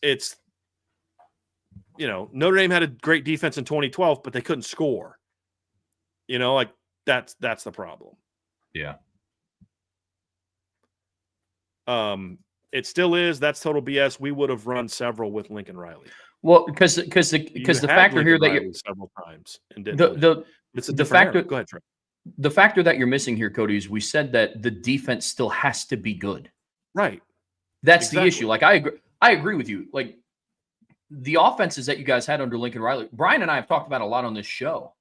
Notre Dame had a great defense in 2012, but they couldn't score. That's the problem. Yeah. It still is. That's total BS. We would have run several with Lincoln Riley. Well, because the factor here that you're several times and didn't. It's a different era. Go ahead, Trey. The factor that you're missing here, Cody, is we said that the defense still has to be good. Right. That's the issue. Like I agree with you. Like the offenses that you guys had under Lincoln Riley, Bryan and I have talked about a lot on this show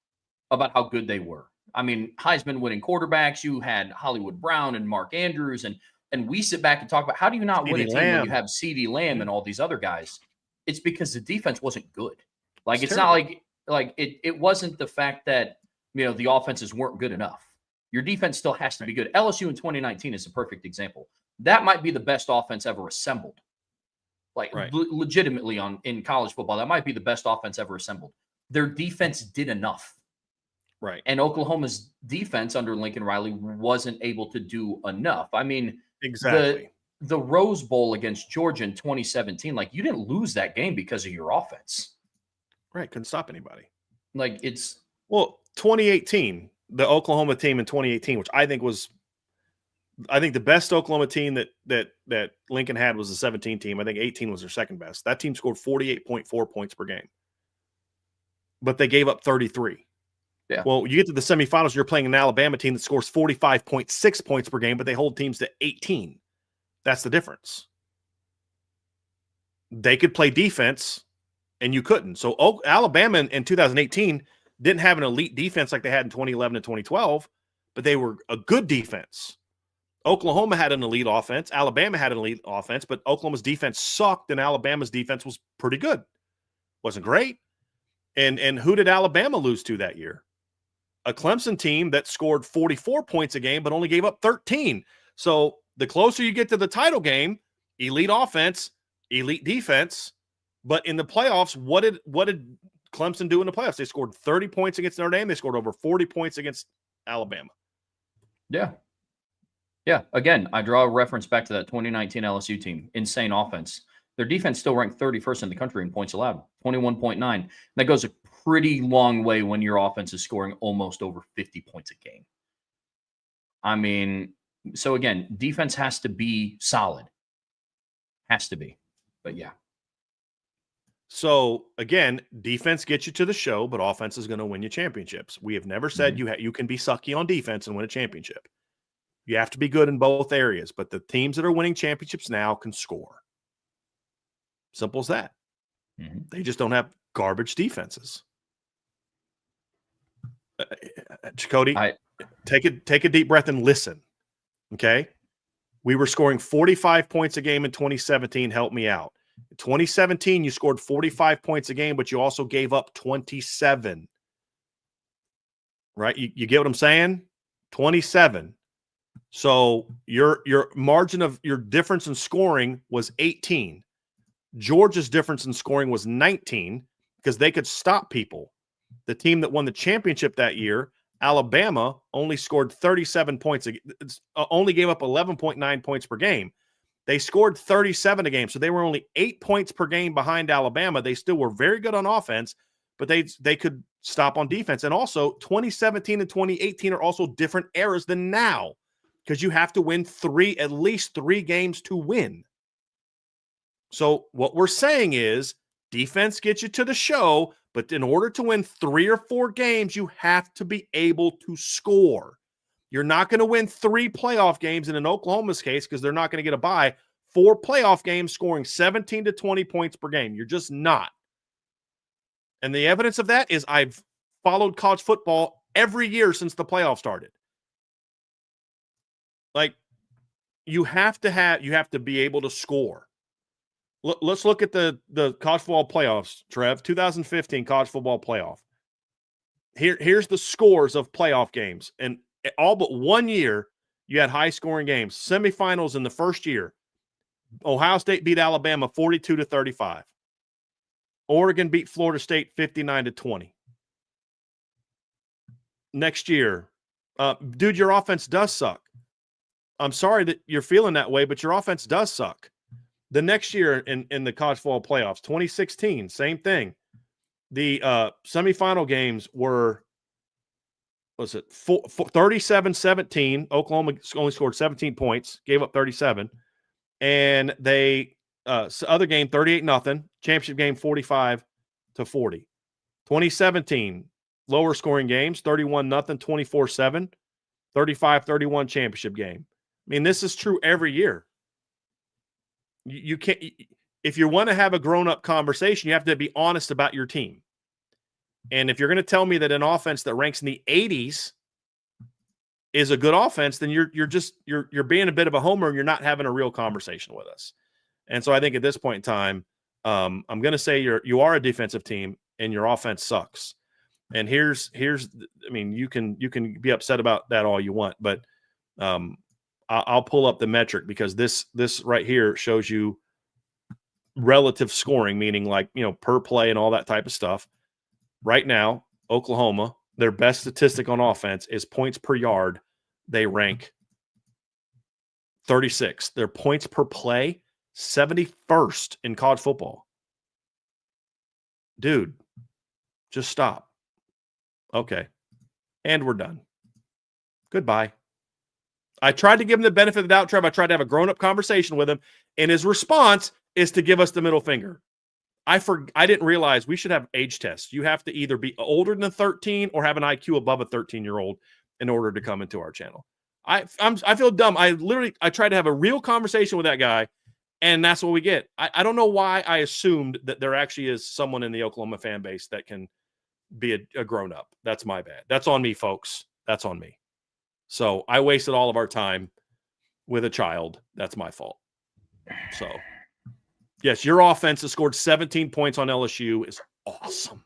about how good they were. I mean, Heisman winning quarterbacks. You had Hollywood Brown and Mark Andrews, and we sit back and talk about how do you not win a team when you have CeeDee Lamb and all these other guys? It's because the defense wasn't good. Like it's not like it wasn't the fact that the offenses weren't good enough. Your defense still has to be good. LSU in 2019 is a perfect example. That might be the best offense ever assembled. Like legitimately in college football, that might be the best offense ever assembled. Their defense did enough. Right. And Oklahoma's defense under Lincoln Riley wasn't able to do enough. I mean, exactly. The Rose Bowl against Georgia in 2017, like you didn't lose that game because of your offense. Right. Couldn't stop anybody. Like it's 2018, the Oklahoma team in 2018, which I think the best Oklahoma team that Lincoln had was the 17 team. I think 18 was their second best. That team scored 48.4 points per game. But they gave up 33. Yeah. Well, you get to the semifinals, you're playing an Alabama team that scores 45.6 points per game, but they hold teams to 18. That's the difference. They could play defense, and you couldn't. So Alabama in 2018 didn't have an elite defense like they had in 2011 and 2012, but they were a good defense. Oklahoma had an elite offense. Alabama had an elite offense, but Oklahoma's defense sucked, and Alabama's defense was pretty good. Wasn't great. And who did Alabama lose to that year? A Clemson team that scored 44 points a game, but only gave up 13. So the closer you get to the title game, elite offense, elite defense. But in the playoffs, what did Clemson do in the playoffs? They scored 30 points against Notre Dame. They scored over 40 points against Alabama. Yeah. Yeah. Again, I draw a reference back to that 2019 LSU team. Insane offense. Their defense still ranked 31st in the country in points allowed, 21.9. That goes a pretty long way when your offense is scoring almost over 50 points a game. I mean, so again, defense has to be solid. Has to be. But yeah. So again, defense gets you to the show, but offense is going to win you championships. We have never said you can be sucky on defense and win a championship. You have to be good in both areas, but the teams that are winning championships now can score. Simple as that. Mm-hmm. They just don't have garbage defenses. Cody, take a deep breath and listen. Okay? We were scoring 45 points a game in 2017. Help me out. In 2017, you scored 45 points a game, but you also gave up 27. Right? You get what I'm saying? 27. So your margin of your difference in scoring was 18. Georgia's difference in scoring was 19 because they could stop people. The team that won the championship that year, Alabama, only scored 37 points. Only gave up 11.9 points per game. They scored 37 a game, so they were only 8 points per game behind Alabama. They still were very good on offense, but they could stop on defense. And also, 2017 and 2018 are also different eras than now because you have to win at least three games to win. So what we're saying is defense gets you to the show, but in order to win 3 or 4 games, you have to be able to score. You're not going to win 3 playoff games in Oklahoma's case because they're not going to get a bye. 4 playoff games scoring 17 to 20 points per game. You're just not. And the evidence of that is I've followed college football every year since the playoffs started. Like, you have to be able to score. Let's look at the college football playoffs, Trev. 2015 college football playoff. Here's the scores of playoff games. And all but one year, you had high-scoring games. Semifinals in the first year. Ohio State beat Alabama 42-35. Oregon beat Florida State 59-20. Next year, dude, your offense does suck. I'm sorry that you're feeling that way, but your offense does suck. The next year in the college football playoffs, 2016, same thing. The semifinal games were, 37-17. Oklahoma only scored 17 points, gave up 37. And they, other game, 38-0. Championship game, 45-40. 2017, lower scoring games, 31-0, 24-7. 35-31 championship game. I mean, this is true every year. You can't, if you want to have a grown-up conversation, you have to be honest about your team. And if you're going to tell me that an offense that ranks in the 80s is a good offense, then you're being a bit of a homer and you're not having a real conversation with us. And so I think at this point in time, I'm going to say you are a defensive team and your offense sucks. And here's I mean, you can be upset about that all you want, but I'll pull up the metric because this right here shows you relative scoring, meaning like, per play and all that type of stuff. Right now, Oklahoma, their best statistic on offense is points per yard. They rank 36. Their points per play, 71st in college football. Dude, just stop. Okay. And we're done. Goodbye. I tried to give him the benefit of the doubt, Trev. I tried to have a grown-up conversation with him, and his response is to give us the middle finger. I didn't realize we should have age tests. You have to either be older than 13 or have an IQ above a 13-year-old in order to come into our channel. I feel dumb. I tried to have a real conversation with that guy, and that's what we get. I don't know why I assumed that there actually is someone in the Oklahoma fan base that can be a grown-up. That's my bad. That's on me, folks. That's on me. So I wasted all of our time with a child. That's my fault. So, yes, your offense has scored 17 points on LSU is awesome.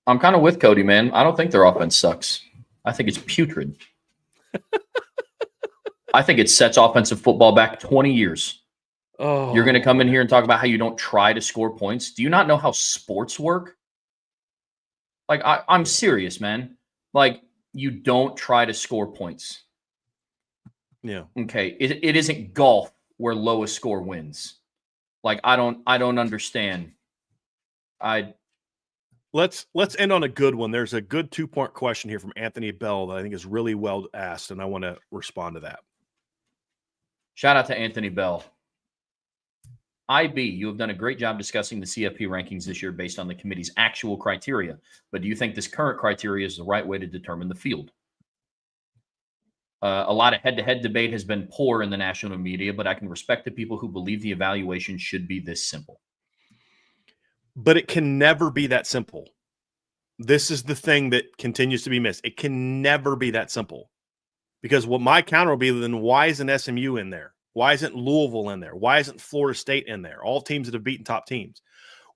I'm kind of with Cody, man. I don't think their offense sucks. I think it's putrid. I think it sets offensive football back 20 years. Oh, you're going to come in here and talk about how you don't try to score points. Do you not know how sports work? Like, I'm serious, man. Like, you don't try to score points. Yeah. Okay. It isn't golf where lowest score wins. Like, I don't understand. Let's end on a good one. There's a good 2-part question here from Anthony Bell that I think is really well asked, and I want to respond to that. Shout out to Anthony Bell. IB, you have done a great job discussing the CFP rankings this year based on the committee's actual criteria. But do you think this current criteria is the right way to determine the field? A lot of head-to-head debate has been poor in the national media, but I can respect the people who believe the evaluation should be this simple. But it can never be that simple. This is the thing that continues to be missed. It can never be that simple. Because what my counter will be, then why isn't SMU in there? Why isn't Louisville in there? Why isn't Florida State in there? All teams that have beaten top teams.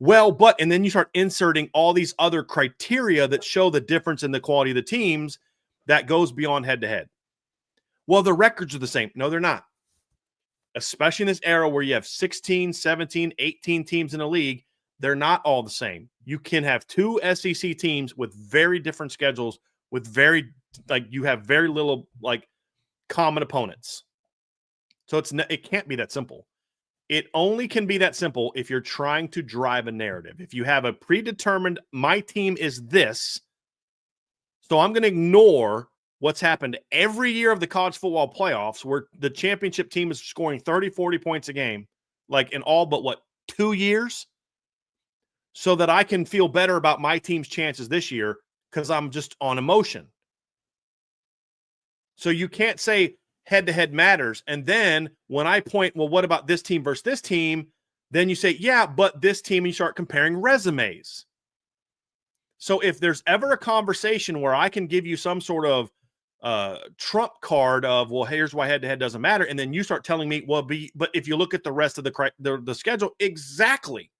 Well, and then you start inserting all these other criteria that show the difference in the quality of the teams that goes beyond head-to-head. Well, the records are the same. No, they're not. Especially in this era where you have 16, 17, 18 teams in a league, they're not all the same. You can have two SEC teams with very different schedules, with you have very little common opponents. So it can't be that simple. It only can be that simple if you're trying to drive a narrative. If you have a predetermined, my team is this, so I'm going to ignore what's happened every year of the college football playoffs where the championship team is scoring 30, 40 points a game, in all but 2 years, so that I can feel better about my team's chances this year because I'm just on emotion. So you can't say head-to-head matters. And then when I point, well, what about this team versus this team? Then you say, yeah, but this team, and you start comparing resumes. So if there's ever a conversation where I can give you some sort of trump card of, well, here's why head-to-head doesn't matter, and then you start telling me, but if you look at the rest of the schedule, exactly.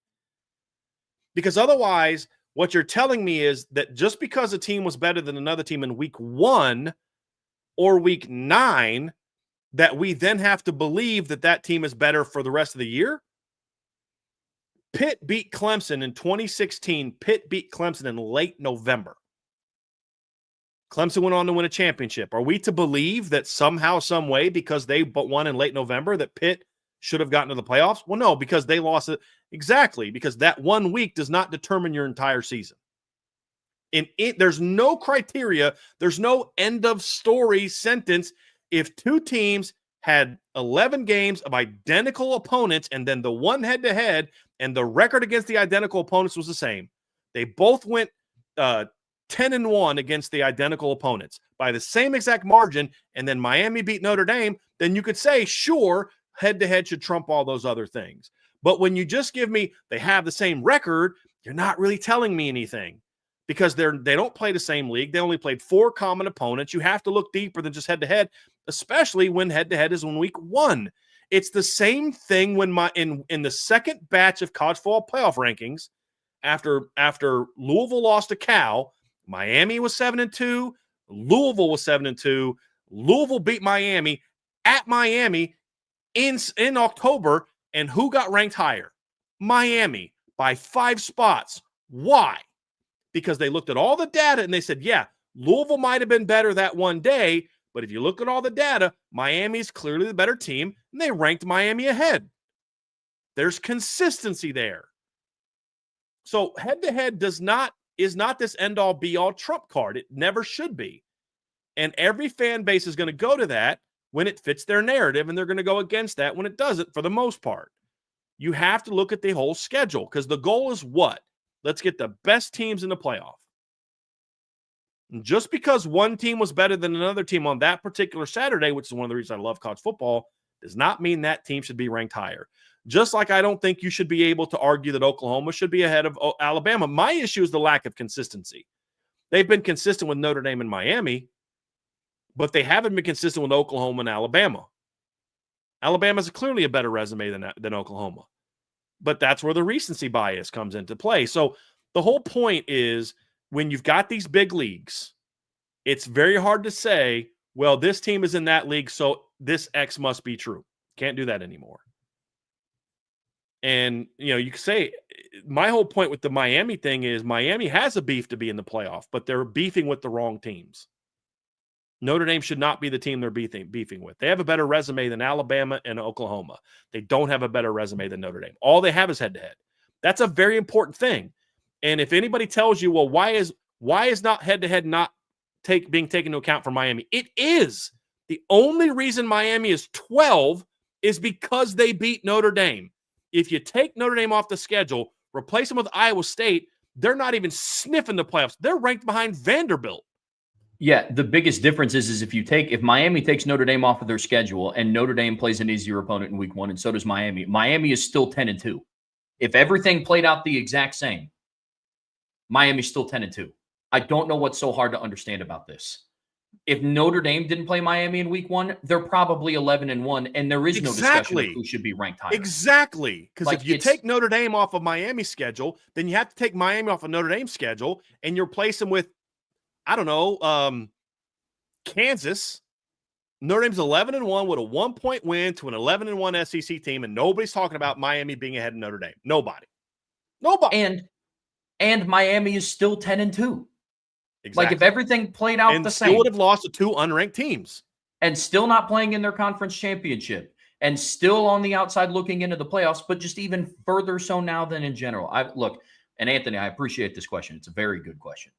Because otherwise, what you're telling me is that just because a team was better than another team in week 1 or week 9, that we then have to believe that team is better for the rest of the year? Pitt beat Clemson in 2016. Pitt beat Clemson in late November. Clemson went on to win a championship. Are we to believe that somehow, some way, because they won in late November, that Pitt should have gotten to the playoffs? Well, no, because they lost it. Exactly, because that 1 week does not determine your entire season. There's no criteria. There's no end of story sentence. If two teams had 11 games of identical opponents and then the one head-to-head and the record against the identical opponents was the same, they both went 10-1 against the identical opponents by the same exact margin, and then Miami beat Notre Dame, then you could say, sure, head-to-head should trump all those other things. But when you just give me they have the same record, you're not really telling me anything. Because they don't play the same league. They only played 4 common opponents. You have to look deeper than just head-to-head, especially when head-to-head is in week 1. It's the same thing when in the second batch of college football playoff rankings, after Louisville lost to Cal, Miami was 7-2, Louisville was 7-2. Louisville beat Miami at Miami in October, and who got ranked higher? Miami by 5 spots. Why? Because they looked at all the data and they said, yeah, Louisville might have been better that one day, but if you look at all the data, Miami's clearly the better team, and they ranked Miami ahead. There's consistency there. So head-to-head is not this end-all, be-all trump card. It never should be. And every fan base is going to go to that when it fits their narrative, and they're going to go against that when it doesn't for the most part. You have to look at the whole schedule because the goal is what? Let's get the best teams in the playoff. And just because one team was better than another team on that particular Saturday, which is one of the reasons I love college football, does not mean that team should be ranked higher. Just like I don't think you should be able to argue that Oklahoma should be ahead of Alabama. My issue is the lack of consistency. They've been consistent with Notre Dame and Miami, but they haven't been consistent with Oklahoma and Alabama. Alabama's clearly a better resume than Oklahoma. But that's where the recency bias comes into play. So the whole point is when you've got these big leagues, it's very hard to say, well, this team is in that league, so this X must be true. Can't do that anymore. And, you can say my whole point with the Miami thing is Miami has a beef to be in the playoff, but they're beefing with the wrong teams. Notre Dame should not be the team they're beefing with. They have a better resume than Alabama and Oklahoma. They don't have a better resume than Notre Dame. All they have is head-to-head. That's a very important thing. And if anybody tells you, well, why is not head-to-head not being taken into account for Miami? It is. The only reason Miami is 12 is because they beat Notre Dame. If you take Notre Dame off the schedule, replace them with Iowa State, they're not even sniffing the playoffs. They're ranked behind Vanderbilt. Yeah, the biggest difference is if Miami takes Notre Dame off of their schedule and Notre Dame plays an easier opponent in week 1, and so does Miami, Miami is still 10-2. If everything played out the exact same, Miami's still 10-2. I don't know what's so hard to understand about this. If Notre Dame didn't play Miami in week 1, they're probably 11-1, and there is no discussion of who should be ranked higher. Exactly. Because Like, if you take Notre Dame off of Miami's schedule, then you have to take Miami off of Notre Dame's schedule, and you're placing with, I don't know, Kansas. Notre Dame's 11-1 with a 1-point win to an 11-1 SEC team, and nobody's talking about Miami being ahead of Notre Dame. Nobody. And Miami is still 10-2. Exactly. Like, if everything played out the same, still would have lost to 2 unranked teams, and still not playing in their conference championship, and still on the outside looking into the playoffs, but just even further so now than in general. And Anthony, I appreciate this question. It's a very good question.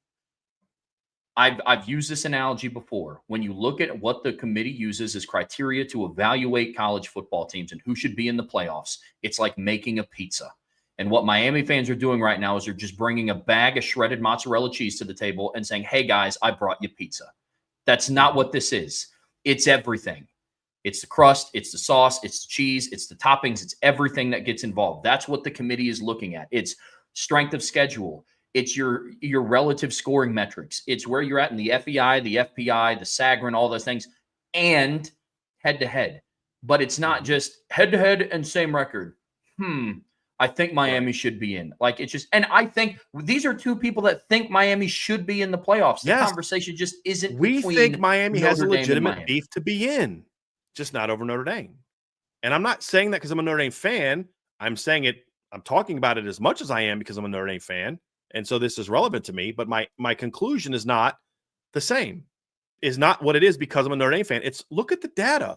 I've used this analogy before. When you look at what the committee uses as criteria to evaluate college football teams and who should be in the playoffs, it's like making a pizza. And what Miami fans are doing right now is they're just bringing a bag of shredded mozzarella cheese to the table and saying, hey, guys, I brought you pizza. That's not what this is. It's everything. It's the crust, it's the sauce, it's the cheese, it's the toppings, it's everything that gets involved. That's what the committee is looking at. It's strength of schedule. It's your relative scoring metrics. It's where you're at in the FEI, the FPI, the Sagarin, all those things, and head-to-head. But it's not just head-to-head and same record. I think Miami should be in. Like, it's just – and I think these are two people that think Miami should be in the playoffs. The conversation just isn't We think Miami has a legitimate beef to be in, just not over Notre Dame. And I'm not saying that because I'm a Notre Dame fan. I'm saying it – I'm talking about it as much as I am because I'm a Notre Dame fan. And so this is relevant to me. But my conclusion is not the same, is not what it is because I'm a Notre Dame fan. It's look at the data.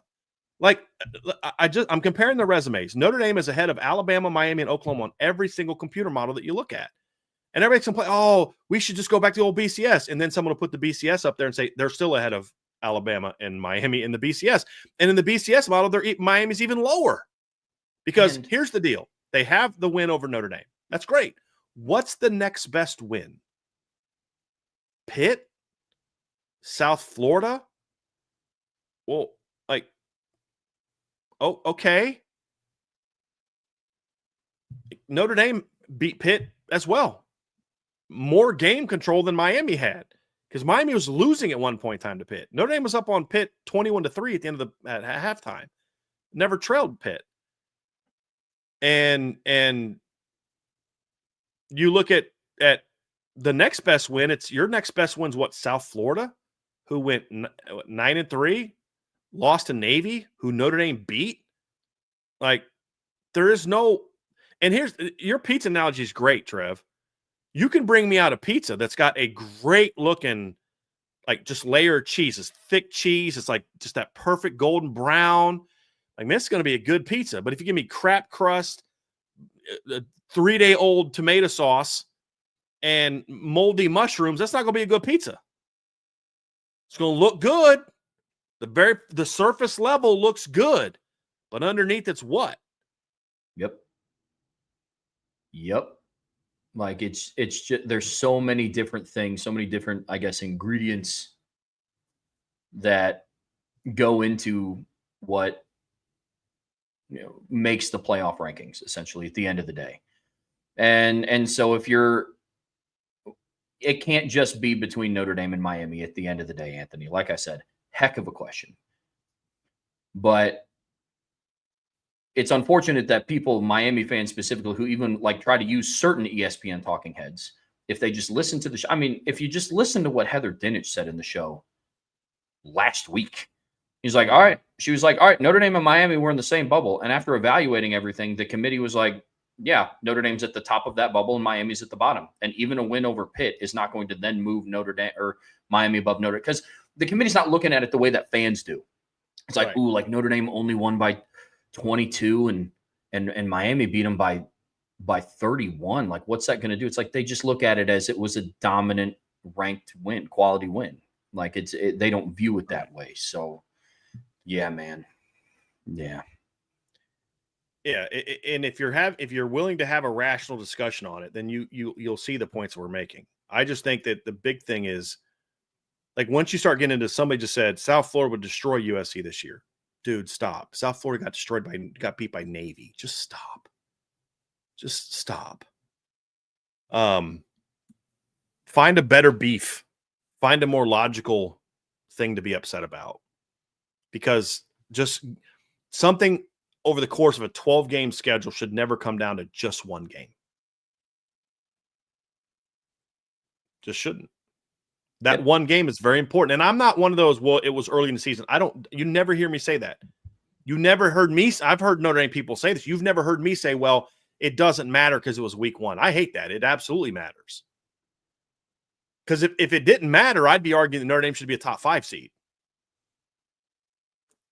Like, I'm comparing the resumes. Notre Dame is ahead of Alabama, Miami, and Oklahoma on every single computer model that you look at. And everybody's complaining, oh, we should just go back to the old BCS. And then someone will put the BCS up there and say they're still ahead of Alabama and Miami in the BCS. And in the BCS model, Miami's even lower. Because here's the deal. They have the win over Notre Dame. That's great. What's the next best win? Pitt? South Florida? Well, like, oh, okay. Notre Dame beat Pitt as well. More game control than Miami had because Miami was losing at one point in time to Pitt. Notre Dame was up on Pitt 21-3 at the end of at halftime. Never trailed Pitt. And you look at the next best win. It's your next best win's what? South Florida, who went 9-3. Lost to Navy, who Notre Dame beat. Like, there is no – and here's – your pizza analogy is great, Trev. You can bring me out a pizza that's got a great-looking, like, just layer of cheese. It's thick cheese. It's, like, just that perfect golden brown. Like, this is going to be a good pizza. But if you give me crap crust, 3-day-old tomato sauce, and moldy mushrooms, that's not going to be a good pizza. It's going to look good. The surface level looks good, but underneath it's what? Yep. Like, it's just, there's so many different things, so many different, I guess, ingredients that go into what, makes the playoff rankings essentially at the end of the day. And so it can't just be between Notre Dame and Miami at the end of the day, Anthony. Like I said, heck of a question. But it's unfortunate that people, Miami fans specifically, who even like try to use certain ESPN talking heads, if they just listen to the show. I mean, if you just listen to what Heather Dinich said in the show last week, she was like, all right, Notre Dame and Miami were in the same bubble. And after evaluating everything, the committee was like, yeah, Notre Dame's at the top of that bubble and Miami's at the bottom. And even a win over Pitt is not going to then move Notre Dame or Miami above Notre Dame, because the committee's not looking at it the way that fans do. It's like, ooh, like Notre Dame only won by 22 and Miami beat them by 31. Like, what's that going to do? It's like they just look at it as it was a dominant ranked win, quality win. Like, they don't view it that way. So, yeah, man. Yeah. Yeah, and if you're willing to have a rational discussion on it, then you'll see the points we're making. I just think that the big thing is, Like once you start getting into, somebody just said South Florida would destroy USC this year. Dude, stop. South Florida got beat by Navy. Just stop. Just stop. Find a better beef. Find a more logical thing to be upset about. Because just something over the course of a 12-game schedule should never come down to just one game. Just shouldn't. That one game is very important. And I'm not one of those, well, it was early in the season. You never hear me say that. You never heard me. I've heard Notre Dame people say this. You've never heard me say, well, it doesn't matter because it was week 1. I hate that. It absolutely matters. Because if it didn't matter, I'd be arguing that Notre Dame should be a top 5 seed.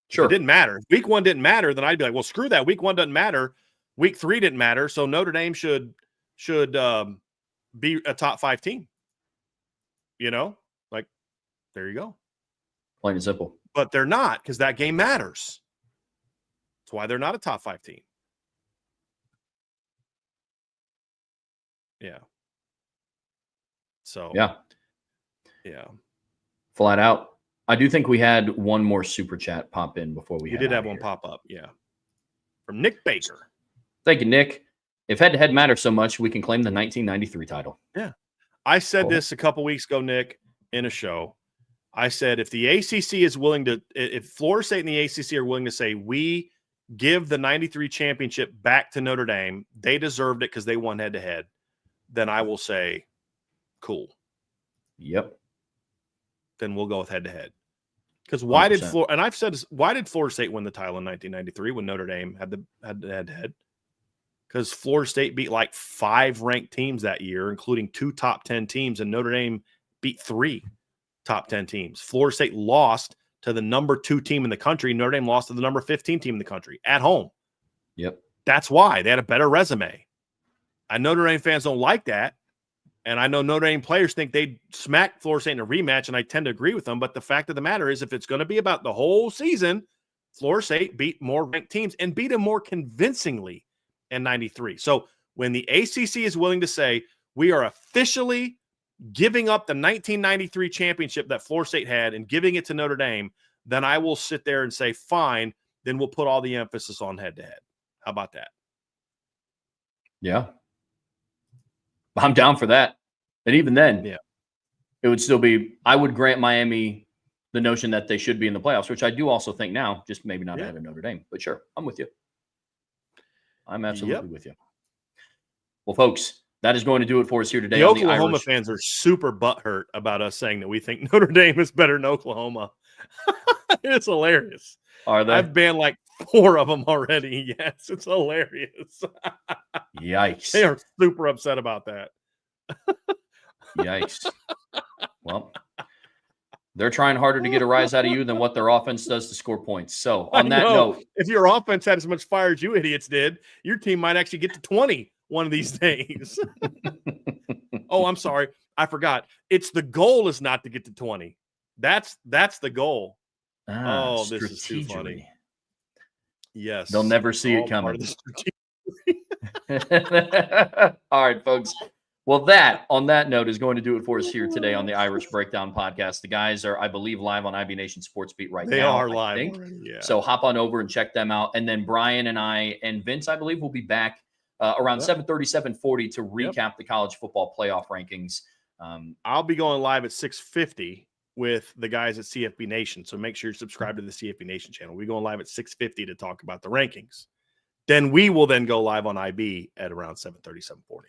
Sure. If it didn't matter. If week 1 didn't matter, then I'd be like, well, screw that. Week 1 doesn't matter. Week 3 didn't matter. So Notre Dame should be a top 5 team. You know, like, there you go. Plain and simple. But they're not, because that game matters. That's why they're not a top 5 team. Yeah. So, yeah. Flat out. I do think we had one more super chat pop in before we did have one pop up. Yeah. From Nick Baker. Thank you, Nick. If head-to-head matters so much, we can claim the 1993 title. Yeah. I said this a couple weeks ago, Nick, in a show. I said, if the ACC is willing to, if Florida State and the ACC are willing to say, we give the 93 championship back to Notre Dame, they deserved it because they won head-to-head, then I will say, cool. Yep. Then we'll go with head-to-head. Because why 100%. Did Florida, and I've said this, why did Florida State win the title in 1993 when Notre Dame had the head-to-head? Because Florida State beat like 5 ranked teams that year, including 2 top 10 teams, and Notre Dame beat 3 top 10 teams. Florida State lost to the number 2 team in the country. Notre Dame lost to the number 15 team in the country at home. Yep. That's why they had a better resume. I know Notre Dame fans don't like that, and I know Notre Dame players think they'd smack Florida State in a rematch, and I tend to agree with them. But the fact of the matter is, if it's going to be about the whole season, Florida State beat more ranked teams and beat them more convincingly in 93. So when the ACC is willing to say, we are officially giving up the 1993 championship that Florida State had and giving it to Notre Dame, then I will sit there and say, fine, then we'll put all the emphasis on head-to-head. How about that? Yeah. I'm down for that. And even then, it would still be, I would grant Miami the notion that they should be in the playoffs, which I do also think now, just maybe not ahead of Notre Dame. But sure, I'm with you. I'm absolutely with you. Well, folks, that is going to do it for us here today. The Oklahoma fans are super butthurt about us saying that we think Notre Dame is better than Oklahoma. It's hilarious. Are they? I've banned like 4 of them already. Yes, it's hilarious. Yikes. They are super upset about that. Yikes. Well, they're trying harder to get a rise out of you than what their offense does to score points. So on that note, if your offense had as much fire as you idiots did, your team might actually get to 20 one of these days. Oh, I'm sorry. I forgot. It's the goal is not to get to 20. That's the goal. This is too funny. Yes. They'll never see it coming. All right, folks. Well, on that note is going to do it for us here today on the Irish Breakdown Podcast. The guys are, I believe, live on IB Nation Sports Beat right now. They are live already, yeah. So hop on over and check them out. And then Bryan and I and Vince, I believe, will be back around 7:30, 7:40 to recap the college football playoff rankings. I'll be going live at 6:50 with the guys at CFB Nation. So make sure you subscribe to the CFB Nation channel. We're going live at 6:50 to talk about the rankings. Then we will then go live on IB at around 7:30, 7:40.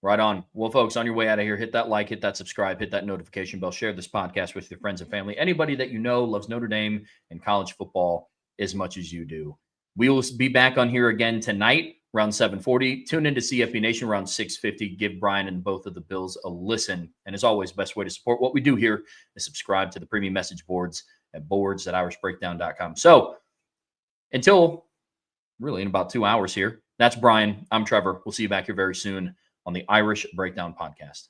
Right on. Well, folks, on your way out of here, hit that like, hit that subscribe, hit that notification bell, share this podcast with your friends and family. Anybody that you know loves Notre Dame and college football as much as you do. We will be back on here again tonight around 7:40. Tune into CFB Nation around 6:50. Give Bryan and both of the Bills a listen. And as always, best way to support what we do here is subscribe to the premium message boards at boards.irishbreakdown.com. So until really in about 2 hours here, that's Bryan. I'm Trevor. We'll see you back here very soon on the Irish Breakdown Podcast.